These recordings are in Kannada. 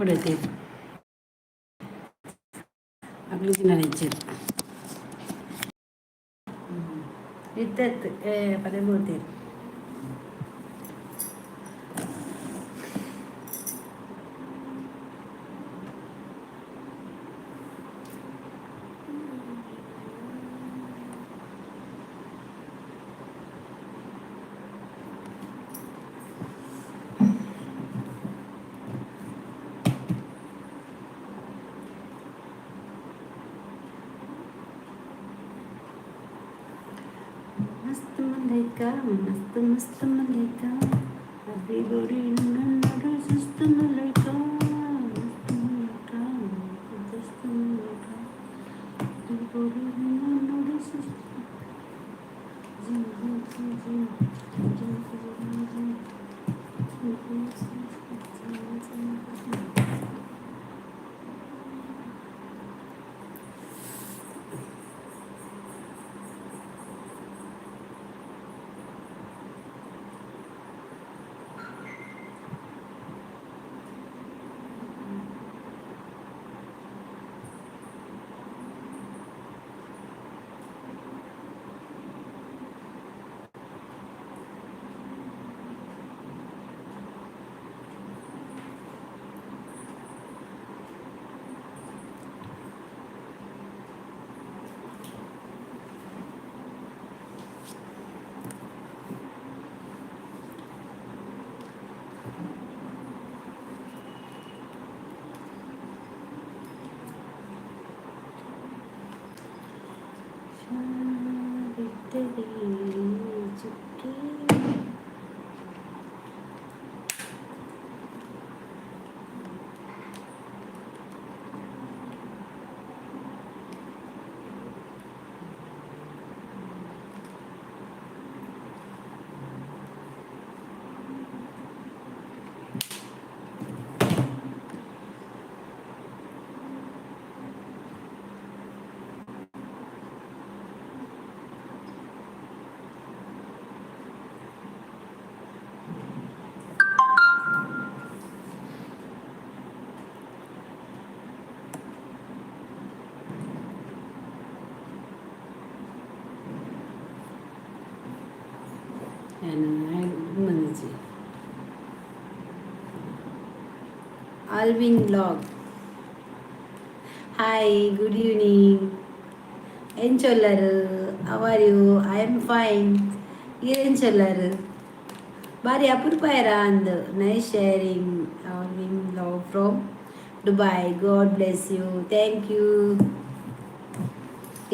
ಹೊಡಿತೀರಿ ಅಗ್ಲಿ ದಿನ ನೆಚ್ಚಿರು ಇತ್ತು ಪದೇ ಬೋತೀರಿ मस्त मलाइका मस्त मस्त मलाइका अभी गोरी नन्नड़ सुस्त मलाइका मस्त मलाइका सुस्त मलाइका अभी गोरी नन्नड़ सुस्त जिन जिन जिन जिन जिन जिन మంచి Alvin blog hi good evening ఏం చొల్లారు how are you I'm fine మీరేం చొల్లారు భారీ అపురూపాయరా అందు nice sharing Alvin blog from Dubai God bless you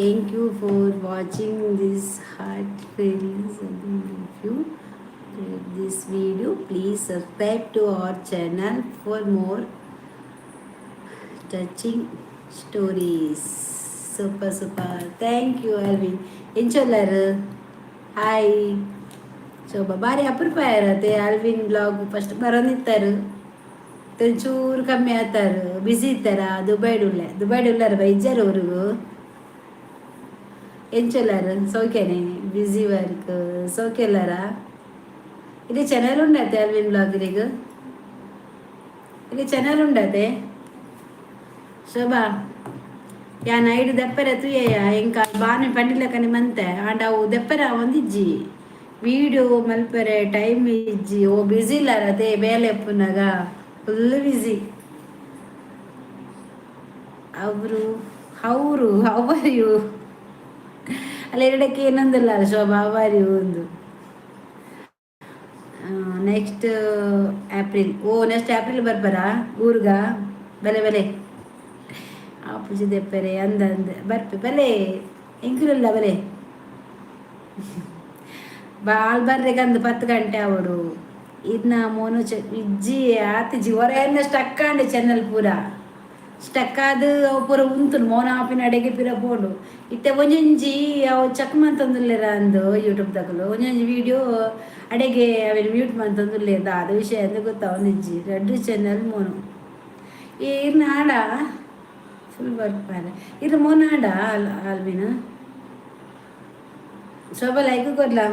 Thank you for watching this heart feelings. If you like this video, please subscribe to our channel for more touching stories. Super super. Thank you, Alvin. Encholaru. Hi. Shobha ಭಾರಿ ಅಪರೂಪ ಇರತ್ತೆ ಆಲ್ವಿನ್ ಬ್ಲಾಗ್ ಫಸ್ಟ್ ಬರೋನಿತ್ತಾರು ಚೂರು ಕಮ್ಮಿ ಆತಾರು ಬಿಸಿ ಇತ್ತಾರ ದುಬೈಡುಲ್ಲಾರ ಬೈಜಾರು ಅವ್ರಿಗೂ ఎంచొల్లారు సౌఖ్యనే బిజీ వర్క్ సౌఖ్యల్లారా ఇది ఛానల్ ఉండతే అల్విన్ బ్లాగ్ ఇది ఛానಲ್ ఉండతే ಶೋಭಾ ಯಾ ನೈಡು ದೆಪ್ಪರೆ ತುಯ್ಯ ಎಂಕ ಬಾನೆ ಪಂಡಿಲಕನಿ ಮಂತೆ ಆಂಡ ಅವು ದೆಪ್ಪರೆ ಒಂದಿಜ್ಜಿ ವೀಡಿಯೋ ಮಲ್ಪರೆ ಟೈಮ್ ಇಜ್ಜಿ ಓ ಬ್ಯುಸಿ ಇಲ್ಲಾರದೆ ಬೇಲೆ ಪುನಗ ಫುಲ್ ಬ್ಯುಸಿ ಅವರು ಅವರಿಯು ಅಲ್ಲ ಎರಡಕ್ಕೆ ಏನೊಂದಿಲ್ಲ ಶೋಭಾ ಅವರಿ ಒಂದು ನೆಕ್ಸ್ಟ್ ಏಪ್ರಿಲ್ ಬರ್ಬಾರಾ ಊರ್ಗ ಬೆಲೆ ಆಪುಜಿ ದೆಪ್ಪರೆ ಅಂದ ಬರ್ಪೆ ಎಂಕುರಲ್ಲ ಬಲೆ ಬಾಲ್ ಬರ್ರೆಗೆ ಅಂದು 10 ಗಂಟೆ ಅವರು ಇನ್ನ ಮೋನು ಇಜ್ಜಿ ಆತಿಜಿ ಹೊರೆಯನ್ನ ಸ್ಟಕ್ ಅಂಡೆ ಚೆನ್ನಲ್ ಪೂರ ಸ್ಟಕ್ ಆದು ಅವು ಪೂರ ಉಂತು ಮೋನ ಆಪಿನ ಅಡೆಗೆ ಪಿರ ಬೋಡು ಇತ್ತೆ ಒಂಜೊಂಜಿ ಅವು ಚೆಕ್ ಮಂತಂದುಲ್ಲೇರ ಅಂದು ಯೂಟ್ಯೂಬ್ ತಗಲು ಒಂಜೊಂಜಿ ವಿಡಿಯೋ ಅಡೆಗೆ ಅವೇನು ಮ್ಯೂಟ್ ಮಂತಂದುಲ್ಲೇದ ಅದು ವಿಷಯ ಅಂತ ಗೊತ್ತಾ ಒಂದಿಜ್ಜಿ 2 ಚಾನಲ್ ಮೋನು ಇರ್ನ ಆಡ ಫುಲ್ ವರ್ಕ್ ಪಾರ ಇರ್ನ ಮೋನ ಆಡ ಆಲ್ವಿನ ಶೋಭಾ ಲೈಕ್ ಕೊಡ್ಲಾ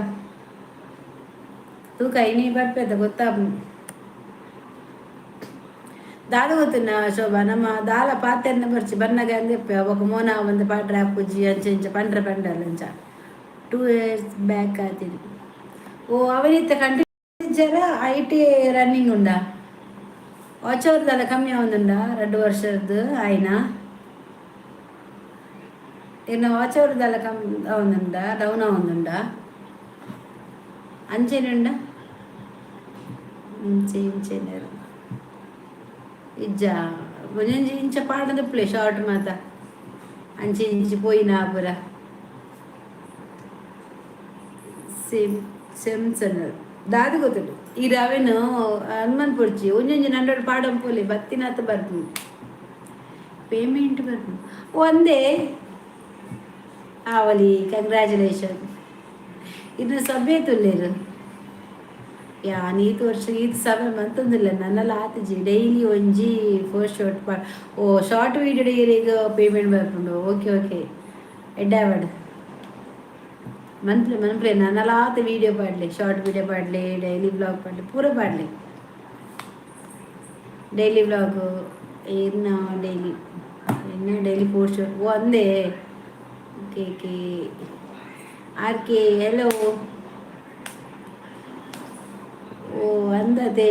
ತೂ ಕೈ ನೀ ಬರ್ಪೇದ ಗೊತ್ತಾ ದಾದ ಗೊತ್ತಿನ ಶೋಭಾ ನಮ್ಮ ದಾಲ ಪಾತೆರ್ನ ಬರ್ಚಿ ಬನ್ನಗ ಅಂದೆಪ್ಪೆ ఒక ಮೋನ ಒಂದು ಪಾಟ್ರೆ ಹಾಪುಜಿ ಅಂಚ ಇಂಚ ಪಂಡ್ರೆ ಪಂಡಲ್ಲ ಅಂಚ 2 years ಬ್ಯಾಕ್ ಆತಿನಿ ಓ ಅವನಿತ್ತ ಕಂಟಿನ್ಯೂ ಐ ಟಿ ರನ್ನಿಂಗ್ ಉಂಡಾ ವಾಚವ್ರದಲ್ಲ ಕಮ್ಮಿ ಆവുന്നുണ്ടാ 2 ವರ್ಷದ್ದು ಆಯ್ನ ಇನ್ನು ವಾಚವ್ರದಲ್ಲ ಕಮ್ಮಿ ಆവുന്നുണ്ടാ ಡೌನ್ ಆവുന്നുണ്ടാ ಅಂಚೆನುಂಡ ಇಂಚೆನೇರು ಇಜ್ಜ ಒಂಜೊಂಜಿ ಇಂಚ ಪಾಡದಪ್ಪಲೆ ಶಾರ್ಟ್ ಮಾತ ಅಂಚೆ ಇಂಚಿ ಪೋಯಿನ ಪುರ ಸೇಮ್ ಸೆಮ್ಸನ್ ದಾದು ಗೊತ್ತುಂಟು ಈ ರವೆನು ಹನುಮನ್ ಪೊಡ್ಚಿ ಒಂಜೊಂಜಿ ನಂಡೋಡು ಪಾಡಂ ಪೋಲೆ ಬತ್ತಿನಾತ ಬರ್ದು ಪೇಮೆಂಟ್ ಬರ್ದು ಒಂದೇ ಆವಲಿ ಕಂಗ್ರ್ಯಾಚುಲೇಷನ್ ಇನ್ನು ಸಭೆ ತುಳ್ಳೇರು ಯಾನ್ ಈತ್ ವರ್ಷ ಈತ್ ಸಭೆ ಮಂತೊಂದಿಲ್ಲ ನನ್ನೆಲ್ಲ ಆತಿಜಿ ಡೈಲಿ ಒಂಜಿ ಫಸ್ಟ್ ಶಾರ್ಟ್ ಓ ಶಾರ್ಟ್ ವೀಡಿಯೋ ಈಗ ಪೇಮೆಂಟ್ ಬರ್ಪುಂಡು ಓಕೆ ಓಕೆ ಎಡ್ಡಾವಡ್ ಮಂತ್ಲಿ ಮನ್ಪ್ಲೆ ನನ್ನೆಲ್ಲ ಆತ ವೀಡಿಯೋ ಪಾಡ್ಲಿ ಶಾರ್ಟ್ ವೀಡಿಯೋ ಪಾಡ್ಲಿ ಡೈಲಿ ಬ್ಲಾಗ್ ಪಾಡ್ಲಿ ಪೂರ ಪಾಡ್ಲಿ ಡೈಲಿ ಬ್ಲಾಗು ಇನ್ನು ಡೈಲಿ ಪೋಸ್ಟ್ ಒಂದೇ okay okay R K hello ಓ ಅಂದತೆ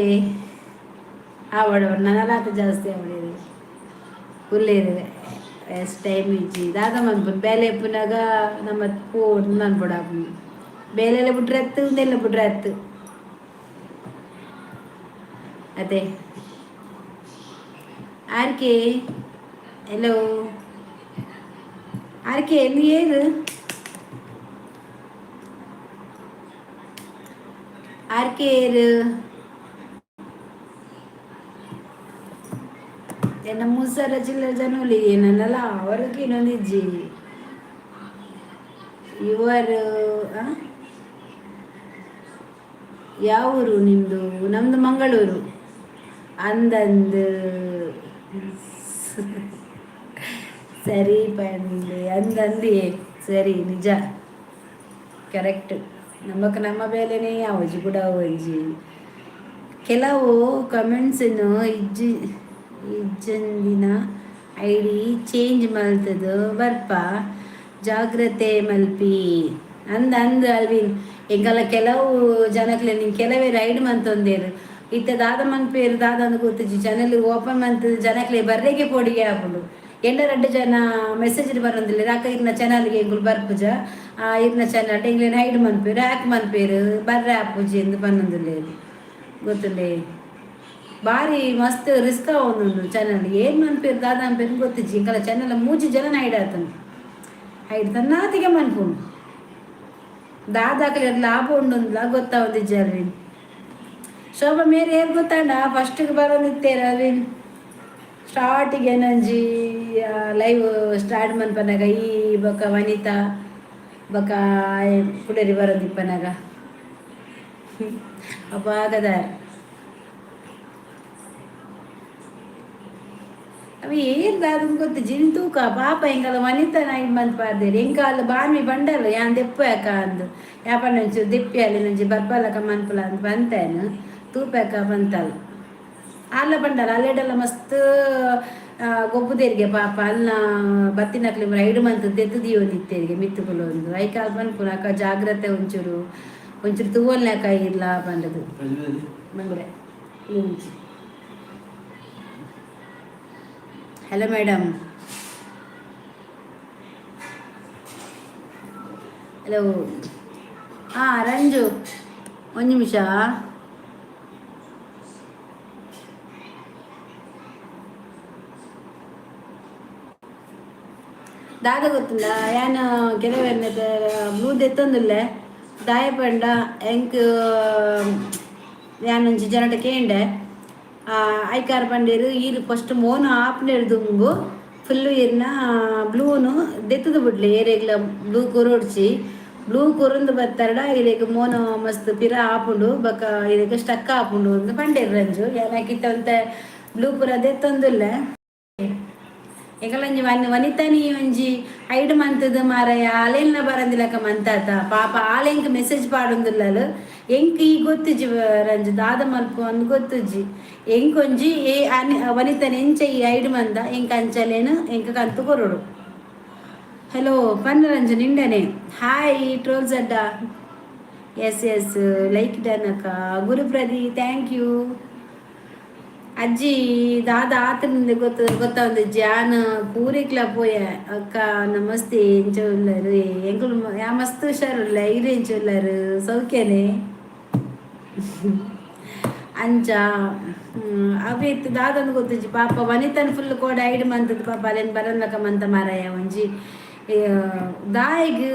ಆವಡ ನನಲಾತ ಜಾಸ್ತಿ ಆವಡೇದು ಹುಲ್ಲೇರು ಎಸ್ ಟೈಮ್ ಇಜ್ಜಿ ದಾದ ಮನ್ಪುನ್ ಬೇಲೆ ಎಪ್ಪುನಾಗ ನಮ್ಮ ಪೋ ನನ್ಪುಡ ಬೇಲೆಲ್ಲ ಬಿಟ್ರೆ ಹತ್ತು ಒಂದೆಲ್ಲ ಬಿಟ್ರೆ ಹತ್ತು ಅದೇ R K hello R K ನೀ ಏನು ಆರ್ ಕೆ ಏರು ಎನ್ನ ಮುಸ್ಸರ ಚಿಲ್ಲರ ಜನಲಿ ನನ್ನಲ್ಲ ಅವ್ರಿಗೆ ಇನ್ನೊಂದಿಜ್ಜಿ ಇವರು ಯಾವ ಊರು ನಿಮ್ಮದು ನಮ್ಮದು ಮಂಗಳೂರು ಅಂದಂದು ಸರಿ ಪಂಡೆ ಅಂದಂದಿ ಸರಿ ನಿಜ ಕರೆಕ್ಟ್ ನಮಕ್ ನಮ್ಮ ಬೇಲೆನೇ ಅವಜಿ ಕೂಡ ಅವಜಿ ಕೆಲವು ಕಮೆಂಟ್ಸನ್ನು ಇಜ್ಜಂದಿನ ಐ ಡಿ ಚೇಂಜ್ ಮಲ್ತದು ಬರ್ಪ ಜಾಗ್ರತೆ ಮಲ್ಪಿ ಅಂದ ಅಲ್ವಿನ್ ಎಂಕಲ್ಲ ಕೆಲವು ಜನಕ್ಲೆ ನಿಂಗೆ ಕೆಲವೇ ರೈಡ್ ಮಂತೊಂದೇರು ಇತ್ತ ದಾದ ಮನ್ಪೇರು ದಾದ ಅಂದ್ ಗೊತ್ತಿಜ್ಜಿ ಚಾನಲ್ ಓಪನ್ ಮಂತ್ ಜನಕ್ಲೆ ಬರ್ರೆಗೆ ಪೋಡಿಗೆ ಆಪುಂಡು ಎಂಡ 2 ಜನ ಮೆಸೇಜ್ ಬರೋದಿಲ್ಲ ಯಾಕ ಇರ್ನ ಚಾನಲ್ಗೆ ಎಂಗುಲು ಬರ್ಪುಜ ಇರ್ನ ಚಾನಲ್ ಎಂಗ್ಲೇನು ಹೈಡ್ ಮನ್ಪೇರು ಹ್ಯಾಕ್ ಮನ್ಪೇರು ಬರ್ರೆ ಆಪುಜಿ ಎಂದು ಪನ್ನೊಂದುಲ್ಲೆ ಗೊತ್ತುಂಡೆ ಭಾರಿ ಮಸ್ತ್ ರಿಸ್ಕ್ ಒಂದೊಂದು ಚಾನಲ್ ಏನು ಮನ್ಪೇರು ದಾದ ಅನ್ಪೇರು ಗೊತ್ತಿಜ್ಜಿ ಎಂಕಲ್ಲ ಚಾನಲ್ ಮೂಜಿ ಜನ ಹೈಡ್ ಆತನು ಹೈಡ್ ತನ್ನಾತಿಗೆ ಮನ್ಪುಂಡು ದಾದಾಕಲಿ ಅದು ಲಾಭ ಉಂಡೊಂದಿಲ್ಲ ಗೊತ್ತಾವದಿಜ್ಜಿ ಅಲ್ವಿನ್ ಶೋಭಾ ಮೇರೆ ಏರ್ ಗೊತ್ತಾಂಡ ಫಸ್ಟಿಗೆ ಬರೋದಿತ್ತೇರ ಅಲ್ವಿನ್ ಸ್ಟಾರ್ಟಿಗೆ ಏನಂಜಿ ಲೈವ್ ಸ್ಟಾರ್ಟ್ ಮನ್ಪನಾಗ ಈ ಬೊಕ ವನಿತಾ ಬೊಕ ಪುಡೇರಿ ಬರೋದಿಪ್ಪನಾಗ ಅಪ್ಪ ಆಗದಾರ ಅవి ಏನ್ ದಾದ ಗೊತ್ತು ಜಿನ್ ತೂಕ ಪಾಪ ಎಂಕಲ್ಲ ವನಿತಾ ನೈಟ್ ಮಂತ್ ಪಾರ್ದೇರಿ ಎಂಕಾಲ ಬಾಮಿ ಬಂಡಲ್ಲ ಯಾನ್ ದೆಪ್ಪ ಯಾಕ ಅಂದು ಯಾಪ ನಂಚು ದೆಪ್ಪಿ ಅಲ್ಲಿ ನಂಚಿ ಬರ್ಪಲಕ ಮನ್ಪಲ ಅಂತ ಬಂತೇನು ತೂಪಕ ಬಂತಲ್ಲ ಅಲ್ಲ ಬಂಡಲ್ಲ ಅಲ್ಲೆಡೆಲ್ಲ ಮಸ್ತ್ ಗೊಬ್ಬುದೇರಿಗೆ ಪಾಪ ಅಲ್ಲ ಬತ್ತಿನಕ್ಲಿ ರೈಡ್ ಮಂತ್ ದೆತ್ತದಿಯೋ ನಿತ್ತೇರಿಗೆ ಮಿತ್ತುಗಳು ಒಂದು ಐಕಾಲ್ ಬಂದ್ಪುನ ಅಕ್ಕ ಜಾಗ್ರತೆ ಒಂಚೂರು ತೂವಲ್ನಾಕ ಇಲ್ಲ ಬಂದದು ಬಂದ್ರೆ ಹಲೋ ಮೇಡಮ್ ಹಲೋ ರಂಜು ಒಂದು ನಿಮಿಷ ದಾದ ಗೊತ್ತಿಲ್ಲ ಯಾನ ಕೆಲವೆನ್ನ ಬ್ಲೂದ್ ಎತ್ತೊಂದಿಲ್ಲ ದಾಯಪಂಡ ಎಂಕ್ ಯಾನೊಂಜಿ ಜನಟ ಕೇಂಡೆ ಐಕಾರ ಪಂಡೇರು ಈರು ಫಸ್ಟ್ ಮೋನು ಆಪ್ನೇರು ದುಂಬು ಫುಲ್ಲು ಇರ್ನ ಬ್ಲೂನು ದೆತ್ತದು ಬಿಡ್ಲಿ ಏರೆಗ್ಲ ಬ್ಲೂ ಕೊರೊಡ್ಚಿ ಬ್ಲೂ ಕೊರಂದು ಬತ್ತಾರಡ ಇರೆಗ್ ಮೋನು ಮಸ್ತ್ ಪಿರ ಆಪುಂಡು ಬಕ ಇರೆಗ್ ಸ್ಟಕ್ ಆಪುಂಡು ಒಂದು ಪಂಡೇರು ರಂಜು ಯಾನಕ್ಕಿತ್ತ ಅಂತ ಬ್ಲೂ ಪುರ ದೆತ್ತೊಂದಿಲ್ಲ ಎಂಕಲಂಜಿ ವನಿತಾನಿ ಒಂಜಿ ಐಡ್ ಮಂತದ ಮಾರಾಯ ಆಲೆಲ್ನ ಬರಂದಿಲಕ ಮಂತಾತ ಪಾಪ ಆಲೆಂಕ್ ಮೆಸೇಜ್ ಪಾಡೊಂದುಲ್ಲಲು ಎಂಕ್ ಈ ಗೊತ್ತುಜಿ ರಂಜು ದಾದ ಮಲ್ಪ ಒಂದು ಗೊತ್ತುಜಿ ಎಂಕೊಂಜಿ ಏ ವನಿತನ ಎಂಚ ಈ ಐಡು ಮಂದ ಎಂಕ ಅಂಚಲೇನು ಎಂಕ ಕಂತು ಕೊರಡು. ಹಲೋ ಪನ್ನರಂಜು ನಿಂಡನೆ ಹಾಯ್ ಟ್ರೋಲ್ಸ್ ಅಡ್ಡ. ಎಸ್ ಎಸ್ ಲೈಕ್ ಡನ್ ಅಕ್ಕ. ಗುರುಪ್ರದಿ ಥ್ಯಾಂಕ್ ಯು. ಅಜ್ಜಿ ದಾದ ಆತನಿಂದ ಗೊತ್ತಾಂದು ಜಾನ್ ಕೂರಿಕ್ಲ ಪೋಯ ಅಕ್ಕ ನಮಸ್ತೆ ಎಂಚ ಉಳ್ಳರು ಎಂಕುಲು ಯಾ ಮಸ್ತ್ ಹುಷಾರುಲ್ಲ ಇರು ಎಂಚ ಉಳ್ಳರು ಸೌಖ್ಯನೇ ಅಂಚ ಅವೇತ್ ದಾದಂದು ಗೊತ್ತಜ್ಜಿ ಪಾಪ ವನಿತನ ಫುಲ್ ಕೋಡ ಐಡು ಮಂತದ ಪಾಪ ಅಲ್ಲೇನು ಬರಲ್ಲಕ ಮಂತ ಮಾರಾಯ ಒಂಜಿ ದಾಯಿಗ್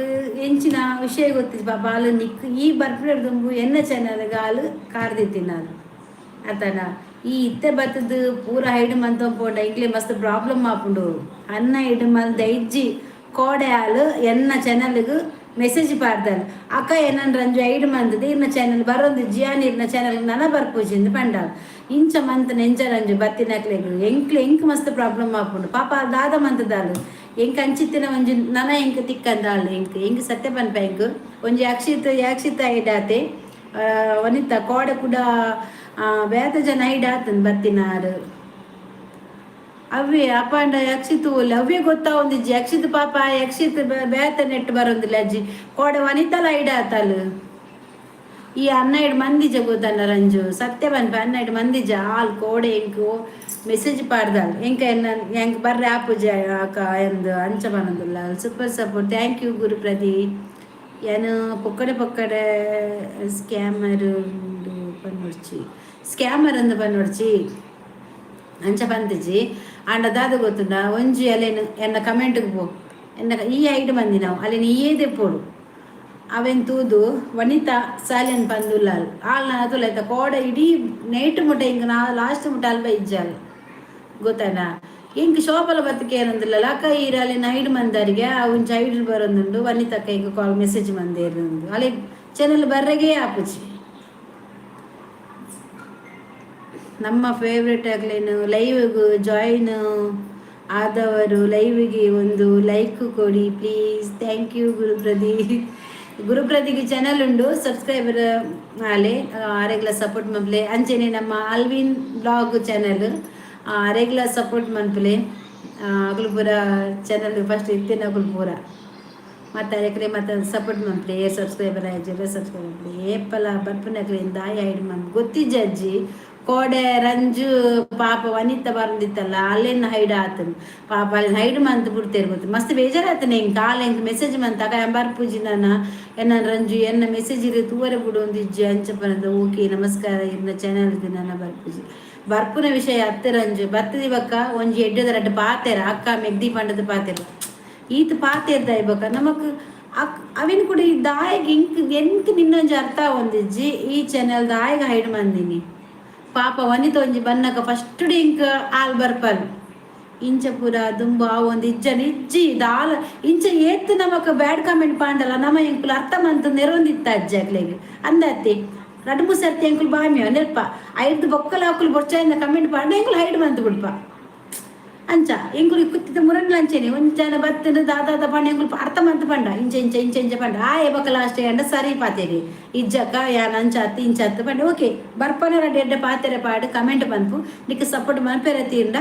ಎಂಚಿನ ವಿಷಯ ಗೊತ್ತಿಜ್ಜಿ ಪಾಪ ಅಲ್ಲ ನಿಕ್ ಈ ಬರ್ಪಿಡ್ ದುಂಬು ಎನ್ನ ಚಾನಲ್ಗ ಹಾಲು ಕಾರ್ದಿತ್ತೀನಿ ನಾನು ಅತನ ಈ ಇತ್ತೆ ಬತ್ತದ ಪೂರ ಐಡು ಮಂತ ಪೋಂಡ ಇಂಕ್ಲೆ ಮಸ್ತ್ ಪ್ರಾಬ್ಲಮ್ ಆಪುಂಡು ಅನ್ನ ಐಡು ಮಂತ್ ಐಜ್ಜಿ ಕೋಡೆ ಹಾಲು ಎನ್ನ ಚಾನಲ್ಗೆ ಮೆಸೇಜ್ ಪಾಡ್ದಾಳು ಅಕ್ಕ ಏನನ್ ರಂಜು ಐಡು ಮಂತದ ಇರ್ನ ಚಾನಲ್ ಬರೋದು ಜಿಯಾನ್ ಇರ್ನ ಚಾನಲ್ ನನ ಬರ್ಪೂಜಿಂದ ಪಂಡಾಳು ಇಂಚ ಮಂತ್ ನೆಂಚ ರಂಜು ಬತ್ತಿನಕ್ಲೆಗ್ ಎಂಕ್ ಮಸ್ತ್ ಪ್ರಾಬ್ಲಮ್ ಆಪುಂಡು ಪಾಪ ದಾದ ಮಂತದಾಳು ಎಂಕ್ ಅಂಚಿತ್ತಿನ ಒಂಜಿ ನನ ಎಂಕ್ ತಿಕ್ಕಂದಾಳು ಎಂಕ್ ಸತ್ಯ ಪನ್ಪ ಎಂಕ್ ಒಂಜಿ ಯಾಕ್ಷಿತ ಐಡಾತೆ ವನಿತ ಕೋಡೆ ಕೂಡ ಬೇತ ಜನ ಐಡಾತನ್ ಬತ್ತಿನಾರು ಅವೇ ಅಪಾಂಡ ಯಕ್ಷಿತು ಅವೇ ಗೊತ್ತಾ ಒಂದಿಜ್ಜಿ ಯಕ್ಷಿತ್ ಪಾಪ ಯಕ್ಷಿತ್ ಬೇತ ನೆಟ್ಟು ಬರೋದಿಲ್ಲ ಅಜ್ಜಿ ಕೋಡೆ ವನಿತಲ ಐಡಾತಲ್ ಈ 12 ಮಂದಿಜ ಗೊತ್ತಲ್ಲ ರಂಜು ಸತ್ಯ ಬನ್ಪ 12 ಮಂದಿಜ ಆಲ್ ಕೋಡೆ ಎಂಕು ಮೆಸೇಜ್ ಪಾಡ್ದಾಲ್ ಎಂಕ ಎಂಕ್ ಬರ್ರೆ ಆಪುಜ ಅಕ್ಕ ಎಂದು ಅಂಚ ಬನ್ನೋದಿಲ್ಲ ಸೂಪರ್ ಸಪೋರ್ಟ್ ಥ್ಯಾಂಕ್ ಯು ಗುರುಪ್ರದಿ. ಏನು ಪೊಕ್ಕಡೆ ಸ್ಕ್ಯಾಮರ್ ಅಂದು ಪನ್ನೊಡ್ಚಿ ಅಂಚ ಬಂದಿಜ್ಜಿ ಆಂಡ ದಾದ ಗೊತ್ತುಂಡ ಒಂಜಿ ಅಲ್ಲೇನು ಎನ್ನ ಕಮೆಂಟ್ಗೆ ಪೋ ಎನ್ನ ಈ ಐಡು ಮಂದಿ ನಾವು ಅಲ್ಲೇನು ಏದೆ ಪೋಡು ಅವೆನ್ ತೂದು ವನಿತಾ ಸಾಲಿಯನ್ ಪಂದುಲ್ಲಾಲ್ ಆಲ್ನ ಅದುಲೈತ ಕೋಡ ಇಡೀ ನೈಟ್ ಮುಟ್ಟ ಹಿಂಗೆ ನಾ ಲಾಸ್ಟ್ ಮುಟ್ಟ ಅಲ್ಪ ಇಜ್ಜಾಲ್ ಗೊತ್ತಾನ ಇಂಕ್ ಶೋಪಲ ಬತ್ತಕ್ಕೆ ಏನಂದಿಲ್ಲ ಅಕ್ಕ ಈರಲ್ಲಿ ಐಡು ಮಂದರಿಗೆ ಒಂಚ ಐಡು ಬರೋದುಂಡು ವನಿತಕ್ಕ ಈಗ ಕಾಲ್ ಮೆಸೇಜ್ ಮಂದೇರು ಅಲ್ಲಿ ಚಾನಲ್ ಬರ್ರೆಗೆ ಆಪುಜಿ ನಮ್ಮ ಫೇವ್ರೆಟ್ ಆಗ್ಲೇನು ಲೈವ್ಗೂ ಜಾಯಿನ್ ಆದವರು ಲೈವ್ಗೆ ಒಂದು ಲೈಕ್ ಕೊಡಿ ಪ್ಲೀಸ್. ಥ್ಯಾಂಕ್ ಯು ಗುರುಪ್ರದಿಗೆ ಚಾನಲ್ ಉಂಡು ಸಬ್ಸ್ಕ್ರೈಬರ್ ಆಲೆ ರೆಗ್ಯುಲರ್ ಸಪೋರ್ಟ್ ಮನ್ಪಲೆ ಅಂಚೆನೆ ನಮ್ಮ Alvin blog channel regular support ಮನ್ಪಲೆ ಅಗಲು ಪೂರ ಚಾನಲ್ ಫಸ್ಟ್ ಇತ್ತೇನೆ ಅಗಲು ಪೂರ ಮತ್ತು ಅದಕ್ಕೆ ಮತ್ತು ಸಪೋರ್ಟ್ ಮನ್ಪಲೆ ಸಬ್ಸ್ಕ್ರೈಬರ್ ಆಯ್ತು ಸಬ್ಸ್ಕ್ರೈಬ್ ಮನ್ಪಲೆ ಏಪಲ ಬರ್ಪನಕ್ಲಿಂದ ದಾಯಿ ಐಡು ಮಂತ್ ಗೊತ್ತಿಜ್ಜ ಅಜ್ಜಿ ಕೋಡೆ ರಂಜು ಪಾಪ ವನಿತ ಬಂದಿತ್ತಲ್ಲ ಅಲ್ಲೇನು ಹೈಡ್ ಆತನು ಪಾಪ ಅಲ್ಲಿ ಹೈಡ್ ಮಂತ್ ಬಿಡ್ತೇನೆ ಗೊತ್ತು ಮಸ್ತ್ ಬೇಜಾರಾತನೆ ಹಿಂಗೆ ಕಾಲ ಹೆಂಗೆ ಮೆಸೇಜ್ ಮಂತ ಅಕ್ಕ ಬರ್ಪೂಜಿ ನಾನು ಎನ್ನ ರಂಜು ಎನ್ನ ಮೆಸೇಜ್ ಇರೋ ತೂವರೆ ಬಿಡು ಒಂದು ಇಜ್ಜಿ ಅಂಚಪ್ಪನದ ಓಕೆ ನಮಸ್ಕಾರ ಇನ್ನ ಚಾನಲ್ದು ನನ್ನ ಬರ್ಪೂಜಿ ಬರ್ಪುನ ವಿಷಯ ಹತ್ತು ರಂಜು ಬರ್ತದ ಇವಕ್ಕ ಒಂಜಿ ಎಡ್ಡದ ರಡ್ಡು ಪಾತೇರ ಅಕ್ಕ ಮೆಗ್ದಿ ಪಂಡದ ಪಾತೇರ ಈತ ಪಾತೇರ್ದ ಇವಾಗ ನಮಕ್ ಅವಿನ ಕೂಡ ಈ ದಾಯಿಗೆ ಎಂಕ್ ನಿನ್ನೊಂಜಿ ಅರ್ಥ ಒಂದಿಜ್ಜಿ ಈ ಚಾನಲ್ ದಾಯಿಗೆ ಹೈಡ್ ಮಂದಿನಿ ಪಾಪ ವನಿತ ಒಂಜಿ ಬನ್ನಕ ಫಸ್ಟ್ ಇಂಕ್ ಆಲ್ ಬರ್ಪಲ್ ಇಂಚ ಪೂರ ದುಂಬ ಒಂದು ಇಜ್ಜಿ ದಾಲ್ ಇಂಚ ಏತ್ ನಮಕ್ ಬ್ಯಾಡ್ ಕಾಮೆಂಟ್ ಪಾಂಡಲ್ಲ ನಮ್ಮ ಎಂಕುಲು ಅರ್ಥ ಮಂತ ನೆರೊಂದಿತ್ತ ಅಜ್ಜಿ ಆಗ್ಲಿಗೆ ಅಂದತ್ತಿ 2-3 ಸರ್ತಿ ಎಂಕುಲು ಬಾಮಿಯೋ ನೆಲ್ಪ ಐದು ಬೊಕ್ಕಲ ಹಾಕುಲು ಬೊಚ್ಚಾಯಿಂದ ಕಮೆಂಟ್ ಪಾಂಡ ಎಂಕುಲು ಹೈಡ್ ಮಂತ್ ಬಿಡ್ಪ ಅಂಚ ಎಂಕುಲು ಕುತ್ತಿದ ಮುರಂಡ್ಲ ಅಂಚೆನೆ ಒಂಚನ ಬತ್ತನ ದಾದಾದ ಪಂಡ ಎಂಕುಲು ಅರ್ಥ ಮಂತ್ ಪಂಡ ಇಂಚ ಪಂಡ ಬೊಕ್ಕ ಲಾಸ್ಟ್ ಅಂಡ ಸರಿ ಪಾತೇರಿ ಇಜ್ಜಕ್ಕ ಯಾನ್ ಅಂಚ ಹತ್ತು ಇಂಚ ಹತ್ತು ಪಂಡ ಓಕೆ ಬರ್ಪನ ರಡ್ಡು ಎಡ್ಡೆ ಪಾತೆರೆ ಪಾಡು ಕಮೆಂಟ್ ಪನ್ಪು ನಿಕ್ ಸಪೋರ್ಟ್ ಮನ್ಪೆರೆ ತೀಂಡ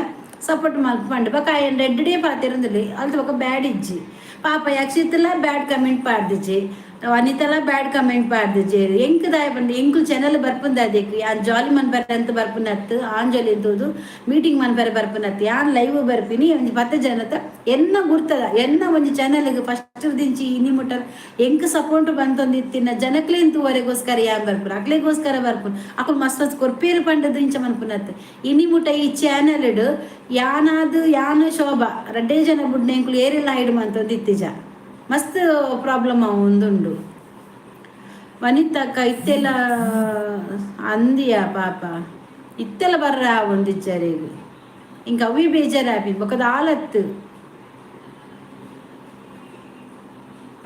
ಸಪೋರ್ಟ್ ಮಲ್ಪ ಪಂಡ ಬೊಕ್ಕ ಎಡ್ಡೆ ಪಾತೆರಂದಿಲ್ಲ ಅಲ್ದ ಬೊಕ್ಕ ಬ್ಯಾಡ್ ಇಜ್ಜಿ ಪಾಪ ಯಕ್ಷಿತ್ತಲ ಬ್ಯಾಡ್ ಕಮೆಂಟ್ ಪಾಡ್ದಿಜ್ಜಿ ವನಿತಲ ಬ್ಯಾಡ್ ಕಮೆಂಟ್ ಪಾಡ್ದಿಜ್ಜಿ ಎಂಕ್ ದಾಯ ಪಂಡ ಎಂಕುಲು ಚಾನಲ್ ಬರ್ಪುಂದ ಅದಕ್ಕೆ ಯಾನ್ ಜಾಲಿ ಮನ್ಪರೆ ಅಂತ ಬರ್ಪುನತ್ತು ಆಂಜಲಿ ಅಂತೋದು ಮೀಟಿಂಗ್ ಮನ್ಪರೆ ಬರ್ಪುನತ್ತು ಯಾನ್ ಲೈವ್ ಬರ್ಪಿನಿ ಒಂಜಿ 10 ಜನತ ಎನ್ನ ಗುರ್ತದ ಎನ್ನ ಒಂಜಿ ಚಾನಲ್ಗೆ ಫಸ್ಟ್ ದಿಂಚಿ ಇನಿ ಮುಟ್ಟ ಎಂಕ್ ಸಪೋರ್ಟ್ ಬಂತೊಂದಿತ್ತಿನ ಜನಕ್ಲೇನ್ ತೂವರೆಗೋಸ್ಕರ ಯಾನ್ ಬರ್ಪುನ ಅಕ್ಲೆಗೋಸ್ಕರ ಬರ್ಪುನ ಅಕುಲು ಮಸ್ತ್ ಕೊರ್ಪೇರು ಪಂಡದು ಇಂಚ ಮನ್ಪುನತ್ತು ಇನಿ ಮುಟ್ಟ ಈ ಚಾನಲ್ ಯಾನು ಶೋಭಾ ರಡ್ಡೇ ಜನ ಬುಡ್ನ ಎಂಕುಲು ಏರೆಲ್ಲ ಹೈಡ್ ಮಂತೊಂದಿತ್ತಿಜ ಮಸ್ತ್ ಪ್ರಾಬ್ಲಮ್ ಒಂದುಂಡು ವನಿತಕ್ಕ ಇತ್ತೆಲ್ಲ ಅಂದಿಯ ಪಾಪ ಇತ್ತೆಲ್ಲ ಬರ್ರ ಒಂದಿಜ್ಜರಿಗೆ ಇಂಕ ಅವಿ ಬೇಜಾರಾಪಿ ಬೊಕದ ಆಲತ್ತು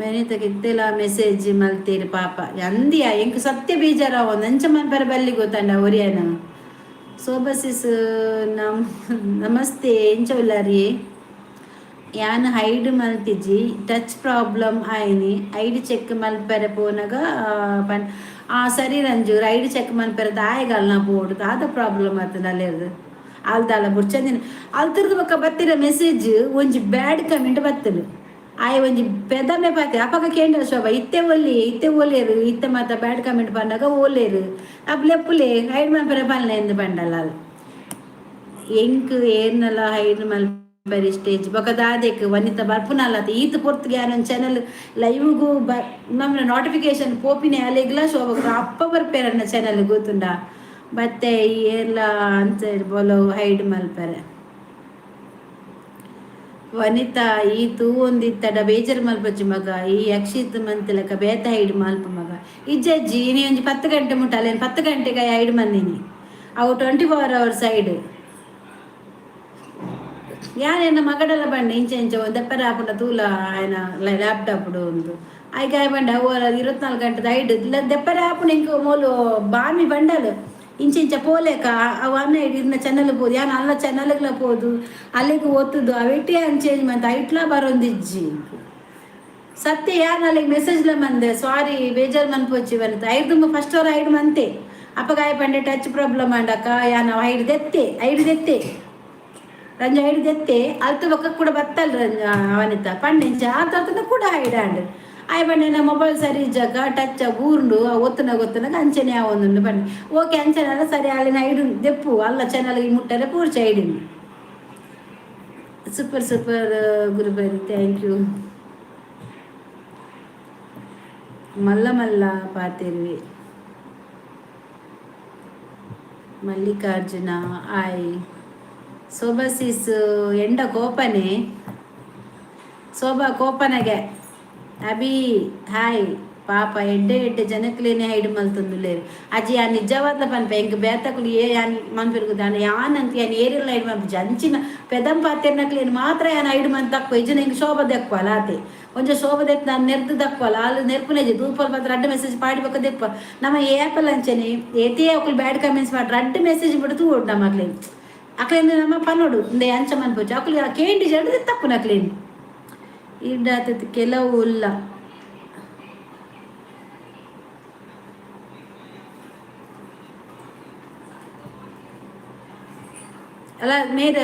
ವನಿತಕ್ಕೆ ಇತ್ತೆಲ್ಲ ಮೆಸೇಜ್ ಮಲ್ತೀರಿ ಪಾಪ ಅಂದಿಯ ಎಂಕ್ ಸತ್ಯ ಬೇಜಾರ ಒಂದು ಅಂಚ ಮನ್ಪರ ಬಲ್ಲಿ ಗೊತ್ತಂಡ ಒರಿಯನ ಸೋಬಸಿಸ್ ನಮಸ್ತೆ ಎಂಚ ಉಲ್ಲಾರಿ ಯಾನ್ ಹೈಡ್ ಮಲ್ತಿಜಿ ಟಚ್ ಪ್ರಾಬ್ಲಮ್ ಆಯ್ನಿ ಐಡ್ ಚೆಕ್ ಮಲ್ಪರೆ ಪೋನಾಗ ಸರಿ ರಂಜು ರೈಡ್ ಚೆಕ್ ಮನ್ಪೆರ ದಾಯಗಲ್ನ ಬೋರ್ಡ್ ದಾದ ಪ್ರಾಬ್ಲಮ್ ಆತದ ಅಲ್ಲೇದು ಅಲ್ದಾಲ ಬುರ್ಚಂದಿನ ಅಲ್ತಿರ್ದು ಬಕ್ಕ ಬತ್ತಿರ ಮೆಸೇಜ್ ಒಂಜಿ ಬ್ಯಾಡ್ ಕಮೆಂಟ್ ಬತ್ತಲು ಆಯ್ ಒಂಜಿ ಪೆದಮೆ ಪಾತೆ ಅಪಗ ಕೇಂದ್ರ ಶೋಭ ಇತ್ತೆ ಓಲೇರು ಇತ್ತೆ ಮಾತ ಬ್ಯಾಡ್ ಕಮೆಂಟ್ ಬಂದಾಗ ಓಲೇರು ಅಪ್ಲೆಪ್ಪುಲೆ ಹೈಡ್ ಮನ್ಪೆರ ಪಲ್ಲೆ ಎಂದು ಬಂಡಲ್ಲ ಎಂಕ್ ಏರ್ನಲ ಹೈಡ್ ಮಲ್ಪೆರಿ ಸ್ಟೇಜ್ ಬೊಕ ದಾದೆಕ್ ವನಿತ ಬರ್ಪುನಲ್ಲ ಈತ್ ಪೊರ್ತಿಗೆ ಯಾರೊಂದು ಚಾನಲ್ ಲೈವ್ಗೂ ನಮ್ಮ ನೋಟಿಫಿಕೇಶನ್ ಪೋಪಿನ ಅಲೆಗ್ಲ ಶೋಭ ಅಪ್ಪ ಬರ್ಪೇರನ್ನ ಚಾನಲ್ ಗೊತ್ತುಂಡ ಮತ್ತೆ ಏರ್ಲ ಅಂತ ಬೋಲೋ ಹೈಡ್ ಮಲ್ಪೆರೆ ವನಿತಾ ಈ ತೂ ಒಂದಿತ್ತಡ ಬೇಜಾರು ಮಲ್ಪಚ್ಚು ಮಗ ಈ ಯಕ್ಷಿತ್ ಮಂತಲಕ ಬೇತ ಹೈಡ್ ಮಲ್ಪ ಮಗ ಇಜ್ಜಜ್ಜಿ ನೀ ಒಂಜಿ 10 ಗಂಟೆ ಮುಟ್ಟ ಅಲ್ಲೇನು 10 ಗಂಟೆಗೆ ಹೈಡ್ ಮಂದಿನಿ ಅವು 24 hours ಸೈಡ್ ಯಾನ್ ಎನ್ನ ಮಗಡೆಲ್ಲ ಬಂಡೆ ಇಂಚೆ ಇಂಚೆ ಒಂದು ದಪ್ಪರ ಹಾಪುಂಡ ತೂಲ ಆಯ್ನ ಲ್ಯಾಪ್ಟಾಪ್ಡು ಒಂದು ಆಯ್ಕೆ ಬಂಡೆ ಅವು 24 ಗಂಟೆದ ಐಡ್ ಇಲ್ಲ ದೆಪ್ಪರ ಹಾಪುಂಡ ಇಂಕ ಮೋಲು ಬಾಮಿ ಬಂಡಲು ಇಂಚೆ ಇಂಚ ಪೋಲೆಕ ಅವು ಅನ್ನ ಇನ್ನ ಚಾನಲ್ ಪೋದು ಯಾನ್ ಅಲ್ಲ ಚಾನಲ್ಗಳ ಪೋದು ಅಲ್ಲಿಗೆ ಓದ್ತದ್ದು ಅವೆಟ್ಟೆ ಅನ್ ಚೇಂಜ್ ಮಂತ ಐಟ್ಲಾ ಬರೊಂದಿಜ್ಜಿ ಸತ್ಯ ಯಾನ್ ಅಲ್ಲಿಗೆ ಮೆಸೇಜ್ಲ ಮಂದೆ ಸಾರಿ ಬೇಜಾರು ಮನ್ಪೋಚಿ ಬಂತ ಐದು ಫಸ್ಟ್ ಅವರ್ ಐಡ್ ಮಂತೆ ಅಪ್ಪಗಾಯ ಪಂಡೆ ಟಚ್ ಪ್ರಾಬ್ಲಮ್ ಅಂಡಕ್ಕ ಯಾನ್ ಐಡ್ ದೆತ್ತೆ ರಂಜ ಹಿಡಿದೆತ್ತೆ ಅಲ್ತು ಬೊಕ್ಕ ಕೂಡ ಬತ್ತಲ್ ರಂಜ ಅವನಿತ ಪಂಡಿಂಚ ಅಂತ ಕೂಡ ಹೈಡಾಂಡ್ ಆಯ್ ಬಂಡೆ ಮೊಬೈಲ್ ಸರಿ ಜಗ ಟಚ್ ಊರ್ಂಡು ಗೊತ್ತನಾಗ ಅಂಚನೆ ಒಂದು ಬಂಡೆ ಓಕೆ ಅಂಚನೆ ಸರಿ ಅಲ್ಲಿನ ಐಡು ದೆಪ್ಪು ಅಲ್ಲ ಚಾನಲ್ಗೆ ಮುಟ್ಟರೆ ಪೂರ್ಚ ಐಡಿನಿ ಸೂಪರ್ ಗುರುಬರಿ ಥ್ಯಾಂಕ್ ಯು ಮಲ್ಲ ಪಾತಿರ್ವಿ ಮಲ್ಲಿಕಾರ್ಜುನ ಆಯ್ ಸೋಬಸಿಸ್ ಎಂಡ ಕೋಪನೆ ಶೋಭಾ ಕೋಪನಗೆ ಅಭಿ ಹಾಯ್ ಪಾಪ ಎಡ್ಡೆ ಜನಕ್ಲೇನೆ ಹೈಡ್ ಮಲ್ತಂದುಲ್ಲೇರು ಅಜ್ಜಿ ಆ ನಿಜವಾದ ಪನ್ಪೆ ಎಂಕ್ ಬೇತಕುಲು ಯಾನ್ ಮನ್ಪಿರ್ಗುದಾನ ಯಾನ್ ಅಂತ ಯಾನ್ ಏರಿಲ್ಲ ಹೈಡ್ ಮನ್ಪು ಜಂಚಿನ ಪೆದಂ ಪಾತೆರ್ನಕ್ಲೇನು ಮಾತ್ರ ಯಾನ್ ಹೈಡ್ ಮನ್ ತಕ್ಕು ಇಜ್ಜನ ಎಂಕ್ ಶೋಭ ದೆಕ್ಕುವಲ್ಲ ಆತೆ ಒಂಜ ಶೋಭ ದೆತ್ತು ನಾನು ನೆರ್ದು ದಕ್ಕುವಲ್ಲ ಅಲ್ಲಿ ನೆರ್ಪುನೇಜಿ ತೂಪಲ್ ಪತ್ರ ಅಡ್ಡ ಮೆಸೇಜ್ ಪಾಡಿಬೇಕ ದೆಪ್ಪ ನಮ್ಮ ಏಪಲ್ ಅಂಚನೆ ಏತೇ ಅವಕುಲು ಬ್ಯಾಡ್ ಕಮೆಂಟ್ಸ್ ಮಾಡ್ರೆ ಅಡ್ಡ ಮೆಸೇಜ್ ಬಿಡ್ತು ಓಡ್ ನಮ್ಮ ಅಕ್ಲೇನು ಅಕ್ಲೇನು ನಮ್ಮ ಪನ್ನೋಡು ಇಂದೆ ಅಂಚ ಮನ್ಪೋಚು ಅಕ್ಲಿಗೆ ಕೇಂಡಿ ಜಡ್ದು ತಕ್ಕು ನಕ್ಲೇನು ಇಡ್ಡಾತದ ಕೆಲವು ಇಲ್ಲ ಅಲ್ಲ ಮೇದ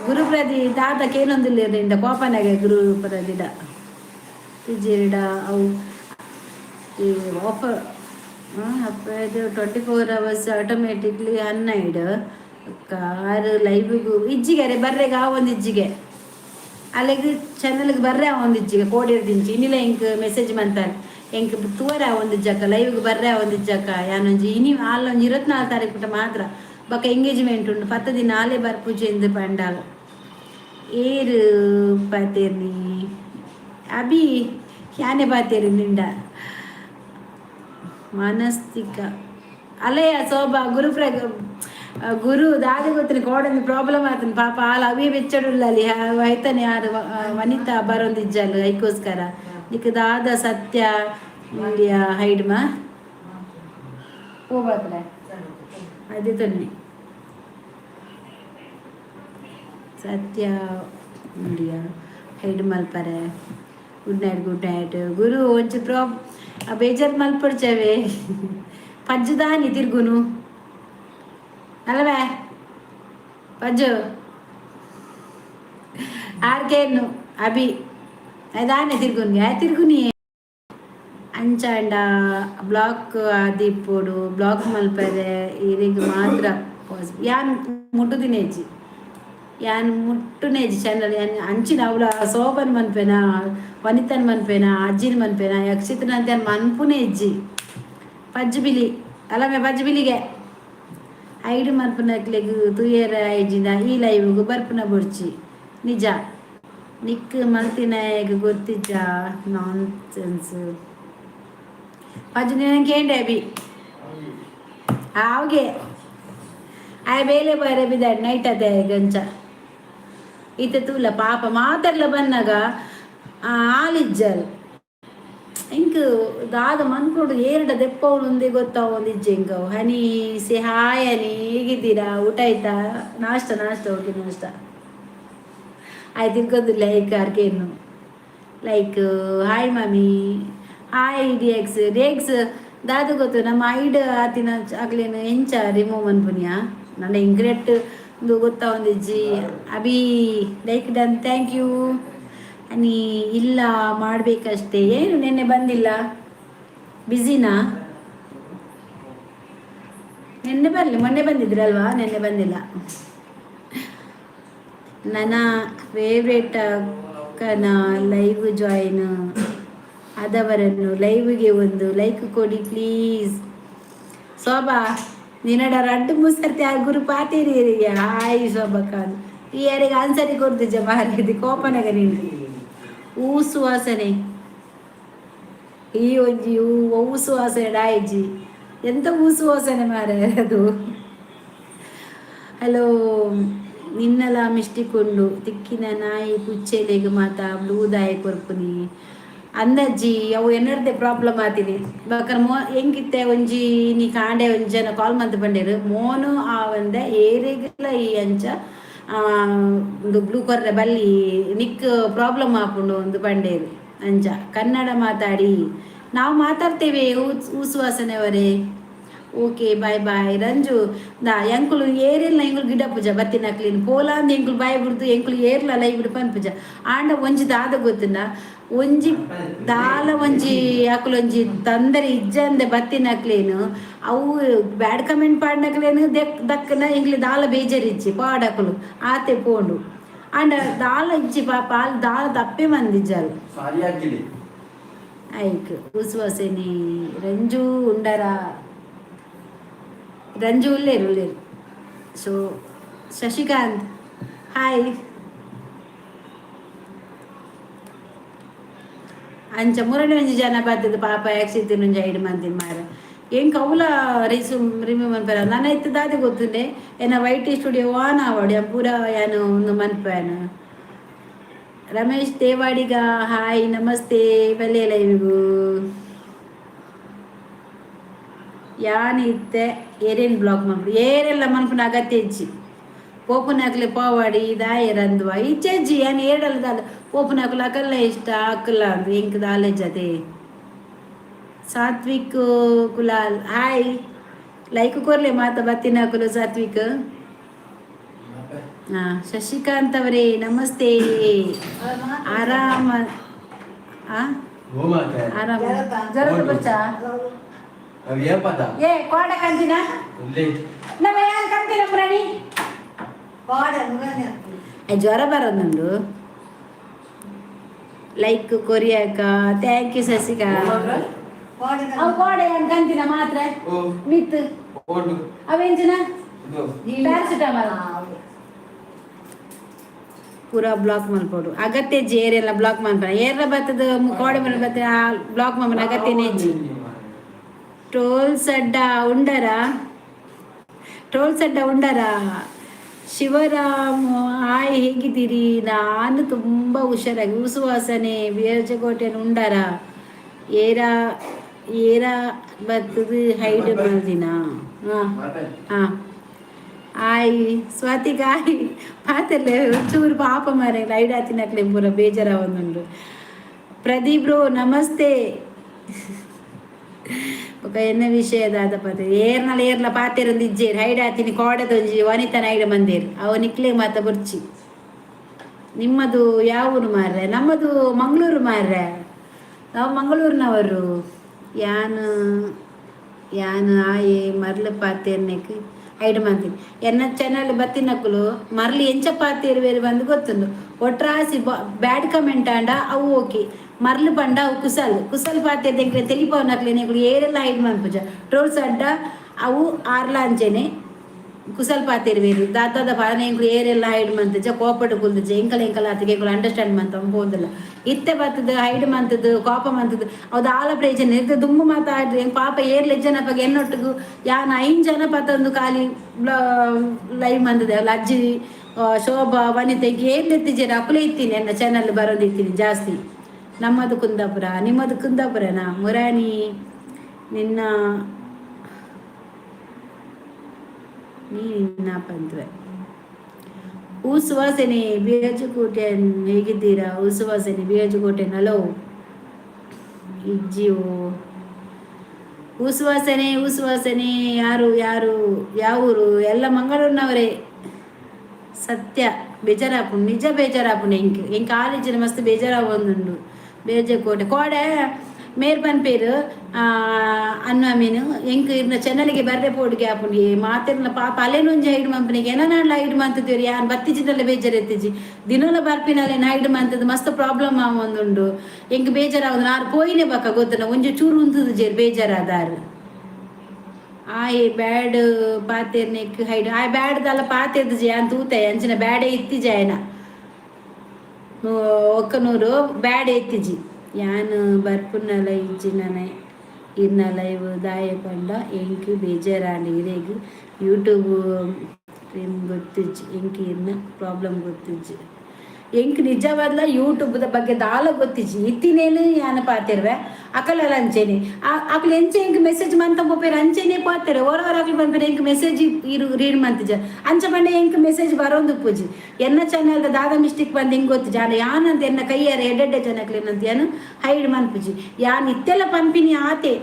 ಗುರುಪ್ರದಿ ದಾದಕ್ಕೆ ಏನೊಂದಿಲ್ಲ ಕೋಪನಾಗೆ ಗುರುಪ್ರದಿಡ ತಿಜಿಡ ಅವು ಈ ಆಫರ್ ಇದು 24 hours ಆಟೋಮೆಟಿಕ್ಲಿ ಹನ್ನೈಡ್ ಕಾರು ಲೈವ್ಗೂ ಇಜ್ಜಿಗೆ ಬರ್ರೆಗೆ ಆ ಒಂದು ಇಜ್ಜಿಗೆ ಅಲ್ಲಿಗೆ ಚಾನಲ್ಗೆ ಬರ್ರೆ ಆ ಒಂದು ಇಜ್ಜಿಗೆ ಕೋಡಿರ್ದಿಂಚಿ ಇನ್ನಿಲ್ಲ ಎಂಕ್ ಮೆಸೇಜ್ ಮಂತಾರೆ ಎಂಕ್ ತೂರ ಒಂದು ಜಕ್ಕ ಲೈವ್ಗೆ ಬರ್ರೆ ಆ ಒಂದು ಜಕ್ಕ ಯಾನೊಂಜಿ ಇನಿ ಅಲ್ಲೊಂಜಿ 24 ತಾರೀಕು ಮಾತ್ರ ಬಕ್ಕ ಎಂಗೇಜ್ಮೆಂಟ್ ಉಂಟು 10 ದಿನ ಆಲೆ ಬರ್ಪೂಜೆ ಎಂದು ಪಂಡಾಲ ಏರು ಪಾತೇರ್ನಿ ಅಭಿ ಯಾನೆ ಪಾತೇರಿ ನಿಂಡ ಮನಸ್ತಿಕ ಅಲೆಯ ಶೋಭಾ ಗುರು ದಾದಿ ಗೊತ್ತಿನ ಕೋಡಂದು ಪ್ರಾಬ್ಲಮ್ ಆತನ ಪಾಪ ಹಾಲು ಅವೇ ಬೆಚ್ಚಡುಲ್ಲ ಅಲ್ಲಿ ಆಯ್ತಾನೆ ಯಾರು ವನಿತಾ ಬರೋದಿಜ್ಜಲ್ಲ ಐಕೋಸ್ಕರ ನಿಕ್ ದಾದ ಸತ್ಯ ಇಂಡಿಯಾ ಹೈಡ್ಮ ಹೋಗ್ಬಾರ್ದ ಅದೇ ತನ್ನಿ ಸತ್ಯ ಇಂಡಿಯಾ ಹೈಡ್ ಮಲ್ಪರೆ ಗುಡ್ ನೈಟ್ ಗುರು ಒಂಚು ಬೇಜಾರು ಮಲ್ಪಡ್ಚವೆ ಪಜ್ಜುದಾನಿ ತಿರ್ಗುನು ಅಲ್ಲವೇ ಪಜ್ಜು ಆರ್ಕೇನು ಅಭಿ ಅದಾನೆ ತಿರ್ಗುನಿ ಅಂಚಾಂಡ ಬ್ಲಾಕ್ ಆದಿಪ್ಪೋಡು ಬ್ಲಾಕ್ ಮಲ್ಪರೆ ಇರಿಗೆ ಮಾತ್ರ ಯಾನ್ ಮುಟ್ಟುದಿನೇಜಿ ಯಾನ್ ಮುಟ್ಟುನೇಜಿ ಚಾನಲ್ ಯಾನ್ ಅಂಚಿನ ಅವಳ ಶೋಭನ್ ಮನ್ಪೇನ ವನಿತನ್ ಮನ್ಪೇನ ಅಜ್ಜಿನ ಮನ್ಪೇನ ಯಕ್ಷಿತನ ಅಂತ ಯಾನ್ ಮನ್ಪುನೇ ಇಜ್ಜಿ ಪಜ್ಜು ಬಿಲಿ ಅಲ್ಲವೇ ಪಜ್ಜು ಬಿಲಿಗೆ ಐಡು ಮನ್ಪುನಕ್ಲೆಗ್ ತುಯರ ಐಜಿಂದ ಈ ಲೈವ್ಗೂ ಬರ್ಪುನ ಬೊಡ್ಚಿ ನಿಜ ನಿಕ್ ಮಲ್ತಿನಾಯಗ ಗೊತ್ತಿಜ್ಜ ನಾನ್ ಸೆನ್ಸ್ ಪಜ್ಜು ನಿನಗೆ ಕೇಂಡೆ ಅಭಿ ಹಾಗೆ ಆಯ ಬೇಲೆ ಬರ ಬಿದ್ದಾಡ್ ನೈಟ್ ಅದೇ ಗಂಚ ಈತ ತೂಲ ಪಾಪ ಮಾತಾಡ್ಲ ಬನ್ನಾಗ ಆಲಿಜ್ಜಲ್ ಇಂಕ್ ದಾದ ಮನ್ಕೊಡು ಏರ್ಡ ದೆಪ್ಪವಳು ಒಂದೇ ಗೊತ್ತಾವೊಂದು ಇಜ್ಜೆ ಇಂಕವು ಹನಿ ಸೆ ಹಾಯ್ ಹನಿ ಹೇಗಿದ್ದೀರಾ ಊಟ ಆಯ್ತಾ ನಾಷ್ಟ ಹೋಗಿ ನಾಷ್ಟ ಆಯ್ತು ಇನ್ಕೊಂದು ಲೈಕ್ ಅರ್ಕೇನು like hi mummy hi DX ದಾದು ಗೊತ್ತು ನಮ್ಮ ಐಡ್ ಆತಿನ ಆಗ್ಲೇನು ಎಂಚ ರಿಮೂವ್ ಮನ್ಪುನಿಯ ನನ್ನ ಇಂಗ್ರೆಟ್ ಗೊತ್ತಾ ಒಂದಿಜ್ಜಿ Abhi like done thank you. ನೀ ಇಲ್ಲ ಮಾಡಬೇಕಷ್ಟೇ. ಏನು ನಿನ್ನೆ ಬಂದಿಲ್ಲ, ಬ್ಯುಸಿನಾ? ನಿನ್ನೆ ಬರಲಿ, ಮೊನ್ನೆ ಬಂದಿದ್ರಲ್ವಾ, ನಿನ್ನೆ ಬಂದಿಲ್ಲ. ನನ್ನ ಫೇವ್ರೇಟ್ ಅಕ್ಕನ ಲೈವ್ ಜಾಯಿನ್ ಆದವರನ್ನು ಲೈವ್ಗೆ ಒಂದು ಲೈಕ್ ಕೊಡಿ ಪ್ಲೀಸ್. ಶೋಭಾ ನಿನ್ನಡ ರಡ್ಡು ಮುಸರ್ತಿ ಆ ಗುರು ಪಾತೀರಿ ಹಾಯ್ ಶೋಭಾ ಖಾನ್ ಈ ಯಾರಿಗೆ ಆನ್ಸರಿ ಕೊಡ್ತಿದ್ದ ಮಾರಿದ್ದು ಕೋಪನಗ ನೀನು. ಹೂ ಸುವಾಸನೆ ಈ ಒಂಜಿ ಹೂ ಸುವಾಸನೆ ಡಾಯಿಜಿ ಎಂತ ಹೂ ಸುವಾಸನೆ ಮಾರ ಅದು. ಹಲೋ ನಿನ್ನಲ ಮಿಷ್ಟಿಕೊಂಡು ತಿಕ್ಕಿನ ನಾಯಿ ಪುಚ್ಚೆಲೆಗೆ ಮಾತಾ ಬ್ಲೂದಾಯ ಕೊರ್ಪುನಿ ಅಂದಜ್ಜಿ ಅವು ಎನ್ನರ್ದೆ ಪ್ರಾಬ್ಲಮ್ ಆತೀನಿ ಬೇಕಾರೆ ಹೆಂಗಿತ್ತೆ ಒಂಜಿ ನೀ ಕಾಂಡೆ ಒಂಜಿ ಜನ ಕಾಲ್ ಮಂತ್ ಬಂಡೇರು ಮೋನು ಆ ಒಂದ ಏರಿಗೆಲ್ಲ ಈ ಅಂಚ ಒಂದು ಬ್ಲೂ ಕೊರ್ರೆ ಬಲ್ಲಿ ನಿಕ್ ಪ್ರಾಬ್ಲಮ್ ಆಪುಂಡು ಒಂದು ಬಂಡೇರು ಅಂಚ ಕನ್ನಡ ಮಾತಾಡಿ ನಾವು ಮಾತಾಡ್ತೇವೆ ಊಸುವಾಸನೆವರೇ. ಓಕೆ ಬಾಯ್ ಬಾಯ್ ರಂಜು ಎಂಕುಲು ಏರಿಲ್ಲ ಎಂಕುಲು ಗಿಡ ಪೂಜ ಬತ್ತಿನ ಕ್ಲೀನ್ ಪೋಲಾಂದ್ ಎಂಕುಲು ಬಾಯ್ ಬಿಡ್ದು ಎಂಕುಲು ಏರ್ಲ ಲೈ ಬಿಡು ಪನ್ ಪೂಜ ಆಂಡ ಒಂಜಿ ದಾದ ಗೊತ್ತಿನ ಒಂಜಿ ದಾಲ ಒಂಜಿ ಅಕುಲೊಂಜಿ ತಂದರೆ ಇಜ್ಜಂದೆ ಬತ್ತಿನ ಕ್ಲೀನು ಅವು ಬ್ಯಾಡ್ ಕಮೆಂಟ್ ಪಾಡ್ನಕ್ಲೇನು ದಕ್ಕನ ಎಂಕ್ಲಿ ದಾಲ ಬೇಜಾರಿಜ್ಜಿ ಪಾಡಕುಲು ಆತೆ ಪೋಂಡು ಆಂಡ ದಾಲ ಇಜ್ಜಿ ಪಾಪ ಅಲ್ಲಿ ದಾಲ ತಪ್ಪೆ ಮಂದಿಜ್ಜಾಲು ಐಕ್ ಉಸುವಾಸೆನಿ ರಂಜು ಉಂಡರ ರಂಜು ಉಳ್ಳೇರು ಸೊ ಶಶಿಕಾಂತ್ ಹಾಯ್ ಅಂಚ ಮೂರನೇ ಒಂಜಿ ಜನ ಬರ್ತದೆ ಪಾಪ ಯಾಕ್ಸಿತ್ತು ನುಂಜ ಐಡು ಮಂತಿನ ಮಾರ ಏನ್ ಕೌಲ ರಿಮೂವ್ ಮನ್ಪಾರ ನನ್ನ ಇತ್ತು ದಾದೆ ಗೊತ್ತುಂಡೆ ಏನ ವೈಟಿ ಸ್ಟುಡಿಯೋ ಆನ್ ಆವಾಡಿ ಪೂರ ಏನು ಒಂದು ಮನ್ಪಾನು. ರಮೇಶ್ ದೇವಾಡಿಗ ಹಾಯ್ ನಮಸ್ತೆ ಬಲ್ಲೆ ಲೈವಿಗೂ ಯಾನ್ ಇತ್ತೆ ಏರೇನು ಬ್ಲಾಕ್ ಮಾಡ್ಬಿಡು ಏರೆಲ್ಲ ಮನ್ಪುನ ಅಗತ್ಯ ಇಜ್ಜಿ ಪೋಪುನಾಕ್ಲೆ ಪಾವಾಡಿ ದಾಯ ರಂದುವ ಇಜ್ಜಿ ಏನು ಏಡಲ್ಲ ದಾದ ಪೋಪುನಾಕ್ಲು ಅಕಲ್ಲ ಇಷ್ಟ ಅಕ್ಕಲ್ಲ ಅಂದು ಎಂಕ್ ದಾಲೆ ಜತೆ. ಸಾತ್ವಿಕ್ ಕುಲಾಲ್ ಹಾಯ್ ಲೈಕ್ ಕೊರ್ಲೆ ಮಾತ ಬತ್ತಿನಾಕುಲು ಸಾತ್ವಿಕ್. ಶಶಿಕಾಂತ್ ಅವರೇ ನಮಸ್ತೆ ಆರಾಮ ಆರಾಮ ಜ್ವರದ ಬಚ್ಚ ಏ ಕೋಡ ಕಂತಿನ ನಮ್ಮ ಯಾರು ಕಂತಿನ ಪ್ರಾಣಿ ಜ್ವರ ಬರೋದು ಲೈಕ್ ಕೊರಿಯಾಕ ಥ್ಯಾಂಕ್ ಯು ಶಶಿಕಾ. ಅವು ಕೋಡ ಏನು ಕಂತಿನ ಮಾತ್ರ ಮಿತ್ ಅವೆಂಚಿನ ಪ್ಯಾರಾಸಿಟಮಾಲ್ ಪೂರಾ ಬ್ಲಾಕ್ ಮಲ್ಪೋಡು ಅಗತ್ಯ ಇಜ್ಜಿ ಏರೆಲ್ಲ ಬ್ಲಾಕ್ ಮಲ್ಪನ ಏರ್ಲ ಬರ್ತದ ಕೋಡೆ ಮೇಲೆ ಬರ್ತದೆ ಆ ಬ್ಲಾಕ್ ಮಲ್ಪನ ಅಗತ್ಯನೇ ಇಜ್ಜಿ. ಟೋಲ್ ಸಡ್ಡ ಉಂಡರ ಶಿವರಾಮ್ ಹಾಯ್ ಹೇಗಿದ್ದೀರಿ? ನಾನು ತುಂಬ ಹುಷಾರಾಗಿ ಉಸುವಾಸನೆ ಬೀರಜಕೋಟೆನ ಉಂಡರ ಏರ ಬರ್ತದು ಹೈಡ್ ಮಾಡ್ದಿನ ಹಾಂ ಆಯ್ ಸ್ವಾತಿಗ ಆಯ್ ಪಾತಲ್ಲ ಚೂರು ಪಾಪ ಮಾರೆ ಲೈಡ್ ಆತಿನಕ್ಲೆ ಪೂರ ಬೇಜಾರ ಒಂದುಂಡು. ಪ್ರದೀಪ್ ಬ್ರೋ ನಮಸ್ತೆ ఒక ఎన్న విషయదాద పద ఏర్ల పాతేరంది ఇచ్చేరు హైడ్ ఆತಿನಿ ಕೋಡದೊಂಜಿ ವನಿತನ ಐಡ ಮಂದೇರು ಅವ ನಿಕ್ಲೆ ಮಾತ ಬುರ್ಚಿ. ನಿಮ್ಮದು ಯಾವ ಊರು ಮಾರ್ರೆ? ನಮ್ಮದು ಮಂಗಳೂರು ಮಾರ್ರೆ, ನಾವು ಮಂಗಳೂರಿನವರು. ಯಾನು ಆಯೆ ಮರ್ಲು ಪಾತೇರ್ನೆಕ್ ಐಡ್ ಮಂತೀನಿ ಎನ್ನ ಚಾನಲ್ ಬತ್ತಿನಕ್ಕಲು ಮರ್ಲಿ ಎಂಚ ಪಾತೇರು ಬೇರೆ ಬಂದು ಗೊತ್ತುಂಡು ಒಟ್ರಾಸಿ ಬ್ಯಾಡ್ ಕಮೆಂಟ್ ಆಂಡ ಅವು ಓಕೆ ಮರ್ಲು ಪಂಡ ಅವು ಕುಸಲ್ ಪಾತೇರ್ ತೆಗ್ರೆ ತೆಲಿಪವನಕ್ಲೆ ನೆಗಳು ಏರೆಲ್ಲ ಹೈಡ್ ಮಾಡ್ಪುಜ ಟ್ರೋಲ್ಸ್ ಅಡ್ಡ ಅವು ಆರ್ಲ ಅಂಚೆನೆ ಕುಸಲ್ ಪಾತೇರು ಬೇರು ದಾತದ ಪಾನೆ ಎಂಕ್ಲು ಏರೆಲ್ಲ ಹೈಡ್ ಮಂತಜ ಕೋಪಟ್ಟು ಕುಲ್ದಜ ಎಂಕಲ ಆತಿಗೆ ಅಂಡರ್ಸ್ಟ್ಯಾಂಡ್ ಮಂತ ಹೋದಲ್ಲ ಇತ್ತೆ ಬರ್ತದ ಹೈಡ್ ಮಂತದ್ದು ಕೋಪ ಮಂತದ್ದು ಅವ್ದು ಆಲ ಪ್ರಯೋಜನ ಇರ್ತದೆ ದುಮ್ಮು ಮಾತಾಡ್ರಿ ಹೆಂಗೆ ಪಾಪ ಏರ್ಲೆ ಜನ ಪಗ ಎನ್ನೊಟ್ಟಿಗೂ ಯಾನ್ 5 ಜನ ಪತ್ತೊಂದು ಖಾಲಿ ಲೈವ್ ಮಂತದೆ ಅಲ್ಲ ಅಜ್ಜಿ ಶೋಭಾ ವನಿತೆಗೆ ಏರ್ಲೆತ್ತಿದ್ದೀರ ಅಪ್ಪಲೇ ಇತ್ತೀನಿ ಎನ್ನ ಚಾನಲ್ ಬರೋದಿತ್ತೀನಿ ಜಾಸ್ತಿ. ನಮ್ಮದು ಕುಂದಾಪುರ, ನಿಮ್ಮದು ಕುಂದಾಪುರನಾ? ಮುರಾಣಿ ನಿನ್ನ ಪಂತ್ರೆ ಉಸುವಾಸನೆ ಬಿಯಜುಕೋಟೆ ಹೇಗಿದ್ದೀರಾ? ಉಸುವಾಸನೆ ಬಿಯಜುಕೋಟೆ ನಲೋ ಇಜ್ಜಿಯೋ ಉಸುವಾಸನೆ ಯಾರು ಯಾರು ಯಾವ ಊರು ಎಲ್ಲ ಮಂಗಳೂರಿನವರೇ. ಸತ್ಯ ಬೇಜಾರಾಪುಂಡು, ನಿಜ ಬೇಜಾರಾಪುಂಡು. ಎಂಕ್ ಕಾಲೇಜಿನ ಮಸ್ತ್ ಬೇಜಾರಾಗೊಂದುಂಡು. ಬೇಜಕೋಟೆ ಕೋಡೆ ಮೇರ್ ಪನ್ಪೇರು ಅನ್ನ ಮೀನು ಎಂಕ್ ಇರ್ನ ಚೆನ್ನಲಿಗೆ ಬರ್ರೆ ಪೋಡಿಗೆ ಆಪುಂಡು ಮಾತಿರ್ನ ಪಾಪ ಅಲೆನೊಂಜಿ ಐಡು ಮಂಪನಿಗೆ ನಾಡ್ಲ ಐಡು ಮಂತದೇವ್ರಿ ಯಾನ್ ಬತ್ತಿಜಿದಲ್ಲ ಬೇಜಾರು ಎತ್ತಿಜಿ ದಿನಲ ಬರ್ಪಿನಲ್ಲೇ ಐಡು ಮಂತದ ಮಸ್ತ್ ಪ್ರಾಬ್ಲಮ್ ಆವೊಂದುಂಡು. ಎಂಕ್ ಬೇಜಾರಾಗುದು ನಾರು ಪೋಯಿನೇ ಬಕ್ಕ ಗೊತ್ತನ ಒಂಜಿ ಚೂರು ಉಂತದ ಜೇರು ಬೇಜಾರಾದಾರು. ಆಯ್ ಬ್ಯಾಡ್ ಪಾತೆರ್ನೆಕ್ ಹೈಡ್ ಆಯ್ ಬ್ಯಾಡ್ ದಲ್ಲ ಪಾತೆರ್ದು ಜೆ ಅಂತ ತೂತೆ ಅಂಚಿನ ಬ್ಯಾಡೆ ಇತ್ತಿ ಜಾಯನ ಒಕ್ಕನೂರು ಬ್ಯಾಡ್ ಎತ್ತಿಜಿ ಯಾನ್ ಬರ್ಪುನ್ನಲ ಇಜ್ಜಿನನೆ ಇರ್ನ ಲೈವ್ ದಾಯ ಪಂಡ ಎಂಕ್ ಬೇಜಾರಾಂಡ್ ಇರೇಗ್ ಯೂಟ್ಯೂಬ್ ಗೊತ್ತಿಜ್ಜಿ ಎಂಕ್ ಇರ್ನ ಪ್ರಾಬ್ಲಮ್ ಗೊತ್ತಿಜ್ಜಿ ಎಂಕ್ ನಿಜವಾದ್ಲ ಯೂಟ್ಯೂಬ್ ಬಗ್ಗೆ ದಾಲ ಗೊತ್ತಿಜ್ಜಿ ಇತ್ತಿನೇನು ಯಾನ ಪಾತಿರ್ವೆ ಅಕಲೆಲ್ಲ ಅಂಚೆನೆ ಅಕ್ಲು ಎಂಚೆ ಎಂಕ್ ಮೆಸೇಜ್ ಮಂತ ಪೋಪೇರು ಅಂಚೆನೆ ಪಾತಾರೆ ಓರವರ ಅಕ್ಲು ಬಂದ್ಪೇರು ಎಂಕ್ ಮೆಸೇಜ್ ಇರು ರೀಡ್ ಮಂತಿಜ ಅಂಚ ಬಂಡೆ ಎಂಕ್ ಮೆಸೇಜ್ ಬರೋಂದು ಪೂಜಿ ಎನ್ನ ಚಾನಲ್ದ ದಾದ ಮಿಸ್ಟೇಕ್ ಬಂದು ಹಿಂಗೆ ಗೊತ್ತಿಜ ಆನ ಯಾನಂತ ಎನ್ನ ಕೈಯಾರ ಎಡ್ಡೆಡ್ಡೆ ಜನಕ್ಲೆ ಏನಂತ ಯಾನು ಹೈಡ್ ಮನ್ಪುಜಿ ಯಾನ್ ಇತ್ತೆಲ್ಲ ಪಂಪಿನಿ ಆತೆ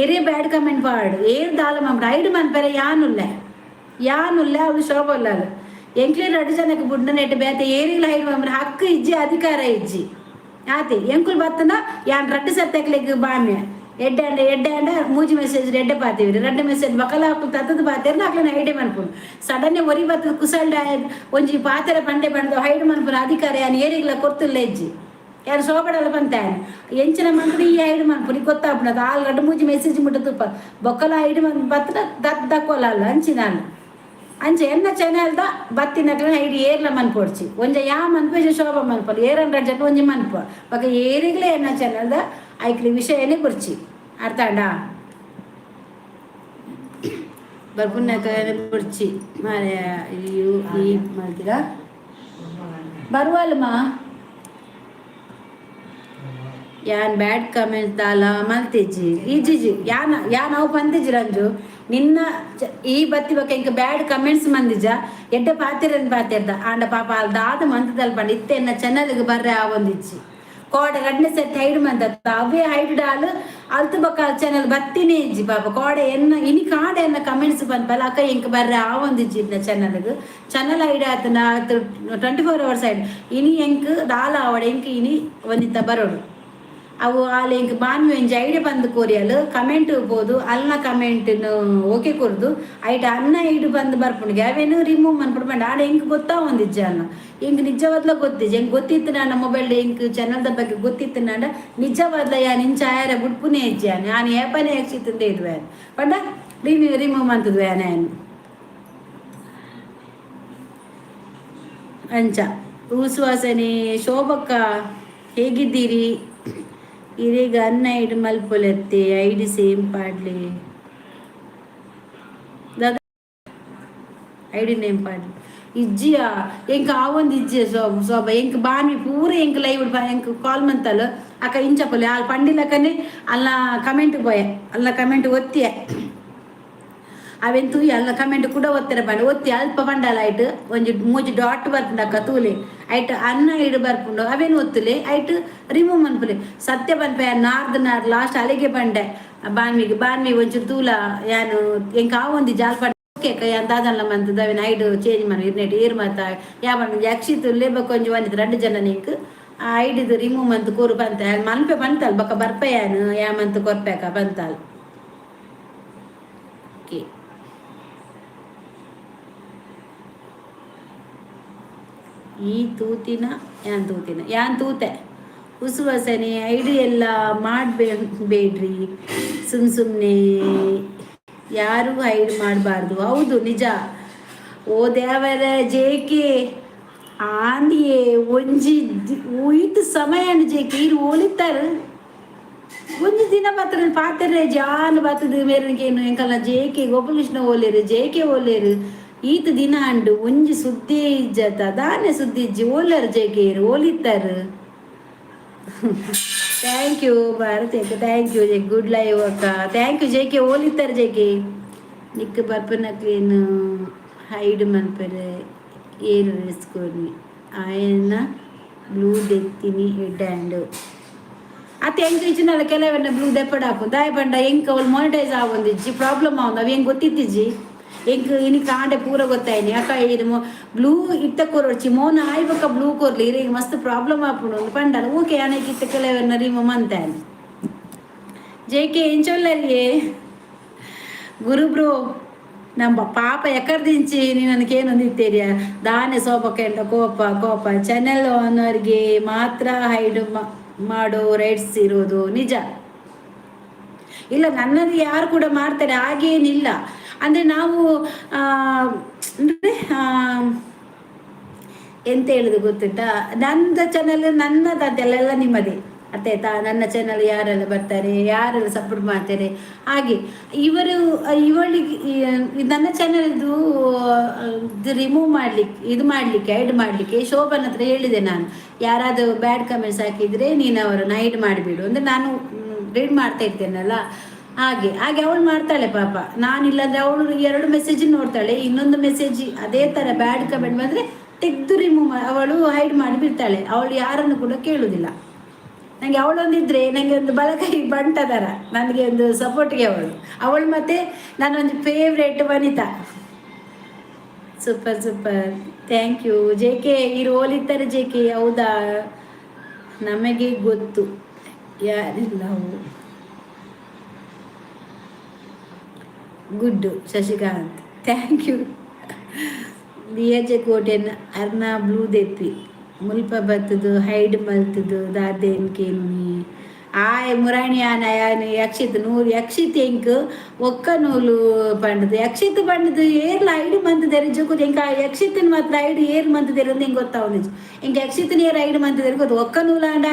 ಏರೇ ಬ್ಯಾಡ್ ಕಮೆಂಟ್ ಪಾಡು ಏರ್ ದಾಲ ಮಂಪ ಹೈಡ್ ಮನ್ಪೇರೆ ಯಾನುಲ್ಲೆ ಅವಳು ಶೋಭಲ್ಲ ಎಂಕ್ಲೆ ಎರಡು ಜನಕ್ಕೆ ಬುಡ್ಡ ನೆಟ್ಟು ಬೇತೆ ಏರಿಲ್ಲ ಹೈಡ್ ಮಂಪ್ರೆ ಹಕ್ಕು ಇಜ್ಜಿ ಅಧಿಕಾರ ಇಜ್ಜಿ ಆತೆ ಎಂಕುಲ್ ಬತ್ತನ ಯಾನ್ ರಡ್ಡು ಸತ್ತಕ್ಲೆಗ್ ಬಾಮ್ಯ ಎಡ್ಡೆ ಮೂಜಿ ಮೆಸೇಜ್ ಎಡ್ಡೆ ಪಾತೀವಿ ರೆಡ್ಡೆ ಮೆಸೇಜ್ ಬಕಲ ಹಾಕು ತತ್ತದ ಪಾತೇರ್ನ ಹಾಕ್ಲನ ಹೈಡೆ ಮನ್ಪುನು ಸಡನ್ನೇ ಒರಿ ಬತ್ತದ ಕುಸಲ್ಡ ಒಂಜಿ ಪಾತೆರೆ ಪಂಡೆ ಬಂದು ಹೈಡ್ ಮನ್ಪುನ ಅಧಿಕಾರ ಯಾನ್ ಏರಿಗ್ಲ ಕೊರ್ತುಲ್ಲ ಇಜ್ಜಿ ಯಾರು ಸೋಬಡಲ್ಲ ಬಂತಾನೆ ಎಂಚಿನ ಮಂತ್ರಿ ಈ ಹೈಡ್ ಮನ್ಪುನಿ ಗೊತ್ತಾಗ್ಬಿಡದು ಆಲ್ಗಡ್ಡ ಮೂಜಿ ಮೆಸೇಜ್ ಮುಟ್ಟ ತುಪ್ಪ ಬೊಕ್ಕಲ ಹೈಡ್ ಮನ್ ಬತ್ತ ದಕ್ಕೋಲ್ಲ ಅಂಚಿನಾನು ಅಂಚೆ ಎನ್ನ ಚಾನಲ್ದ ಬತ್ತಿನಕ್ಲ ಐದು ಏರ್ಲ ಮನ್ಪೊಡ್ಚಿ ಒಂಜ ಯಾ ಮನ್ಪೇಜ ಶೋಭ ಮನ್ಪಲ್ 200 ಜನ ಒಂಜಿ ಮನ್ಪ ಬಕ ಏರಿಗ್ಲೇ ಎನ್ನ ಚಾನಲ್ದ ಐಕ್ಲಿ ವಿಷಯನೇ ಕೊರ್ಚಿ ಅರ್ಥ ಅಂಡ ಬರ್ಪುನ್ನಕ ಕೊರ್ಚಿ ಮಾರೆ ಈ ಮಾಡ್ತೀರಾ ಬರುವಲ್ಮ ಯಾನ್ ಬ್ಯಾಡ್ ಕಮೆಂಟ್ ದಾಲ ಮಲ್ತಿಜ್ಜಿ ಈಜಿಜಿ ಯಾನ್ ಅವು ಪಂದಿಜಿ ರಂಜು ನಿನ್ನ ಈ ಬತ್ತಿ ಬಕ್ಕ ಇಂಕ ಬ್ಯಾಡ್ ಕಮೆಂಟ್ಸ್ ಮಂದಿಜ ಎಡ್ಡೆ ಪಾತಿರ್ದ ಆಂಡ ಪಾಪ ಅಲ್ಲಿ ದಾದ ಮಂತದಲ್ಲಿ ಪಂಡ ಇತ್ತೆ ಎನ್ನ ಚಾನಲ್ಗೆ ಬರ್ರೆ ಆವೊಂದಿಜ್ಜಿ ಕೋಡ ಗಡ್ನೆ ಸೆಟ್ ಹೈಡ್ ಮಂತ ಅವೇ ಹೈಡ್ ಡಾಲು ಅಲ್ತು ಬಕ್ಕ ಚಾನಲ್ ಬತ್ತಿನೇ ಇಜ್ಜಿ ಪಾಪ ಕೋಡ ಎನ್ನ ಇನಿ ಕಾಡ ಎನ್ನ ಕಮೆಂಟ್ಸ್ ಬಂದ್ಪಲ್ಲ ಅಕ್ಕ ಇಂಕ ಬರ್ರೆ ಆವೊಂದಿಜ್ಜಿ ಇನ್ನ ಚಾನಲ್ ಹೈಡ್ ಆತನ 24 hours ಹೈಡ್ ಇನಿ ಎಂಕ್ ದಾಲ ಆವಡ ಎಂಕ್ ಇನಿ ಒಂದಿತ್ತ ಬರೋಡು ಅವು ಅಲ್ಲಿ ಇಂಕ ಬಾನ್ವಿ ಒಂಜಿ ಐಡಿಯಾ ಬಂದು ಕೋರಿಯಲು ಕಮೆಂಟ್ ಬೋದು ಅಲ್ನ ಕಮೆಂಟ್ ಓಕೆ ಕೊರ್ದು ಐಟ್ ಅನ್ನ ಇಡು ಬಂದು ಬರ್ಪುಂಡಿಗೆ ಅವೇನು ರಿಮೂವ್ ಮನ್ಪುಡು ಬಂಡ ಆಡ ಎಂಕ್ ಗೊತ್ತಾ ಒಂದಿಜ್ಜೆ ಅನ್ನ ಇಂಕ್ ನಿಜವಾದ್ಲ ಗೊತ್ತಿಜ್ಜೆ ಎಂಕ್ ಗೊತ್ತಿತ್ತು ನನ್ನ ಮೊಬೈಲ್ ಇಂಕ್ ಚಾನಲ್ದ ಬಗ್ಗೆ ಗೊತ್ತಿತ್ತು ನಾಡ ನಿಜವಾದ್ಲ ಯಾನ್ ಇಂಚ ಆಯಾರ ಬುಡ್ಪುನೇ ಇಜ್ಜೆ ನಾನು ಏಪನೇ ಯಕ್ಷಿತ್ತಂದೇ ಇದ್ವೆ ಪಂಡ ರಿಮೂವ್ ಮಂತದ್ವೆ ನಾನು ಅಂಚ ಉಸುವಾಸನೆ ಶೋಭಕ್ಕ ಹೇಗಿದ್ದೀರಿ ಇರೀಗ ಅನ್ನ ಐಡು ಮಲ್ಪೊಲೆತ್ತೆ ಐಡು ಸೇಮ್ ಪಾಡ್ಲಿ ಐಡಿ ನೇಮ್ ಪಾಡ್ಲಿ ಇಜ್ಜಿಯ ಎಂಕ್ ಆವೊಂದು ಇಜ್ಜಿ ಸೋಬ ಎಂಕ್ ಬಾನಿ ಪೂರ ಎಂಕ್ ಲೈವ್ ಎಂಕ್ ಕಾಲ್ ಮಂತಲ್ಲ ಅಕ್ಕ ಇಂಚಪೊಲೆ ಅಲ್ಲಿ ಪಂಡಿಲಕ್ಕನೆ ಅಲ್ಲ ಕಮೆಂಟ್ ಪೋಯೆ ಅಲ್ಲ ಕಮೆಂಟ್ ಒತ್ತಿಯೆ ಅವೆಂತೂ ಎಲ್ಲ ಕಮೆಂಟ್ ಕೂಡ ಒತ್ತಾರೆ ಬಂಡ ಒತ್ತಿ ಅಲ್ಪ ಬಂಡಲ ಐಟ್ ಒಂಜಿ ಮೂಜಿ ಡಾಟ್ ಬರ್ಪುಂಡಕ್ಕ ತೂಲೆ ಐಟ್ ಅನ್ನ ಇಡು ಬರ್ಪುಂಡು ಅವೇನು ಒತ್ತುಲೆ ಐಟ್ ರಿಮೂವ್ ಮನ್ಪುಲೆ ಸತ್ಯ ಬಂದ್ಪೆ ನಾರ್ದು ಲಾಸ್ಟ್ ಅಲೆಗೆ ಬಂಡೆ ಬಾನ್ವಿಗೆ ಒಂಚೂರು ತೂಲ ಯಾನು ಎಂಕ ಆವೊಂದಿ ಜಾಲ್ಪಂಡ ಕೇಕ ಯಾನ್ ದಾದನ್ಲ ಮಂತದ ಅವೇನು ಐಡು ಚೇಂಜ್ ಮಾಡಿ ಇರ್ನೆಟ್ ಏರ್ ಮಾತ ಯಾವಣ್ಣ ಯಕ್ಷಿತ್ತು ಲೇಬಕ್ ಒಂಜಿ ಒಂದಿತ್ತು 2 ಜನ ನಿಂಕ್ ಆ ಐಡಿದು ರಿಮೂವ್ ಮಂತ್ ಕೂರು ಬಂತ ಮನ್ಪೆ ಬಂತಲ್ ಬಕ್ಕ ಬರ್ಪೆ ಯಾನು ಯಾ ಮಂತ್ ಕೊರ್ಪೆಕ ಬಂತಲ್ ಓಕೆ ಈ ತೂತಿನ ಯಾನ್ ತೂತೆ ಉಸುವಾಸನೆ ಐಡಿ ಎಲ್ಲ ಮಾಡಬೇಡ್ರಿ ಸುಮ್ಮನೆ ಯಾರು ಹೈಡ್ ಮಾಡಬಾರ್ದು ಹೌದು ನಿಜ ಓ ದೇವರ ಜೇಕೆ ಆಂದಿಯೇ ಒಂಜಿ ಉಯ್ತು ಸಮಯ ಜೇಕೆ ಇರು ಒಲಿತಾರೆ ಒಂಜಿ ದಿನ ಬತ್ತ ಪಾತ್ರೆ ಜಾನ್ ಬತ್ತದ ಮೇರನಿಗೇನು ಎಂಕಲ್ಲ ಜೇಕೆ ಗೋಪಾಲಕೃಷ್ಣ ಓಲೇರು ಜೇಕೆ ಓಲೇರು ಈತ ದಿನ ಅಂಡು ಒಂಜಿ ಸುದ್ದಿ ಇಜ್ಜತ ದಾನೆ ಸುದ್ದಿ ಇಜ್ಜಿ ಓಲರ್ ಜೇಕೇರು ಓಲಿತ್ತಾರು ಥ್ಯಾಂಕ್ ಯು ಭಾರತಿ ಅಕ್ಕ ಥ್ಯಾಂಕ್ ಯು ಜೆ ಗುಡ್ ಲೈವ್ ಅಕ್ಕ ಥ್ಯಾಂಕ್ ಯು ಜೇಕೆ ಓಲಿತ್ತಾರೆ ಜೇಕೆ ನಿಕ್ಕ ಬರ್ಪನಕ್ಲೇನು ಹೈಡ್ ಮನ್ಪರೆ ಏರು ರೆಸ್ಕೊನಿ ಆಯನ್ನ ಬ್ಲೂ ದೆತ್ತಿನಿ ಹೆಡ್ ಹ್ಯಾಂಡ್ ಅತ್ತೆ ಹೆಂಗೆ ಇಚ್ಚಿನಲ್ಲ ಕೆಲವನ್ನ ಬ್ಲೂ ದೆಪ್ಪಡಾಪು ದಾಯ ಬಂಡ ಹೆಂಗೆ ಅವಳು ಮಾನಿಟೈಸ್ ಆಗೊಂದಿಜ್ಜಿ ಪ್ರಾಬ್ಲಮ್ ಆಗೊಂದು ಅವು ಹೆಂಗೆ ಗೊತ್ತಿತ್ತಿಜ್ಜಿ ಹೆಂಗೆ ಇನಿ ಕಾಂಡೆ ಪೂರ ಗೊತ್ತಾಯ್ನಿ ಯಾಕ ಇದು ಬ್ಲೂ ಇತ್ತ ಕೊರೊಡ್ಚಿ ಮೋನ ಆಯ್ಬಕ್ಕ ಬ್ಲೂ ಕೊರ್ಲಿ ಈಗ ಮಸ್ತ್ ಪ್ರಾಬ್ಲಮ್ ಆಪುಂಡು ಪಂಡಲ ಓಕೆ ಆನಕ್ಕೆ ಇತ್ತ ಕೆಲವನ್ನ ರಿಮೂವ್ ಮಂತಾನೆ ಜೇಕೆ ಎಂಚೊಲ್ಲರಿಯೇ ಗುರು ಬ್ರೋ ನಮ್ಮ ಪಾಪ ಎಕರ್ದಿಂಚಿ ನೀನು ನನಗೇನೊಂದಿತ್ತೇರಿಯ ದಾನೆ ಸೋಪಕ್ಕೆಂಡ ಕೋಪ ಕೋಪ ಚಾನೆಲ್ ಓನರ್ಗೆ ಮಾತ್ರ ಹೈಡ್ ಮಾಡೋ ರೈಟ್ಸ್ ಇರೋದು ನಿಜ. ಇಲ್ಲ ನನ್ನದು ಯಾರು ಕೂಡ ಮಾಡ್ತಾರೆ ಹಾಗೇನಿಲ್ಲ. ಅಂದರೆ ನಾವು ಅಂದರೆ ಎಂತ ಹೇಳುದು ಗೊತ್ತುಂಟಾ, ನನ್ನ ಚಾನಲ್ ನನ್ನದು ಅದೆಲ್ಲ ನಿಮ್ಮದೇ ಅರ್ಥಾಯ್ತಾ. ನನ್ನ ಚಾನಲ್ ಯಾರೆಲ್ಲ ಬರ್ತಾರೆ, ಯಾರೆಲ್ಲ ಸಪೋರ್ಟ್ ಮಾಡ್ತಾರೆ ಹಾಗೆ. ಇವಳಿಗೆ ನನ್ನ ಚಾನಲ್ದು ಇದು ರಿಮೂವ್ ಮಾಡಲಿಕ್ಕೆ ಇದು ಮಾಡಲಿಕ್ಕೆ ಹೈಡ್ ಮಾಡಲಿಕ್ಕೆ ಶೋಭನ್ ಹತ್ರ ಹೇಳಿದೆ ನಾನು. ಯಾರಾದರೂ ಬ್ಯಾಡ್ ಕಮೆಂಟ್ಸ್ ಹಾಕಿದರೆ ನೀನು ಅವರನ್ನು ಹೈಡ್ ಮಾಡಿಬಿಡು ಅಂದರೆ ನಾನು ರೀಡ್ ಮಾಡ್ತಾ ಇರ್ತೇನಲ್ಲ ಹಾಗೆ ಹಾಗೆ ಅವಳು ಮಾಡ್ತಾಳೆ ಪಾಪ. ನಾನಿಲ್ಲಾಂದರೆ ಅವಳು 2 ಮೆಸೇಜ್ ನೋಡ್ತಾಳೆ, ಇನ್ನೊಂದು ಮೆಸೇಜ್ ಅದೇ ಥರ ಬ್ಯಾಡ್ ಕಮೆಂಟ್ ಬಂದರೆ ತೆಗೆದು ರಿಮೂವ್ ಅವಳು ಹೈಡ್ ಮಾಡಿ ಬಿಡ್ತಾಳೆ. ಅವಳು ಯಾರನ್ನು ಕೂಡ ಕೇಳುವುದಿಲ್ಲ. ನನಗೆ ಅವಳೊಂದಿದ್ರೆ ನನಗೆ ಒಂದು ಬಲಕೈ ಬಂಟದರ ನನಗೆ ಒಂದು ಸಪೋರ್ಟ್ಗೆ ಅವಳು ಮತ್ತೆ ನನ್ನೊಂದು favourite Vanitha. Super super, thank you J K. ಈ ರೋಲ್ ಇದ್ದಾರೆ ಜೆ ಕೆ, ಹೌದಾ ನಮಗೆ ಗೊತ್ತು ಯಾರಿಲ್ಲ. Good Shashikanth, thank you. ದಿಯಜೆ ಕೋಟೆನ ಅರ್ನ ಬ್ಲೂ ದೆಪ್ಪಿ ಮುಲ್ಪ ಬತ್ತದು ಹೈಡ್ ಮಲ್ತದು ದಾದೇನ್ಕೇನು ಆಯ್ ಮುರಾಣಿ ಆನ ಯಕ್ಷಿತ್ ನೂರು ಯಕ್ಷಿತ್ ಎಂಕ್ ಒಕ್ಕ ನೂಲು ಪಂಡದು ಯಕ್ಷಿತ್ ಪಂಡದು ಏರ್ಲ ಐಡ್ ಮಂತದೇರಿ ಜುಕುದು ಎಂಕ ಯಕ್ಷಿತನ ಮಾತ್ರ ಐಡ್ ಏರ್ ಮಂತದೇರಿ ಅಂತ ಹೆಂಗೆ ಗೊತ್ತಾവുന്നിಜ್ಜು. ಎಂಕ ಯಕ್ಷಿತನ ಏರ್ ಐಡ್ ಮಂತದೇರಿ ಗೊತ್ತು. ಒಕ್ಕ ನೂಲ ಅಂಡ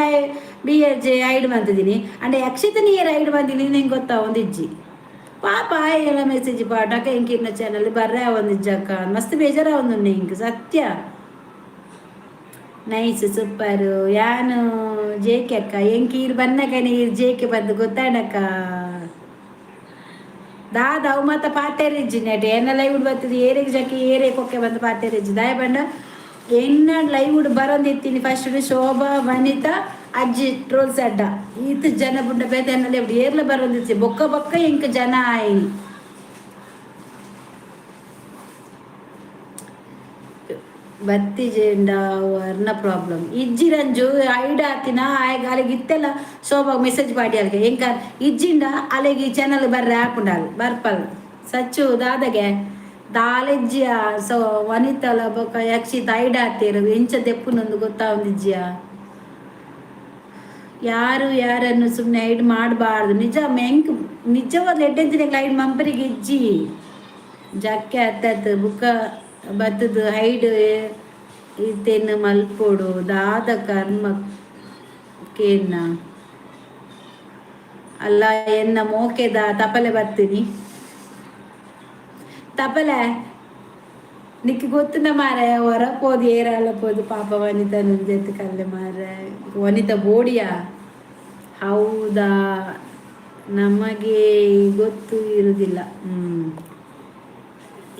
ಬಿ ಎಚ್ ಐಡ್ ಮಂತಿದ್ದೀನಿ ಅಂಡ ಯಕ್ಷಿತನ ಏರ್ ಐಡ್ ಮಂತಿದ್ದೀನಿ ಹೆಂಗೆ ಗೊತ್ತಾവുന്നിಜ್ಜಿ. ಪಾಪ ಎಲ್ಲ ಮೆಸೇಜ್ ಪಾಠಕ ಇಂಕಿನ ಚಾನಲ್ ಬರ್ರೆ ಒಂದಿಜ್ಜಕ್ಕ ಮಸ್ತ್ ಬೇಜಾರ ಒಂದು ಇಂಕ್ ಸತ್ಯ. Nice super. ಯಾನು ಜೇಕೆ ಅಕ್ಕ ಎಂಕಿ ಇರು ಬನ್ನಕನೆ ಇರು ಜೇಕೆ ಬಂದು ಗೊತ್ತಾಡಕ್ಕ ದಾದ ಅವು ಮಾತ ಪಾತೇರಿಜ್ಜಿ ನೆಟ್ ಎನ್ನ ಲೈವ್ ಬರ್ತದೆ ಏರಿಗೆ ಜಕ್ಕೆ ಏರೆ ಕೊಕ್ಕೆ ಬಂದು ಪಾತೇರಿಜ್ಜಿ ದಾಯ ಬಂಡ ಎನ್ನ ಲೈವ್ ಬರೋದಿತ್ತೀನಿ ಫಸ್ಟ್ ಶೋಭಾ ವನಿತಾ ಅಜ್ಜಿ ಟ್ರೋಲ್ಸ್ ಅಡ್ಡ ಈತ ಜನ ಬುಡ್ಡ ಬೇದ ಎನ್ನಲ್ಲ ಏರ್ಲ ಬರೋದಿತ್ತು ಬೊಕ್ಕ ಬೊಕ್ಕ ಇಂಕ ಜನ ಆಯಿ ಬತ್ತಿಜೆಂಡ ವರ್ಣ ಪ್ರಾಬ್ಲಮ್ ಇಜ್ಜಿ ರಂಜು ಐಡ್ ಆತಿನ ಆಯ್ಗ ಅಲ್ಲಿಗೆ ಇತ್ತೆಲ್ಲ ಶೋಭಾಗ ಮೆಸೇಜ್ ಮಾಡಿ ಅಲ್ಲಿಗೆ ಎಂಕ ಇಜ್ಜಿಂಡ ಅಲ್ಲಿಗೆ ಚಾನಲ್ ಬರ್ರೆ ಹಾಕೊಂಡಾಲ್ ಬರ್ಪಲ್ ಸಚ್ಚು ದಾದಗೆ ದಾಲೆಜ್ಜಿಯ ಸೊ ವನಿತಲ ಬೊಕ್ಕ ಯಕ್ಷಿತ್ ಐಡ್ ಆತಿರು ಎಂಚ ದೆಪ್ಪುನೊಂದು ಗೊತ್ತಾವಂದಿಜ್ಜಿಯ. ಯಾರು ಯಾರನ್ನು ಸುಮ್ಮನೆ ಐಡ್ ಮಾಡಬಾರ್ದು ನಿಜ ಮೆಂಕ್ ನಿಜವಾದ ಎಡ್ಡೆಂಜಿನ ಐಡ್ ಮಂಪರಿಗೆ ಇಜ್ಜಿ ಜಕ್ಕೆ ಹತ್ತತ್ತು ಬುಕ್ಕ ಬತ್ತದು ಹೈಡ್ ಇತ್ತೇನು ಮಲ್ಪೋಡು ದಾದ ಕರ್ಮಕ್ಕೇನ ಅಲ್ಲ ಎನ್ನ ಮೋಕೆದ ತಪಲೆ ಬರ್ತೀನಿ ತಪಲೆ ನಿಕ್ಕೆ ಗೊತ್ತುನ ಮಾರ ಹೊರಪೋದು ಏರಲ್ಲಪೋದು ಪಾಪ ವನಿತಾ ನುಂಜೆತ್ತು ಕಲ್ಲೆ ಮಾರ ವನಿತಾ ಬೋಡಿಯಾ ಹೌದಾ ನಮಗೆ ಗೊತ್ತು ಇರುವುದಿಲ್ಲ.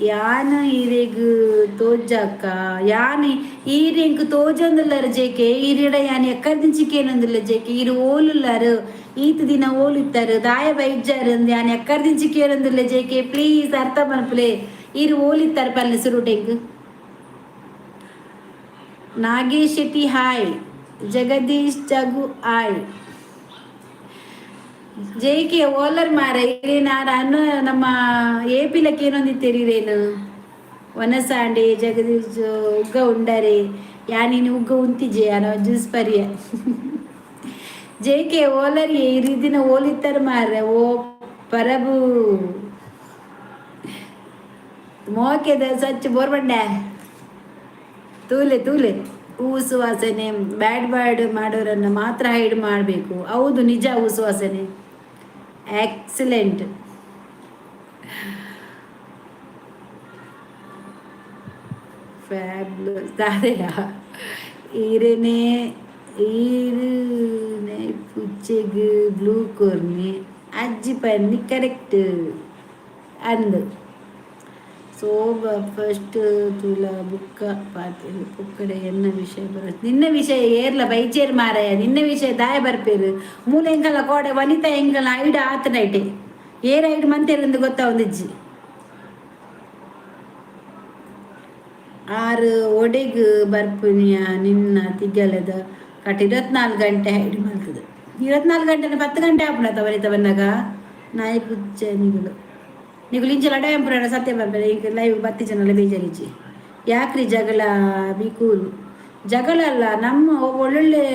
ಯಾನ ಈರೆಗ್ ತೋಜಕ್ಕ ಯಾನ್ ಈರೆಂಕ್ ತೋಜಂದುಲ್ಲಾರ ಜೇಕೆ ಈರಿಡ ಯಾನ್ ಎಕ್ಕರ್ದಿಂಚಿಕೇನೊಂದುಲ್ಲ ಜೇಕೆ ಈರು ಓಲುಲ್ಲಾರು ಈತ ದಿನ ಓಲಿತ್ತಾರು ದಾಯ ಬೈಜ್ಜಾರು ಅಂದ್ ಯಾನ್ ಎಕ್ಕರ್ದಿಂಚಿಕೇನೊಂದುಲ್ಲ ಜೇಕೆ ಪ್ಲೀಸ್ ಅರ್ಥ ಮಲ್ಪಲೆ ಈರು ಓಲಿತ್ತಾರೆ ಪಲ್ಲೆ ಸುರುಟೆಂಕ್. Nagesh Shetty hi, Jagadish Jagu hi. J K ಓಲರ್ ಮಾರ ನಾನು ನಮ್ಮ ಏಪಿಲಕ್ಕೆ ಏನೊಂದಿತ್ತೇರಿರೇನು ಒನಸಾಂಡೆ ಜಗದೀಶ್ ಉಗ್ಗ ಉಂಡರೆ ಯಾನೀನು ಉಗ್ಗ ಉಂತಿಜೆ ಯಾನ ಜ್ಯೂಸ್ ಪರಿಯ ಜೇಕೆ ಓಲರ್ ದಿನ ಓಲಿತ್ತಾರೆ ಮಾರ ಓ ಪರಬು ಮೋಕೆದ ಸ್ವಚ್ಛ ಬೋರ್ಬಂಡೆ ತೂಲೆ ತೂಲೆ ಹೂಸು ವಾಸನೆ ಬ್ಯಾಡ್ ಮಾಡೋರನ್ನು ಮಾತ್ರ ಹೈಡ್ ಮಾಡಬೇಕು. ಹೌದು ನಿಜ ಹೂಸು ವಾಸನೆ ಎಕ್ಸಲೆಂಟ್. ಫ್ಯಾಬ್ಲಸ್ ಅದೇಯ ಈರೇನೆ ಈರನೆ ಪುಚ್ಚೆಗ್ ಬ್ಲೂ ಕೋರ್ನಿ ಅಜ್ಜಿ ಪನ್ನಿ ಕರೆಕ್ಟ್ ಅಂದು ಸೋಬ ಫಸ್ಟ್ ತುಲ ಬುಕ್ಕ ಪಾತಿರು ಪುಕ್ಕಡೆ ಎನ್ನ ವಿಷಯ ಬರುತ್ತೆ ನಿನ್ನ ವಿಷಯ ಏರ್ಲ ಬೈಚೇರ್ ಮಾರಾಯ ನಿನ್ನ ವಿಷಯ ದಾಯ ಬರ್ಪೇರು ಮೂಲ ಎಂಕಲ್ಲ ಕೋಡೆ ವನಿತಾ ಎಂಕಲ್ಲ ಐಡ್ ಆತನೈಟೆ ಏರ್ ಐಡ್ ಮಂತೇರಂದು ಗೊತ್ತಾ ಒಂದಿಜ್ಜಿ ಆರು ಒಡೆಗ್ ಬರ್ಪುನಿಯ ನಿನ್ನ ತಿಗ್ಗಲದ ಕಟ್ 24 ಗಂಟೆ ಹೈಡ್ ಮಾಡ್ತದೆ 24 ಗಂಟೆ 10 ಗಂಟೆ ಆಪುಣತ ವನಿತ ಬಂದಾಗ ನಾಯಿ ಪುಚ್ಚ ನಿಗಳು ನೀವು ಇಂಚಲ ಡಯಂಪುರ ಸತ್ಯ ಬರ್ತಾರೆ ಈಗ ಲೈವ್ ಬತ್ತಿ ಜನ ಬೇಜಾರಿಜ್ಜಿ ಯಾಕ್ರಿ ಜಗಳ ಬಿಕೂಲು ಜಗಳ ಅಲ್ಲ ನಮ್ಮ ಒಳ್ಳೊಳ್ಳೆ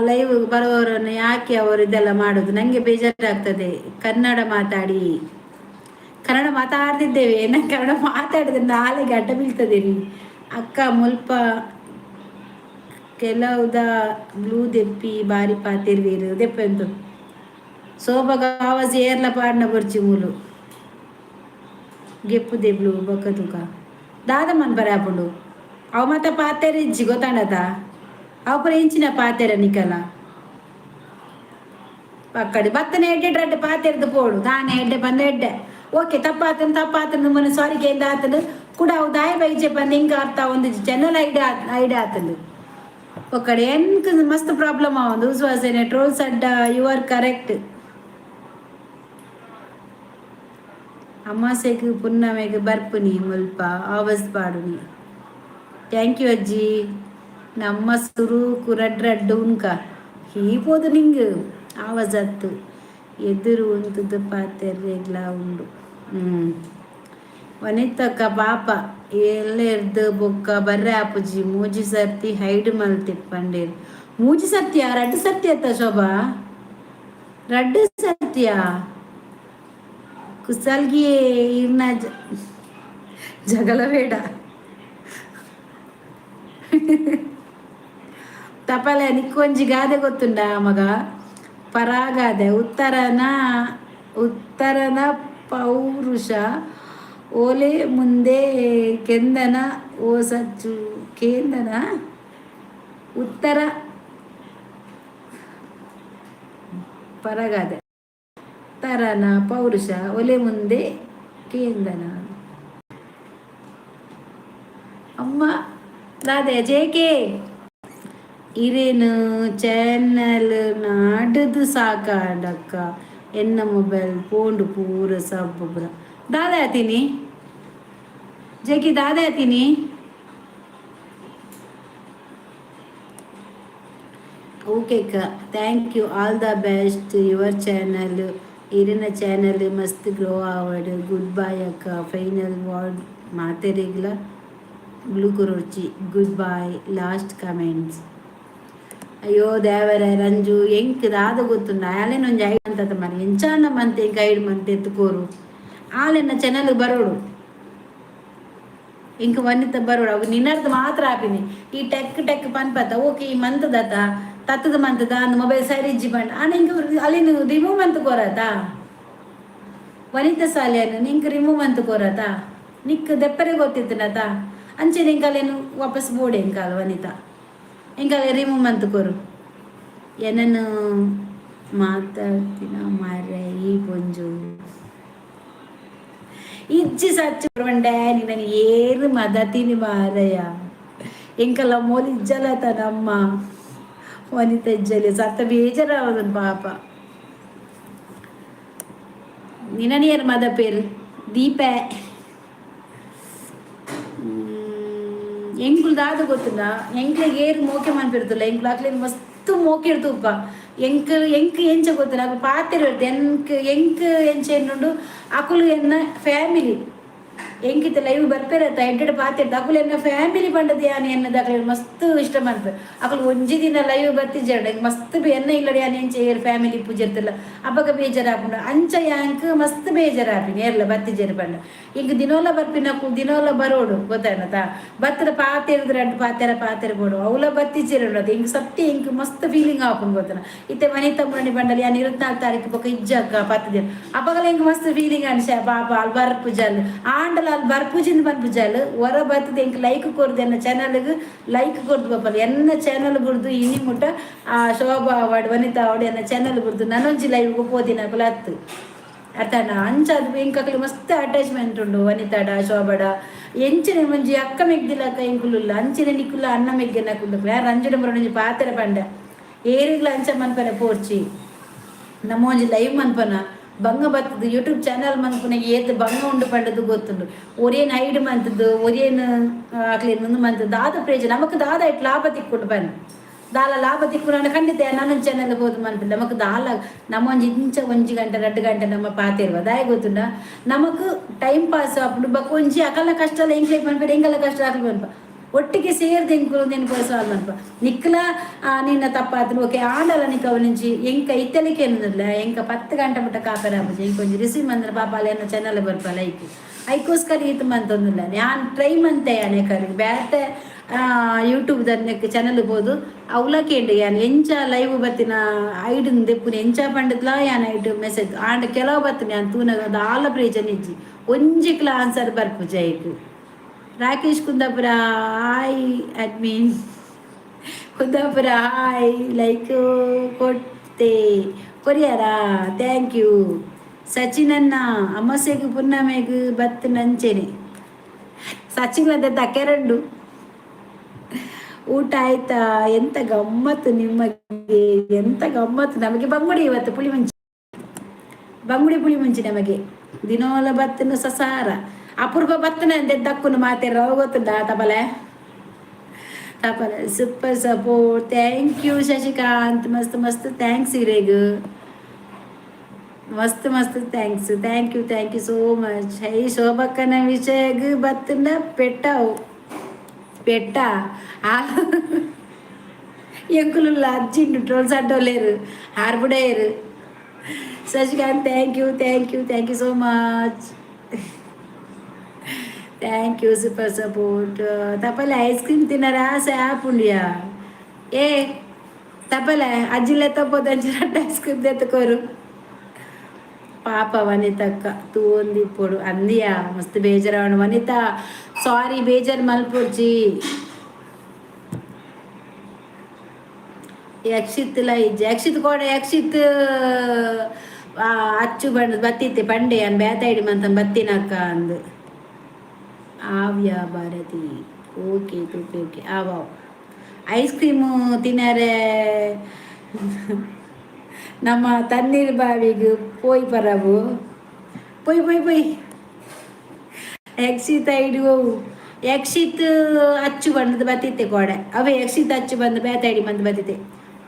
ಲೈವ್ ಬರೋರನ್ನು ಯಾಕೆ ಅವರು ಇದೆಲ್ಲ ಮಾಡೋದು ನನಗೆ ಬೇಜಾರಾಗ್ತದೆ ಕನ್ನಡ ಮಾತಾಡಿ ಕನ್ನಡ ಮಾತಾಡ್ತಿದ್ದೇವೆ ನಾನು ಕನ್ನಡ ಮಾತಾಡಿದ್ರೆ ನಾಳೆಗೆ ಅಡ್ಡ ಬೀಳ್ತದೆ ರೀ ಅಕ್ಕ ಮುಲ್ಪ ಕೆಲವುದ ಬ್ಲೂ ದೆಪ್ಪಿ ಬಾರಿ ಪಾತಿರ್ವೀರು ದೆಪ್ಪೆಂತು ಸೋಬಗ ಆವಾಜ್ ಏರ್ಲ ಪಾಡ್ನ ಬರ್ಚಿ ಮೂಲು ಗೆಪ್ಪು ದೆಬ್ಲು ಬೊಕ್ಕ ತುಕ ದಾದ ಮನ್ ಬರಾಪುಂಡು ಅವು ಮತ್ತೆ ಪಾತೆರ ಇಜ್ಜಿ ಗೊತ್ತಾಂಡತ ಅವು ಪುರ ಇಂಚಿನ ಪಾತೆರ ನಿಕಲ ಪಕ್ಕಡಿ ಬತ್ತನೆ ಎಡ್ಡೆ ಪಾತೆರ್ದು ಪೋಡು ದಾನೆ ಎಡ್ಡೆ ಬಂದ ಎಡ್ಡೆ ಓಕೆ ತಪ್ಪಾತನು ಮನೆ ಸಾರಿ ಕೇಂದ ಆತನು ಕೂಡ ಅವು ದಾಯ ಬೈಜೆ ಬಂದು ಹಿಂಗೆ ಅರ್ಥ ಒಂದು ಜನರಲ್ ಐಡಿಯಾ ಆತನು ಒಕ್ಕಡೆ ಎನ್ಕ್ ಮಸ್ತ್ ಪ್ರಾಬ್ಲಮ್ ಆವಂದು ಉಸ್ವಾಸನೆ ಟ್ರೋಲ್ಸ್ ಅಡ್ಡ ಯು ಆರ್ ಕರೆಕ್ಟ್ ಅಮಾಸೆಗೆ ಪುನ್ನಮೆಗೆ ಬರ್ಪುನಿ ಮುಲ್ಪ ಆವಾಜ್ ಪಾಡುನಿ ಥ್ಯಾಂಕ್ ಯು ಅಜ್ಜಿ ನಮ್ಮ ಸುರು ಕುರಡ್ರಡ್ಡು ಉನ್ಕ ಹೀಬೋದು ನಿಂಗೆ ಆವಾಜ್ ಹತ್ತು ಎದುರು ಉಂತದ ಪಾತೆರ್ರೆಗ್ಲ ಉಂಡು ವನಿತಕ್ಕ ಪಾಪ ಎಲ್ಲ ಎರ್ದು ಬೊಕ್ಕ ಬರ್ರೆ ಆಪುಜಿ ಮೂಜಿ ಸರ್ತಿ ಹೈಡ್ ಮಲ್ತಿಪ್ಪಂಡೇರು ಮೂಜಿ ಸತ್ಯ ರಡ್ಡು ಸತ್ಯ ಅತ್ತ ಶೋಭಾ ರಡ್ಡು ಸತ್ಯ ಕುಸಲ್ಗಿ ಇರ್ನ ಜಗಳ ಬೇಡ ತಪಲೆ ನಿಕ್ಕೊಂಜಿ ಗಾದೆ ಗೊತ್ತುಂಡ ಮಗ ಪರಾಗಾದೆ ಉತ್ತರನ ಪೌರುಷ ಓಲೆ ಮುಂದೆ ಕೆಂದನ ಓ ಸಚ್ಚು ಕೇಂದನ ಉತ್ತರ ಪರಗಾದೆ ತರನ ಪೌರುಷ ಒಲೆ ಮುಂದೆ ಕೇಂದನ ಅಮ್ಮ ದಾದೆ ಜೇಕೆ ಇರೇನು ಚಾನಲ್ ನಾಡದು ಸಾಕಾಡಕ್ಕ ಎನ್ನ ಮೊಬೈಲ್ ಪೋಂಡು ಪೂರ ಸಬ್ಬೊಬ್ರ ದಾದ ಆತೀನಿ ಜೇಕಿ ದಾದ ಆತೀನಿ ಓಕೆ ಅಕ್ಕ thank you all the best your channel ಇರಿನ ಚಾನಲ್ ಮಸ್ತ್ ಗ್ರೋ ಆವಡ್ ಗುಡ್ ಬಾಯ್ ಅಕ್ಕ ಫೈನಲ್ ವರ್ಡ್ ಮಾತೆರಿಗ್ಲ ಬ್ಲೂ ಕುರೋಚಿ ಗುಡ್ ಬಾಯ್ ಲಾಸ್ಟ್ ಕಮೆಂಟ್ಸ್ ಅಯ್ಯೋ ದೇವರ ರಂಜು ಎಂಕ್ ದಾದ ಗೊತ್ತುಂಡ ಆಲೇನೊಂಜಿ ಐಡ್ ಅಂತ ಮರಿ ಎಂಚಾಂಡ ಮಂತ್ ಎಂಕ್ ಐಡ್ ಮಂತ್ ಎತ್ತುಕೋರು ಆಲೆನ್ನ ಚಾನಲ್ ಬರೋಡು ಇಂಕ ವನಿತ ಬರೋಡು ಅವು ನಿನ್ನರ್ದು ಮಾತ್ರ ಆಪಿನಿ ಈ ಟೆಕ್ ಪನ್ಪತ್ತ ಓಕೆ ಈ ಮಂತದತ ತತ್ತದ ಮಂತದ ಅಂದ್ ಮೊಬೈಲ್ ಸೈಡ್ ಇಜ್ಜಿ ಬಂಡ ಇಂಕ ಅಲ್ಲಿನ ರಿಮೂವ್ ಮಂತ್ ಕೋರತ ವನಿತ ಸಾಲಿಯನ್ನು ನಿಂಕ ರಿಮೂವ್ ಮಂತ್ ಕೋರತ ನಿಕ್ ದೆಪ್ಪರೆ ಗೊತ್ತಿತ್ತನತ ಅಂಚೆ ನಿಂಕಲೇನು ವಾಪಸ್ ಬೋಡೆ ಇಂಕಾಲ ವನಿತ ಇಂಕಲೆ ರಿಮೂವ್ ಮಂತ್ ಕೋರು ಏನನ್ನು ಮಾತಾಡ್ತೀನ ಮಾರ್ರೆ ಈ ಪೊಂಜು ಇಜ್ಜಿ ಸಚ್ಚು ಬಂಡೆ ನಿನ್ನ ಏರು ಮದತಿನಿ ಮಾರಯ್ಯ ಎಂಕಲ್ಲ ಮೋಲಿಜ್ಜಲತ ನಮ್ಮ ವನಿತ ಇಜ್ಜಲಿ ಸತ್ತ ಬೇಜಾರಾವದನ್ ಪಾಪ ನಿನ್ನನಿಯರ್ ಮದ ಪೇರು ದೀಪ ಎಂಕ್ಲು ದಾದ ಗೊತ್ತುಂಡ ಎಂಕ್ಲಿಗೆ ಏರು ಮೋಕೆ ಮನ್ಪಿರ್ತಲ್ಲ ಎಂಕ್ಲು ಅಕ್ಲೇನು ಮಸ್ತ್ ಮೋಕೆ ಇರ್ತುಪ್ಪ ಎಂಕ್ ಎಂಚ ಗೊತ್ತಿಲ್ಲ ಅಪ್ಪ ಪಾತಿರ್ದು ಎಂಕ್ ಎಂಚ ಎನ್ನುಂಡು ಅಕುಲು ಎನ್ನ ಫ್ಯಾಮಿಲಿ ಎಂಕಿತ ಲೈವ್ ಬರ್ಪೇರತ್ತ ಎಡ್ಡೆ ಪಾತಿರ್ದು ಅಕುಲು ಎನ್ನ ಫ್ಯಾಮಿಲಿ ಪಂಡದ ಯಾನಿ ಎನ್ನದ ಅಕ್ಲೇನು ಮಸ್ತ್ ಇಷ್ಟ ಮನ್ಪೆ ಅಕುಲು ಒಂಜಿ ದಿನ ಲೈವ್ ಬರ್ತಿಜ್ಜಾಡ ಮಸ್ತ್ ಎನ್ನ ಇಲ್ಲಡಿ ಯಾನಿ ಎಂಚ ಏರ್ ಫ್ಯಾಮಿಲಿ ಪೂಜೆರ್ತಲ್ಲ ಅಬ್ಬಗ ಬೇಜಾರಾಪುಂಡು ಅಂಚ ಯಾಂಕ್ ಮಸ್ತ್ ಬೇಜಾರಾಪಿನಿ ಏರ್ಲ ಬರ್ತಿಜ್ಜೇರು ಪಂಡ ಇಂಕ ದಿನೋಲ ಬರ್ಪಿನ ದಿನೋಲ ಬರೋಡು ಗೊತ್ತಾಯ್ನತ ಬತ್ತದ ಪಾತೆರ್ದು ರಡ್ಡು ಪಾತೆರ ಬೋಡು ಅವಲ ಬತ್ತಿಜ್ಜೇರು ಅದು ಇಂಕ ಸತ್ಯ ಇಂಕ ಮಸ್ತ್ ಫೀಲಿಂಗ್ ಆಪುಂಡು ಗೊತ್ತನ ಇತ್ತೆ ಮನೆ ತಮ್ಮನಿ ಬಂಡಲಿ ಯಾನ್ 24 ತಾರೀಕು ಪಕ್ಕ ಇಜ್ಜಕ್ಕ ಪತ್ತದೇನು ಅಪ್ಪಗಲ ಇಂಕ ಮಸ್ತ್ ಫೀಲಿಂಗ್ ಅನ್ಸ ಪಾಪ ಅಲ್ಲಿ ಬರ್ಪು ಜಲ್ ಆಂಡಲ ಅಲ್ಲಿ ಬರ್ಪುಜಿಂದ ಬಂದು ಜಲ್ ಹೊರ ಬರ್ತದೆ ಇಂಕ ಲೈಕ್ ಕೊಡ್ದು ಎನ್ನ ಚಾನಲ್ಗೆ ಲೈಕ್ ಕೊಡ್ದು ಪಾಪಲ್ಲ ಎನ್ನ ಚಾನಲ್ ಬಿಡ್ದು ಇನಿ ಮುಟ್ಟ ಆ ಶೋಭಾ ಅವಾರ್ಡ್ ವನಿತಾ ಅವಾರ್ಡ್ ಎನ್ನ ಚಾನಲ್ ಬಿಡ್ದು ನಾನೊಂಜಿ ಲೈವ್ ಪೋದಿನ ಕುಲ ಹತ್ತು ಅರ್ಥನ ಅಂಚದು ಇಂಕಕ್ಲೆ ಮಸ್ತ್ ಅಟ್ಯಾಚ್ಮೆಂಟ್ ಉಂಡು ವನಿತಾಡ ಶೋಭಡ ಎಂಚಿನ ಮುಂಜಿ ಅಕ್ಕ ಮೆಗ್ದಿಲಕ ಇಂಕುಲುಲ್ಲ ಅಂಚಿನ ನಿಕ್ಕುಲ್ಲ ಅನ್ನ ಮೆಗ್ಗೆನ ಕುಲ್ಲ ಯಾರು ರಂಜನ ಬರೋಣ ಪಾತ್ರೆ ಪಂಡ ಏರಿಗ್ಲ ಅಂಚ ಮನ್ಪನ ಪೋರ್ಚಿ ನಮ್ಮ ಒಂಜಿ ಲೈವ್ ಮನ್ಪನ ಬಂಗ ಬತ್ತದು ಯೂಟ್ಯೂಬ್ ಚಾನಲ್ ಮನ್ಪುನ ಏತ್ ಬಂಗ ಉಂಡು ಪಂಡದು ಗೊತ್ತುಂಡು ಒರಿಯನ್ ಹೈಡ್ ಮಂತದ್ದು ಒರಿಯನ್ ಆಕ್ಲೇನ್ ಮುಂದೆ ಮಂತದ್ದು ದಾದ ಪ್ರೇಜ ನಮಕ್ ದಾದ ಇಟ್ಟು ಲಾಭ ತಿಕ್ಕೊಂಡು ಬನ್ನಿ ದಾಲ ಲಾಭ ತಿಕ್ಕೊಂಡು ಖಂಡಿತ ನನ್ನ ಚಾನಲ್ ಬೋದು ಮನ್ಪಿಲ್ಲ ನಮಕ್ ದಾಲ ನಮ್ಮ ಒಂಜಿ ಇಂಚ 1 ಗಂಟೆ 2 ಗಂಟೆ ನಮ್ಮ ಪಾತಿರುವ ದಾಯ ಗೊತ್ತುಂಡ ನಮಕ್ ಟೈಮ್ ಪಾಸ್ ಆಪುಂಡು ಬಕ್ಕ ಒಂಜಿ ಅಕಲ್ಲ ಕಷ್ಟ ಎಲ್ಲ ಎಂಕ್ಲೇಕ್ ಮನ್ಪೇರು ಎಂಗೆಲ್ಲ ಕಷ್ಟ ಆಗ್ಲಿ ಮನ್ಪ ಒಟ್ಟಿಗೆ ಸೇರ್ದು ಎಂಕುಲು ನೆನಪು ಸಾಲ್ವ್ ಮನ್ಪ ನಿಕ್ಲ ನಿನ್ನ ತಪ್ಪಾದ್ರು ಓಕೆ ಆಂಡಲ ನಿಕ್ಕ ಅವನಿಂಚಿ ಎಂಕ ಇತ್ತಲಿಕ್ಕೆ ಅನ್ನೋದಿಲ್ಲ ಎಂಕ 10 ಗಂಟೆ ಬಿಟ್ಟ ಕಾಪರ ಆಪುಜಿ ಎಂಕ ಒಂಜಿ ರಿಸೀವ್ ಮಂದ್ರ ಪಾಪ ಅಲ್ಲೇನೋ ಚಾನಲ್ ಬರ್ಪ ಲೈಕ್ ಐಕೋಸ್ಕರ ಈತ ಮಂತೊಂದಿಲ್ಲ ನಾನು ಟ್ರೈ ಮಂತೆ ಅನೇಕರಿಗೆ ಬ್ಯಾಟೆ ಯೂಟ್ಯೂಬ್ ದನ್ನಕ್ಕೆ ಚಾನಲ್ ಬೋದು ಅವಲಕೇಂಡು ಯಾನ್ ಎಂಚ ಲೈವ್ ಬತ್ತಿನ ಐಡಿನ ದೆಪ್ಪುನ ಎಂಚ ಪಂಡದ್ಲ ಯಾನ್ ಐಡ್ ಮೆಸೇಜ್ ಆಂಡ ಕೆಲವು ಬತ್ತಿನ ಯಾನ್ ತೂನ ದಾಲ ಪ್ರೇಜನ್ ಇಜ್ಜಿ ಒಂಜಿಕ್ಲ ಆನ್ಸರ್ ಬರ್ಪು ಜೈಕ್ Rakesh Kundapura hi admin Kundapura hi like ಕೊಡ್ತೆ ಕೊರಿಯಾರ ಥ್ಯಾಂಕ್ ಯು ಸಚಿನನ್ನ ಅಮಾಸೆಗೂ ಪುನ್ನಮೆಗೂ ಬತ್ತು ನಂಚೆನೆ ಸಚಿನ್ ಕೆರಂಡು ಊಟ ಆಯ್ತಾ ಎಂತ ಗಮ್ಮತ್ತು ನಿಮಗೆ ಎಂತ ಗಮ್ಮತ್ತು ನಮಗೆ ಬಂಗುಡಿ ಇವತ್ತು ಪುಳಿ ಮುಂಚಿ ನಮಗೆ ದಿನೋಲ ಬತ್ತನು ಸಸಾರ ಅಪೂರ್ವ ಬತ್ತನ ದಕ್ಕುನು ಮಾತೇರ ಗೊತ್ತುಂಡ ತಪಲೆ super support thank you Shashikanth ಮಸ್ತ್ ಮಸ್ತ್ ಥ್ಯಾಂಕ್ಸ್ ಇರೇಗು ಮಸ್ತ್ ಮಸ್ತ್ thank you so much hi ಶೋಭಕ್ಕನ ವಿಷಯಗ್ ಬತ್ತುಂಡ పెట్ట ಎಂಕುಲು ಅಜ್ಜಿಂಡು ಟ್ರೋಲ್ಸ್ ಅಡ್ಡೋಲೇರು ಹಾರ್ಬಿಡೇರು Shashikanth thank you so much thank you super support ತಪ್ಪಲೆ ಐಸ್ ಕ್ರೀಮ್ ತಿನ್ನರ ಆಸೆ ಆಪುಂಡಿಯಾ ಏ ತಪ್ಪಲೆ ಅಜ್ಜಿಲೆ ತಪ್ಪೋದಂಚಿ ಐಸ್ ಕ್ರೀಮ್ ತೆತ್ತಕೋರು ಪಾಪ ವನಿತಕ್ಕ ತೂಂದಿಪ್ಪೊಡು ಅಂದಿಯಾ ಮಸ್ತ್ ಬೇಜಾರವನು ವನಿತಾ ಸಾರಿ ಬೇಜಾರು ಮಲ್ಪೊಡ್ಜಿ ಯಕ್ಷಿತ್ ಲೈಜ್ ಯಕ್ಷಿತ್ ಕೂಡ ಯಕ್ಷಿತ್ ಅಚ್ಚು ಬಂಡ್ ಬತ್ತಿತ್ತೆ ಪಂಡೆ ಅನ್ ಬೇತಾಯಿಡಿ ಮಂತ ಬತ್ತಿನಕ್ಕ ಅಂದು ಆವ್ಯ ಭಾರತಿ ಓಕೆ ಆವ ಐಸ್ ಕ್ರೀಮು ತಿನ್ನರೆ ನಮ್ಮ ತಣ್ಣೀರು ಬಾವಿಗೆ ಪೋಯ್ ಪರವು ಪೊಯ್ ಯಕ್ಷಿತ್ ಐಡಿ ಯಕ್ಷಿತ್ ಅಚ್ಚು ಬಂದದ್ದು ಬತ್ತಿತ್ತೆ ಕೋಡೆ ಅವೇ ಯಕ್ಷಿತ್ ಅಚ್ಚು ಬಂದು ಬೇತಾಯಿಡಿ ಬಂದು ಬತ್ತಿತ್ತೆ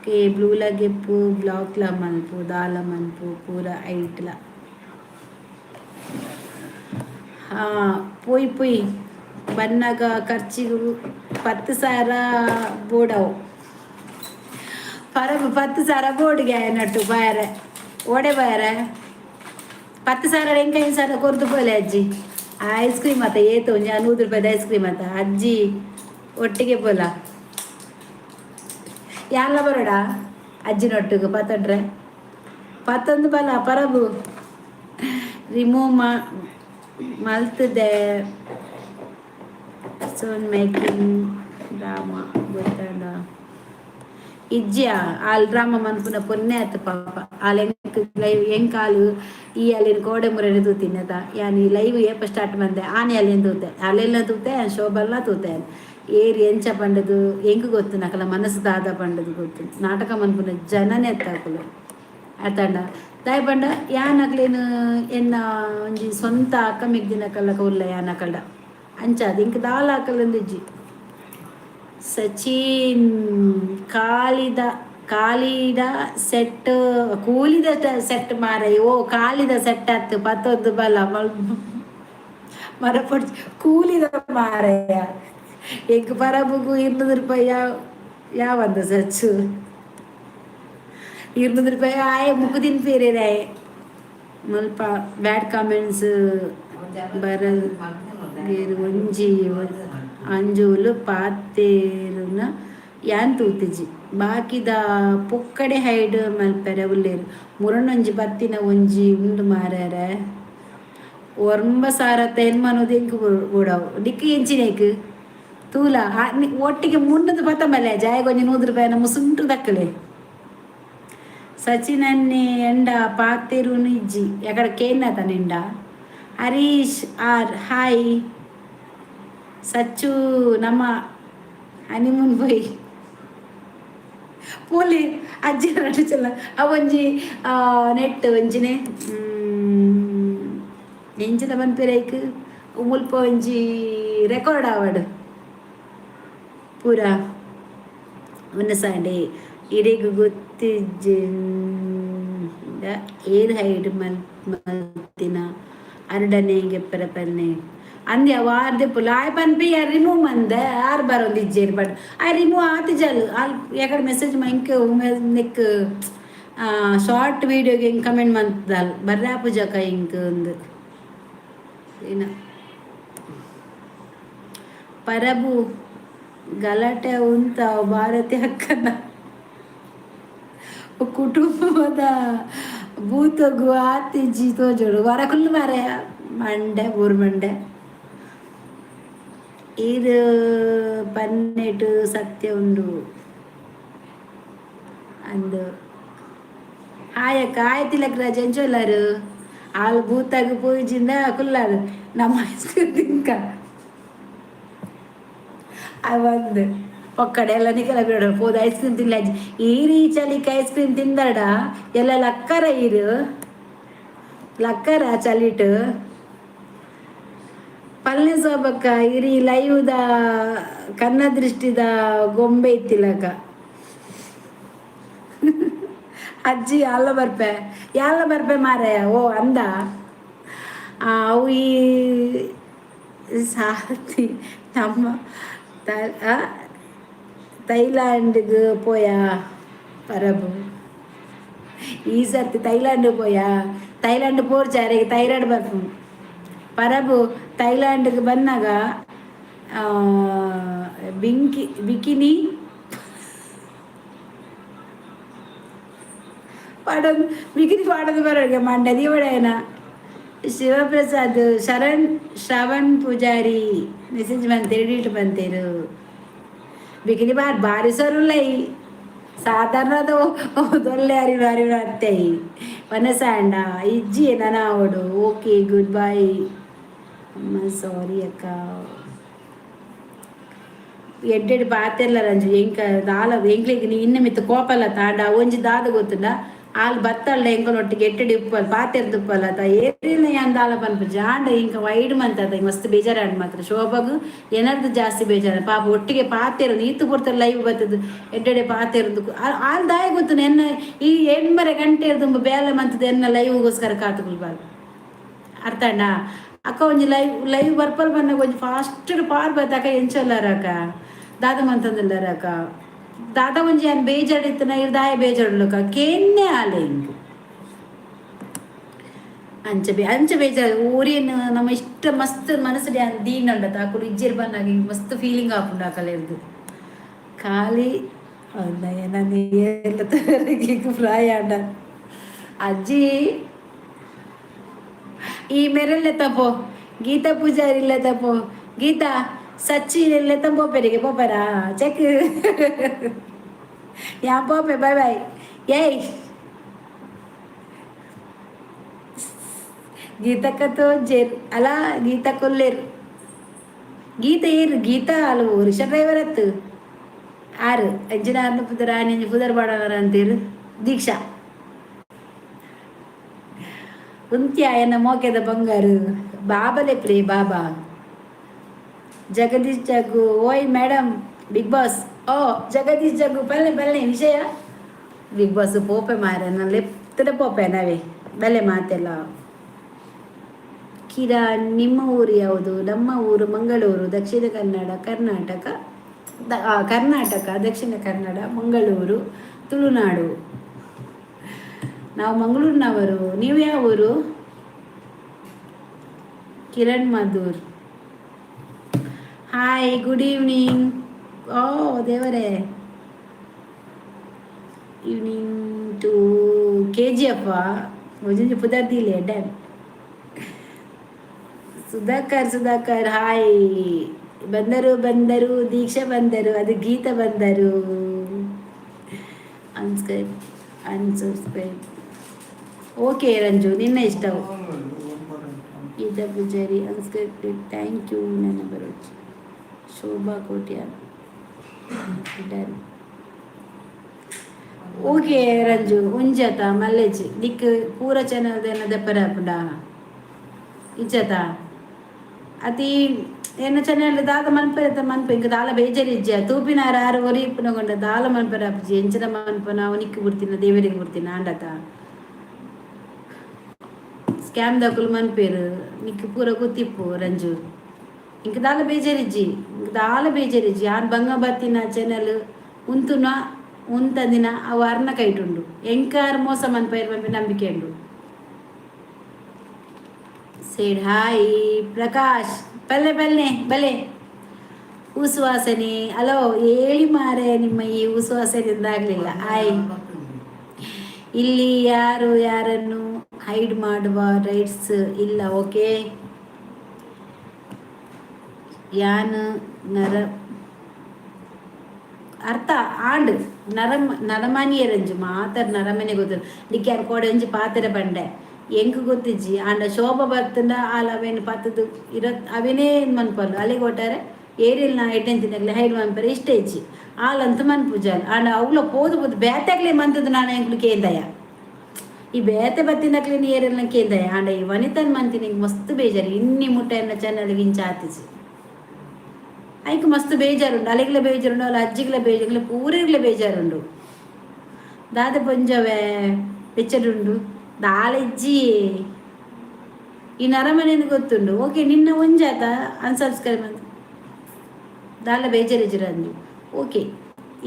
ಕೆ ಬ್ಲೂಲ ಗೆಪ್ಪು ಬ್ಲಾಕ್ಲ ಮಲ್ಪು ದಾಲ ಮಲ್ಪು ಪೂರ ಐಟ್ಲ ಪೊಯ್ ಬನ್ನಾಗ ಖರ್ಚಿಗೆ 10,000 ಬೋಡವು ಪರಬು 10,000 ಬೋರ್ಡ್ಗೆ ನಟ್ಟು ಬಾಯರೆ ಓಡೆ ಬಾಯರೆ 10,000 ಎಂಕ 5,000 ಕೊರ್ದು ಪೋಲೆ ಅಜ್ಜಿ ಐಸ್ ಕ್ರೀಮ್ ಆತ ಏತು 100 ರೂಪಾಯಿದ ಐಸ್ ಕ್ರೀಮ್ ಆತ ಅಜ್ಜಿ ಒಟ್ಟಿಗೆ ಪೋಲ ಯಾಲ್ಲ ಬರೋಡ ಅಜ್ಜಿನೊಟ್ಟಿಗೆ ಪತ್ತೊಡ್ರೆ 11 ಬಲ ಪರಬು ರಿಮೂವ್ ಮಲ್ತದೆ ಸೋನ್ ಮೇಕಿಂಗ್ ಡ್ರಾಮಾ ಗೊತ್ತಾಡ ಇಜ್ಜಿಯ ಆಲ್ ಡ್ರಾಮಾ ಮನ್ಪುನ ಪೊನ್ನೆ ಆತ ಪಾಪ ಆಲ್ ಎಂಕಾಲು ಈ ಅಲ್ಲಿನ ಕೋಡೆ ಮುರನೆ ತೂತಿನ್ನದ ಯಾನಿ ಲೈವ್ ಏಪ ಸ್ಟಾರ್ಟ್ ಬಂದೆ ಆನೆ ಅಲ್ಲಿಂದ ತೂತೆ ಅಲ್ಲೆಲ್ಲ ತೂತೆ ಶೋಭಲ್ಲ ತೂತೆ ಏರಿ ಎಂಚ ಪಂಡದು ಎಂಗ್ ಗೊತ್ತು ನಕಲ ಮನಸ್ಸು ದಾದ ಪಂಡದು ಗೊತ್ತು ನಾಟಕ ಮನ್ಪುನ ಜನನೇ ಎತ್ತಾಕಲು ಆತಂಡ ದಾಯ ಪಂಡ ಯಾನಕ್ಲೇನು ಎನ್ನ ಒಂಜಿ ಸ್ವಂತ ಅಕ್ಕ ಮಿಗ್ದಿನಕಲ್ಲ ಉಲ್ಲ ಯಾನಕಲ್ಡ ಅಂಚಾದ ಇಂಕ ದಾಲ ಹಾಕಲಂದಿಜ್ಜಿ ಸಚಿನ್ ಕಾಲಿದ ಸೆಟ್ ಕೂಲಿದ ಸೆಟ್ ಮಾರೈ ಓ ಕಾಲಿದ ಸೆಟ್ ಆತು 11 ಬಲ ಮರಪಡ್ಚಿ ಕೂಲಿದ ಮಾರಯ್ಯ ಎಗ್ ಪರಬುಗು 200 ರೂಪಾಯಿ ಯಾವಂದ ಸಚ್ಚು 200 ರೂಪಾಯಿ ಆಯೆ ಮುಗುದಿನ ಪೇರೆ ಮಲ್ಪ ಬ್ಯಾಡ್ ಕಾಮೆಂಟ್ಸ್ ಬರಗೇರು ಒಂಜಿ ಅಂಜೋಲು ಪಾತೇರುನ ಯಾನ್ ತೂತಿಜಿ ಬಾಕಿದ ಪೊಕ್ಕಡೆ ಹೈಡ್ ಮಲ್ಪೆರೆ ಉಲ್ಲೇರು ಮುರಣೊಂಜಿ ಬತ್ತಿನ ಒಂಜಿ ಉಂಡು ಮಾರ್ಯಾರೆ 9,000 ಎನ್ಮನೋದು ಎಂಕು ಬೋಡವು ಡಿಕ್ಕಿ ಎಂಚಿನೇಕು ತೂಲ ಒಟ್ಟಿಗೆ 300 ಪತ್ತ ಮಲೆ ಜಾಯಗೊಂಜಿ 100 ರೂಪಾಯಿನ ಮುಸುಂಟು ದಕ್ಕಲೆ సచినన్ని ఎండ పాతిరుని ఇజ్జి ఎక్కడ కేన్నత నిండ హరీష్ ఆర్ హాయ్ సచ్చు ನಮ್ಮ ಹನಿಮೂನ್ పోయి ಪೋಲಿ ಅಜ್ಜಿ ನಟಿಸಲ್ಲ ಅವೊಂಜಿ ನೆಟ್ ಒಂಜಿನೆ ಎಂಚಿನ ಬಂದ್ಪೇರೈಕ್ ಮುಲ್ಪ ಒಂಜಿ ರೆಕಾರ್ಡ್ ಆವಡ್ ಪೂರ ಒಂದು ಸಂಡೆ ಇಡೀಗ ಗೊತ್ತಿಜ್ಜ ಏರ್ ಹೈಡ್ ಮಲ್ತಿನ ಅರಡನೆಗೆ ಪರಪನ್ನೆ ಅಂದ್ಯ ವಾರ್ದೆ ಪುಲಾಯ್ ಪನ್ಪಿ ಯಾರು ರಿಮೂವ್ ಮಂದೆ ಯಾರು ಬರೋದು ಇಜ್ಜೇರಿ ಬಟ್ ಆ ರಿಮೂವ್ ಆತಿ ಜಲ್ ಅಲ್ಲಿ ಯಾಕಡೆ ಮೆಸೇಜ್ ಮಂಕ್ ನೆಕ್ ಶಾರ್ಟ್ ವೀಡಿಯೋಗೆ ಹಿಂಗೆ ಕಮೆಂಟ್ ಮಂತದಲ್ ಬರ್ರಾ ಪೂಜಕ ಹಿಂಗೆ ಒಂದು ಏನ ಪರಬು ಗಲಾಟೆ ಉಂಟ ಭಾರತಿ ಅಕ್ಕನ ಕುಟುಂಬದ ಭೂತಗು ಆತಿಜ್ಜಿ ತೋಜೋಡು ವಾರ ಕುಲ್ಲು ಮಾರ ಮಂಡೆ ಊರು ಮಂಡೆ ಇದು ಪನ್ನೆಟು ಸತ್ಯ ಉಂಡು ಅಂದು ಹಾಯಕ್ಕ ಆಯ್ತಿಲ್ಲಕ್ಕ ಜಂಚೋಲಾರು ಆಳು ಭೂತಾಗ ಪೂಜಿಂದ ಕುಲ್ಲಾರು ನಮ್ಮ ಐಸ್ ಕ್ರೀಮ್ ತಿನ್ಕ ಅವಂದು ಒಕ್ಕಡೆ ಎಲ್ಲ ನಿಕಲ ಬಿಡ ಹೋದ ಐಸ್ ಕ್ರೀಮ್ ತಿನ್ಲ ಈ ಚಲಿಕ್ಕೆ ಐಸ್ ಕ್ರೀಮ್ ತಿಂದಡ ಎಲ್ಲ ಲಕ್ಕರ ಇರು ಲಕ್ಕರ ಚಲಿಟ್ಟು ಪಲ್ಲೆ ಸೋಬಕ್ಕ ಇರಿ ಲೈವ್ದ ಕನ್ನ ದೃಷ್ಟಿದ ಗೊಂಬೆ ಇತ್ತಿಲಕ ಅಜ್ಜಿ ಯಾಲ್ಲ ಬರ್ಪೆ ಮಾರಾಯ ಓ ಅಂದ ಅವು ಈ ಸಾತಿ ನಮ್ಮ ಥೈಲ್ಯಾಂಡ್ಗೆ ಪೋಯಾ ಪರಬು ಈ ಸರ್ತಿ ಥೈಲ್ಯಾಂಡ್ ಪೋಯಾ ಥೈಲ್ಯಾಂಡ್ ಪೋರ್ಚಾರಿಗೆ ಥೈರಾಯ್ಡ್ ಬರ್ಪು ಪರಬು ಥೈಲ್ಯಾಂಡ್ಗೆ ಬಂದಾಗ ಬಿಕಿನಿ ಪಾಡೋದು ಬಿಕಿನಿ ಪಾಡೋದು ಬರೋರಿಗೆ ಮಂಡ್ಯ ದಿವಡೇನ ಶಿವಪ್ರಸಾದ್ ಶ್ರವಣ್ ಪೂಜಾರಿ ಮೆಸೇಜ್ ಬಂತೇರು ಎಡಿಟ್ ಬಂತೇರು ಬಿಕಿನಿ ಭಾರಿ ಸರುಲ್ಲೈ ಸಾಧಾರಣದ ಒಳ್ಳೆ ಅರಿವು ಅತ್ತೈ ವನಸಾಂಡ ಇಜ್ಜಿ ನನಾವಡು ಓಕೆ ಗುಡ್ ಬೈ ಅಮ್ಮ ಸಾರಿ ಅಕ್ಕ ಎಡ್ಡೆಡ್ ಪಾತೆರ್ಲ ರಂಜು ಎಂಕ ದಾಲ ಎಂಕ್ಲಿಗೆ ನೀ ಇನ್ನ ಮಿತ್ತು ಕೋಪಲ್ಲ ತಾಂಡ ಒಂಜಿ ದಾದ ಗೊತ್ತುಂಡ ಆಲ್ ಬತ್ತಳ್ಳ ಎಂಕನೊಟ್ಟಿಗೆ ಎಟ್ಟೆಡಿ ಉಪ್ಪಲ್ ಪಾತೆರ್ದು ಉಪ್ಪಲ್ಲ ತ ಏರಿನ ಯಾನ್ ದಾಲ ಪನ್ಪು ಜಾಂಡ ಇಂಕ ವೈಡ್ ಮಂತದ ಮಸ್ತ್ ಬೇಜಾರಾಡ್ ಮಾತ್ರ ಶೋಭಗು ಏನಾರ್ದು ಜಾಸ್ತಿ ಬೇಜಾರ ಪಾಪ ಒಟ್ಟಿಗೆ ಪಾತೆರು ನೀತು ಕೊಡ್ತಾರೆ ಲೈವ್ ಬರ್ತದ ಎಡ್ಡೆಡೆ ಪಾತೆರ್ದು ಆಲ್ ದಾಯ ಗೊತ್ತು ಎನ್ನ ಈ 8 ಗಂಟೆ ಇರ್ದು ಬೇಲೆ ಮಂತದ ಎನ್ನ ಲೈವ್ಗೋಸ್ಕರ ಕಾತುಕೊಳ್ಬಾರ್ದು ಅರ್ಥ ಅಣ್ಣ ಅಕ್ಕ ಒಂಜಿ ಲೈವ್ ಬರ್ಪಲ್ ಬಂದಾಗ ಒಂಜಿ ಫಾಸ್ಟ್ ಪಾರ್ ಬರ್ತಕ್ಕ ಎಂಚಲ್ಲಾರಕ್ಕ ದಾದ ಮಂತಂದಿಲ್ಲಾರಕ್ಕ ದಾದ ಒಂಜಿ ಏನು ಬೇಜಾಡಿತ್ತನ ಇರ್ ದಾಯ ಬೇಜಾಡ್ಲಕ್ಕ ಕೇನ್ನೆ ಆಲೆ ಹಿಂಗೆ ಅಂಚ ಬೇಜಾರು ಊರಿನ ನಮ್ಮ ಇಷ್ಟ ಮಸ್ತ್ ಮನಸ್ಸು ದೀನ್ ಉಂಡತ ಅಕ್ಕಳು ಇಜ್ಜಿರ್ ಬಂದಾಗ ಮಸ್ತ್ ಫೀಲಿಂಗ್ ಆಪುಂಡು ಅಕಲೆ ಇರ್ದು ಖಾಲಿ ನಾನು ಎಲ್ಲ ತರಗಿಗೆ ಫ್ರೈ ಆಡ ಅಜ್ಜಿ ಈ ಮೆರಲ್ಲೇ ತಪ್ಪೋ ಗೀತಾ ಪೂಜಾರಿ ಇಲ್ಲೇ ತಪ್ಪೋ ಗೀತಾ ಸಚ್ಚಿ ಇಲ್ಲೇ ತಂಬೋಪೆರಿಗೆ ಪೋಪರಾ ಚೆಕ್ ಯಾ ಪೋಪೆ ಬಾಯ್ ಬಾಯ್ ಏಯ್ ಗೀತಕ್ಕತ್ತು ಜೇರ್ ಅಲ್ಲ ಗೀತಾ ಕೊಲ್ಲೇರು ಗೀತಾ ಏರು ಗೀತಾ ಅಲ್ವು ರಿಕ್ಷಾ ಡ್ರೈವರ್ ಅತ್ತು ಆರು ಎಂಜಿನಾರ್ನ ಪುದರ್ ಆನೆಂಜಿ ಪುದರ್ ಬಾಡವರ ಅಂತೀರು ದೀಕ್ಷಾ ಉಂತ್ಯ ಎನ್ನ ಮೋಕೆದ ಬಂಗಾರು ಬಾಬಲೆ ಪ್ಲೇ ಬಾಬಾ ಜಗದೀಶ್ ಜಗ್ಗು ಓಯ್ ಮೇಡಮ್ ಬಿಗ್ ಬಾಸ್ ಓ ಜಗದೀಶ್ ಜಗ್ಗು ಬಲ್ಲೆ ವಿಷಯ ಬಿಗ್ ಬಾಸ್ ಪೋಪೆ ಮಾರ ನಾನು ಲೆಪ್ತಡೆ ಪೋಪೆ ನಾವೇ ಬಲ್ಲೆ ಮಾತೆಲ್ಲ ಕಿರಾ ನಿಮ್ಮ ಊರು ಯಾವುದು ನಮ್ಮ ಊರು ಮಂಗಳೂರು ದಕ್ಷಿಣ ಕನ್ನಡ ಕರ್ನಾಟಕ ದಕ್ಷಿಣ ಕನ್ನಡ ಮಂಗಳೂರು ತುಳುನಾಡು ನಾವು ಮಂಗಳೂರಿನವರು ನೀವು ಯಾವ ಊರು Kiran Madhur hi good evening ಓ ದೇವರೇ ಈವ್ನಿಂಗ್ ಟು KGF ಒಂಜಿ ಪುದರ್ದಿಲೆ ಡ್ಯಾಮ್ ಸುಧಾಕರ್ ಹಾಯ್ ಬಂದರು ದೀಕ್ಷಾ ಬಂದರು ಅದು ಗೀತಾ ಬಂದರು ಅನ್ಸ್ಕರ್ ಅನ್ಸಬ್ಸ್ಕ್ರೈಬ್. ಓಕೆ ರಂಜು, ನಿನ್ನ ಇಷ್ಟವು. ಇದ ಪೂಜಾರಿ ಅನ್ಸ್ಕ್ರಿಪ್ಟೆಡ್. ಥ್ಯಾಂಕ್ ಯು ನನ್ನ ಬರೋಚ್. ಶೋಭಾ ಕೋಟ್ಯಾನ್ ಡನ್. ಓಕೆ ರಂಜು ಉಂಜತ ಮಲ್ಲೆಜಿ ನಿಕ್ ಪೂರ ಚಾನಲ್ ದೇನ ದೆಪ್ಪರ ಇಜ್ಜತ ಅತಿ ಏನು ಚಾನಲ್ ದಾದ ಮನ್ಪೆರ ಮನ್ಪೆ ಇಂಕ ದಾಲ ಬೇಜಾರಿಜ್ಜ ತೂಪಿನಾರ ಆರು ಒರಿ ಇಪ್ಪನಗೊಂಡ ದಾಲ ಮನ್ಪೆರ ಅಪ್ಪಜಿ ಎಂಚಿನ ಮನ್ಪನ ಅವನಿಕ್ಕೆ ಬಿಡ್ತೀನ ದೇವರಿಗೆ ಬಿಡ್ತೀನ ಆಂಡತ ಸ್ಕ್ಯಾಮ್ ದಾಕುಲು ಮನ್ಪೇರು ನಿಕ್ ಪೂರ ಗೊತ್ತಿಪ್ಪು ರಂಜು ಇಂಕ ದಾಲ ಬೇಜಾರಿಜ್ಜಿ ಆನ್ ಬಂಗ ಬತ್ತಿನ ಚಾನಲ್ ಉಂತುನ ಉಂತಂದಿನ ಅವು ಅರ್ನ ಕೈಟುಂಡು ಎಂಕಾರ ಮೋಸ ಮನ್ಪೈರ್ ಮನ್ಪೆ ನಂಬಿಕೆ ಉಂಡು. ಸೇಡ್ ಹಾಯ್ ಪ್ರಕಾಶ್ ಬಲ್ಲೆ ಬಲೆ ಉಸುವಾಸನೆ ಅಲೋ ಹೇಳಿ ಮಾರೆ ನಿಮ್ಮ ಈ ಉಸುವಾಸನೆಯಿಂದ ಆಗಲಿಲ್ಲ. ಹಾಯ್. ಇಲ್ಲಿ ಯಾರನ್ನು ಹೈಡ್ ಮಾಡುವ ರೈಟ್ಸ್ ಇಲ್ಲ. ಓಕೆ ಯಾನ್ ನರ ಅರ್ಥ ಆಂಡ್ ನರಮನಿಯ ರಂಜು ಮಾತಾಡ ನರಮನೆ ಗೊತ್ತಿಲ್ಲ ಡಿಕ್ಕೆ ಯಾರು ಕೋಡೆ ಒಂಜಿ ಪಾತ್ರ ಬಂಡೆ ಎಂಕ್ ಗೊತ್ತಿಜ್ಜಿ ಆಂಡ ಶೋಭ ಬರ್ತಂಡ ಆಲ್ ಅವೇನು ಪತ್ತದು ಅವೇನೇ ಮನ್ಪಲ್ಲು ಅಲ್ಲಿಗೆ ಒಟ್ಟಾರೆ ಏರಿಯಲ್ ನಾ ಎಟ್ಟೆಂತಿನಾಗಲಿ ಹೈಡ್ ಮನ್ಪರೆ ಇಷ್ಟ ಇಜ್ಜಿ ಆಲಂತ ಮನ್ಪುಜಾಲ್ ಆಂಡ ಅವ್ಲ ಪೋದು ಬೇತಾಗ್ಲಿ ಮಂತದ್ದು ನಾನು ಎಂಕ್ಲು ಕೇಂದಯ ಈ ಬೇತೆ ಬತ್ತಿನಕ್ಲಿ ಏರಿಯಲ್ನ ಕೇಂದಯ ಆಂಡ ಈ ವನಿತನ್ ಮಂತಿನ ಮಸ್ತ್ ಬೇಜಾರು ಇನ್ನಿ ಮುಟ್ಟ ಎನ್ನ ಚಾನಲ್ಗೆ ಇಂಚ ಆತಿಜಿ ಐಕ್ ಮಸ್ತ್ ಬೇಜಾರುಂಡು ಅಲೆಗ್ಲ ಬೇಜಾರುಂಡು ಅಲ್ಲ ಅಜ್ಜಿಗ್ಲ ಬೇಜಾರು ಪೂರಿಗ್ಲ ಬೇಜಾರುಂಡು ದಾದ ಪೊಂಜವೇ ಬೆಚ್ಚಡುಂಡು ದಾಳಿಜ್ಜಿ ಈ ನರಮನೆಯಿಂದ ಗೊತ್ತುಂಡು. ಓಕೆ ನಿನ್ನ ಒಂಜಾತ ಅನ್ಸಬ್ಸ್ಕ್ರೈಬ್ ಅಂತ ದಾಲ ಬೇಜಾರಿಜ್ಜಿರಂದು ಓಕೆ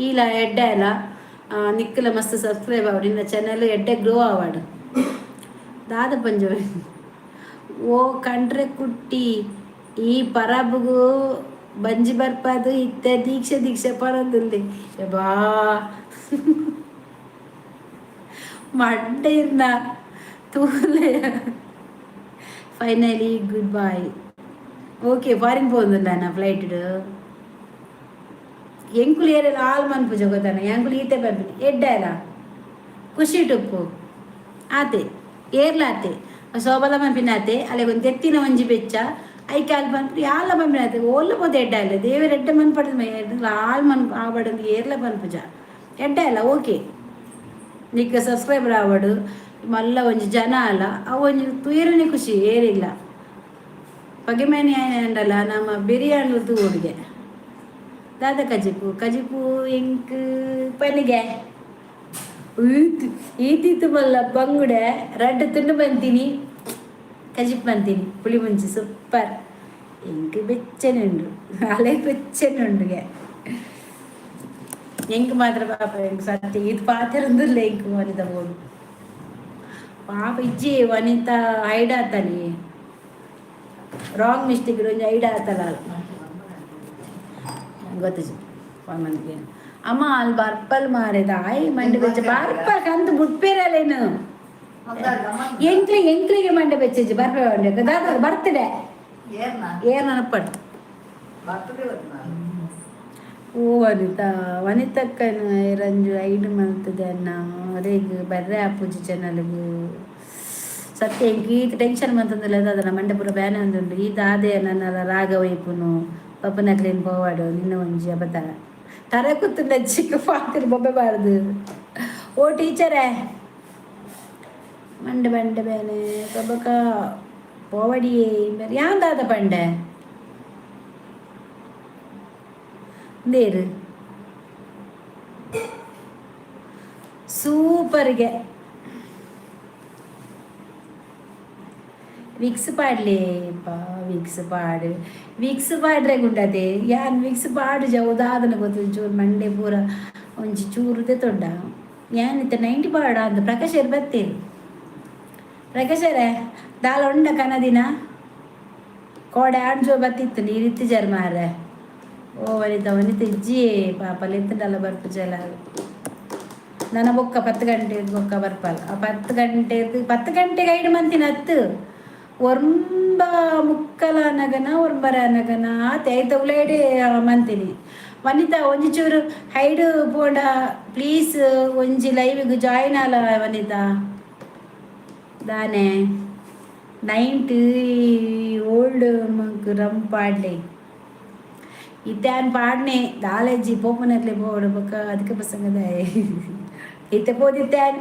ಈಲ ಎಡ್ಡ ಎಲ್ಲ ನಿಕ್ಕಲ ಮಸ್ತ್ ಸಬ್ಸ್ಕ್ರೈಬ್ ಆವಡು ನಿನ್ನ ಚಾನಲ್ ಎಡ್ಡೆ ಗ್ರೋ ಆವಾಡು ದಾದ ಪಂಜವೇ ಓ ಕಂಡ್ರೆ ಕುಟ್ಟಿ ಈ ಪರಬುಗೂ ಬಂಜಿ ಬರ್ಪಾದು ಇತ್ತ ದೀಕ್ಷೆ ಪಡೋದಿಲ್ಲ ಬಾ ಮಂಡೇರ್ನ ತೂಲೆ ಫೈನಲಿ ಗುಡ್ ಬಾಯ್. ಓಕೆ ಫಾರಿನ್ പോകുന്നില്ല ಫ್ಲೈಟ್ ಎಂಕುಲು ಏರೆಲ್ಲ ಆಲ್ ಮನ್ಪುಜ ಗೊತ್ತಾನ ಎಂಕುಲು ಈತೆ ಬರ್ಬಿಟ್ಟು ಎಡ್ಡಲ್ಲ ಖುಷಿ ಟುಪ್ಪು ಆತೆ ಏರ್ಲಾತೆ ಶೋಭಲ ಮನ್ಪಿನಾತೆ ಅಲ್ಲಿಗೊಂದು ಎತ್ತಿನ ಒಂಜಿ ಬೆಚ್ಚ ಐಕಾಲ್ ಬಂತು ಯಾಲ ಬಂಪಿನಾತೆ ಓಲ್ಲ ಪೋದು ಎಡ್ಡ ಇಲ್ಲ ದೇವರು ಎಡ್ಡ ಮನ್ ಪಡೆದ ಆಲ್ ಮನ್ ಆವಡಂದು ಏರ್ಲ ಪನ್ಪುಜ ಎಡ್ಡ ಇಲ್ಲ. ಓಕೆ ನಿಕ್ಕ ಸಬ್ಸ್ಕ್ರೈಬರ್ ಆವಡು ಮಲ್ಲ ಒಂಜಿ ಜನ ಅಲ್ಲ ಅವು ಒಂಜಿ ತುಯರನೇ ಖುಷಿ ಏರಿಲ್ಲ ಪಗೆಮೇನೆ ಅಂಡಲ್ಲ ನಮ್ಮ ಬಿರಿಯಾನಿ ತೂಡಿಗೆ ದಾದ ಕಜಿಪು ಎಂಕ್ ಪನಿಗೆ ಈತಿತ್ತು ಮಲ್ಲ ಬಂಗುಡೆ ರಡ್ಡು ತುಂಡು ಬಂತೀನಿ ಕಜಿಪ್ ಬಂತೀನಿ ಪುಳಿ ಮುಂಚಿ ಸೂಪರ್ ಎಂಕ್ ಬೆಚ್ಚನುಂಡು ಅಲೆ ಬೆಚ್ಚನುಂಡುಗೆ ಎಂಕ್ ಮಾತ್ರ ಪಾಪ ಎಂಕ್ ಸತ್ಯ ಇದು ಪಾತಿರಂದಿಲ್ಲ ಎಂಕ್ ವನಿತ ಬೋಡು ಪಾಪ ಇಜ್ಜಿ ವನಿತ ಹೈಡ್ ಆತಲಿ ರಾಂಗ್ ಮಿಸ್ಟೇಕ್ ಒಂಜಿ ಹೈಡ್ ಆತಲ್ಲ ಗೊತ್ತಿಜ್ಜಿ ಮಂದಿಗೆ ಅಮ್ಮ ಅಲ್ಲಿ ಬರ್ಪಲ್ ಮಾರಿದ ಆಯ್ ಮಂಡಿ ಬೆಚ್ಚ ಬರ್ಪಲ್ ಕಂದು ಬುಟ್ಪೇರಲ್ಲೇನು ಎಂಕ್ಲಿಗೆ ಮಂಡೆ ಬೆಚ್ಚಿಜ್ಜಿ ಬರ್ಪೆ ಮಂಡೆ ದಾದ ಬರ್ತಡೆ ಏರ್ ನನಪಟ್ಟು ಓ ವನಿತಕ್ಕನ ರಂಜು ಐದು ಮಂತದೆ ಅನ್ನ ಅದೇಗ ಬರ್ರೆ ಆಪುಜಿ ಚಾನಲ್ಗು ಸತ್ಯ ಎಂಕ್ ಟೆನ್ಷನ್ ಮಂತಂದಿಲ್ಲ ಅದನ್ನ ಮಂಡೆ ಪೂರ ಬ್ಯಾನೆ ಒಂದುಂಡು ಈ ದಾದೆ ನನ್ನ ರಾಗವೈಪುನು ಪಪ್ಪನಕ್ಲೇನು ಪೋವಾಡು ನಿನ್ನ ಒಂಜಿ ಅಬದ್ಧ ತರ ಕೂತುಂಡ ಚಿಕ್ಕ ಪಾತ್ರ ಬೊಬ್ಬೆಬಾರ್ದು. ಓ ಟೀಚರೇ ಮಂಡೆ ಬಂಡೆ ಬೇನೆ ಕಬಕ ಪೋವಡಿಯೇ ಯಾಂದಾದ ಪಂಡೆ ನೇರು ಸೂಪರ್ಗೆ ವಿಕ್ಸ್ ಪಾಡ್ಲೇಪಾ ವಿಕ್ಸ್ ಪಾಡ್ರೆ ಗುಂಡದೆ ಯಾನ್ ವಿಕ್ಸ್ ಪಾಡು ಜವದಾದನ ಗೊತ್ತು ಚೂರು ಮಂಡೆ ಪೂರ ಒಂಜಿ ಚೂರುದೆ ತೊಂಡ ಯಾನಿತ್ತ 90 ಪಾಡ ಅಂತ ಪ್ರಕಾಶರ್ ಬತ್ತೇರು ಪ್ರಕಾಶರೇ ದಾಲ ಉಂಡ ಕನದಿನ ಕೋಡೆ ಆಡ್ಜೋ ಬತ್ತಿತ್ತು ನೀರಿತ್ತು ಜರ್ಮಾರೆ ಓ ವನಿತ ಇಜ್ಜಿ ಪಾಪ ಲೆತ್ತಡಲ್ಲ ಬರ್ಪು ಜಲ ನನ್ನ ಬೊಕ್ಕ 10 ಗಂಟೆ ಬೊಕ್ಕ ಬರ್ಪಲ್ಲ ಆ 10 ಗಂಟೆಗೆ ಐಡು ಮಂತಿನ ಹತ್ತು ಒರ್ಂಬ ಮುಕ್ಕಲ ನಗನ ಒರ್ಬರ ನಗನ ತೈತ ಉಳೇಡೆ ಮಂತೀನಿ ವನಿತಾ ಒಂಜಿ ಚೂರು ಹೈಡ್ ಪೋಂಡ ಪ್ಲೀಸ್ ಒಂಜಿ ಲೈವ್ಗೆ ಜಾಯಿನ್ ಆಲ ವನಿತಾ ದಾನೆ 90 ಓಲ್ಡ್ ಮಗ್ ರಮ್ ಪಾಡ್ಲೆ ಇತ್ಯಾನ್ ಪಾಡ್ನೆ ದಾಲೆಜ್ಜಿ ಪೋಪನತ್ಲೆ ಪೋಡು ಬೊಕ್ಕ ಅದಕ್ಕೆ ಪ್ರಸಂಗದ ಇತ್ತೆ ಪೋದಿತ್ಯಾನ್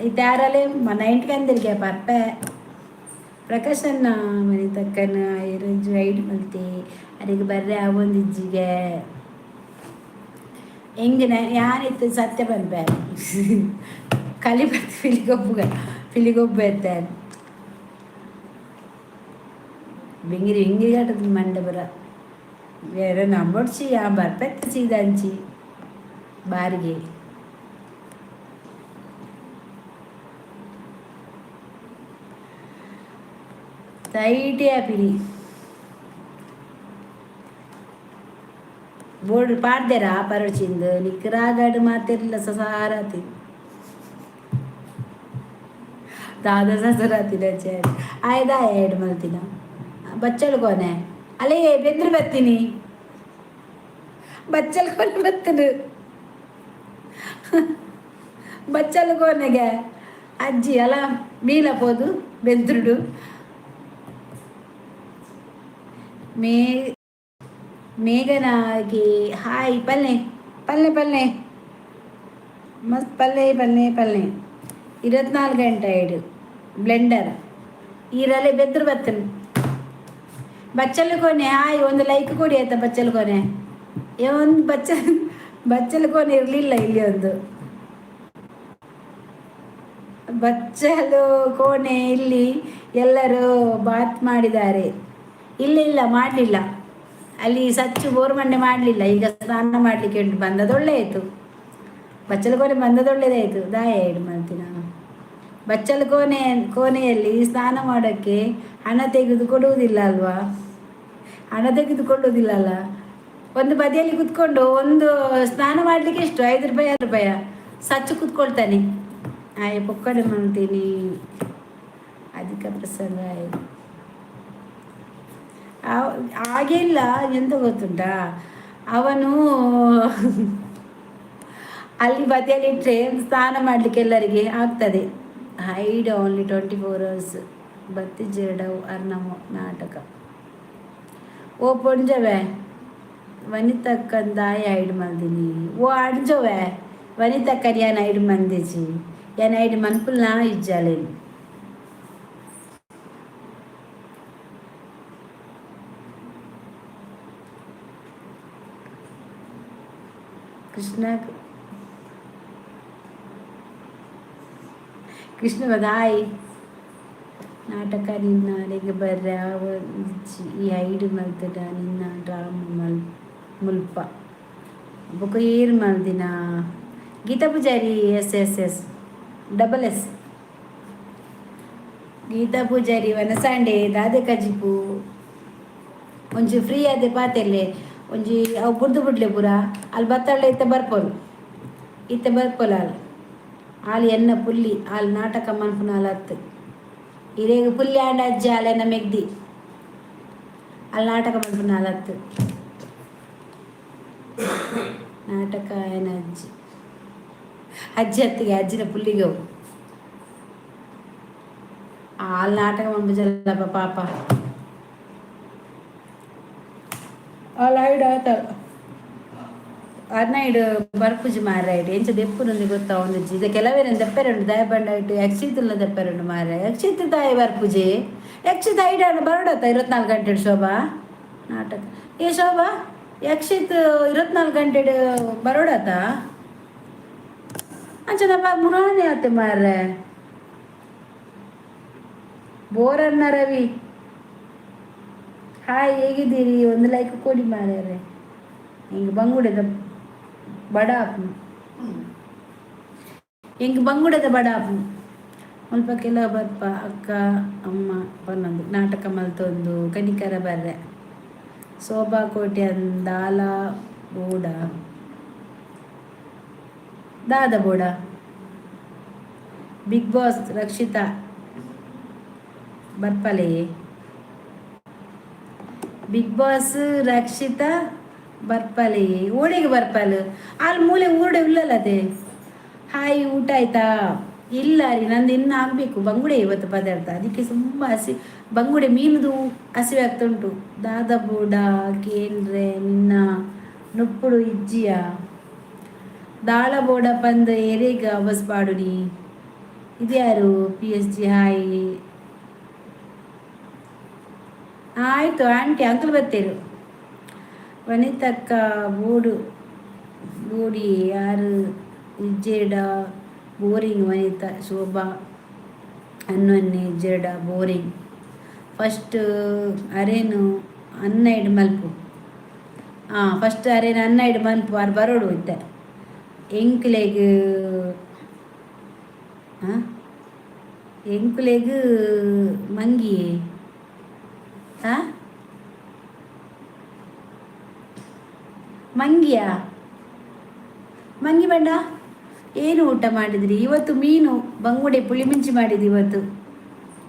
ಇತ್ಯಾರಲೆ 90 ಕಂದಿರ್ಗೆ ಪರ್ಪೆ ಪ್ರಕಾಶನ್ನ ಮನೆ ತಕ್ಕನ ಇರಂಜು ಐಡ್ ಮಲ್ತೆ ಅದಕ್ಕೆ ಬರ್ರೆ ಆಗೊಂದಿಜ್ಜಿಗೆ ಹೆಂಗಿನ ಯಾನಿತ್ತು ಸತ್ಯ ಬಂದ್ಬೆ ಕಲಿ ಬರ್ತು ಫಿಲಿಗೊಬ್ಬ ಎತ್ತಾನ್ ಬೆಂಗಿರಿ ಹಿಂಗಿರಿ ಕಟ್ಟದ ಮಂಡೆ ಬರ ಬೇರೆ ನಂಬೊಡ್ಸಿ ಆ ಬರ್ಪೆತ್ತ ಸೀದಂಚಿ ಬಾರಿಗೆ ಸೈಟಿ ಆಪಿರಿ ಬೋರ್ಡ್ ಪಾಡ್ದೇರಾ ಪರೋಚಿಂದು ನಿಕ್ಕರಾಗಡ್ ಮಾತಿರ್ಲಿಲ್ಲ ಸಸಾರಾತಿ ದಾದ ಸಸರಾತಿ ರಚೆ ಆಯ್ದಾ ಎರಡು ಮಲ್ತಿನ ಬಚ್ಚಲು ಕೋನೆ ಅಲ್ಲೇ ಬೆಂದ್ರು ಬರ್ತೀನಿ ಬಚ್ಚಲ್ ಕೊನೆ ಬತ್ತನು ಬಚ್ಚಲು ಕೋನೆಗೆ ಅಜ್ಜಿ ಅಲ್ಲ ಮೀಲ ಪೋದು ಬೆಂದ್ರುಡು ಮೇಘನಾಗಿ ಹಾಯ್ ಪಲ್ಲೆ ಪಲ್ಲೆ ಪಲ್ಲೆ ಮಸ್ತ್ ಪಲ್ಲೆ ಪಲ್ಲೆ ಪಲ್ಲೆ 24 ಗಂಟೆ ಇಡು ಬ್ಲೆಂಡರ್ ಈರಲ್ಲೇ ಬೆದ್ರು ಬತ್ತನು ಬಚ್ಚಲು ಕೊನೆ ಹಾಯ್ ಒಂದು ಲೈಕ್ ಕೊಡಿ ಆಯ್ತಾ ಬಚ್ಚಲು ಕೊನೆ ಒಂದು ಬಚ್ಚಲು ಕೊನೆ ಇರಲಿಲ್ಲ ಇಲ್ಲಿ ಒಂದು ಬಚ್ಚಲು ಕೋಣೆ ಇಲ್ಲಿ ಎಲ್ಲರೂ ಬಾತ್ ಮಾಡಿದ್ದಾರೆ. ಇಲ್ಲ ಮಾಡಲಿಲ್ಲ, ಅಲ್ಲಿ ಸಚ್ಚು ಬೋರ್ಮಂಡೆ ಮಾಡಲಿಲ್ಲ. ಈಗ ಸ್ನಾನ ಮಾಡಲಿಕ್ಕೆ ಉಂಟು, ಬಂದದೊಳ್ಳೆ ಆಯಿತು. ಬಚ್ಚಲು ಕೋಣೆ ಬಂದದೊಳ್ಳೆದೇ ಆಯಿತು. ದಾಯ ಇಡು ಮಾಡ್ತೀನಿ ನಾನು. ಬಚ್ಚಲು ಕೋಣೆಯಲ್ಲಿ ಸ್ನಾನ ಮಾಡೋಕ್ಕೆ ಹಣ ತೆಗೆದುಕೊಡುವುದಿಲ್ಲ ಅಲ್ವಾ, ಹಣ ತೆಗೆದುಕೊಳ್ಳುವುದಿಲ್ಲಲ್ಲ. ಒಂದು ಬದಿಯಲ್ಲಿ ಕುತ್ಕೊಂಡು ಒಂದು ಸ್ನಾನ ಮಾಡಲಿಕ್ಕೆ ಎಷ್ಟು 5 ರೂಪಾಯಿ 6 ರೂಪಾಯಿ ಸಚ್ಚು ಕುತ್ಕೊಳ್ತಾನೆ. ಪೊಕ್ಕಡೆ ಮಾಡ್ತೀನಿ, ಅದಕ್ಕೆ ಪ್ರಸಂಗ ಆಯಿತು. ಹಾಗೆ ಇಲ್ಲ, ಎಂತ ಗೊತ್ತುಂಟಾ, ಅವನು ಅಲ್ಲಿ ಬದಿಯಲ್ಲಿ ಇಟ್ಟರೆ ಸ್ನಾನ ಮಾಡಲಿಕ್ಕೆ ಎಲ್ಲರಿಗೆ ಆಗ್ತದೆ. ಹೈಡ್ ಓನ್ಲಿ 24 hours ಬತ್ತಿ ಜೇಡವು ಅರ್ನಮೋ ನಾಟಕ. ಓ ಪೊಂಜವೆ ವನಿತಕ್ಕಂದಾಯ ಐಡ್ ಮಂದಿನಿ. ಓ ಅಡ್ಜವೆ ವನಿತಕ್ಕನ್ ಯಾನ್ ಐಡ್ ಮಂದಿಜಿ, ಯಾನ್ ಐಡ್ ಮನ್ಪುಲ್ ನಾ ಇಜ್ಜಾಲೇನು. ಕೃಷ್ಣ ಬದಾಯ್ ನಾಟಕ ನಿನ್ನ ಅಲೆಗೆ ಬರ್ರೆ ಈ ಐಡು ಮಲ್ತಡ ನಿನ್ನ ಡ್ರಾಮ ಮುಲ್ಪ ಬೊಕ್ಕ ಏರು ಮಲ್ದಿನ Geetha Poojary S double S Geetha Poojary ವನಸಾಂಡೆ ದಾದೆ ಕಜಿಪು ಒಂಜಿ ಫ್ರೀ ಆದೆ ಪಾತೆರ್ಲೆ ಒಂಜಿ ಅವು ಬುಡ್ದು ಬಿಡ್ಲೆ ಪೂರ ಅಲ್ಲಿ ಬತ್ತಾಳೆ ಇತ್ತೆ ಬರ್ಪೊಲ ಅಲ್ಲಿ ಎನ್ನ ಪುಲ್ಲಿ ಅಲ್ಲಿ ನಾಟಕ ಮನ್ಪುನ ಅತ್ತು ಇರೇಗ ಪುಲ್ಲಿ ಆಂಡ ಅಜ್ಜಿ ಅಲೆನ ಮೆಗ್ದಿ ಅಲ್ಲಿ ನಾಟಕ ಮನ್ಪುನ ಅತ್ತು ನಾಟಕ ಏನ ಅಜ್ಜಿ ಅತ್ತಿಗೆ ಅಜ್ಜಿನ ಪುಲ್ಲಿಗವು ಅಲ್ಲಿ ನಾಟಕ ಮನ್ಪುಜಲ್ಲಪ್ಪ ಪಾಪ ಅಲ್ಲಿ ಐಡ್ ಆಯ್ತ ಅರ್ನೈಡ್ ಬರ್ಪುಜಿ ಮಾರಾಯ್ಡು ಎಂಚ ದೆಪ್ಪುನೊಂದು ಗೊತ್ತಾ ಒಂದು ಇದು ಕೆಲವೇನ ದೆಪ್ಪೆರಂಡು ದಯ ಬಂಡಾಯ್ತು ಯಕ್ಷಿತುಲ್ಲ ದೆಪ್ಪೆರಂಡು ಮಾರ ಯಕ್ಷಿತ ತಾಯಿ ಬರ್ಪುಜಿ ಯಕ್ಷಿತ ಐಡಾಡು ಬರೋಡತ್ತ 24 ಗಂಟೆ ಶೋಭಾ ನಾಟಕ ಏ ಶೋಭಾ ಯಕ್ಷಿತ್ 24 ಗಂಟೆ ಬರೋಡತ್ತ ಅಂಚನಪ್ಪ ಮುರಾಣಿ ಆತೆ ಮಾರ್ರೆ ಬೋರನ್ನ ರವಿ ಹಾಯ್ ಹೇಗಿದ್ದೀರಿ, ಒಂದು ಲೈಕ್ ಕೊಡಿ ಮಾರ್ರೆ. ಹಿಂಗೆ ಬಂಗುಡದ ಬಡಾಪು ಮುಲ್ಪಕ್ಕೆಲ್ಲ ಬರ್ಪ ಅಕ್ಕ ಅಮ್ಮ ಬನ್ನೊಂದು ನಾಟಕ ಮಲ್ತೊಂದು ಕನಿಕರ ಬರ್ರೆ ಶೋಭಾ ಕೋಟೆ ಅಂದಾಲ ಬೋಡ ದಾದ ಬೋಡ ಬಿಗ್ ಬಾಸ್ ರಕ್ಷಿತಾ ಬರ್ಪಲೆ ಬಿಗ್ ಬಾಸ್ ರಕ್ಷಿತಾ ಬರ್ಪಾಲಿ ಓಡಿಗೆ ಬರ್ಪಾಲು ಅಲ್ಲಿ ಮೂಲೆ ಊರಡೆ ಇಲ್ಲಲ್ಲದೆ. ಹಾಯ್ ಊಟ ಆಯ್ತಾ? ಇಲ್ಲ ರೀ, ನಂದು ಇನ್ನು ಆಗಬೇಕು. ಬಂಗುಡೆ ಇವತ್ತು ಪದಾರ್ಥ, ಅದಕ್ಕೆ ತುಂಬ ಬಂಗುಡೆ ಮೀನುದು ಹಸಿವೆ ಆಗ್ತುಂಟು. ದಾದ ಬೋಡ ಕೇಂದ್ರೆ ನಿನ್ನ ನುಪ್ಪುಡು ಇಜ್ಜಿಯ ದಾಳ ಬೋಡ ಪಂದ ಎರೆಗ ಬಸ್ ಪಾಡುನಿ. ಇದ್ಯಾರು PSG? ಹಾಯ್, ಆಯಿತು ಆಂಟಿ ಅಂಕಲ್ ಬತ್ತೇರು. ವನಿತಕ್ಕ ಬೋಡು ಬೋಡಿ ಯಾರು ಇಜ್ಜೇಡ ಬೋರಿಂಗ್ ವನಿತ ಶೋಭಾ ಅನ್ನೊನ್ನೆ ಇಜ್ಜೇಡ ಬೋರಿಂಗ್ ಫಸ್ಟ್ ಅರೇನು ಅನ್ನೈಡ್ ಮಲ್ಪು. ಫಸ್ಟ್ ಅರೇನು ಅನ್ನೈಡ್ ಮಲ್ಪು ಆರು ಬರೋಡು ಇದ್ದ ಎಂಕ್ಲೆಗ್ ಎಂಕ್ಲೆಗ್ ಮಂಗಿ ಮಂಗಿಯಾ ಮಂಗಿ ಬಂಡ. ಏನು ಊಟ ಮಾಡಿದ್ರಿ ಇವತ್ತು? ಮೀನು ಬಂಗುಡೆ ಪುಳಿಮಿಂಚಿ ಮಾಡಿದ್ವಿ ಇವತ್ತು,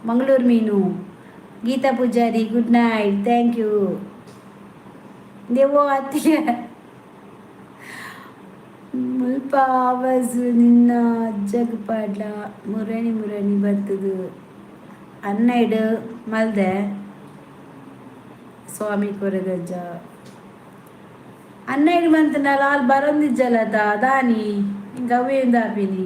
ಮಂಗಳೂರು ಮೀನು. Geetha Poojary good night, thank you. ದೇವೋ ಅತ್ತಿಯ ಮುಲ್ಪ ಆವಾಜು ನಿನ್ನ ಅಜ್ಜಗ್ ಪಾಡ್ಲ ಮುರಣಿ ಮುರಣಿ ಬರ್ತದು. ಅನ್ನೈಡು ಮಲ್ದೆ ಸ್ವಾಮಿ ಕೊರಗಜ್ಜ ಅನ್ನೈಡು ಮಂತನಲ್ಲ ಅಲ್ಲಿ ಬರೊಂದಿಜ್ಜಲ್ಲದ ದಾನಿ ಹಿಂಗೆ ಅವೇಂದ ಆಪಿನಿ.